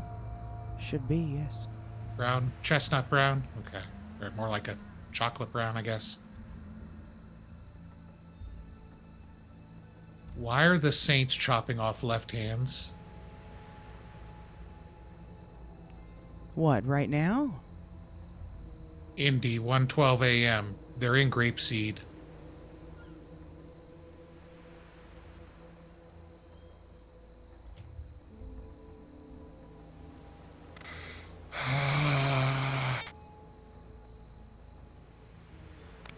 Should be, yes. Brown, chestnut brown? Okay. Or more like a chocolate brown, I guess. Why are the saints chopping off left hands? What, right now? Indy, 1:12 a.m. They're in Grapeseed.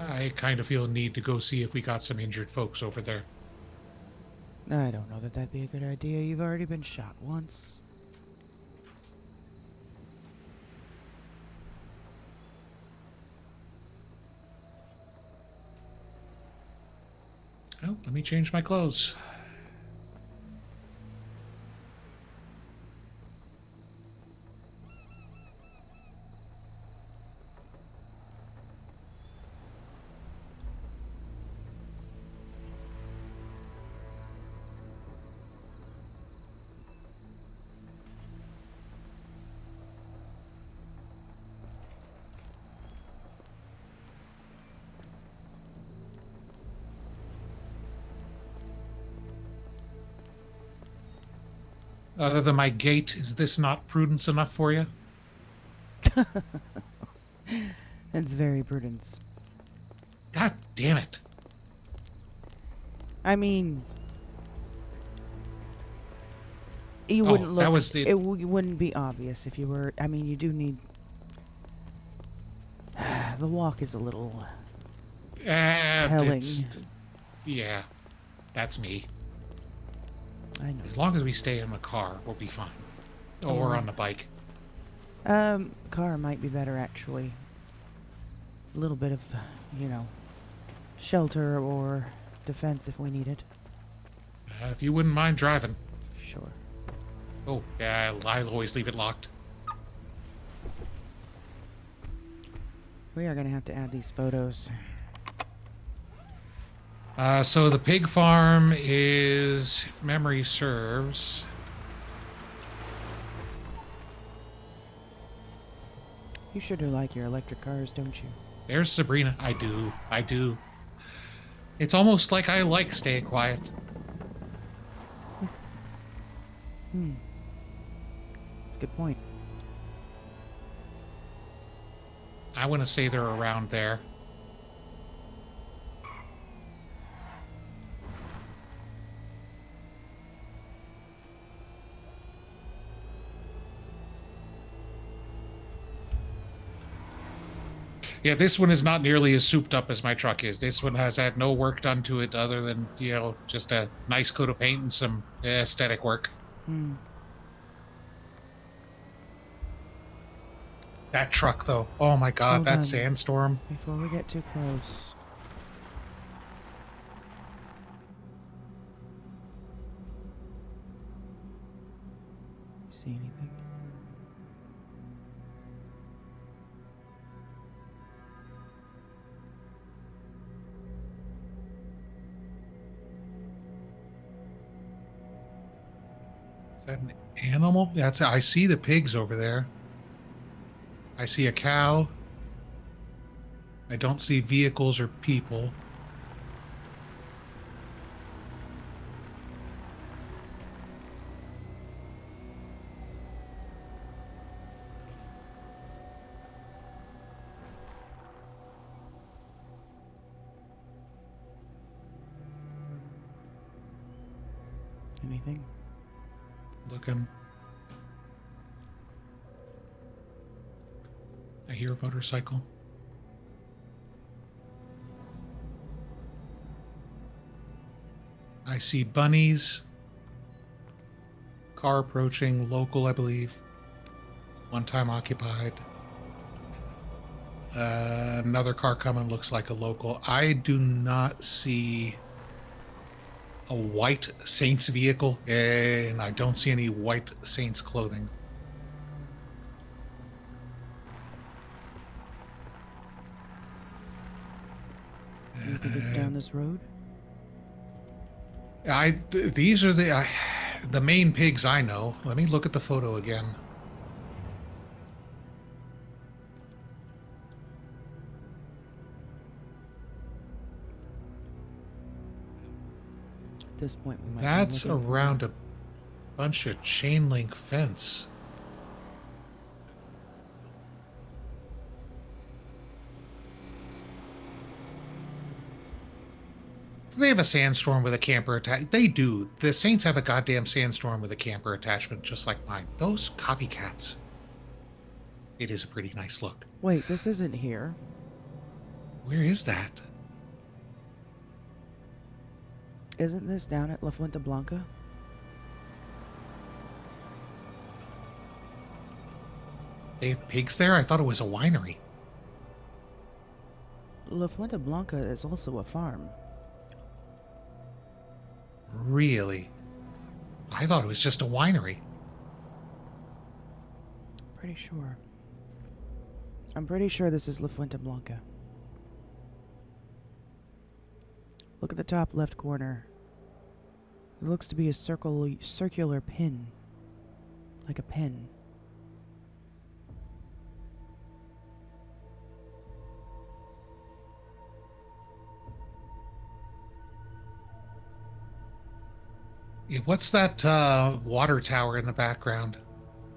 I kind of feel a need to go see if we got some injured folks over there. I don't know that that'd be a good idea. You've already been shot once. Oh, let me change my clothes. Other than my gait, is this not prudence enough for you? It's very prudence. God damn it. I mean, you Oh, wouldn't look. that was the- It wouldn't be obvious if you were. I mean, you do need. The walk is a little telling. Yeah, that's me. I know. As long as we stay in the car, we'll be fine. Or on the bike. Car might be better actually. A little bit of, shelter or defense if we need it. If you wouldn't mind driving. Sure. Oh, yeah, I'll always leave it locked. We are gonna have to add these photos. So the pig farm is, if memory serves... You sure do like your electric cars, don't you? There's Sabrina. I do. It's almost like I like staying quiet. That's a good point. I want to say they're around there. Yeah, this one is not nearly as souped up as my truck is. This one has had no work done to it other than, just a nice coat of paint and some aesthetic work. That truck, though. Oh my god, Hold that on. sandstorm. Before we get too close. You see anything? Is that an animal? I see the pigs over there. I see a cow. I don't see vehicles or people. Anything? Looking. I hear a motorcycle. I see bunnies. Car approaching, local, I believe. One time occupied. Another car coming, looks like a local. I do not see a white Saints vehicle, and I don't see any white Saints clothing. Do you think it's down this road? These are the main pigs I know. Let me look at the photo again. At this point, we might. That's be looking for- around a bunch of chain link fence. They have a sandstorm with a camper attachment. They do. The Saints have a goddamn sandstorm with a camper attachment, just like mine. Those copycats. It is a pretty nice look. Wait, this isn't here. Where is that? Isn't this down at La Fuente Blanca? They have pigs there? I thought it was a winery. La Fuente Blanca is also a farm. Really? I thought it was just a winery. Pretty sure. I'm pretty sure this is La Fuente Blanca. Look at the top left corner. It looks to be a circular pin. Like a pen. Yeah, what's that water tower in the background?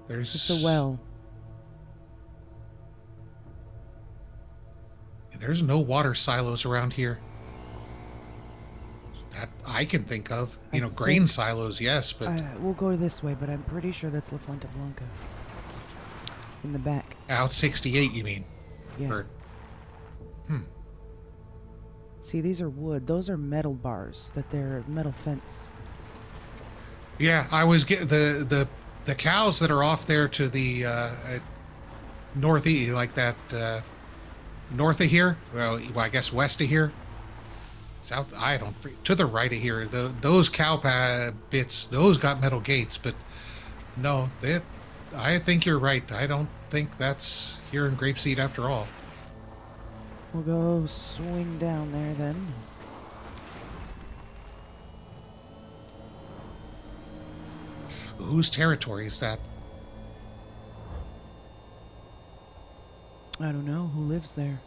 It's a well. There's no water silos around here. That I can think of. You know, grain silos, yes, but... We'll go this way, but I'm pretty sure that's La Fuente Blanca. In the back. Out 68, you mean? Yeah. Or, See, these are wood. Those are metal bars. They're metal fence. yeah, I was getting the cows that are off there to the northeast, like that north of here. Well, I guess west of here. South, I don't, to the right of here, those cow bits, those got metal gates, but no, I think you're right. I don't think that's here in Grapeseed after all. We'll go swing down there then. Whose territory is that? I don't know. Who lives there?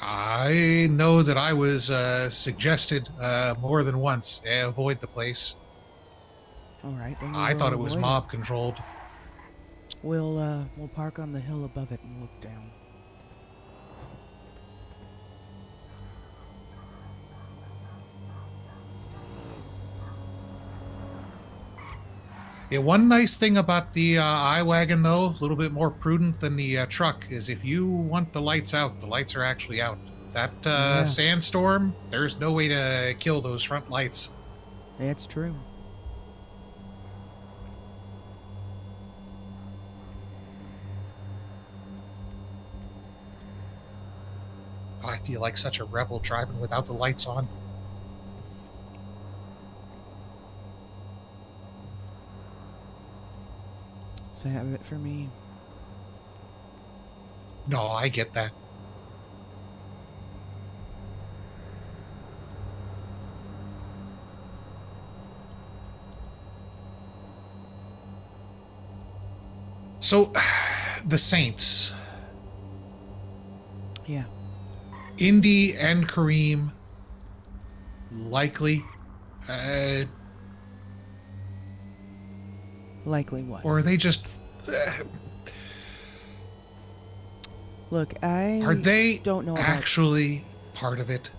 I know that I was suggested more than once, avoid the place. Alright, then I thought it was mob controlled. We'll park on the hill above it and look down. Yeah, one nice thing about the iWagon, though, a little bit more prudent than the truck, is if you want the lights out, the lights are actually out. That sandstorm, there's no way to kill those front lights. That's true. I feel like such a rebel driving without the lights on. So have it for me. No, I get that. So, the Saints. Yeah. Indy and Kareem, likely. Likely what? Or are they just... Look, I are they don't know actually part of it?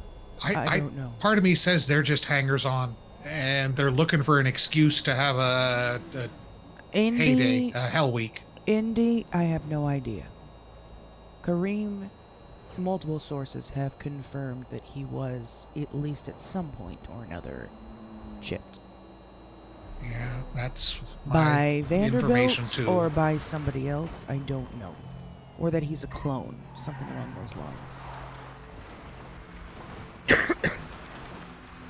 I don't know. Part of me says they're just hangers-on, and they're looking for an excuse to have a heyday, a hell week. Indy, I have no idea. Kareem, multiple sources have confirmed that he was, at least at some point or another, chipped. Yeah, that's By my information Vanderbilt too. or by somebody else, I don't know. Or that he's a clone, something along those lines.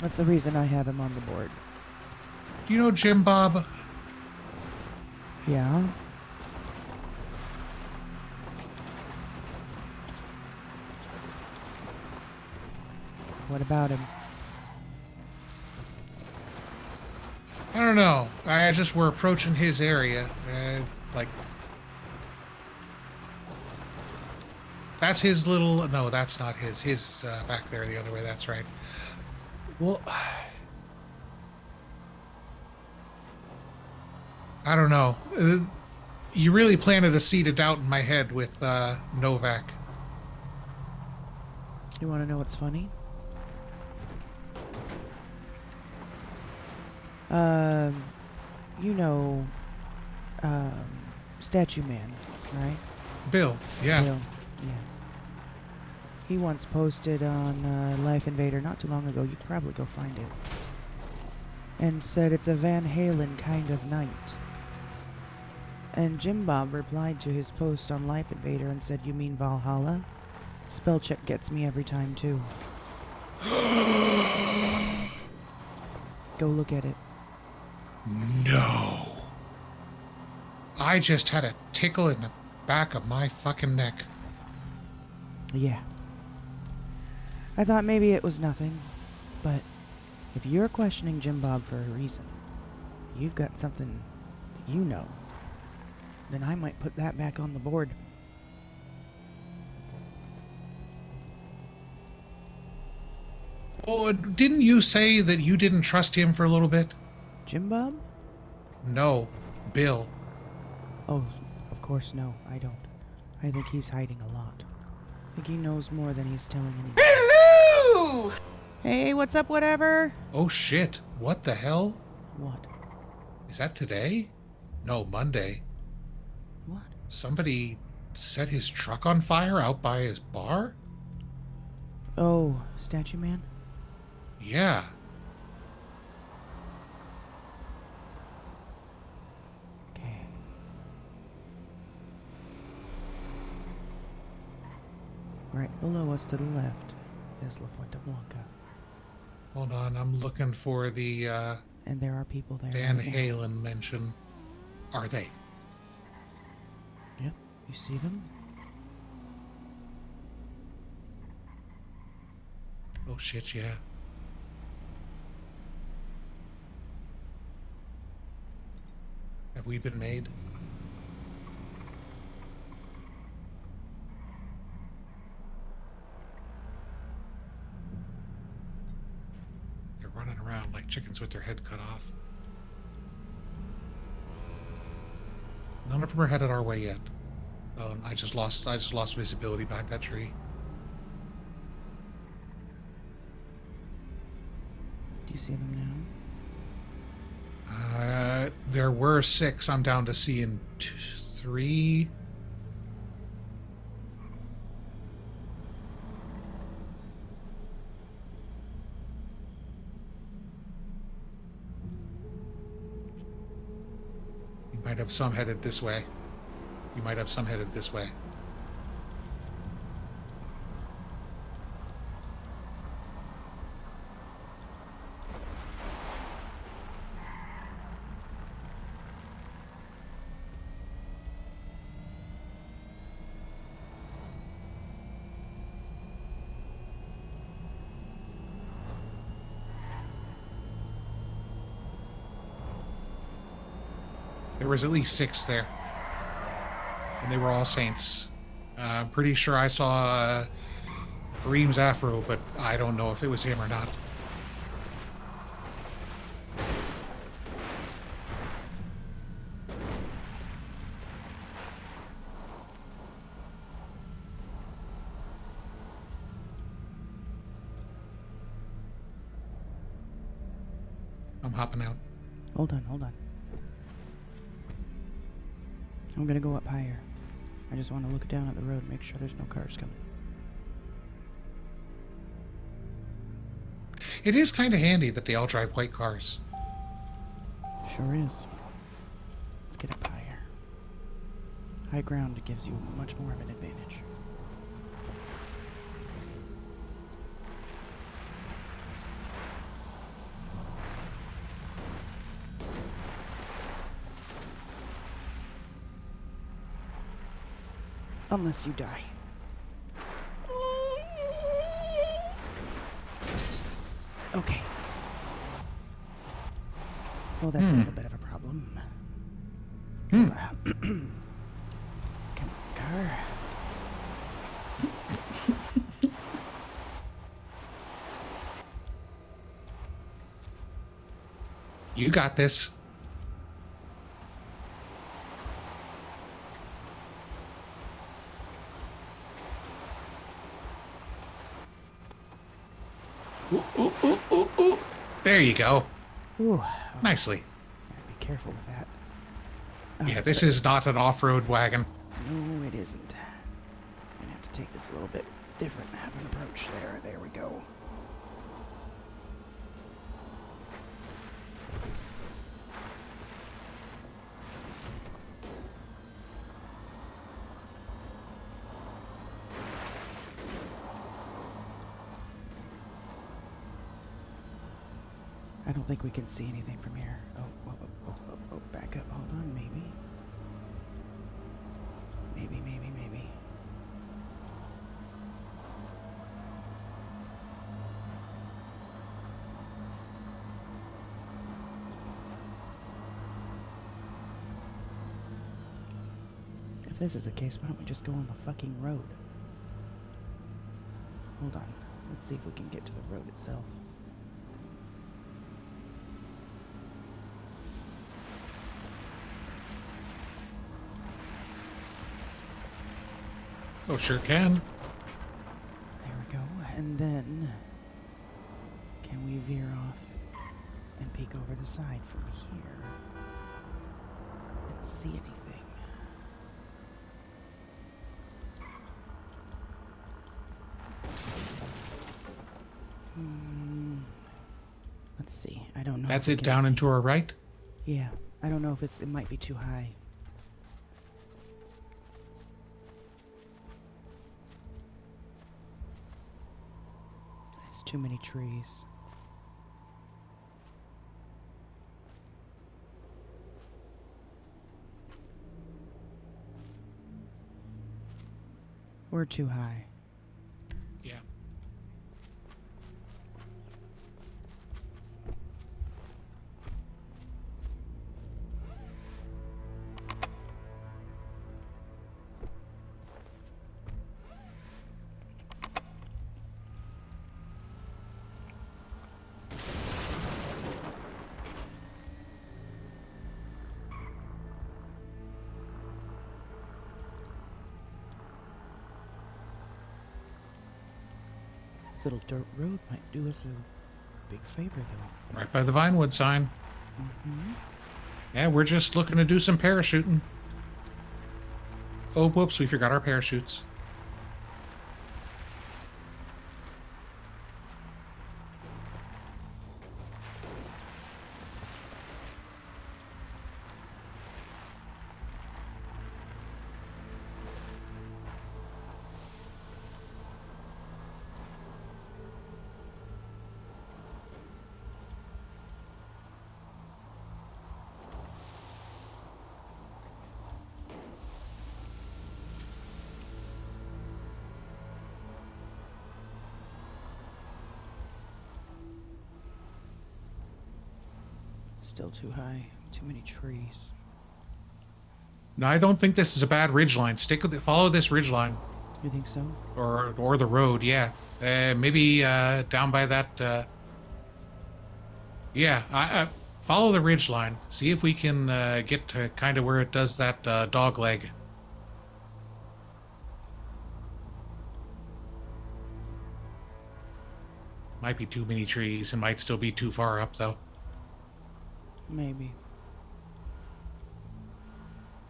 That's the reason I have him on the board. Do you know Jim Bob? Yeah. What about him? I don't know. I just were approaching his area, and like that's his little. No, that's not his. His back there, the other way. That's right. Well, I don't know. You really planted a seed of doubt in my head with Novak. You want to know what's funny? You know, Statue Man, right? Bill, yeah. Bill, yes. He once posted on Life Invader not too long ago, you could probably go find it, and said it's a Van Halen kind of night. And Jim Bob replied to his post on Life Invader and said, "You mean Valhalla? Spell check gets me every time too." Go look at it. No. I just had a tickle in the back of my fucking neck. Yeah. I thought maybe it was nothing, but if you're questioning Jim Bob for a reason, you've got something that you know, then I might put that back on the board. Oh, didn't you say that you didn't trust him for a little bit? Jim Bob? No, Bill. Oh, of course no, I don't. I think he's hiding a lot. I think he knows more than he's telling anyone. Hello! Hey, what's up, whatever? Oh shit, what the hell? What? Is that today? No, Monday. What? Somebody set his truck on fire out by his bar? Oh, Statue Man? Yeah. Okay. Right below us to the left is La Fuente Blanca. Hold on, I'm looking for the And there are people there. Van right now. Halen mention. Are they? Yep, you see them? Oh shit, yeah. Have we been made? They're running around like chickens with their head cut off. None of them are headed our way yet. Oh, and I just lost visibility behind that tree. Do you see them now? There were 6. I'm down to seeing 3. You might have some headed this way. You might have some headed this way. There was at least 6 there. And they were all saints. I'm pretty sure I saw Kareem's afro, but I don't know if it was him or not. I'm hopping out. Hold on, hold on. I'm gonna go up higher. I just want to look down at the road, make sure there's no cars coming. It is kind of handy that they all drive white cars. Sure is. Let's get up higher. High ground gives you much more of an advantage. Unless you die. Okay. Well, that's a little bit of a problem. Come on, car. You got this. Ooh, ooh, ooh, ooh, ooh. There you go. Ooh. Nicely. Be careful with that. Yeah, this is not an off-road wagon. No, it isn't. I'm gonna have to take this a little bit different and have an approach there. There we go. I don't think we can see anything from here. Oh, back up. Hold on, maybe. Maybe. If this is the case, why don't we just go on the fucking road? Hold on. Let's see if we can get to the road itself. Oh, sure can. There we go. And then, can we veer off and peek over the side from here and see anything? Let's see. I don't know. That's it down and to our right? Yeah. I don't know if it might be too high. There's too many trees. We're too high. Yeah. This little dirt road might do us a big favor, though. Right by the Vinewood sign. Yeah, we're just looking to do some parachuting. Oh, whoops, we forgot our parachutes. Still too high. Too many trees. No, I don't think this is a bad ridgeline. Stick with it. Follow this ridgeline. You think so? Or the road, yeah. Maybe down by that. Yeah, I follow the ridgeline. See if we can get to kind of where it does that dog leg. Might be too many trees. It might still be too far up, though. Maybe.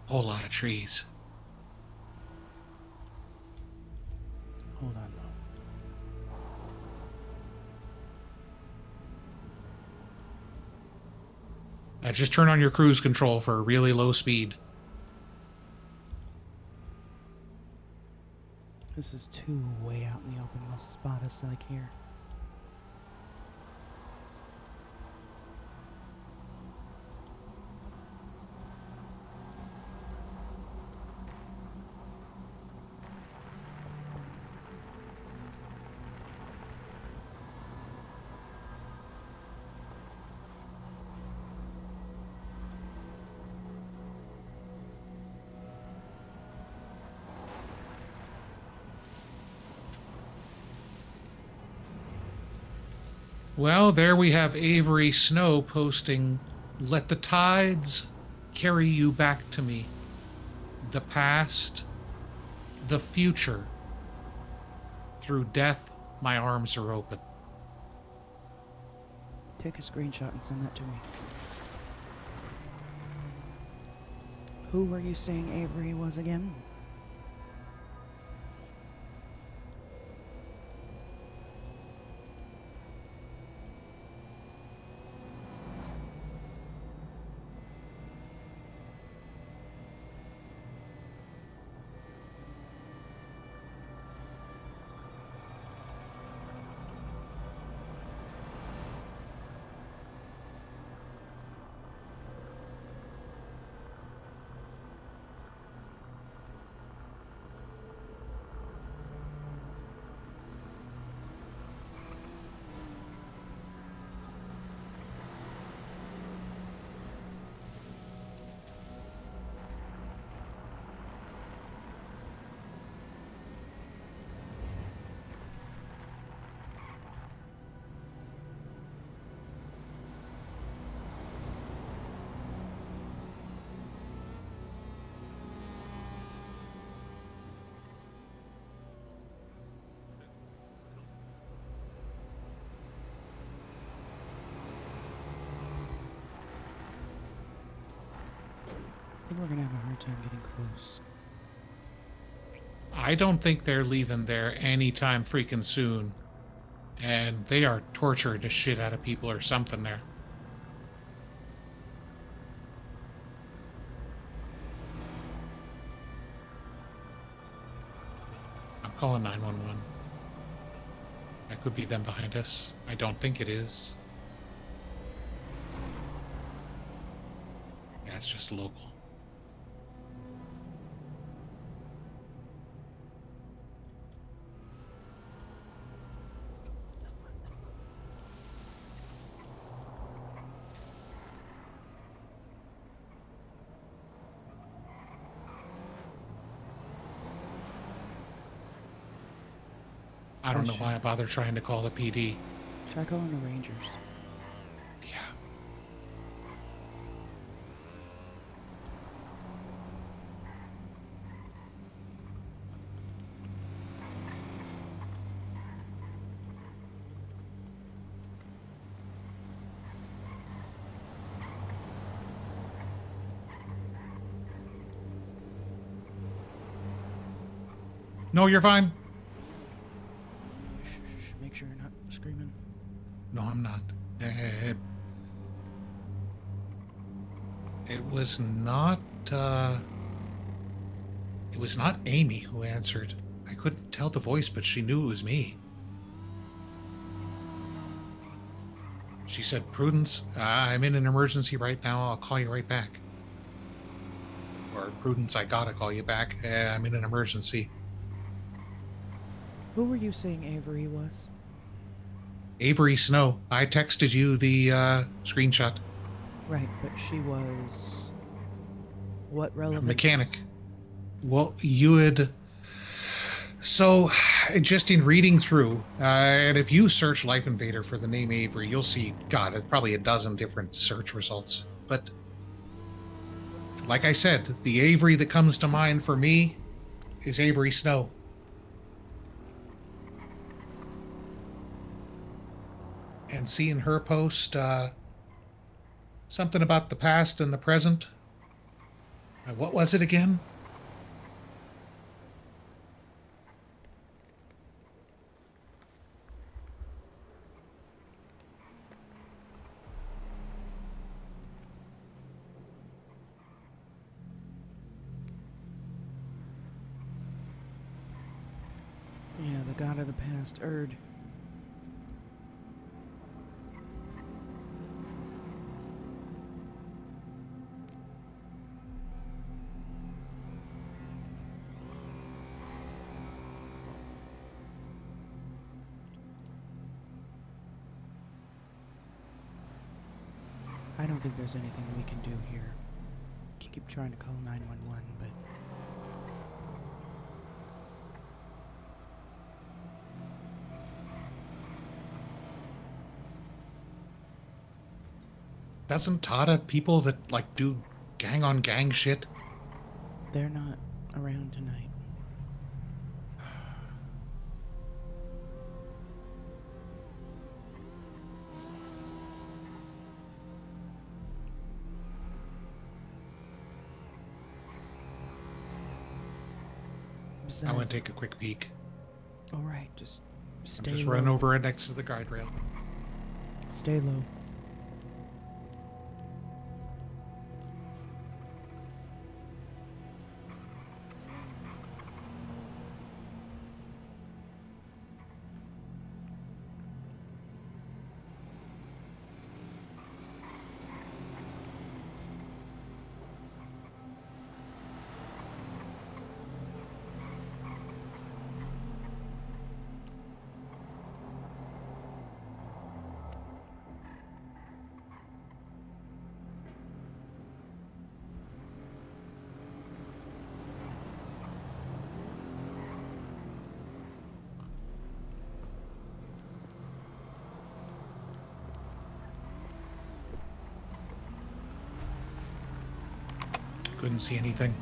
Whole lot of trees. Hold on. Just turn on your cruise control for a really low speed. This is too way out in the open. They'll spot us like here. Well, there we have Avery Snow posting, "Let the tides carry you back to me. The past, the future. Through death, my arms are open." Take a screenshot and send that to me. Who were you saying Avery was again? I think we're gonna have a hard time getting close. I don't think they're leaving there anytime freaking soon. And they are torturing the shit out of people or something there. I'm calling 911. That could be them behind us. I don't think it is. Yeah, it's just local. I don't know why I bother trying to call the PD. Try calling the Rangers. Yeah. No, you're fine. Shh, make sure you're not screaming. No, I'm not. It was not. It was not Amy who answered. I couldn't tell the voice, but she knew it was me. She said, "Prudence, I'm in an emergency right now. I'll call you right back." Or, "Prudence, I gotta call you back. I'm in an emergency." Who were you saying Avery was? Avery Snow. I texted you the screenshot. Right, but she was... What relevance? Mechanic. Well, you had... So, just in reading through, and if you search Life Invader for the name Avery, you'll see, God, it's probably a dozen different search results. But, like I said, the Avery that comes to mind for me is Avery Snow. And seeing her post, Something about the past and the present. What was it again? Yeah, the god of the past, Erd. I don't think there's anything we can do here. Keep trying to call 911, but... Doesn't Todd have people that, like, do gang-on-gang shit? They're not around tonight. I want to take a quick peek. All right, just stay Just low. run over it next to the guide rail. Stay low. Couldn't see anything.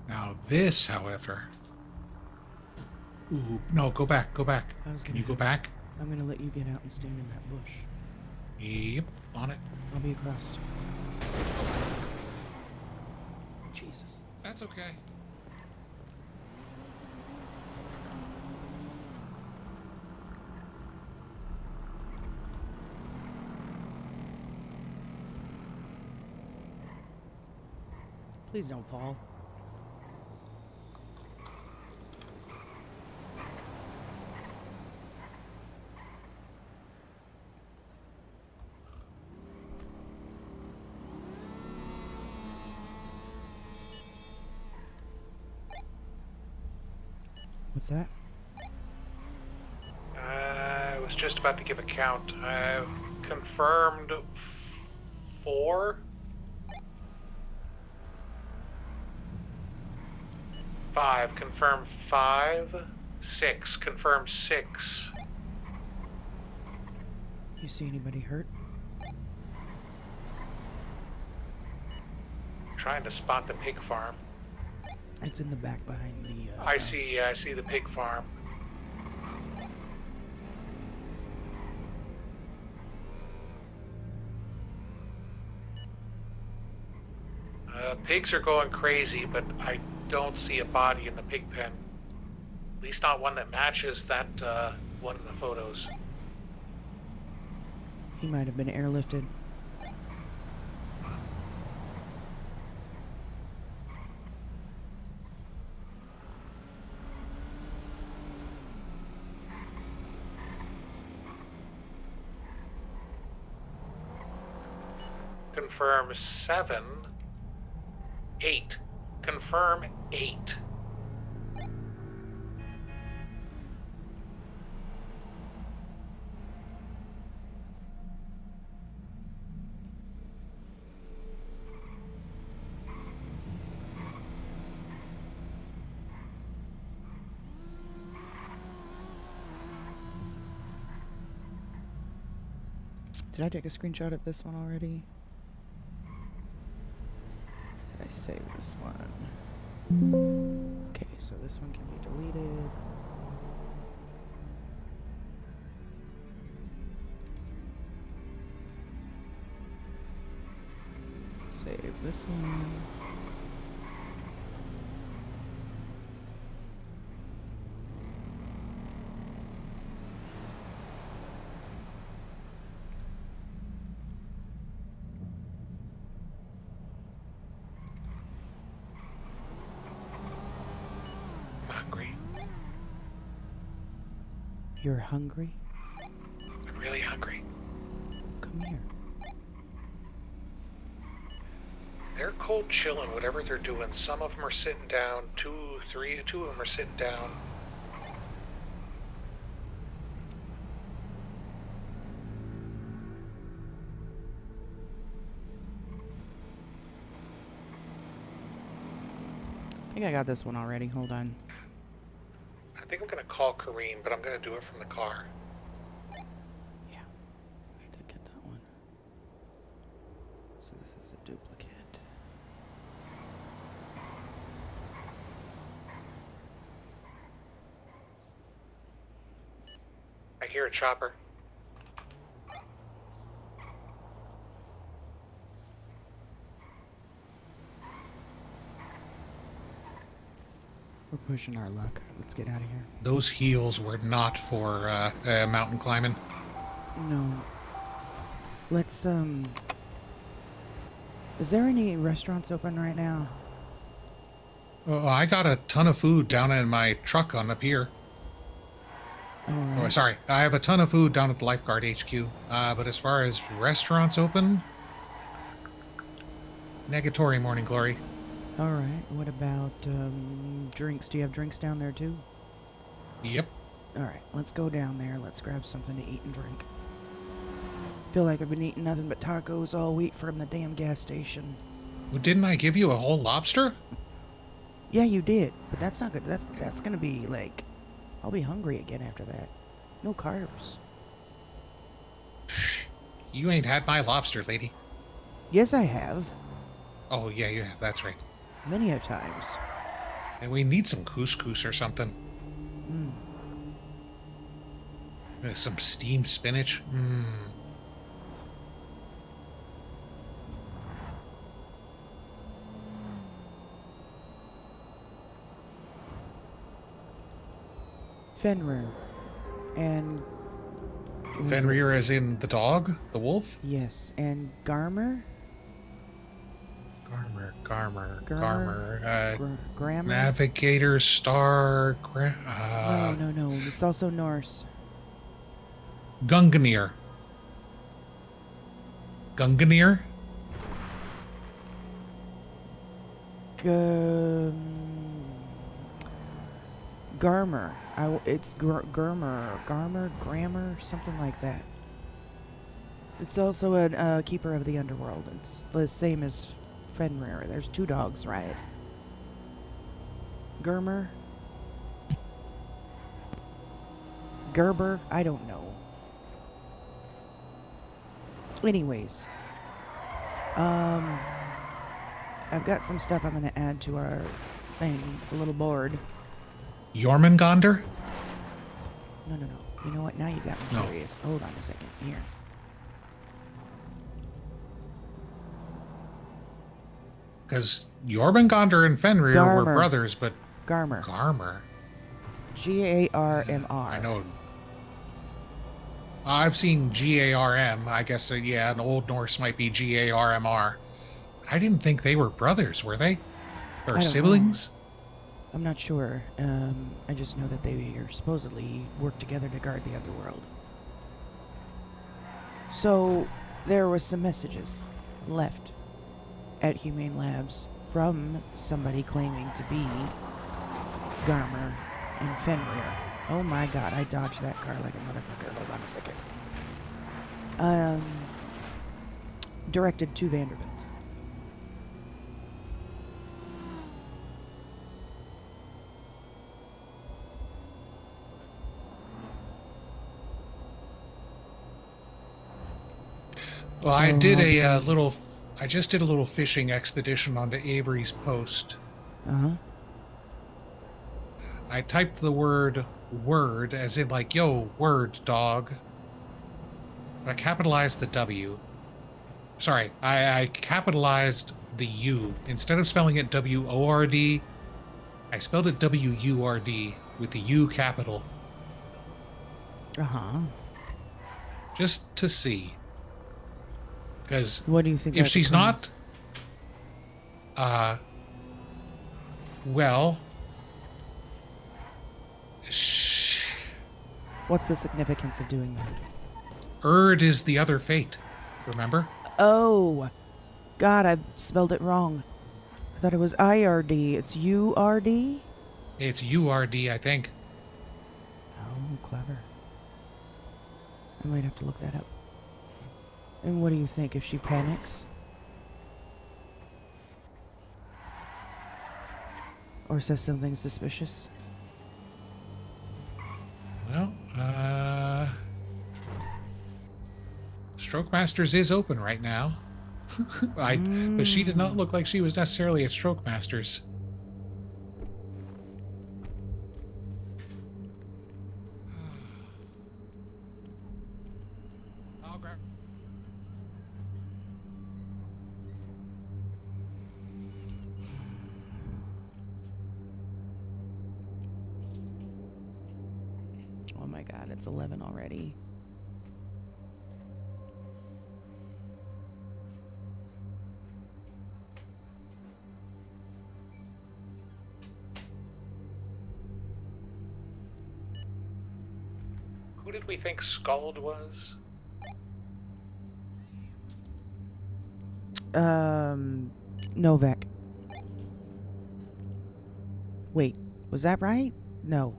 Now this, however... Ooh, no, go back, go back. Can you go back? I'm gonna let you get out and stand in that bush. Yep, on it. I'll be across. Jesus. That's okay. Please don't fall. What's that? I was just about to give a count. I confirmed 4. 5. Confirmed 5. 6. Confirmed 6. You see anybody hurt? Trying to spot the pig farm. It's in the back behind the. I see the pig farm. Pigs are going crazy, but I don't see a body in the pig pen. At least not one that matches that one in the photos. He might have been airlifted. Confirm 7. 8. Confirm 8. Did I take a screenshot of this one already? Did I save this one? Okay, so this one can be deleted. Save this one. I'm hungry. You're hungry? I'm really hungry. Come here. They're cold chilling, whatever they're doing. Some of them are sitting down. Two of them are sitting down. I think I got this one already. Hold on. I think I'm gonna call Kareem, but I'm gonna do it from the car. Yeah, I did get that one. So this is a duplicate. I hear a chopper. We're pushing our luck. Let's get out of here. Those heels were not for mountain climbing. No. Let's, is there any restaurants open right now? Oh, I got a ton of food down in my truck on the pier. Alright. Oh, sorry. I have a ton of food down at the lifeguard HQ. But as far as restaurants open, negatory, Morning Glory. Alright. What about, drinks? Do you have drinks down there too? Yep. Alright, let's go down there. Let's grab something to eat and drink. Feel like I've been eating nothing but tacos all week from the damn gas station. Well, didn't I give you a whole lobster? Yeah, you did, but that's not good. That's gonna be like, I'll be hungry again after that. No carbs. You ain't had my lobster, lady. Yes, I have. Oh, yeah, you have. That's right. Many a times. And we need some couscous or something. Some steamed spinach. Fenrir. And... Fenrir as in the dog? The wolf? Yes, and Garmer? Garmer. Grammar? Navigator, star, No. It's also Norse. Gunganir. Gunganir? Garmer. It's Grammar, something like that. It's also a keeper of the underworld. It's the same as Fenrir. There's two dogs, right? Germer? Gerber? I don't know. Anyways. I've got some stuff I'm going to add to our thing. A little board. Jormungandr? No. You know what? Now you got me curious. Hold on a second. Here. Because Jormungandr and Fenrir were brothers, but... Garmer. Garmer. Garmr. I know. I've seen Garm. I guess, yeah, an Old Norse might be Garmr. I didn't think they were brothers, were they? Or siblings? I'm not sure. I just know that they supposedly work together to guard the underworld. So, there was some messages left at Humane Labs from somebody claiming to be Garmer and Fenrir. Oh my god, I dodged that car like a motherfucker. Hold on a second. Directed to Vanderbilt. Well, I did a little... I just did a little fishing expedition onto Avery's Post. Uh-huh. I typed the word word as in like, yo, word, dog. But I capitalized the W. Sorry, I capitalized the U. Instead of spelling it W-O-R-D, I spelled it W-U-R-D with the U capital. Uh-huh. Just to see. Because What do you think if that she's becomes? not, well, What's the significance of doing that? Erd is the other fate, remember? Oh, God, I spelled it wrong. I thought it was IRD. It's URD? It's URD, I think. Oh, clever. I might have to look that up. And what do you think if she panics? Or says something suspicious? Well, Stroke Masters is open right now. But she did not look like she was necessarily at Stroke Masters. I'll grab. Oh my God, it's 11 already. Who did we think Scald was? Novak. Wait, was that right? No.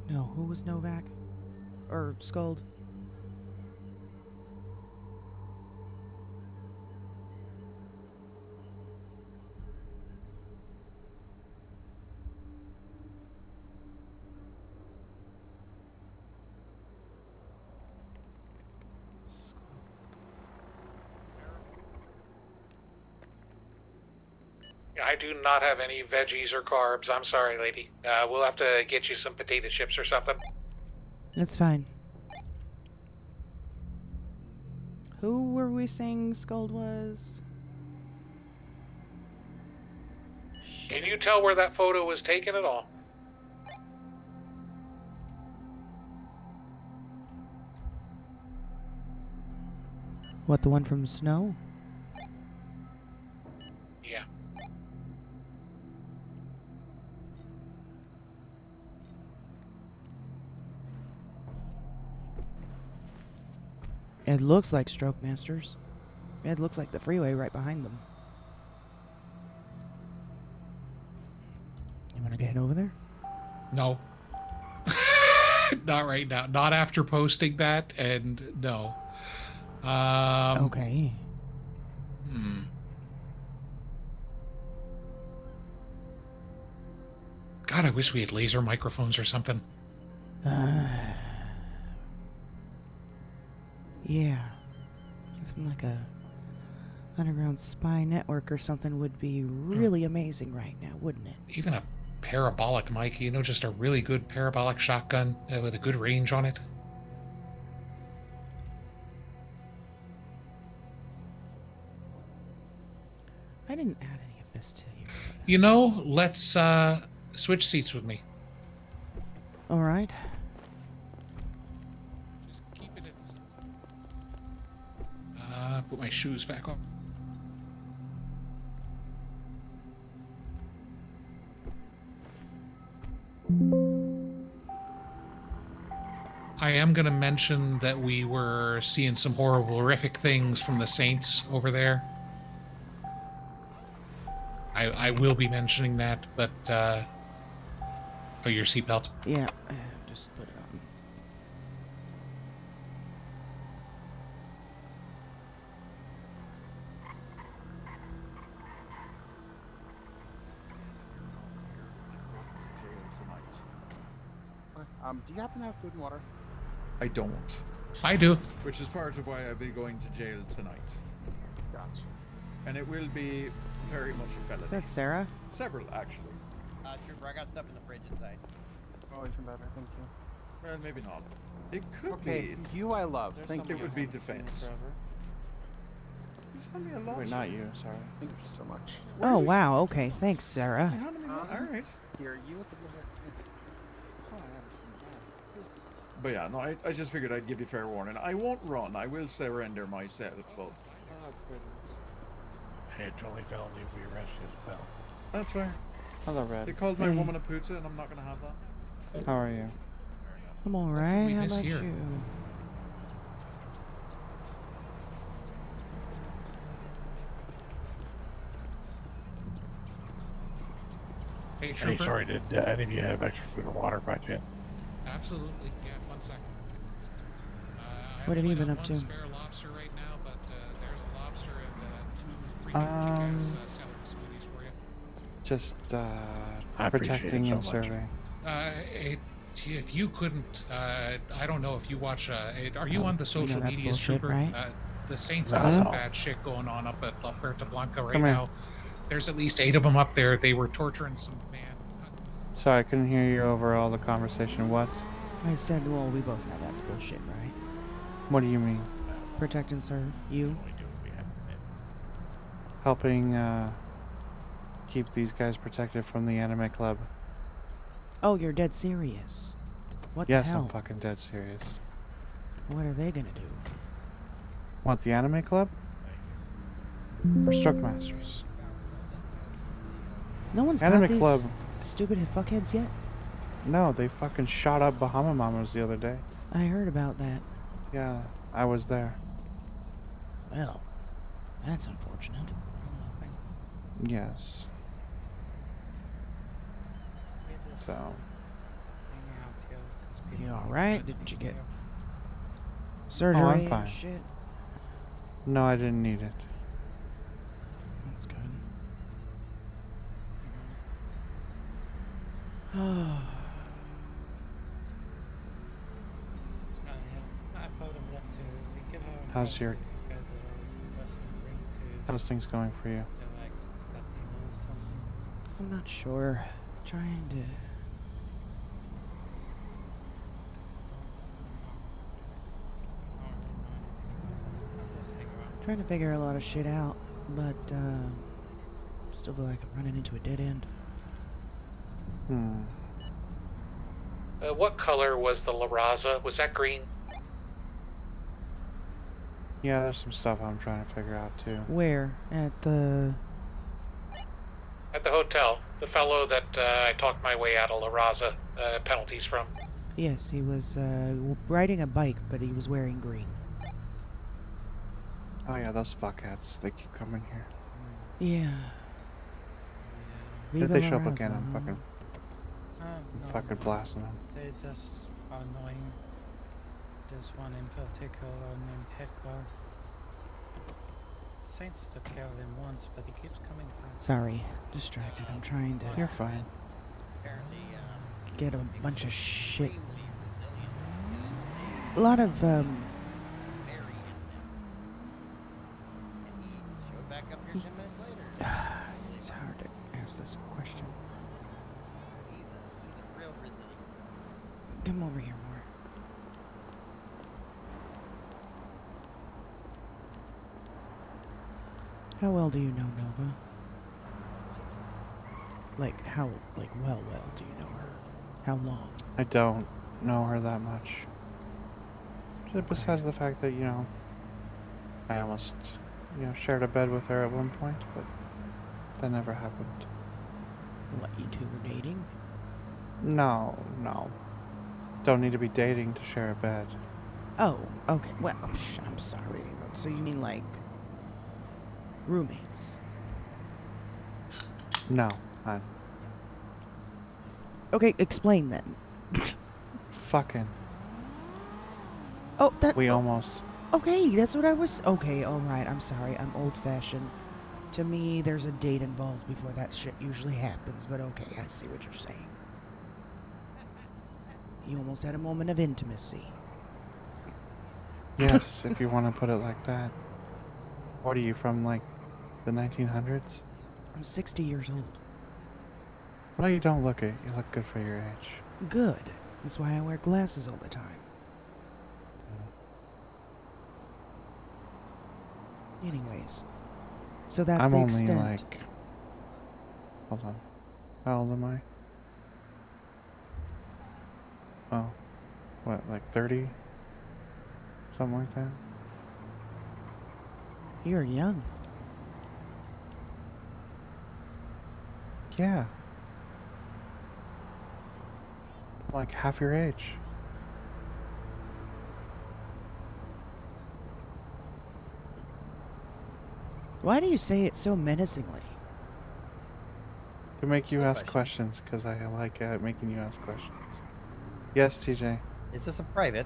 No, who was Novak? Or Scald? I do not have any veggies or carbs. I'm sorry, lady. We'll have to get you some potato chips or something. That's fine. Who were we saying Scald was? Can you tell where that photo was taken at all? What, the one from Snow? Yeah. It looks like Stroke Masters. It looks like the freeway right behind them. You want to get over there? No. Not right now. Not after posting that, and no. Okay. God, I wish we had laser microphones or something. Yeah. Something like a underground spy network or something would be really amazing right now, wouldn't it? Even a parabolic mic, you know, just a really good parabolic shotgun with a good range on it. I didn't add any of this to you. You know, let's switch seats with me. All right. Just keep it in. Put my shoes back on. I am going to mention that we were seeing some horrific things from the Saints over there. I will be mentioning that, but oh, your seatbelt. Yeah, just put it on. Do you happen to have food and water? I don't. I do. Which is part of why I'll be going to jail tonight. Gotcha. and it will be very much a felony. Is that Sarah? Several, actually. Trooper, I got stuff in the fridge inside. Oh, even better, thank you. Well, maybe not. It could Okay, be. you I love. There's Thank you. It would be defense. You sent me a lobster. Wait, not you, sorry. Thank you so much. Oh, wow. Okay. Thanks, Sarah. Alright. Here, you with the But yeah, no, I just figured I'd give you fair warning. I won't run. I will surrender myself, but... Hey, it's only felony if we arrest you as well. That's fair. Hello, Red. They called my woman a puta, and I'm not gonna have that. How are you? I'm alright. we How miss about here? you? Hey, Hey, Trooper. sorry, did any of you have extra food or water by chance? Absolutely. Yeah, 1 second. What have you been up One to? spare lobster right now, but there's a lobster and 2 freaking kick-ass celery smoothies for you. Just I appreciate protecting it so and much. serving. If you couldn't, I don't know if you watch. Are you on the social that's medias, bullshit, Trooper? right? The Saints No. got some bad shit going on up at La Puerta Blanca right Come here. now. There's at least 8 of them up there. They were torturing some man. Sorry, I couldn't hear you over all the conversation. What? I said, well, we both know that's bullshit, right? What do you mean? Protect and serve. You? Helping keep these guys protected from the anime club. Oh, you're dead serious. What Yes, the hell? I'm fucking dead serious. What are they gonna do? Want the anime club? Or Stroke Masters? No one's Anime got these club. stupid fuckheads yet? No, they fucking shot up Bahama Mamas the other day. I heard about that. Yeah, I was there. Well, that's unfortunate. Yes. So. You alright? Didn't you get Oh, surgery I'm and fine. shit? No, I didn't need it. That's good. Oh. How's your... How's things going for you? I'm not sure. Trying to figure a lot of shit out, but still feel like I'm running into a dead end. What color was the La Raza? Was that green? Yeah, there's some stuff I'm trying to figure out too. Where? At the... At the hotel. The fellow that I talked my way out of La Raza penalties from. Yes, he was riding a bike, but he was wearing green. Oh yeah, those fuckheads. They keep coming here. Yeah. If Viva they La show up Raza, again, I'm huh? fucking... No, fucking blasting them. They just are annoying. There's one in particular named Hector. Saints took care of him once, but he keeps coming back. Sorry, distracted. I'm trying to... You're fine. Get a bunch of shit. A lot of, Showed back up here 10 minutes later. It's hard to ask this question. He's a real Brazilian. Come over here more. How well do you know Nova? Like, how, like, well do you know her? How long? I don't know her that much. Just besides the fact that, you know, I almost, you know, shared a bed with her at one point, but that never happened. What, you two were dating? No. Don't need to be dating to share a bed. Oh, okay. Well, I'm sorry. So you mean, like, roommates? No, Okay, explain then. fucking. Oh, that... We almost... Okay, that's what I was... Okay, alright, I'm sorry. I'm old-fashioned. To me, there's a date involved before that shit usually happens, but okay, I see what you're saying. You almost had a moment of intimacy. Yes, if you want to put it like that. What are you from, like, The 1900s? I'm 60 years old. Well, you don't look it. You look good for your age. Good. That's why I wear glasses all the time. Anyways, so that's I'm the only extent. like... Hold on. How old am I? Oh. What, like 30? Something like that? You're young. Yeah. Like half your age. Why do you say it so menacingly? To make you ask questions, because I like making you ask questions. Yes, TJ. Is this a private?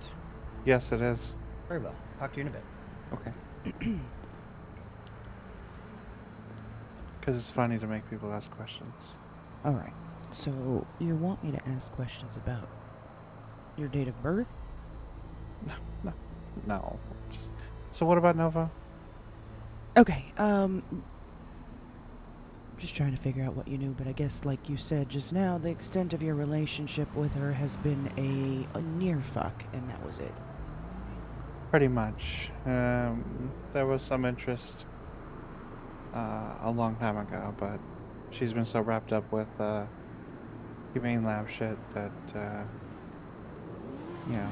Yes, it is. Very well. Talk to you in a bit. Okay. Because it's funny to make people ask questions. Alright, so you want me to ask questions about your date of birth? No. So what about Nova? Okay, just trying to figure out what you knew, but I guess like you said just now, the extent of your relationship with her has been a near fuck, and that was it. Pretty much. There was some interest a long time ago, but she's been so wrapped up with humane lab shit that, you know.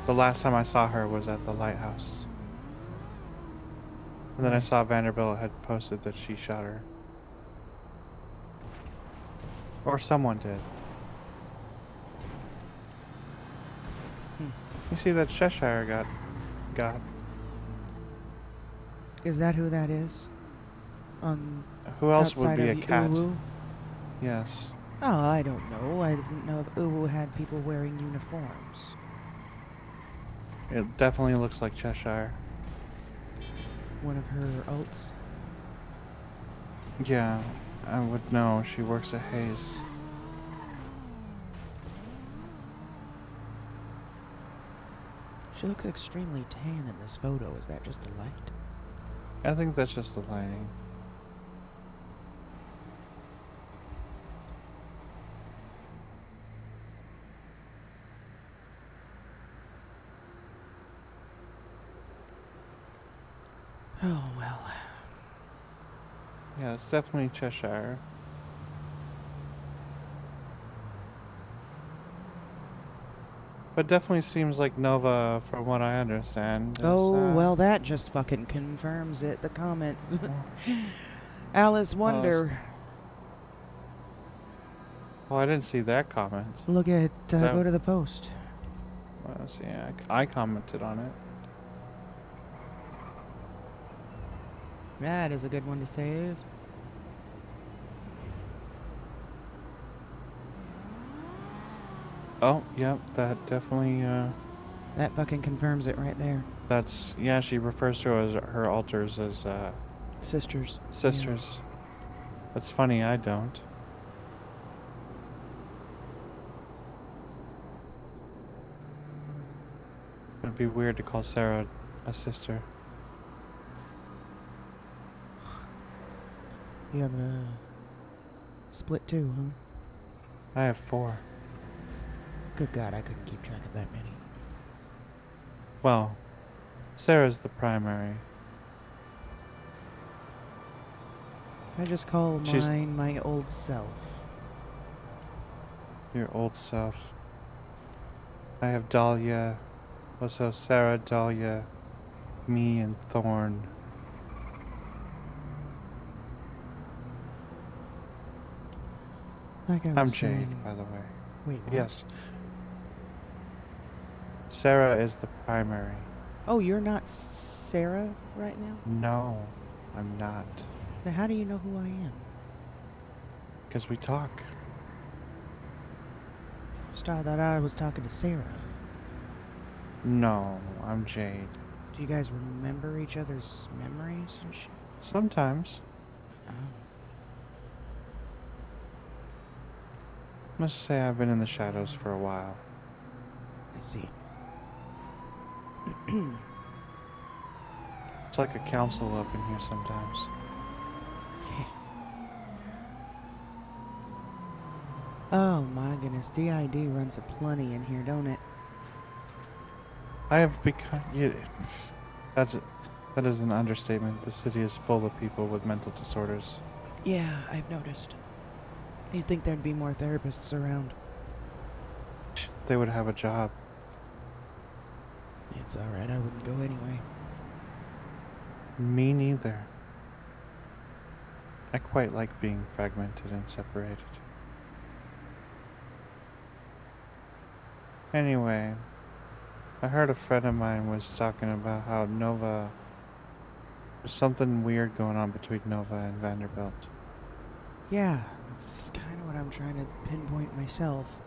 The last time I saw her was at the lighthouse. And then I saw Vanderbilt had posted that she shot her. Or someone did. You see that Cheshire got. Is that who that is? Who else would outside be a of cat? Uwu? Yes. Oh, I don't know. I didn't know if Uwu had people wearing uniforms. It definitely looks like Cheshire. One of her alts? Yeah, I would know. She works at Hayes. She looks extremely tan in this photo. Is that just the light? I think that's just the lighting. Oh, well. Yeah, it's definitely Cheshire. But definitely seems like Nova, from what I understand. Is, Oh, well, that just fucking confirms it. The comment. Alice Wonder. Oh, I didn't see that comment. Look at, go to the post. Well, see, I commented on it. That is a good one to save. Oh, yep, that definitely, That fucking confirms it right there. that's, yeah, she refers to as her alters as, Sisters. Sisters. That's funny, I don't. It'd be weird to call Sarah a sister. You have a split too, huh? I have 4. Good God, I couldn't keep track of that many. Well, Sarah's the primary. I just call mine my old self. Your old self. I have Dahlia. Also Sarah, Dahlia, me, and Thorn. Like I was I'm saying, Jade, by the way. Wait, what? Yes. Sarah is the primary. Oh, you're not Sarah right now? No, I'm not. Then how do you know who I am? Because we talk. Just thought I was talking to Sarah. No, I'm Jade. Do you guys remember each other's memories and shit? Sometimes. Oh. Must say I've been in the shadows for a while. I see. It's like a council up in here sometimes. Oh my goodness, DID runs a plenty in here, don't it? I have become. Yeah, that is an understatement. The city is full of people with mental disorders. Yeah, I've noticed. You'd think there'd be more therapists around. They would have a job. It's alright, I wouldn't go anyway. Me neither. I quite like being fragmented and separated. Anyway, I heard a friend of mine was talking about how Nova... There's something weird going on between Nova and Vanderbilt. Yeah, that's kind of what I'm trying to pinpoint myself.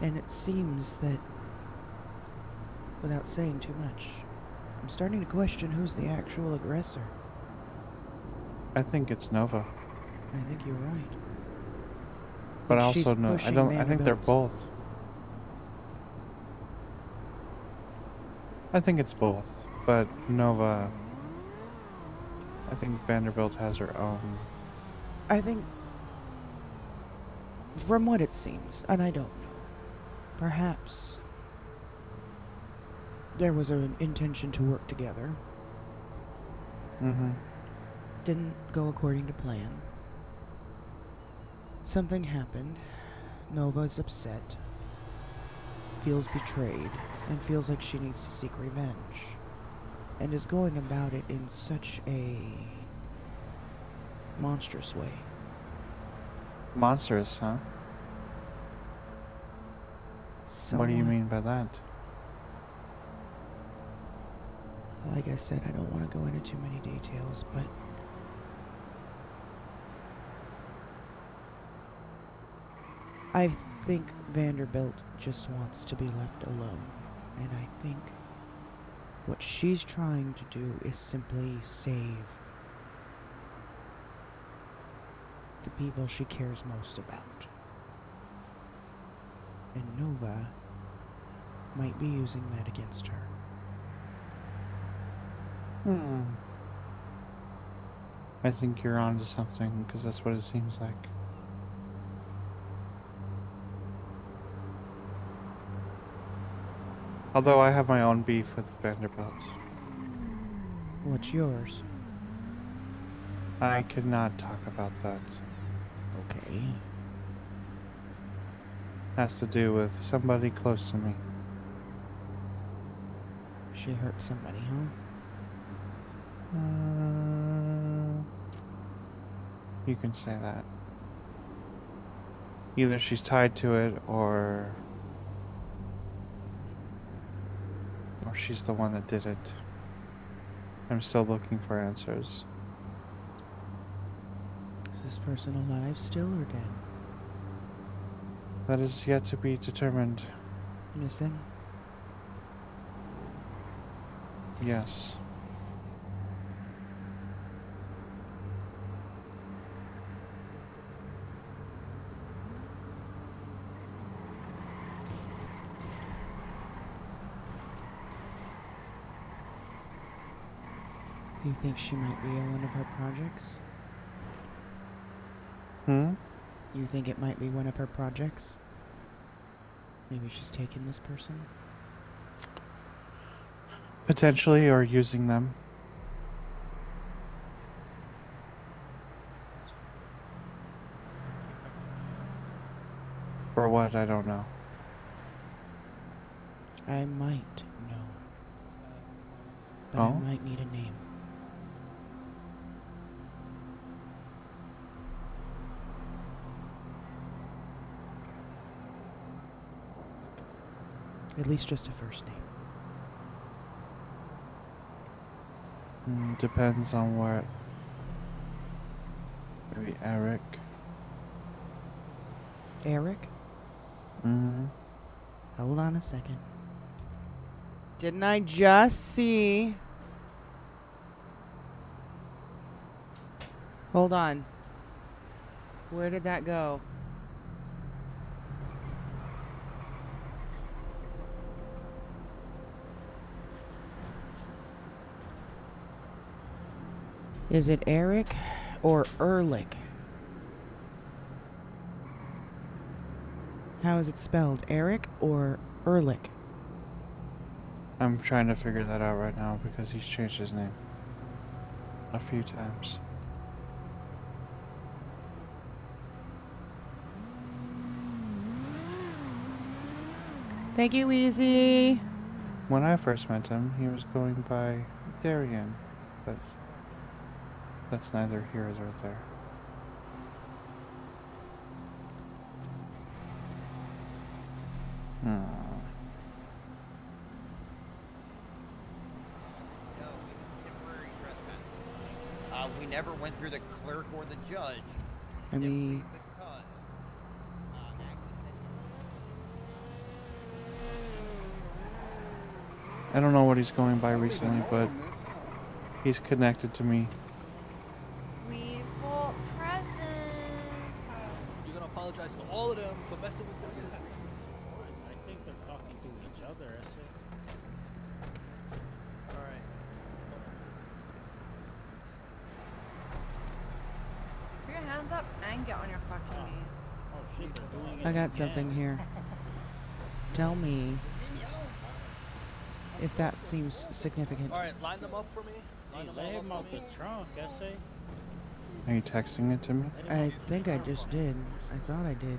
And it seems that, without saying too much, I'm starting to question who's the actual aggressor. I think it's Nova. I think you're right. But I she's also know I don't I think they're Vanderbilt. both. I think it's both, but Nova, I think Vanderbilt has her own. I think, from what it seems, and I don't know, perhaps there was an intention to work together. Mm-hmm. Didn't go according to plan. Something happened. Nova's upset, feels betrayed, and feels like she needs to seek revenge, and is going about it in such a monstrous way. Monstrous, huh? What do you Somewhat. mean by that? Like I said, I don't want to go into too many details, but I think Vanderbilt just wants to be left alone. And I think what she's trying to do is simply save the people she cares most about. And Nova might be using that against her. I think you're onto something, because that's what it seems like. Although I have my own beef with Vanderbilt. What's yours? I could not talk about that. Okay. Has to do with somebody close to me. She hurt somebody, huh? You can say that. Either she's tied to it, or she's the one that did it. I'm still looking for answers. Is this person alive still or dead? That is yet to be determined. Missing? Yes. You think she might be on one of her projects? You think it might be one of her projects? Maybe she's taken this person? Potentially, or using them. For what, I don't know. I might know. But I might need a name. At least just a first name. Depends on what. Maybe Eric. Eric? Hold on a second. Didn't I just see... Hold on. Where did that go? Is it Eric or Ehrlich? How is it spelled? Eric or Ehrlich? I'm trying to figure that out right now because he's changed his name a few times. Thank you, Easy. When I first met him, he was going by Darian, but that's neither here nor there. We never went through the clerk or the judge. I mean, Because, I don't know what he's going by recently, but he's connected to me. We've got presents. You're gonna apologize to all of them for messing with them. I think they're talking to each other, Alright. Put your hands up and get on your fucking knees. Oh shit, they're doing it I got again. something here. Tell me if that seems significant. Alright, line them up for me. Hey, let him out the trunk, essay. Are you texting it to me? I think I just did. I thought I did.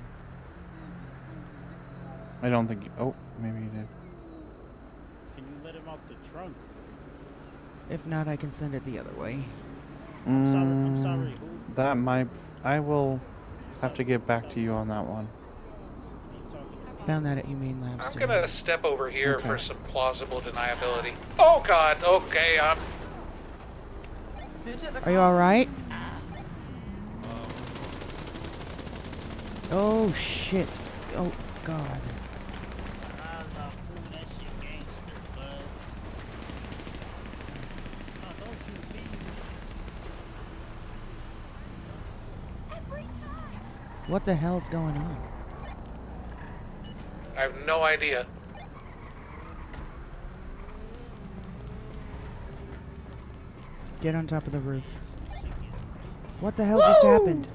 I don't think you... Oh, maybe you did. Can you let him out the trunk? If not, I can send it the other way. I'm sorry, who? That might... I will have to get back to you on that one. Found that at Humane Labs I'm today. gonna step over here Okay. for some plausible deniability. Oh god, okay, Are you alright? Oh shit. Oh god. What the hell's going on? I have no idea. Get on top of the roof. What the hell just happened?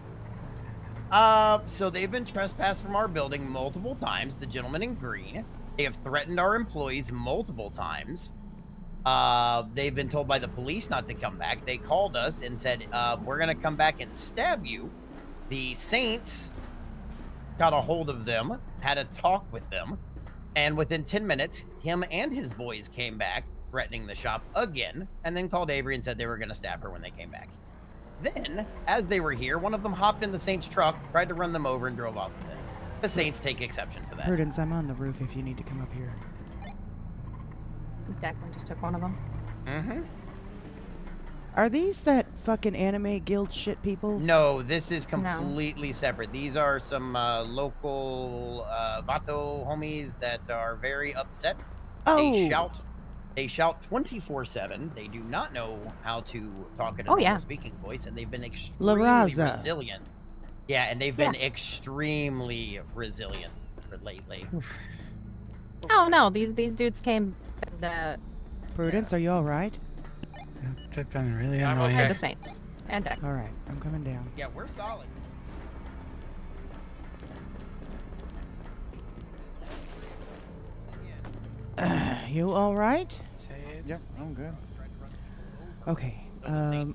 So they've been trespassed from our building multiple times, the gentleman in green. They have threatened our employees multiple times. They've been told by the police not to come back. They called us and said, we're going to come back and stab you. The Saints got a hold of them, had a talk with them, and within 10 minutes, him and his boys came back, threatening the shop again, and then called Avery and said they were going to stab her when they came back. Then, as they were here, one of them hopped in the Saints' truck, tried to run them over, and drove off with it. The Saints take exception to that. Prudence, I'm on the roof if you need to come up here. Declan just took one of them. Mm-hmm. Are these that fucking anime guild shit people? No, this is completely separate. These are some local Vato homies that are very upset. They shout 24/7. They do not know how to talk in a normal speaking voice, and they've been extremely resilient. Yeah, and they've been extremely resilient lately. Oh no, these dudes came and Prudence, are you alright? They've been really I'm annoying. okay. the Saints and Deck. Alright, I'm coming down. Yeah, we're solid. You alright? Yep, I'm good. Okay.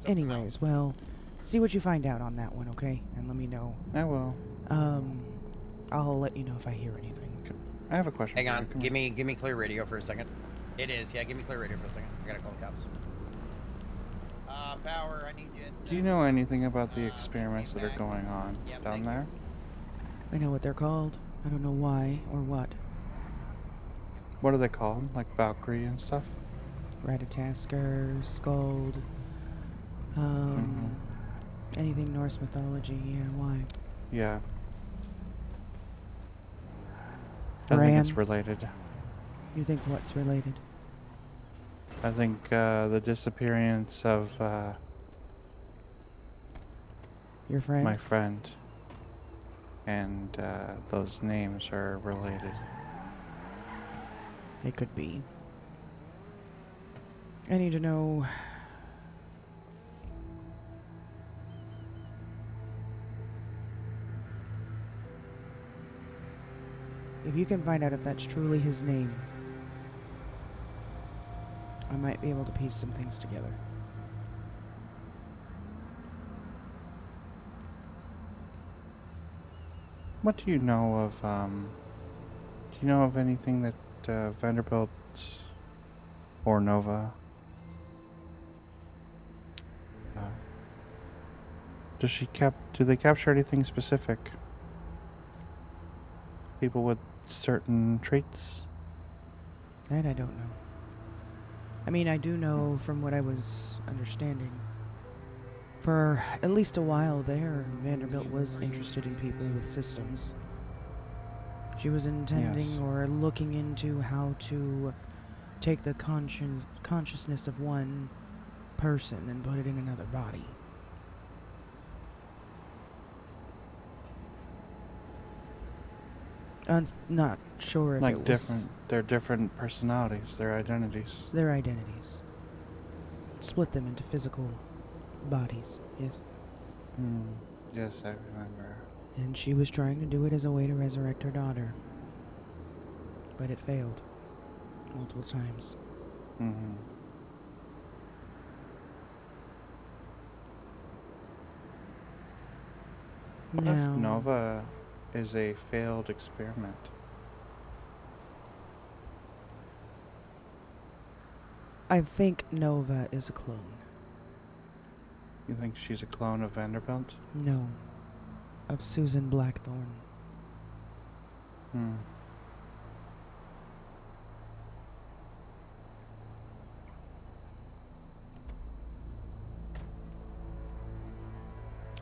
Anyways, well, see what you find out on that one, okay? And let me know. I will. I'll let you know if I hear anything. I have a question. Hang for you. on, Come give here. me clear radio for a second. It is, yeah, give me clear radio for a second. I gotta call the cops. Power, I need you. Do you know anything about the experiments that are going on down there? I know what they're called. I don't know why or what. What are they called? Like Valkyrie and stuff? Ratatasker, Skuld, anything Norse mythology, yeah, why? Yeah. I think Ran. it's related. You think what's related? I think the disappearance of Your friend? my friend and those names are related. It could be. I need to know If you can find out if that's truly his name, I might be able to piece some things together. What do you know of, do you know of anything that Vanderbilt or Nova do they capture anything specific? People with certain traits? That I don't know. I mean, I do know from what I was understanding. For at least a while there, Vanderbilt was interested in people with systems. She was intending or looking into how to take the consciousness of one person and put it in another body. I'm not sure if like it was they're different personalities, their identities. their identities. Split them into physical bodies, yes. Yes, I remember. And she was trying to do it as a way to resurrect her daughter. But it failed. Multiple times. What Now, if Nova is a failed experiment? I think Nova is a clone. You think she's a clone of Vanderbilt? No. Of Susan Blackthorne.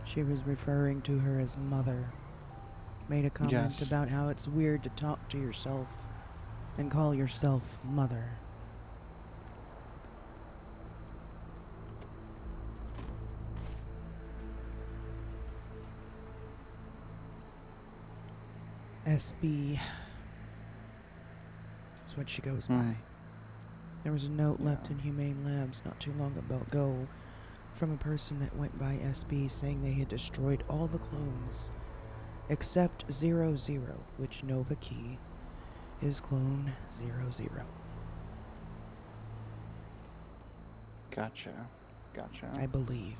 She was referring to her as mother. Made a comment about how it's weird to talk to yourself and call yourself mother. SB. That's what she goes by. There was a note left in Humane Labs not too long ago from a person that went by SB saying they had destroyed all the clones except 00, which Nova Key is clone 00. Gotcha. I believe.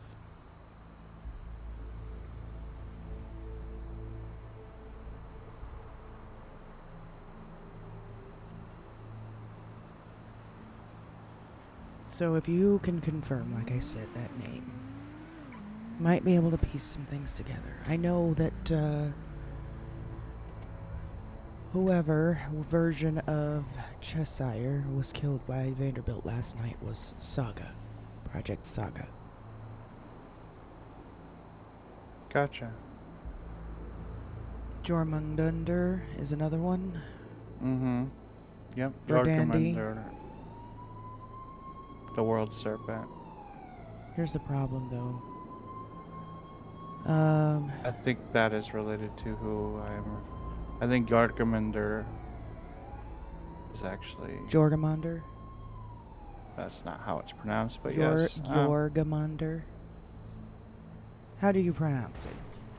So if you can confirm, like I said, that name, might be able to piece some things together. I know that whoever version of Cheshire was killed by Vanderbilt last night was Saga. Project Saga. Gotcha. Jormungandr is another one. Yep. Verdandi. The world serpent. Here's the problem, though. I think that is related to who I think Jorgamander is actually... Jorgamander? That's not how it's pronounced, but yes. Jorgamander? How do you pronounce it?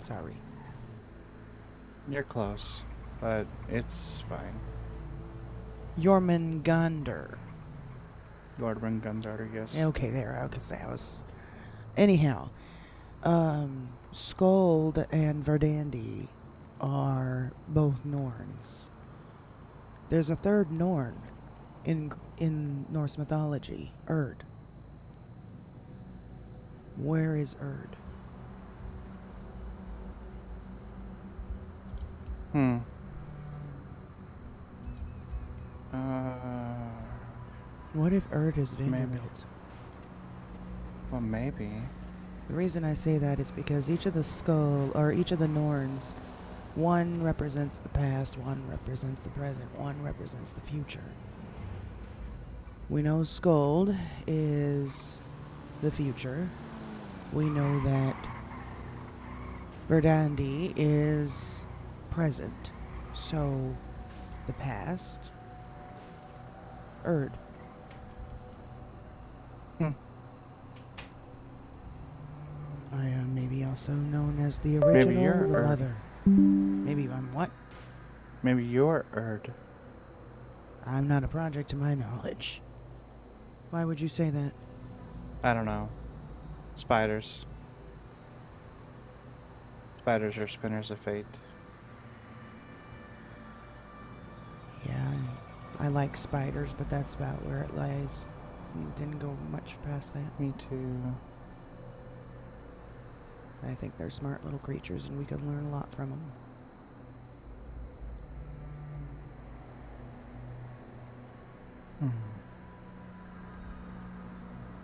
Sorry. You're close, but it's fine. Jormungandr. Jormungandr, yes. Okay, there. I could say I was... Anyhow, Skuld and Verdandi are both Norns. There's a third Norn in Norse mythology, Erd. Where is Erd? What if Erd is Vanderbilt? Well, maybe. The reason I say that is because each of the Norns, one represents the past, one represents the present, one represents the future. We know Skuld is the future. We know that Verdandi is present. So, the past, Erd. I am maybe also known as the original Maybe you're Erd. mother. Maybe I'm what? Maybe you're Erd. I'm not a project to my knowledge. Why would you say that? I don't know. Spiders. Spiders are spinners of fate. Yeah, I like spiders, but that's about where it lies. It didn't go much past that. Me too. I think they're smart little creatures, and we could learn a lot from them.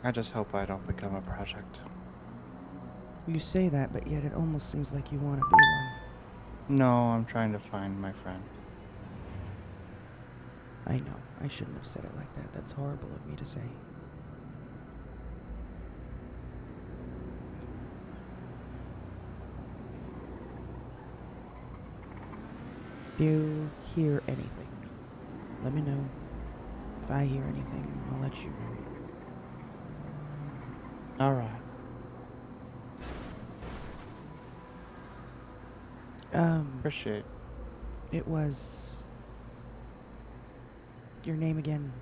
I just hope I don't become a project. You say that, but yet it almost seems like you want to be one. No, I'm trying to find my friend. I know. I shouldn't have said it like that. That's horrible of me to say. If you hear anything, let me know. If I hear anything, I'll let you know. Alright. Appreciate. It was... Your name again?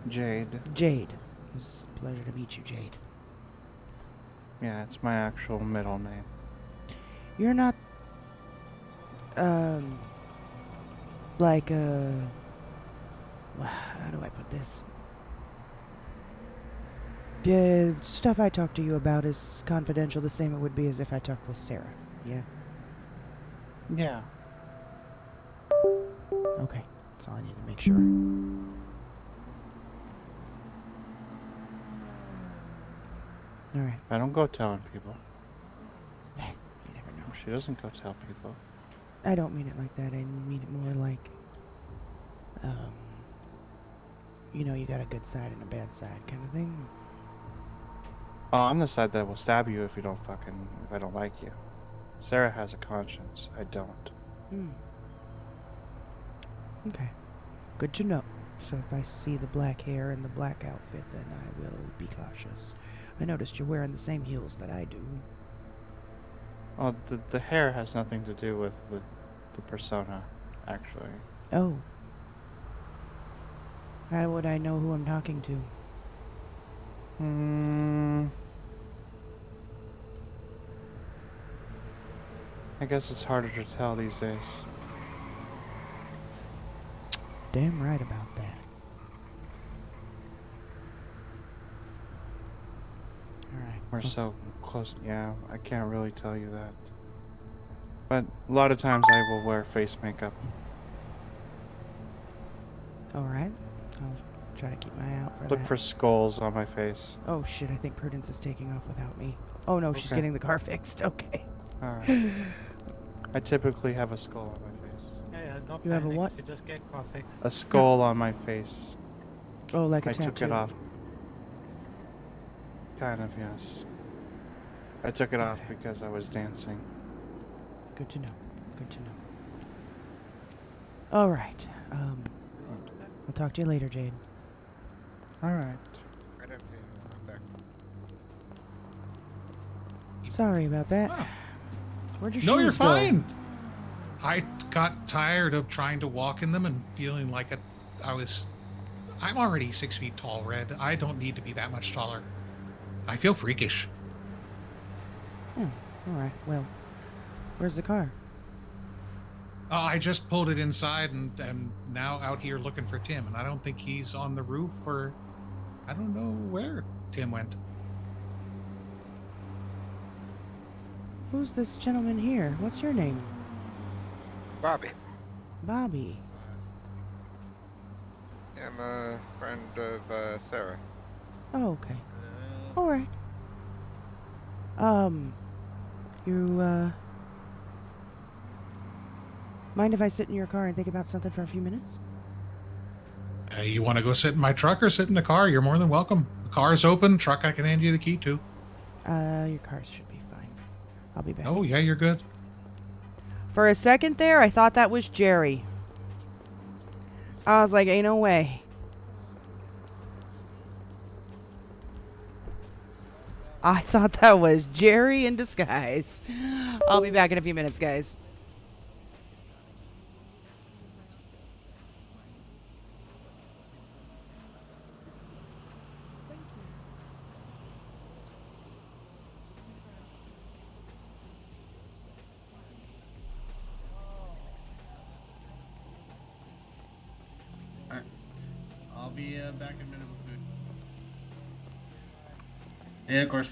Jade. Jade. It was a pleasure to meet you, Jade. Yeah, it's my actual middle name. You're not... like, how do I put this? The stuff I talk to you about is confidential, the same it would be as if I talked with Sarah, yeah? Yeah. Okay, that's all I need to make sure. Alright. I don't go telling people. You never know. She doesn't go tell people. I don't mean it like that, I mean it more like, you know, you got a good side and a bad side kind of thing. Oh, I'm the side that will stab you if you don't if I don't like you. Sarah has a conscience. I don't. Okay. Good to know. So if I see the black hair and the black outfit, then I will be cautious. I noticed you're wearing the same heels that I do. Oh, the hair has nothing to do with the persona, actually. Oh. How would I know who I'm talking to? I guess it's harder to tell these days. Damn right about that. Alright. We're so close. Yeah, I can't really tell you that. But a lot of times I will wear face makeup. Alright. I'll try to keep my eye out for Look that. for skulls on my face. Oh shit, I think Prudence is taking off without me. Oh no, she's Okay. getting the car fixed. Okay. Alright. I typically have a skull on my face. Yeah, don't You have a panic, what? You just get coffee. A skull on my face. Oh, like a I tattoo. took it off. Kind of, yes. I took it off because I was dancing. Good to know. Good to know. Alright. I'll talk to you later, Jade. Alright. I didn't see him out there. Sorry about that. Oh. Where'd your No, shoes you're go? fine. I got tired of trying to walk in them and feeling like I'm already 6 feet tall, Red. I don't need to be that much taller. I feel freakish. Alright, well, where's the car? I just pulled it inside and am now out here looking for Tim, and I don't think he's on the roof or I don't know where Tim went. Who's this gentleman here? What's your name? Bobby. Bobby. I'm a friend of Sarah. Oh, okay. Alright. You, mind if I sit in your car and think about something for a few minutes? You want to go sit in my truck or sit in the car? You're more than welcome. The car's open. Truck I can hand you the key to. Your car should be fine. I'll be back. Oh, yeah, you're good. For a second there, I thought that was Jerry. I was like, ain't no way. I thought that was Jerry in disguise. I'll be back in a few minutes, guys. back in a minute with food. Yeah, of course.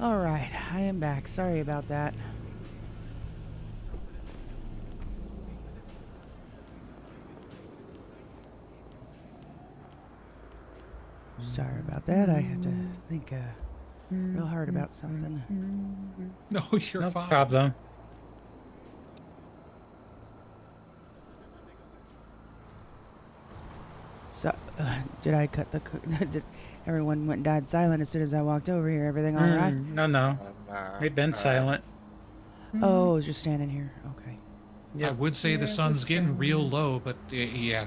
Alright, I am back. Sorry about that. Sorry about that. I had to think real hard about something. No, you're No fine. problem. So, did I cut the... did everyone went and died silent as soon as I walked over here? Everything alright? No, no. We've been silent. Oh, just standing here. Okay. I would say the sun's getting real low, but yeah,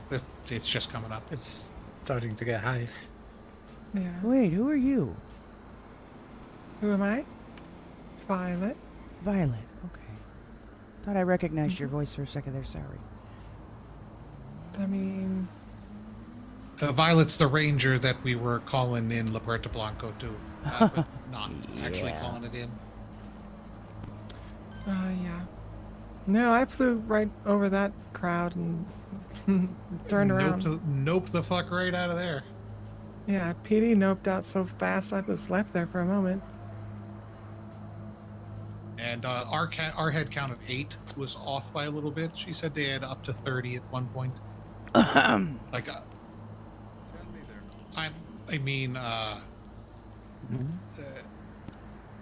it's just coming up. It's starting to get high. Yeah. Wait, who are you? Who am I? Violet. Violet. Okay. Thought I recognized your voice for a second there. Sorry. I mean... Violet's the ranger that we were calling in La Puerta Blanco too, but not actually calling it in. Yeah. No, I flew right over that crowd and turned around. Nope the fuck right out of there. Yeah, PD noped out so fast I was left there for a moment. And our head count of 8 was off by a little bit. She said they had up to 30 at one point. Like,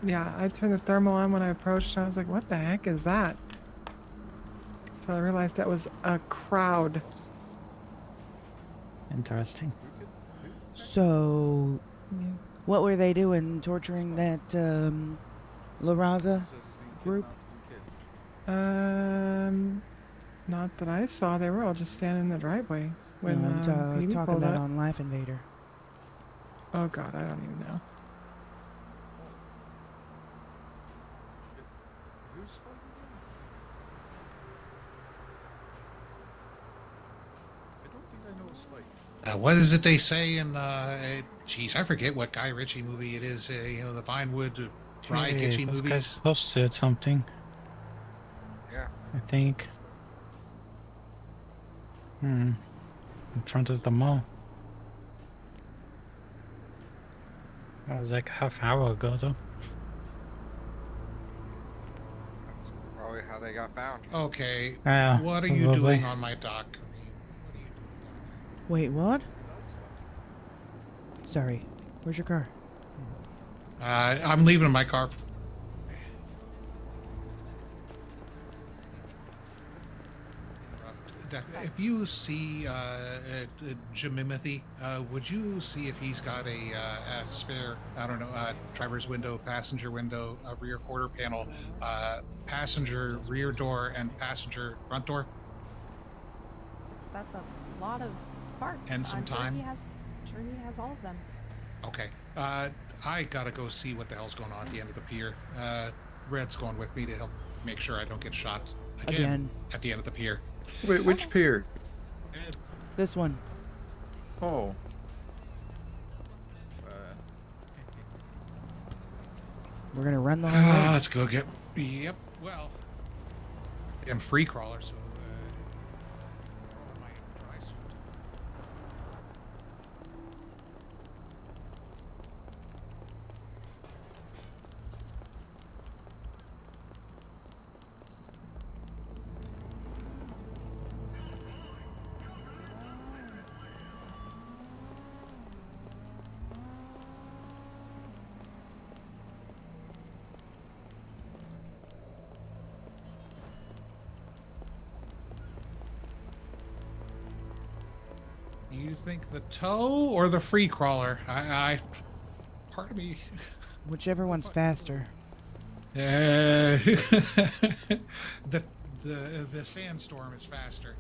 Yeah, I turned the thermal on when I approached. I was like, what the heck is that? So I realized that was a crowd. Interesting. So, what were they doing? Torturing that La Raza group? Not that I saw. They were all just standing in the driveway when No, I'm PD talking pulled about up. on Life Invader. Oh God, I don't even know. What is it they say in, geez, I forget what Guy Ritchie movie it is, the Vinewood, Dry Kitschy This movies. guy's posted something. Yeah. I think. In front of the mall. That was like a half hour ago, though. That's probably how they got found. Okay, Yeah, what are you probably. doing on my dock? Wait, what? Sorry. Where's your car? I'm leaving in my car. If you see Jimimothy, would you see if he's got a spare, I don't know, driver's window, passenger window, rear quarter panel, passenger rear door, and passenger front door? That's a lot of parts. And some I'm time? Sure he has all of them. Okay. I gotta go see what the hell's going on at the end of the pier. Red's going with me to help make sure I don't get shot again. At the end of the pier. Wait, which pier? This one. Oh. We're gonna run the whole way. Let's go get. Yep. Well, I'm free crawler, so. My dry suit. You think the tow or the free crawler? Part of me. Whichever one's faster. The sandstorm is faster.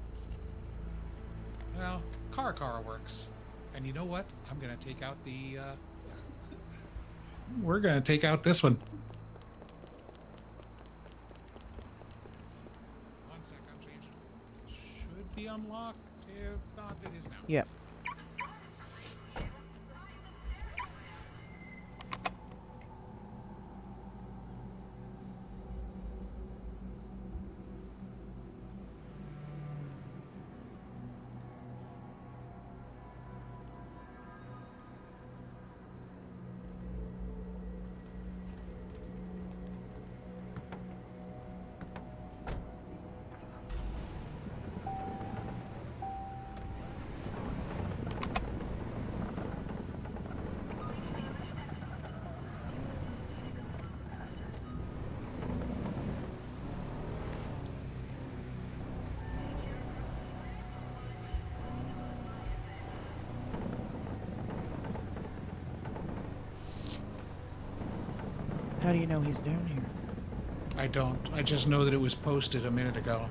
Well, car works. And you know what? I'm gonna take out the. We're gonna take out this one. One sec, I'm changing. Should be unlocked. If not, it is now. Yep. How do you know he's down here? I don't. I just know that it was posted a minute ago.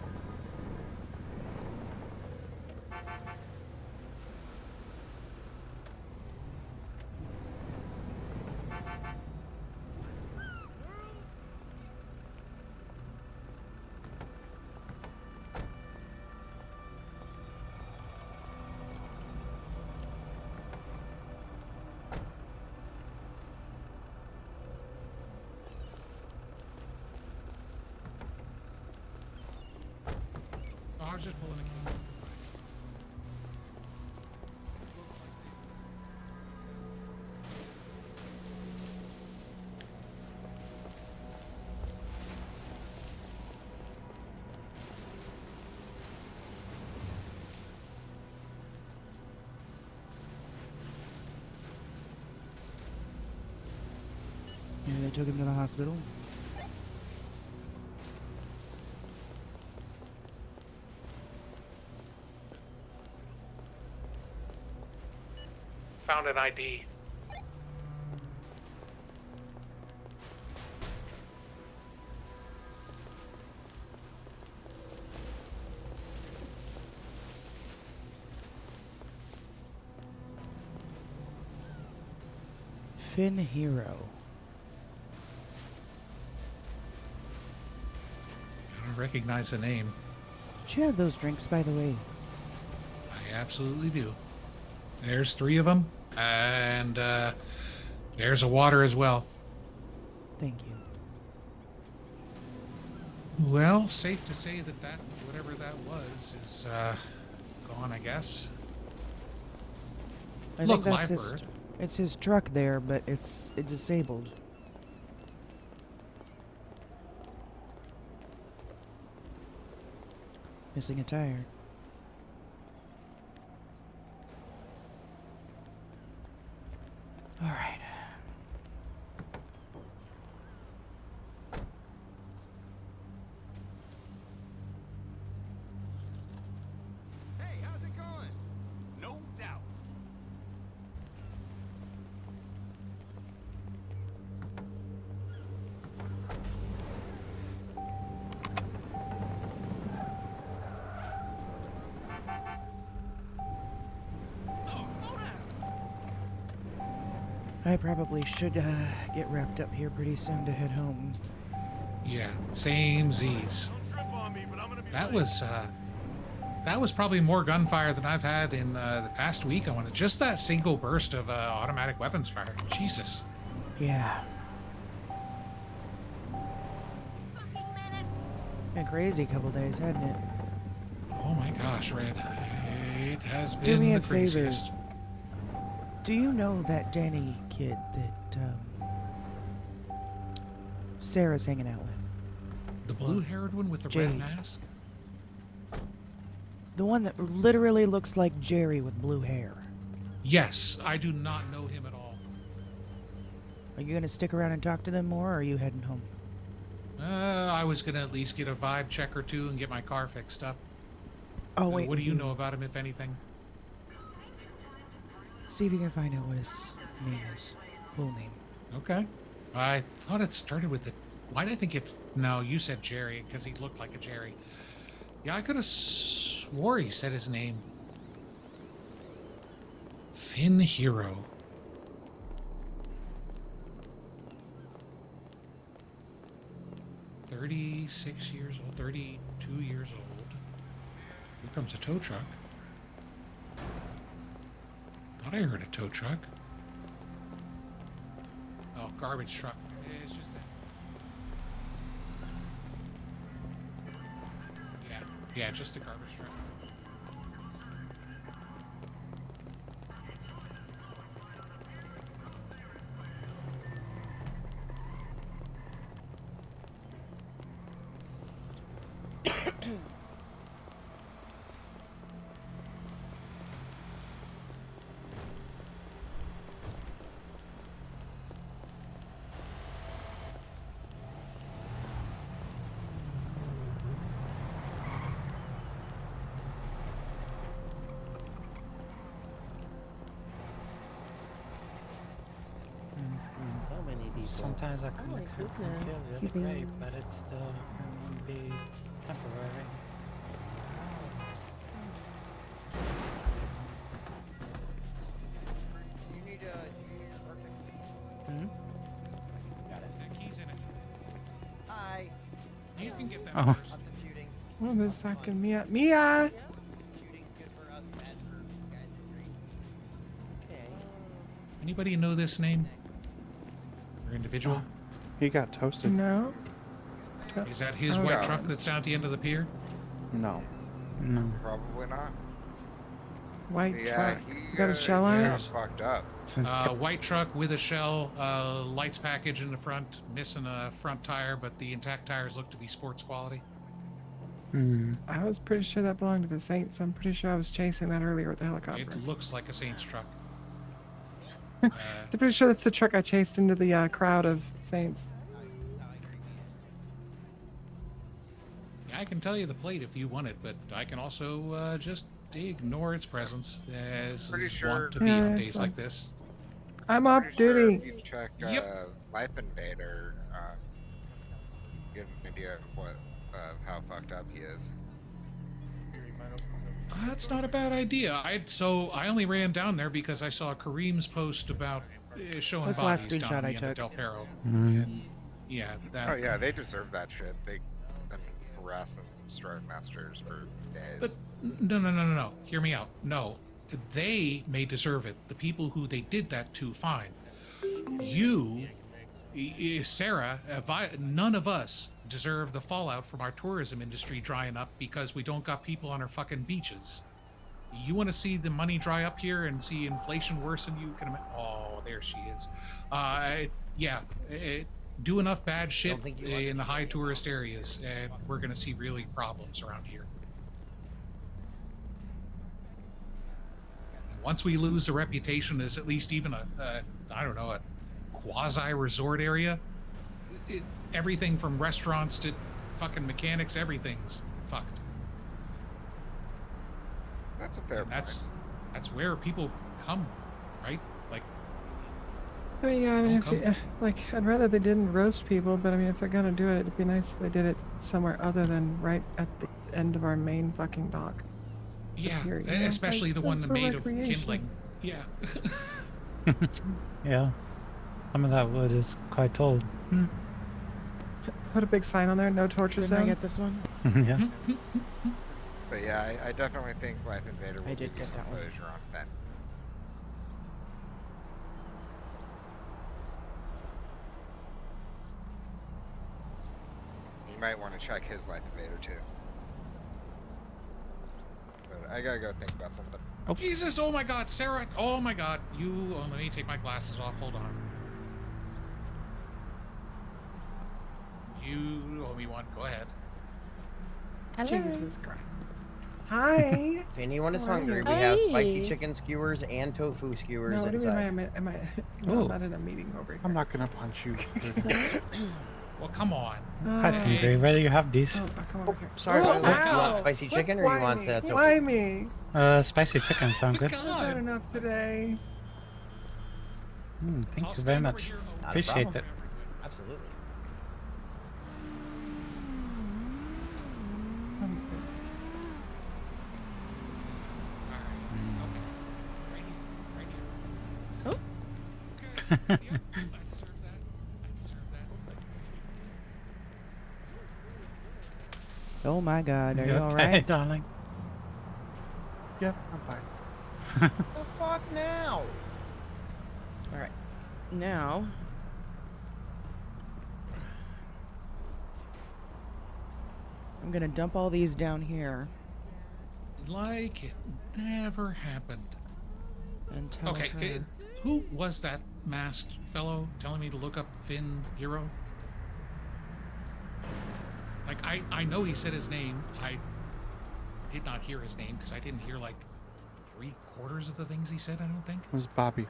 I was just pulling a... Maybe they took him to the hospital. Found an ID. Finn Hero. I don't recognize the name. Did you have those drinks, by the way? I absolutely do. There's 3 of them, and there's a water as well. Thank you. Well, safe to say that whatever that was is gone, I guess. I Look, think that's live his, bird. it's his truck there, but it's disabled. Missing a tire. All right. Hey, how's it going? No doubt. I probably should get wrapped up here pretty soon to head home. Yeah, same Z's. That was probably more gunfire than I've had in the past week. I wanted just that single burst of automatic weapons fire. Jesus. Yeah. Been a crazy couple days, hadn't it? Oh my gosh, Red. It has Do been me the a favor. craziest. Do you know that Danny kid that Sarah's hanging out with? The blue-haired one with the red Jade. mask? The one that literally looks like Jerry with blue hair. Yes, I do not know him at all. Are you gonna stick around and talk to them more, or are you heading home? I was gonna at least get a vibe check or 2 and get my car fixed up. Oh wait. What do you know about him, if anything? See if you can find out what his name is. Full name. Okay. I thought it started with the... Why did I think it's... No, you said Jerry, because he looked like a Jerry. Yeah, I could have swore he said his name. Finn Hero. $36 years old, 32 years old. Here comes a tow truck. Thought I heard a tow truck. Oh, garbage truck. It's just that. Yeah, just a garbage truck. sometimes a connection can feel He's really great, being- but it still can be temporary. You need your Arctic speed. Hmm? Got it. That key's in it. Hi. You can get that Oh. first. Lots of shootings. Oh, there's second Mia. Mia! Shooting's good for us, bad for guys in green. Okay. Anybody know this name? Or individual? He got toasted. No. Is that his Oh, white yeah. truck that's down at the end of the pier? No. No. Probably not. White Yeah, truck. It's got a shell on he it. got fucked up. White truck with a shell, lights package in the front, missing a front tire, but the intact tires look to be sports quality. Hmm. I was pretty sure that belonged to the Saints. I'm pretty sure I was chasing that earlier with the helicopter. It looks like a Saints truck. I'm pretty sure that's the truck I chased into the crowd of Saints. Yeah, I can tell you the plate if you want it, but I can also just ignore its presence, as Pretty is sure- wont to be Yeah, on it's days fine. like this. I'm off Pretty sure duty. if you check Yep. Life Invader, get an idea of how fucked up he is. That's not a bad idea. I only ran down there because I saw Kareem's post about showing That's the last bodies down screenshot at the I end of took. Del Perro. Mm. And yeah, that. Oh yeah, they deserve that shit. They've been harassing strike masters for days. But no. Hear me out. No, they may deserve it. The people who they did that to, fine. You, Sarah, none of us deserve the fallout from our tourism industry drying up because we don't got people on our fucking beaches. You want to see the money dry up here and see inflation worsen? You can. Oh, there she is. Do enough bad shit in the high tourist areas, and we're gonna see really problems around here. Once we lose the reputation as at least even a quasi resort area, everything from restaurants to fucking mechanics, everything's fucked. That's a fair point. That's where people come, right? Like, I mean, yeah, I mean, Don't it's, like, I'd rather they didn't roast people, but I mean, if they're gonna do it, it'd be nice if they did it somewhere other than right at the end of our main fucking dock. yeah, Here, you know, especially like, the one that's that for made of recreation. kindling. Yeah. Yeah. Some of that wood is quite old. Hmm. Put a big sign on there, no torture Didn't I zone. get this one? Yeah. But yeah, I definitely think Life Invader will I did give you get some that one. closure on Fenn. You might want to check his Life Invader too. But I gotta go think about something. Oh. Jesus, oh my god, Sarah, oh my god. Let me take my glasses off, hold on. You owe me one, go ahead. Jesus Christ. Hi. If anyone is How are hungry, you? we have spicy Hey. chicken skewers and tofu skewers No, what do you inside. mean? Am I? Oh. I'm not in a meeting over here. I'm not gonna punch you. Well, come on. Quite hungry. Where do you have these? Oh, come over here. Sorry, Oh, do you ow! want spicy chicken or you Why want me? tofu? Why me? Spicy chicken sound good. I've had enough today. Thank you very much. Not a Appreciate problem. it. Absolutely. Oh my god, are you okay, alright? darling? Yep, I'm fine. The fuck now? Alright. Now. I'm gonna dump all these down here. Like it never happened. And tell Okay, her. who was that masked fellow telling me to look up Finn Hero? Like, I know he said his name. I did not hear his name because I didn't hear like 3/4 of the things he said, I don't think. It was Bobby.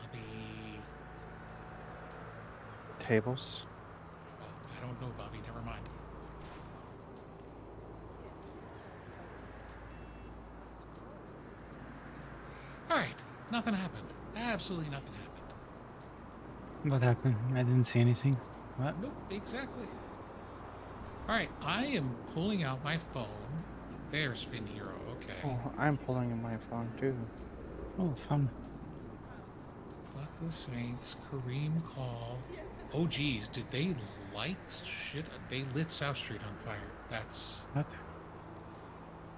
Bobby. Tables. Oh, I don't know Bobby, never mind. Alright, nothing happened. Absolutely nothing happened. What happened? I didn't see anything. What? Nope, exactly. All right, I am pulling out my phone. There's Finn Hero. Okay. Oh, I'm pulling in my phone too. Oh, fun. Fuck the Saints. Kareem call. Oh, geez, did they light shit? They lit South Street on fire. That's. What?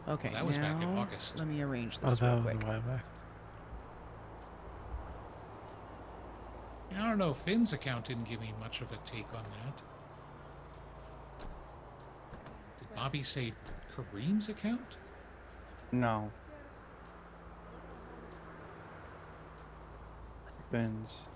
Okay, That was back in now August. let me arrange Oh, this that real was quick. a while back. I don't know. Finn's account didn't give me much of a take on that. Did Bobby say Kareem's account? No. Finn's.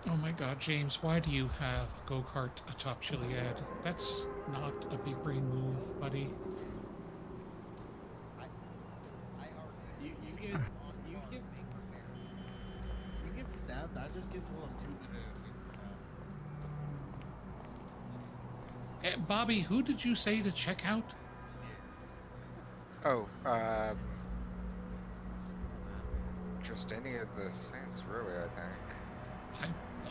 Oh my god, James, why do you have a go-kart atop Chiliad? That's not a big brain move, buddy. You get stabbed. I just get told I'm too good at being stabbed. Bobby, who did you say to check out? Oh, just any of the Saints, really, I think.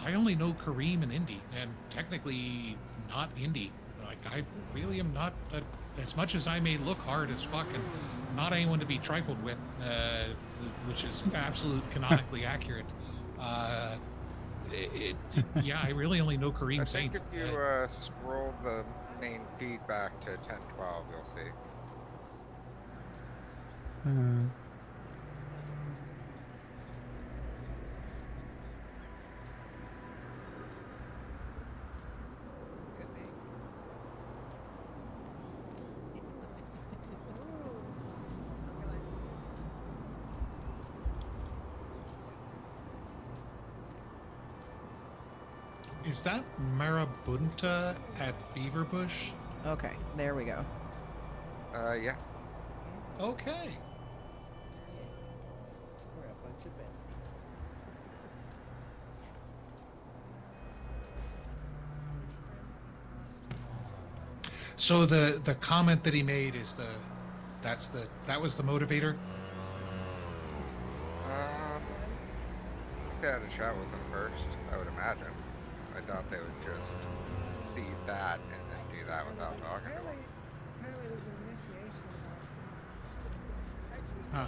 I only know Kareem and Indy, and technically not Indy. Like, I really am not, as much as I may look hard as fuck, and not anyone to be trifled with, which is absolute canonically accurate. Yeah, I really only know Kareem I Saint. think if you scroll the main feed back to 1012, you'll see. Is that Marabunta at Beaverbush? Okay, there we go. Yeah. Okay. We're a bunch of besties. So the comment that he made is that was the motivator. They had a chat with them first, I would imagine. I doubt they would just see that and then do that without talking to them. Apparently there's an initiation. Huh.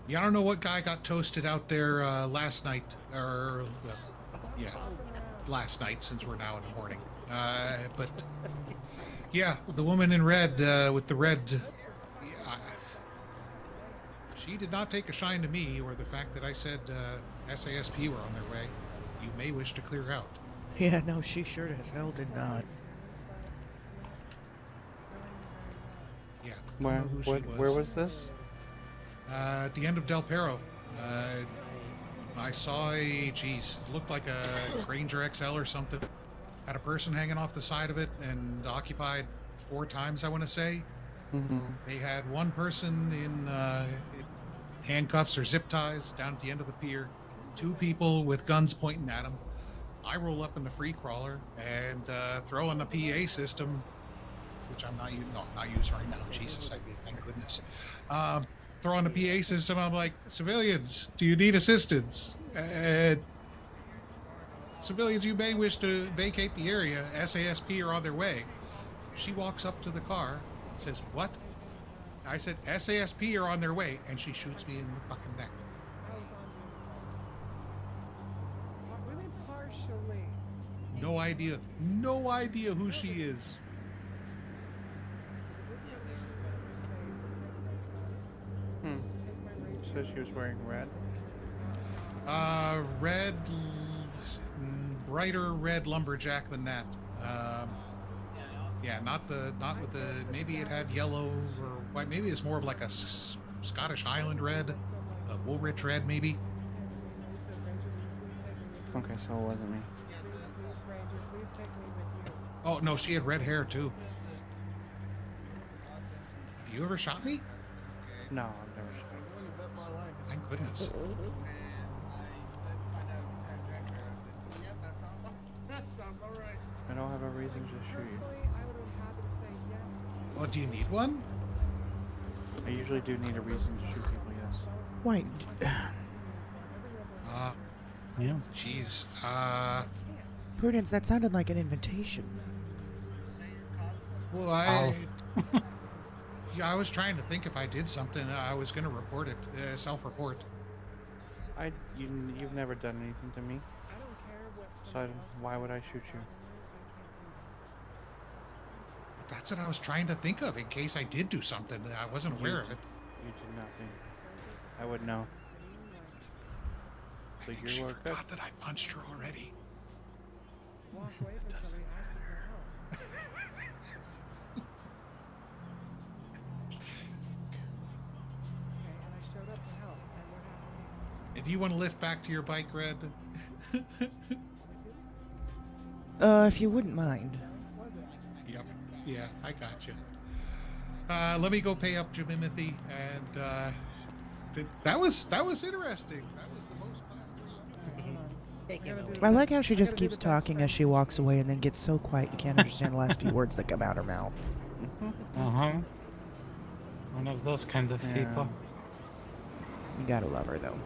Yeah, I don't know what guy got toasted out there last night, or well, yeah, last night since we're now in the morning. But yeah, the woman in red with the red. She did not take a shine to me, or the fact that I said SASP were on their way. You may wish to clear out. Yeah, no, she sure as hell did not. Yeah. Where was this? At the end of Del Perro. I saw it looked like a Granger XL or something. Had a person hanging off the side of it and occupied 4 times, I want to say. Mm-hmm. They had one person in handcuffs or zip ties down at the end of the pier. 2 people with guns pointing at them. I roll up in the free crawler and throw on the PA system, which I'm not using. No, I'm not using right now. Jesus, thank goodness. Throw on the PA system. I'm like, civilians, do you need assistance? Civilians, you may wish to vacate the area. SASP are on their way. She walks up to the car, says, what? I said, SASP are on their way, and she shoots me in the fucking neck. Really partially. No idea. No idea who she is. So she was wearing red? Brighter red lumberjack than that. Yeah, not with the. Maybe it had yellow or white. Maybe it's more of like a Scottish Highland red, a Woolrich red, maybe. Okay, so it wasn't me. Oh no, she had red hair too. Have you ever shot me? No, I've never shot. Thank goodness. That sounds alright. I don't have a reason to shoot you. Oh, do you need one? I usually do need a reason to shoot people, yes. Wait. Yeah. Jeez. Prudence, that sounded like an invitation. Well, yeah, I was trying to think if I did something, I was going to report it, self-report. You've never done anything to me. So why would I shoot you? But that's what I was trying to think of in case I did do something. I wasn't aware of it. You did nothing. I would know. I think she forgot that I punched her already. And do you want to lift back to your bike, Red? If you wouldn't mind. Yep. Yeah, I got you. Let me go pay up Jimimothy, and that was interesting. That was the most I like how she just keeps talking as she walks away and then gets so quiet you can't understand the last few words that come out her mouth. One of those kinds of people. You gotta love her, though.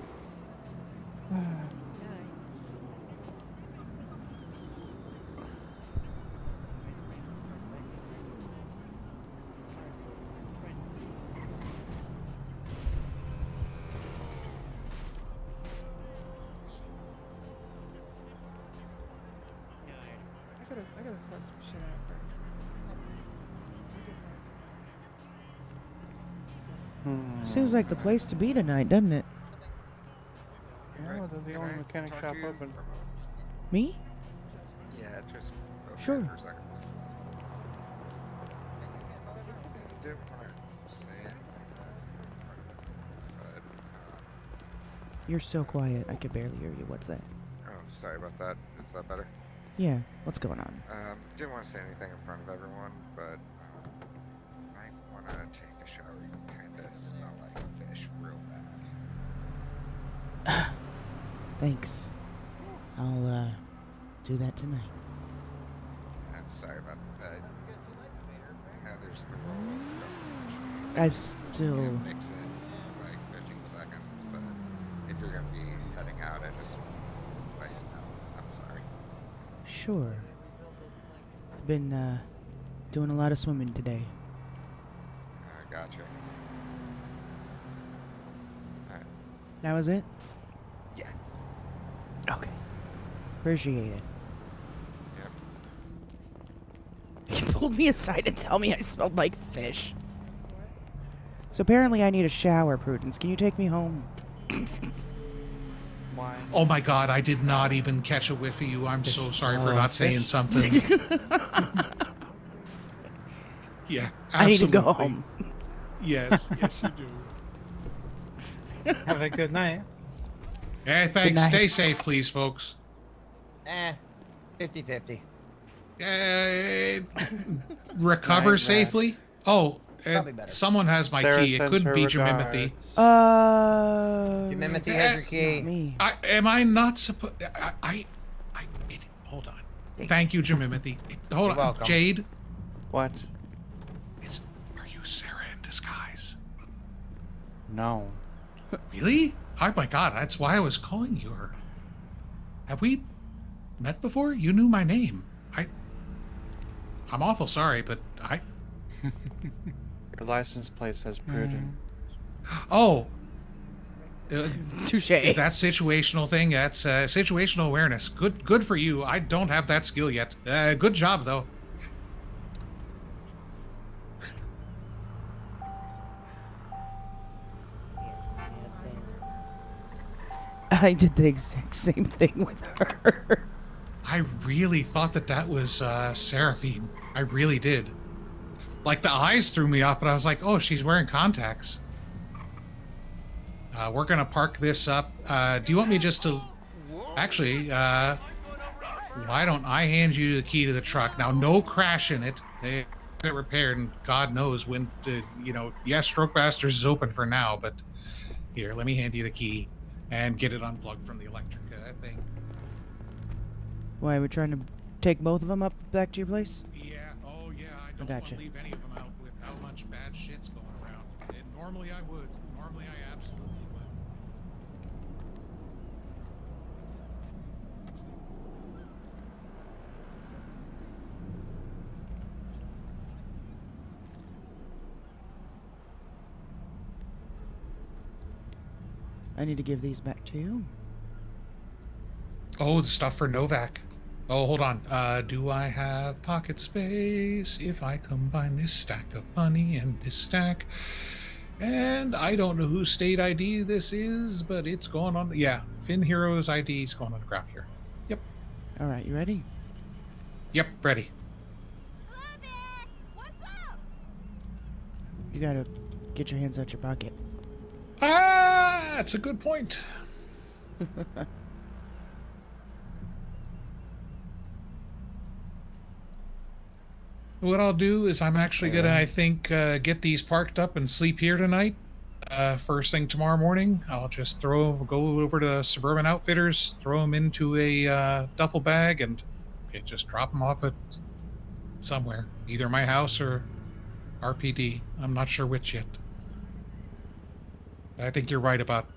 I gotta sort some shit out first. Seems like the place to be tonight, doesn't it? No, they're the only mechanic shop open. Me? Yeah, just over Sure. here for a second. Didn't want to say anything, but You're so quiet, I could barely hear you. What's that? oh, sorry about that. Is that better? Yeah, what's going on? Didn't want to say anything in front of everyone, but might want to take a shower. You kind of smell like fish real bad. Thanks. I'll, do that tonight. I'm sorry about that. Now there's the roll. I've still... You can fix it in like 15 seconds, but if you're going to be heading out, I just let you know. I'm sorry. Sure. Been, doing a lot of swimming today. I gotcha. Alright. That was it? Yeah. Okay. Appreciate it. Yep. You pulled me aside to tell me I smelled like fish. So apparently I need a shower, Prudence. Can you take me home? Why? Oh my God, I did not even catch a whiff of you. I'm so sorry for not saying something. Yeah, absolutely. I need to go home. Yes, yes you do. Have a good night. Hey, thanks. Stay safe, please, folks. 50-50. Recover Night, safely? Oh, Probably better. someone has my Sarah key. It sends couldn't her be Jimimothy. Jimimothy has your key. Not me. Am I not supposed? Hold on. Thank you, Jimimothy. Hold on, welcome. Jade. What? Are you Sarah in disguise? No. Really? Oh my God, that's why I was calling you her. Have we met before? You knew my name. I'm awful sorry, but Your license plate says Prudent. Oh. Touche. That situational thing, that's situational awareness. Good for you. I don't have that skill yet. Good job, though. I did the exact same thing with her. I really thought that was Seraphine. I really did. Like, the eyes threw me off, but I was like, oh, she's wearing contacts. We're going to park this up. Do you want me just to... Actually, why don't I hand you the key to the truck? Now, no crash in it. They get it repaired, and God knows when, yes, Stroke Bastards is open for now, but here, let me hand you the key and get it unplugged from the electric thing. Why, we're trying to take both of them up back to your place? Yeah, oh yeah, I don't Gotcha. want to leave any of them out with how much bad shit's going around. Normally I would. Normally I absolutely would. I need to give these back to you. Oh, the stuff for Novak. Oh, hold on. Do I have pocket space if I combine this stack of money and this stack? And I don't know whose state ID this is, but it's going on. Yeah, Finn Hero's ID is going on the ground here. Yep. All right, you ready? Yep, ready. You gotta get your hands out your pocket. Ah, that's a good point. What I'll do is I'm actually gonna, I think, get these parked up and sleep here tonight. First thing tomorrow morning, I'll just go over to Suburban Outfitters, throw them into a duffel bag, and just drop them off at somewhere, either my house or RPD. I'm not sure which yet. I think you're right about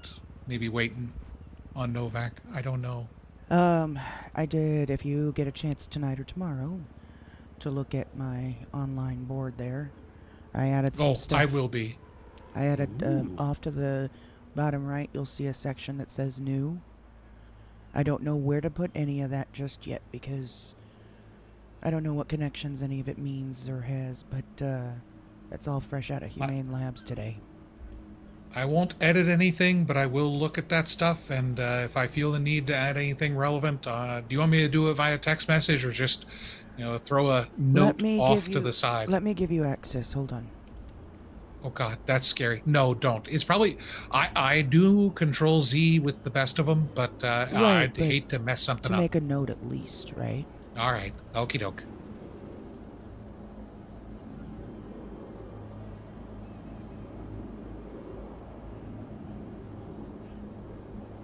maybe waiting on Novak. I don't know. I did, if you get a chance tonight or tomorrow to look at my online board there, I added some stuff. I will be. I added, off to the bottom right, you'll see a section that says new. I don't know where to put any of that just yet because I don't know what connections any of it means or has, but that's all fresh out of Humane Labs today. I won't edit anything, but I will look at that stuff, and if I feel the need to add anything relevant, do you want me to do it via text message or just, throw a note off to the side? Let me give you access. Hold on. Oh God, that's scary. No, don't. It's probably I do Control Z with the best of them, but Right, I'd but hate to mess something to up. make a note at least, right? All right, okie doke.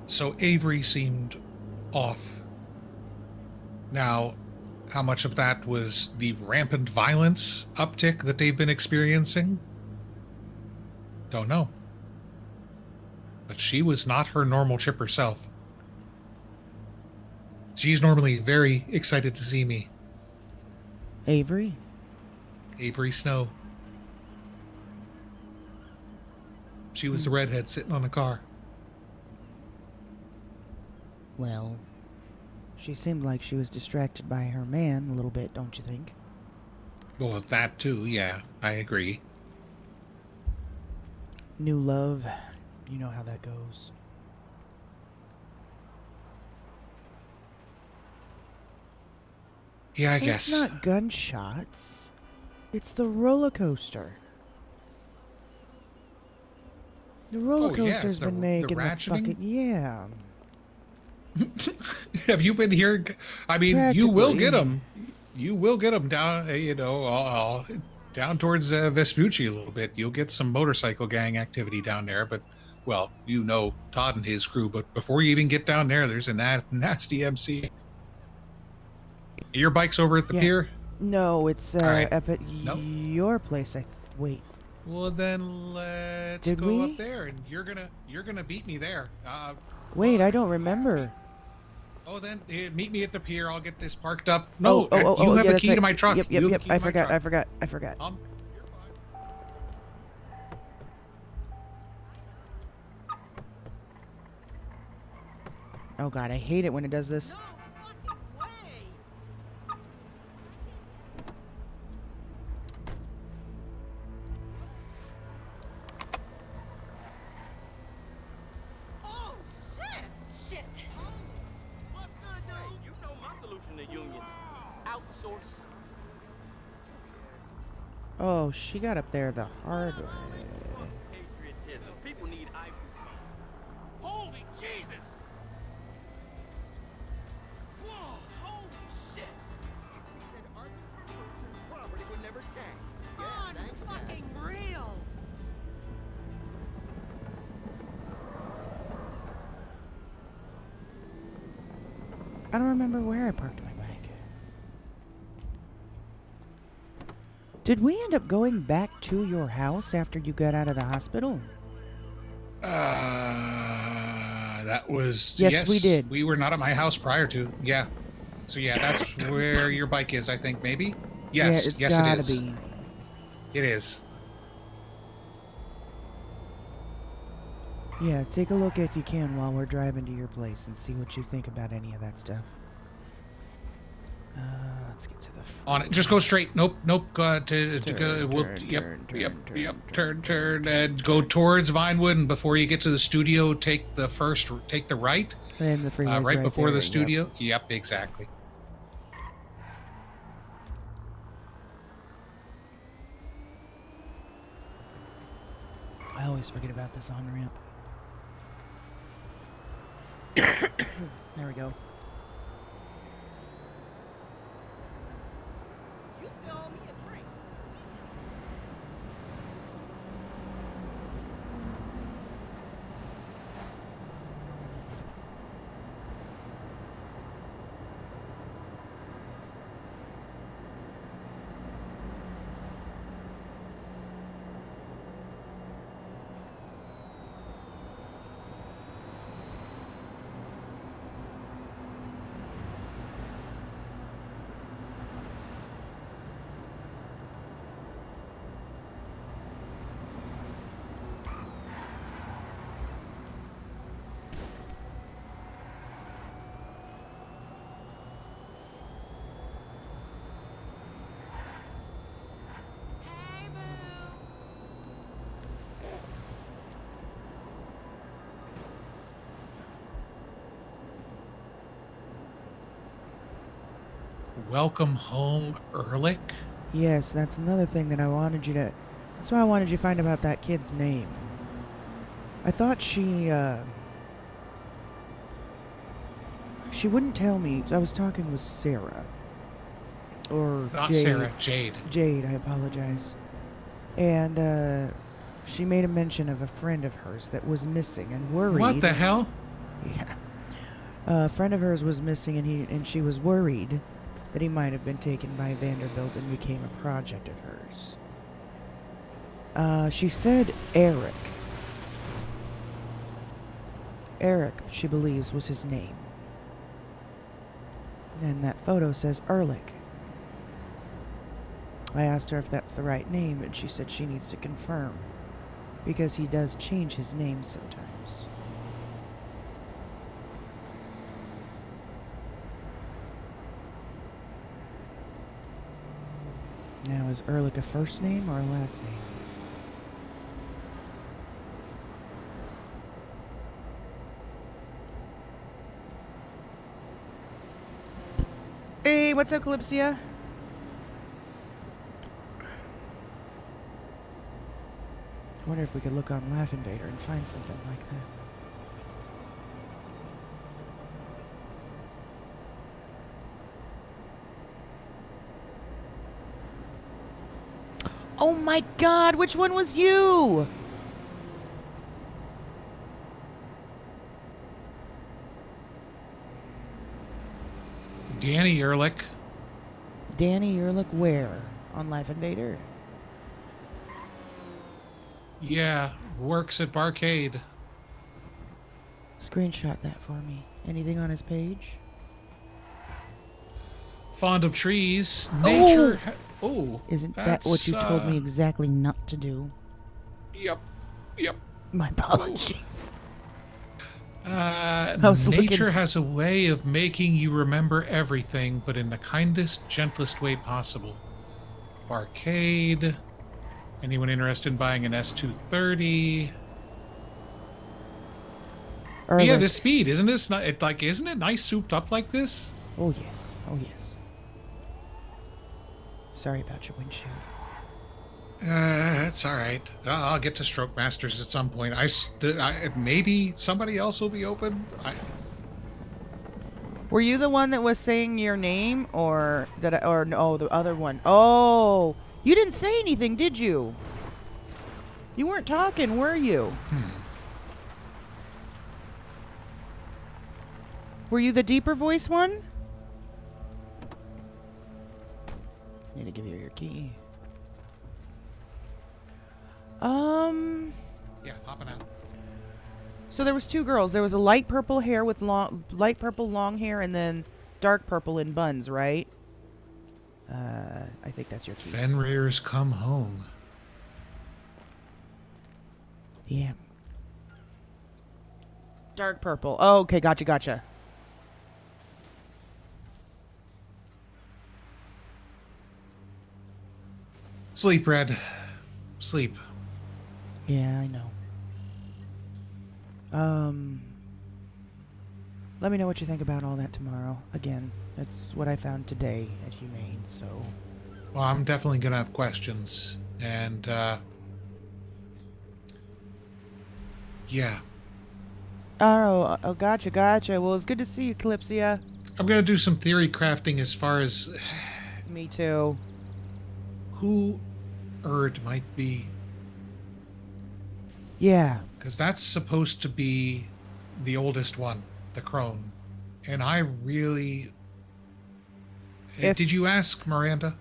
So Avery seemed off. Now, how much of that was the rampant violence uptick that they've been experiencing? Don't know. But she was not her normal chipper self. She's normally very excited to see me. Avery? Avery Snow. She was the redhead sitting on the car. Well, she seemed like she was distracted by her man a little bit, don't you think? Well, that too, yeah, I agree. New love, you know how that goes. Yeah, I guess. It's not gunshots. It's the roller coaster. The roller coaster's been making the fucking... Yeah. Have you been here? I mean, you will get them. You will get them down, down towards Vespucci a little bit. You'll get some motorcycle gang activity down there, but, well, Todd and his crew, but before you even get down there, there's a nasty MC. Your bike's over at the pier? No, it's right. up at your place. Wait. Well, then let's go up there, and you're gonna beat me there. Wait, I don't remember. Oh, then meet me at the pier. I'll get this parked up. No, you have the key to my truck. Yep. I forgot. I forgot. You're fine. Oh God, I hate it when it does this. source? Oh, she got up there the hard way. Patriotism. People need Holy Jesus! Whoa! Holy shit! We said armies for troops and property were never tagged. Yeah, thanks, fucking real! I don't remember where I parked my bike. Did we end up going back to your house after you got out of the hospital? That was Yes, we did. We were not at my house prior to. Yeah. So yeah, that's where your bike is, I think, maybe? Yes, Yeah, it's yes it gotta is. be. It is. Yeah, take a look if you can while we're driving to your place and see what you think about any of that stuff. Let's get to the On it. Just go straight. Nope. Go to go. We'll, turn, and go towards Vinewood. And before you get to the studio, take the right. And the freeway's right before there, the studio. Yep, exactly. I always forget about this on-ramp. There we go. You still owe me a drink. Welcome home, Ehrlich. Yes, that's another thing that I wanted you to... That's why I wanted you to find about that kid's name. I thought she wouldn't tell me. I was talking with Sarah. Or Not Jade. Sarah, Jade. Jade, I apologize. And, she made a mention of a friend of hers that was missing and worried. What the hell? Yeah. A friend of hers was missing and she was worried that he might have been taken by Vanderbilt and became a project of hers. She said Eric. Eric, she believes, was his name. And that photo says Ehrlich. I asked her if that's the right name, and she said she needs to confirm, because he does change his name sometimes. Now, is Ehrlich a first name or a last name? Hey, what's up, Calypsia? I wonder if we could look on Laugh Invader and find something like that. Oh my god, which one was you? Danny Ehrlich. Danny Ehrlich where? On Life Invader? Yeah, works at Barcade. Screenshot that for me. Anything on his page? Fond of trees. Nature. Oh, isn't that what you told me exactly not to do? Yep. My apologies. Nature has a way of making you remember everything, but in the kindest, gentlest way possible. Barcade. Anyone interested in buying an S230? Yeah, this speed, isn't this? Isn't it nice souped up like this? Oh yes, oh yes. Sorry about your windshield. It's all right. I'll get to Stroke Masters at some point. Maybe somebody else will be open. Were you the one that was saying your name, or or no, the other one? Oh, you didn't say anything, did you? You weren't talking, were you? Were you the deeper voice one? Need to give you your key. Yeah, hopping out. So there was 2 girls. There was a light purple hair with light purple long hair, and then dark purple in buns, right? I think that's your key. Fenrir's come home. Yeah. Dark purple. Oh, okay, gotcha. Sleep, Red. Sleep. Yeah, I know. Let me know what you think about all that tomorrow. Again, that's what I found today at Humane, so... Well, I'm definitely going to have questions. And, yeah. Oh, gotcha. Well, it's good to see you, Calypsia. I'm going to do some theory crafting as far as... Me too. Who Erd might be. Yeah. Because that's supposed to be the oldest one, the crone. And I really... Did you ask Miranda?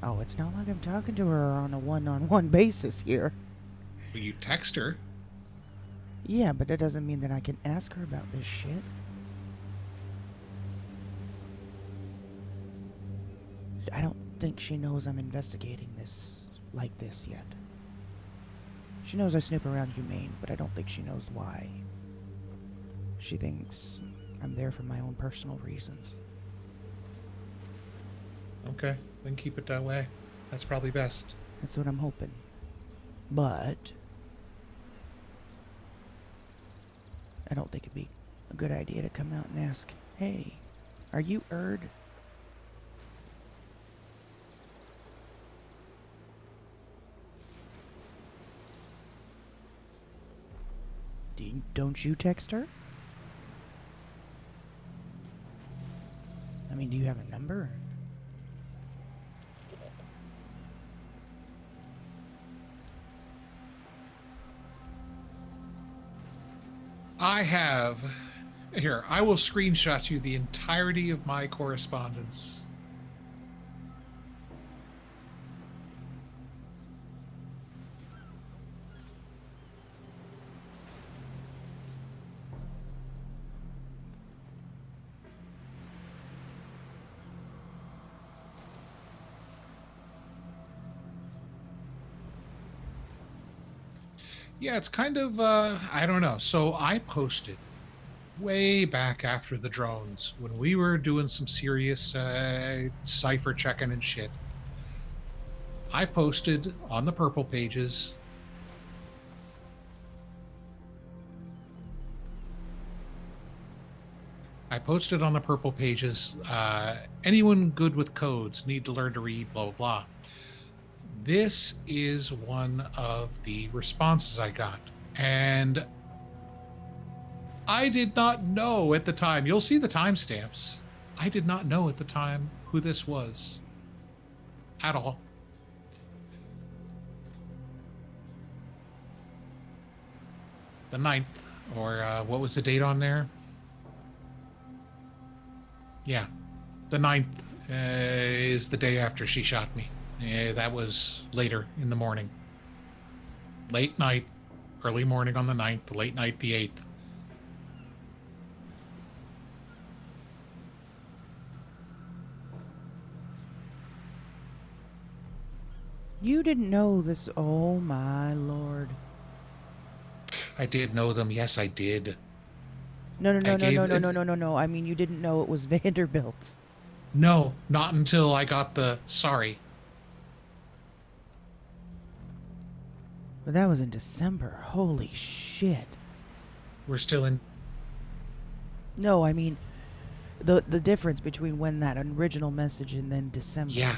Oh, it's not like I'm talking to her on a one-on-one basis here. Well, you text her. Yeah, but that doesn't mean that I can ask her about this shit. I don't think she knows I'm investigating this like this yet. She knows I snoop around Humane, but I don't think she knows why. She thinks I'm there for my own personal reasons. Okay, then keep it that way. That's probably best. That's what I'm hoping. But I don't think it'd be a good idea to come out and ask, hey, are you Erd? Don't you text her? I mean, do you have a number? I have... Here, I will screenshot you the entirety of my correspondence. Yeah, it's kind of, I don't know. So I posted way back after the drones when we were doing some serious cipher checking and shit. I posted on the Purple pages. Anyone good with codes need to learn to read, blah, blah, blah. This is one of the responses I got. And I did not know at the time. You'll see the timestamps. I did not know at the time who this was. At all. The 9th. Or what was the date on there? Yeah. The 9th is the day after she shot me. Yeah, that was later in the morning. Late night, early morning on the 9th, late night the 8th. You didn't know this. Oh my lord. I did know them. Yes, I did. No. I mean, you didn't know it was Vanderbilt. No, not until I got the sorry. But that was in December. Holy shit. We're still in. No, I mean, the difference between when that original message and then December. Yeah.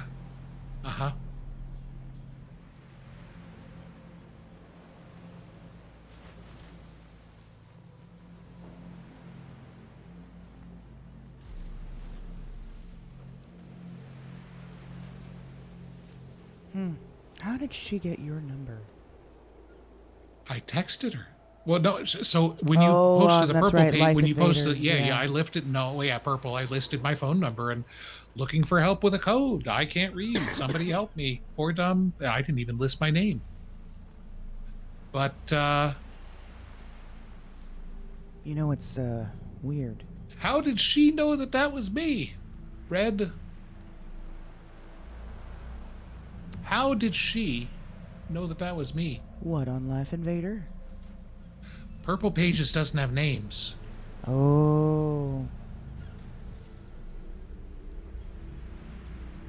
Uh-huh. How did she get your number? I texted her. Well, no. So when you Oh, posted the that's purple right, page, Life when you Invader, posted, yeah, yeah. I lifted. No, yeah, purple. I listed my phone number and looking for help with a code. I can't read. Somebody help me. Poor dumb. I didn't even list my name. But You know, it's weird. how did she know that that was me? Red. How did she know that that was me? What, on Life Invader? Purple Pages doesn't have names. Oh.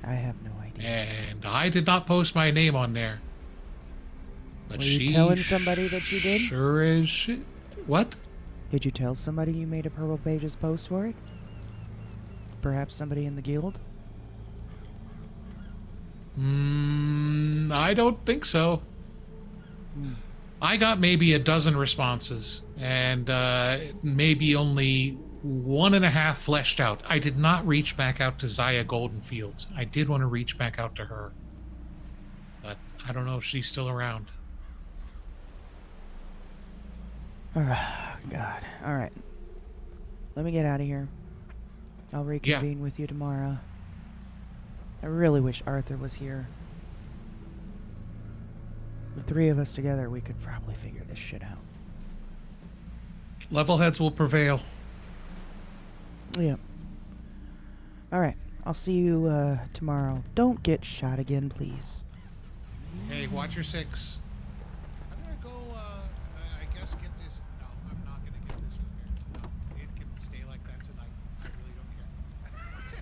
I have no idea. And I did not post my name on there. But Were you she telling somebody that you did? Sure is shit. What? Did you tell somebody you made a Purple Pages post for it? Perhaps somebody in the guild? I don't think so. I got maybe a dozen responses, and maybe only 1.5 fleshed out. I did not reach back out to Zaya Goldenfields. I did want to reach back out to her, but I don't know if she's still around. Oh, God. All right. Let me get out of here. I'll reconvene with you tomorrow. I really wish Arthur was here. The three of us together, we could probably figure this shit out. Level heads will prevail. Yeah. All right. I'll see you tomorrow. Don't get shot again, please. Hey, watch your 6. I'm gonna go, I guess get this. No, I'm not gonna get this repaired. No, it can stay like that tonight. I really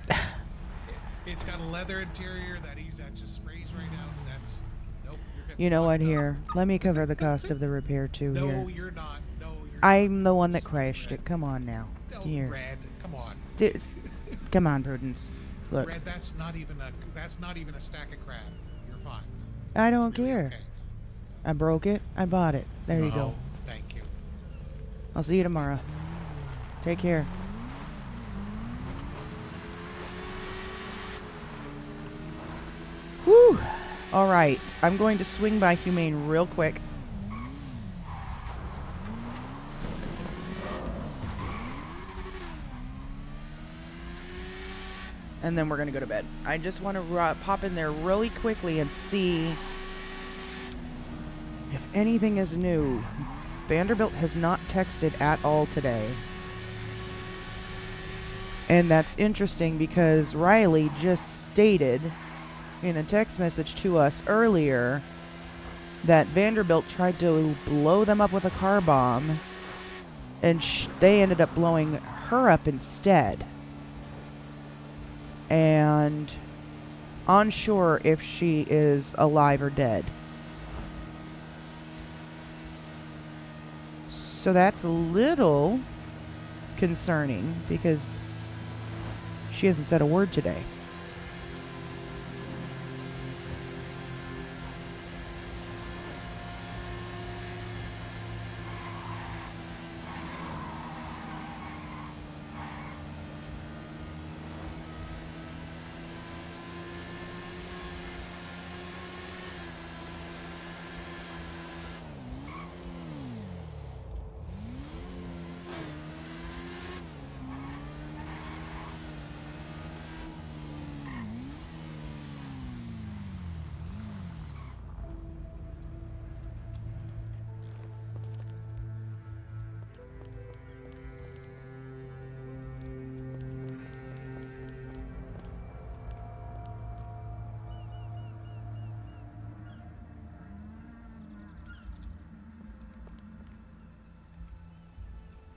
don't care. It's got a leather interior that just sprays right out. That's, nope, you're getting You know what, locked up. here. Let me cover the cost of the repair, too, No, here. you're not. No, you're I'm the one that crashed it. Come on, now. not. Here. Red, come on. Come on, Prudence. Look. Red, that's not even a stack of crab. You're fine. I don't Really care. okay. I broke it. I bought it. There you Oh, go. thank you. I'll see you tomorrow. Take care. Whew. All right. I'm going to swing by Humane real quick. And then we're going to go to bed. I just want to pop in there really quickly and see if anything is new. Vanderbilt has not texted at all today. And that's interesting because Riley just stated in a text message to us earlier that Vanderbilt tried to blow them up with a car bomb, and they ended up blowing her up instead. And unsure if she is alive or dead. So that's a little concerning because she hasn't said a word today.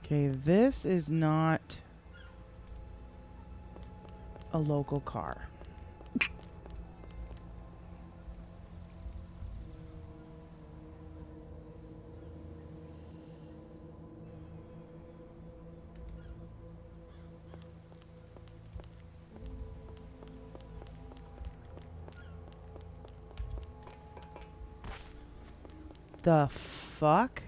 Okay, this is not a local car. the fuck?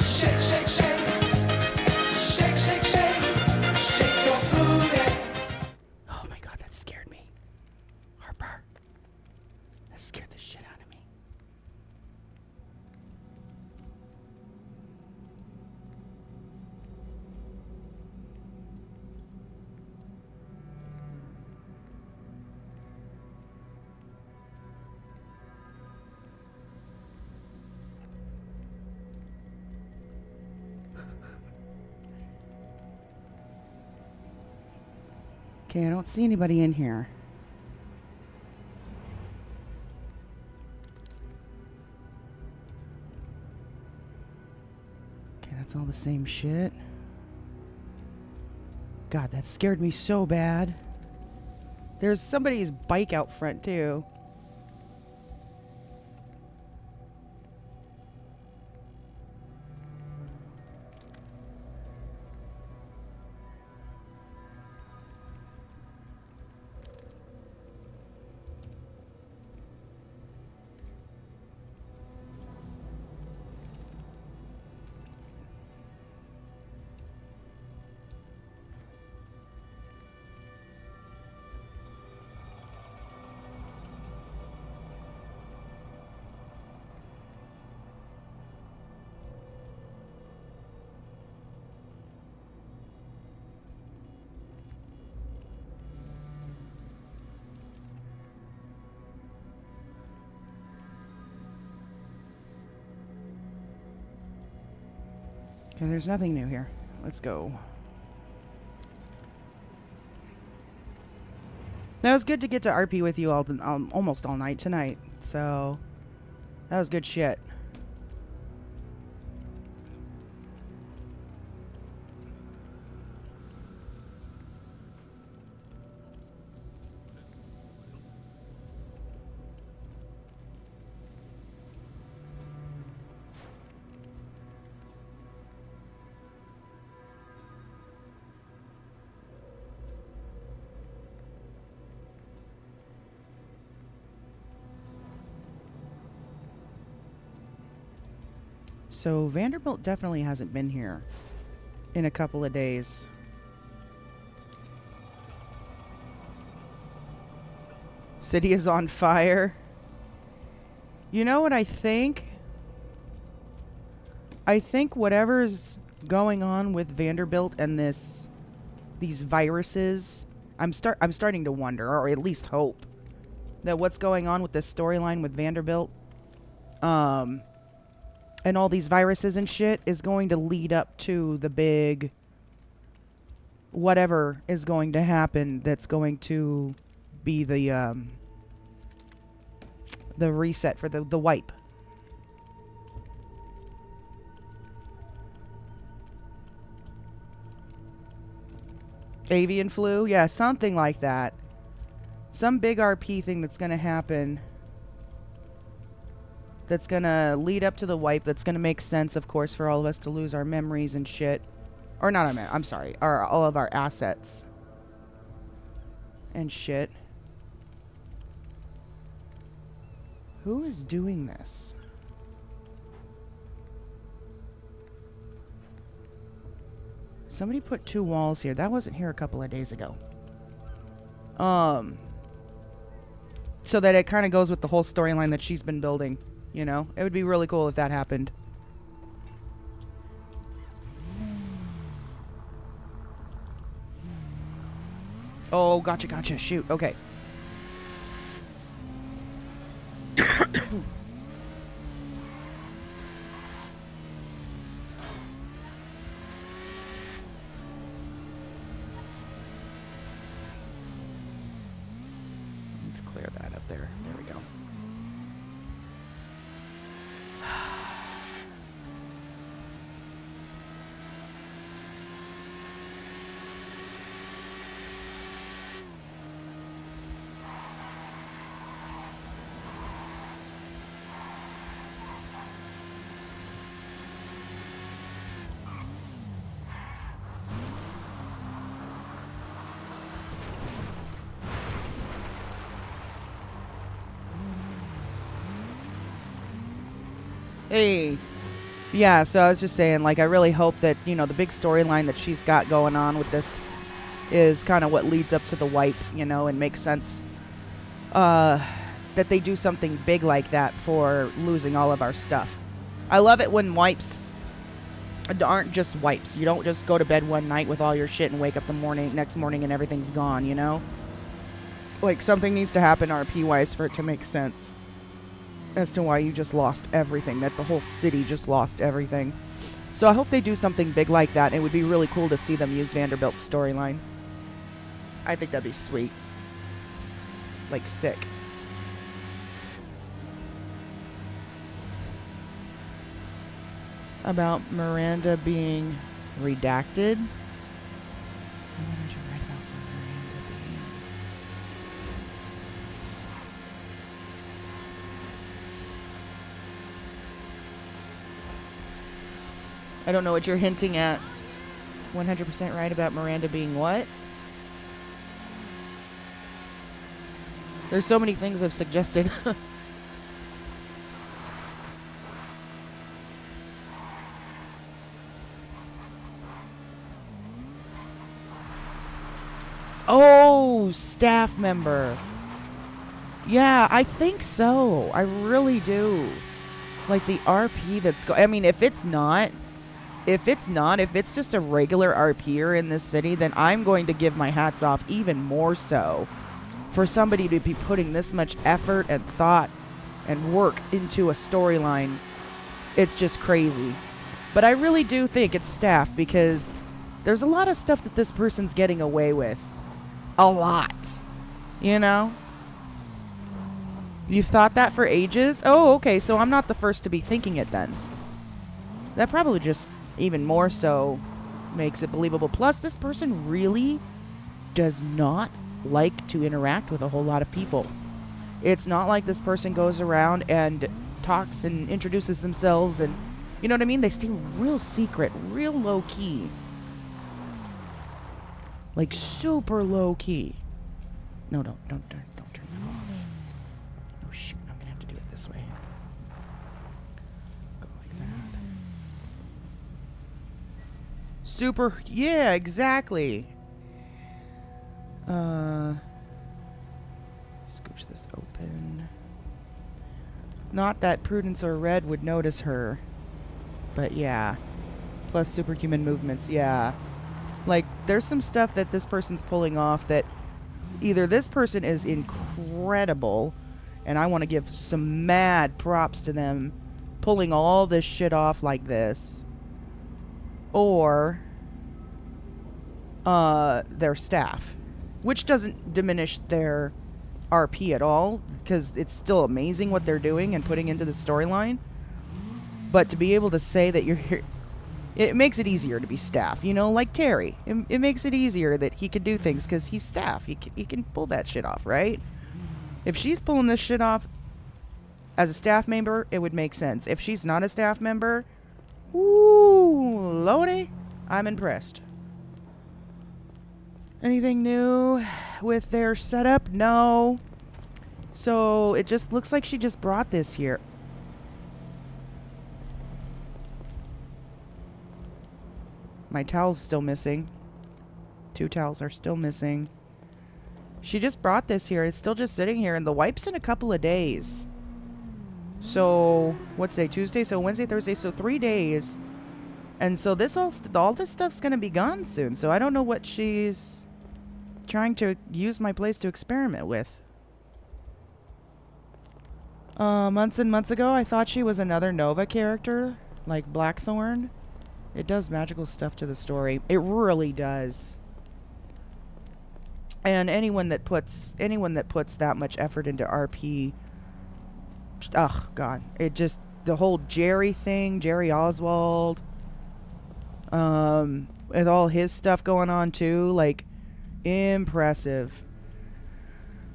Shake, shake, shake. Shake, shake, shake. Shake your booty. Oh my god, that scared me. Harper. That scared the shit out of me. Okay, I don't see anybody in here. Okay, that's all the same shit. God, that scared me so bad. There's somebody's bike out front, too. Okay, there's nothing new here. Let's go. That was good to get to RP with you all almost all night tonight. So, that was good shit. So Vanderbilt definitely hasn't been here in a couple of days. City is on fire. You know what I think? I think whatever's going on with Vanderbilt and these viruses, I'm starting to wonder, or at least hope, that what's going on with this storyline with Vanderbilt, and all these viruses and shit is going to lead up to the big whatever is going to happen that's going to be the reset for the wipe. Avian flu? Yeah, something like that. Some big RP thing that's going to happen. That's going to lead up to the wipe. That's going to make sense, of course, for all of us to lose our memories and shit. Or not I'm sorry. All of our assets. And shit. Who is doing this? Somebody put 2 walls here. That wasn't here a couple of days ago. So that it kind of goes with the whole storyline that she's been building. You know? It would be really cool if that happened. Oh, gotcha. Shoot. Okay. Let's clear that up there. There we go. Hey. Yeah, so I was just saying, like, I really hope that, you know, the big storyline that she's got going on with this is kind of what leads up to the wipe, you know, and makes sense that they do something big like that for losing all of our stuff. I love it when wipes aren't just wipes. You don't just go to bed one night with all your shit and wake up next morning and everything's gone, you know? Like, something needs to happen RP-wise for it to make sense as to why you just lost everything, that the whole city just lost everything. So I hope they do something big like that. It would be really cool to see them use Vanderbilt's storyline. I think that'd be sweet. Like, sick. About Miranda being redacted. What did you write about Miranda being? I don't know what you're hinting at. 100% right about Miranda being what? There's so many things I've suggested. Oh, staff member. Yeah, I think so. I really do. Like the RP that's I mean, if it's just a regular RPer in this city, then I'm going to give my hats off even more so for somebody to be putting this much effort and thought and work into a storyline. It's just crazy. But I really do think it's staff, because there's a lot of stuff that this person's getting away with. A lot. You know? You've thought that for ages? Oh, okay, so I'm not the first to be thinking it then. That probably just even more so makes it believable. Plus, this person really does not like to interact with a whole lot of people. It's not like this person goes around and talks and introduces themselves, and you know what I mean? They stay real secret, real low key. Like super low key. No, don't turn that off. Oh shoot, I'm gonna have to do it this way. Go like that. Super, yeah, exactly. Scooch this open. Not that Prudence or Red would notice her. But yeah. Plus superhuman movements, yeah. Like, there's some stuff that this person's pulling off that either this person is incredible, and I want to give some mad props to them pulling all this shit off like this, or their staff, which doesn't diminish their RP at all, because it's still amazing what they're doing and putting into the storyline. But to be able to say that you're here, it makes it easier to be staff, you know, like Terry. It makes it easier that he can do things because he's staff. He can pull that shit off, right? If she's pulling this shit off as a staff member, it would make sense. If she's not a staff member, ooh, lordy, I'm impressed. Anything new with their setup? No. So it just looks like she just brought this here. My towel's still missing. 2 towels are still missing. She just brought this here. It's still just sitting here, and the wipe's in a couple of days. So, what's today? Tuesday? So Wednesday, Thursday, so 3 days. And so this all this stuff's gonna be gone soon. So I don't know what she's trying to use my place to experiment with. Months and months ago, I thought she was another Nova character, like Blackthorn. It does magical stuff to the story. It really does. And anyone that puts that much effort into RP, oh god, it just, the whole Jerry thing, Jerry Oswald, with all his stuff going on too, like, impressive.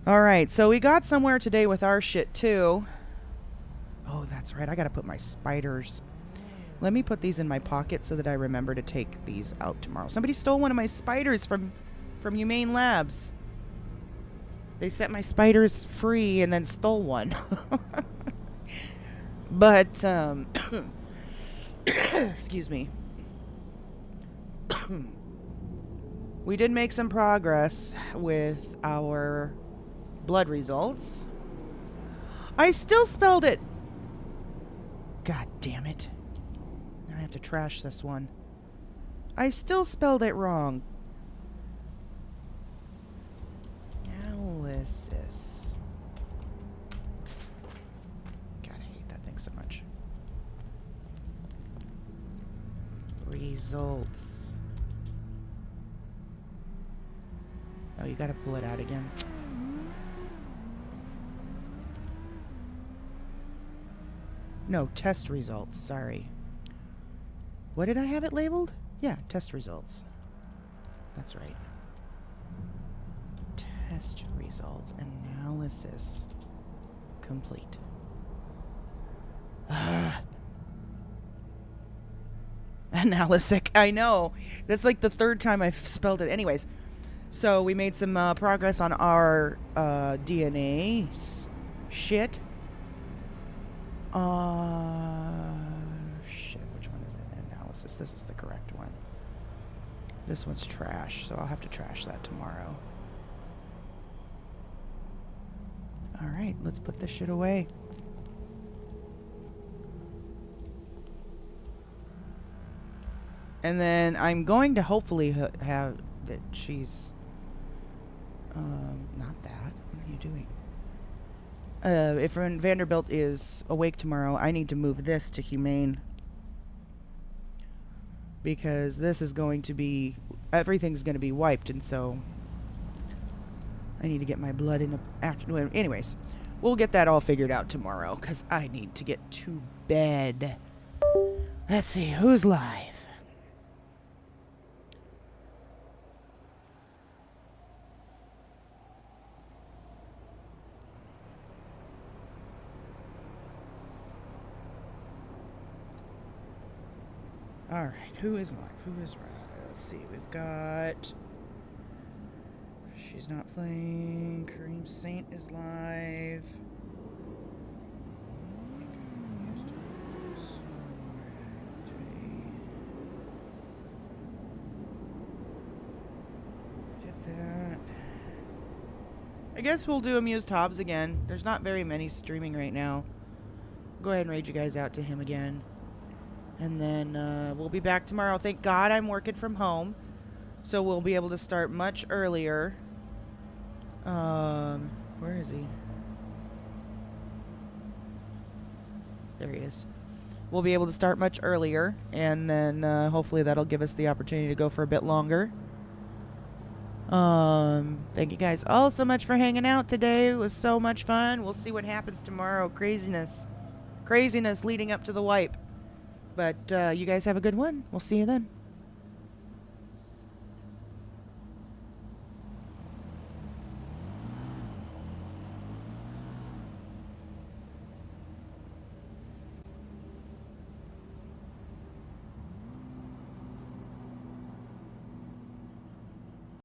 All right, so we got somewhere today with our shit too. Oh, that's right. I gotta put my spiders. Let me put these in my pocket so that I remember to take these out tomorrow. Somebody stole one of my spiders from Humane Labs. They set my spiders free and then stole one. But, excuse me. We did make some progress with our blood results. I still spelled it. God damn it. Now I have to trash this one. I still spelled it wrong. Analysis. God, I hate that thing so much. Results. Oh, you gotta pull it out again. No, test results, sorry. What did I have it labeled? Yeah, test results. That's right. Test results. Analysis. Complete. Analysic. I know. That's like the 3rd time I've spelled it. Anyways, so we made some progress on our DNA shit. Shit, which one is it? Analysis. This is the correct one. This one's trash, so I'll have to trash that tomorrow. Alright, let's put this shit away. And then I'm going to hopefully have that she's... not that. What are you doing? If Vanderbilt is awake tomorrow, I need to move this to Humane. Because this is going to be... everything's going to be wiped, and so... I need to get my blood in a... anyways, we'll get that all figured out tomorrow, because I need to get to bed. Let's see, who's live? Alright, who is live? Who is live? Let's see, we've got... She's not playing. Kareem Saint is live. I guess we'll do Amused Hobbs again. There's not very many streaming right now. Go ahead and raid you guys out to him again. And then we'll be back tomorrow. Thank God I'm working from home. So we'll be able to start much earlier. Where is he? There he is. We'll be able to start much earlier. And then hopefully that'll give us the opportunity to go for a bit longer. Thank you guys all so much for hanging out today. It was so much fun. We'll see what happens tomorrow. Craziness leading up to the wipe. But you guys have a good one. We'll see you then.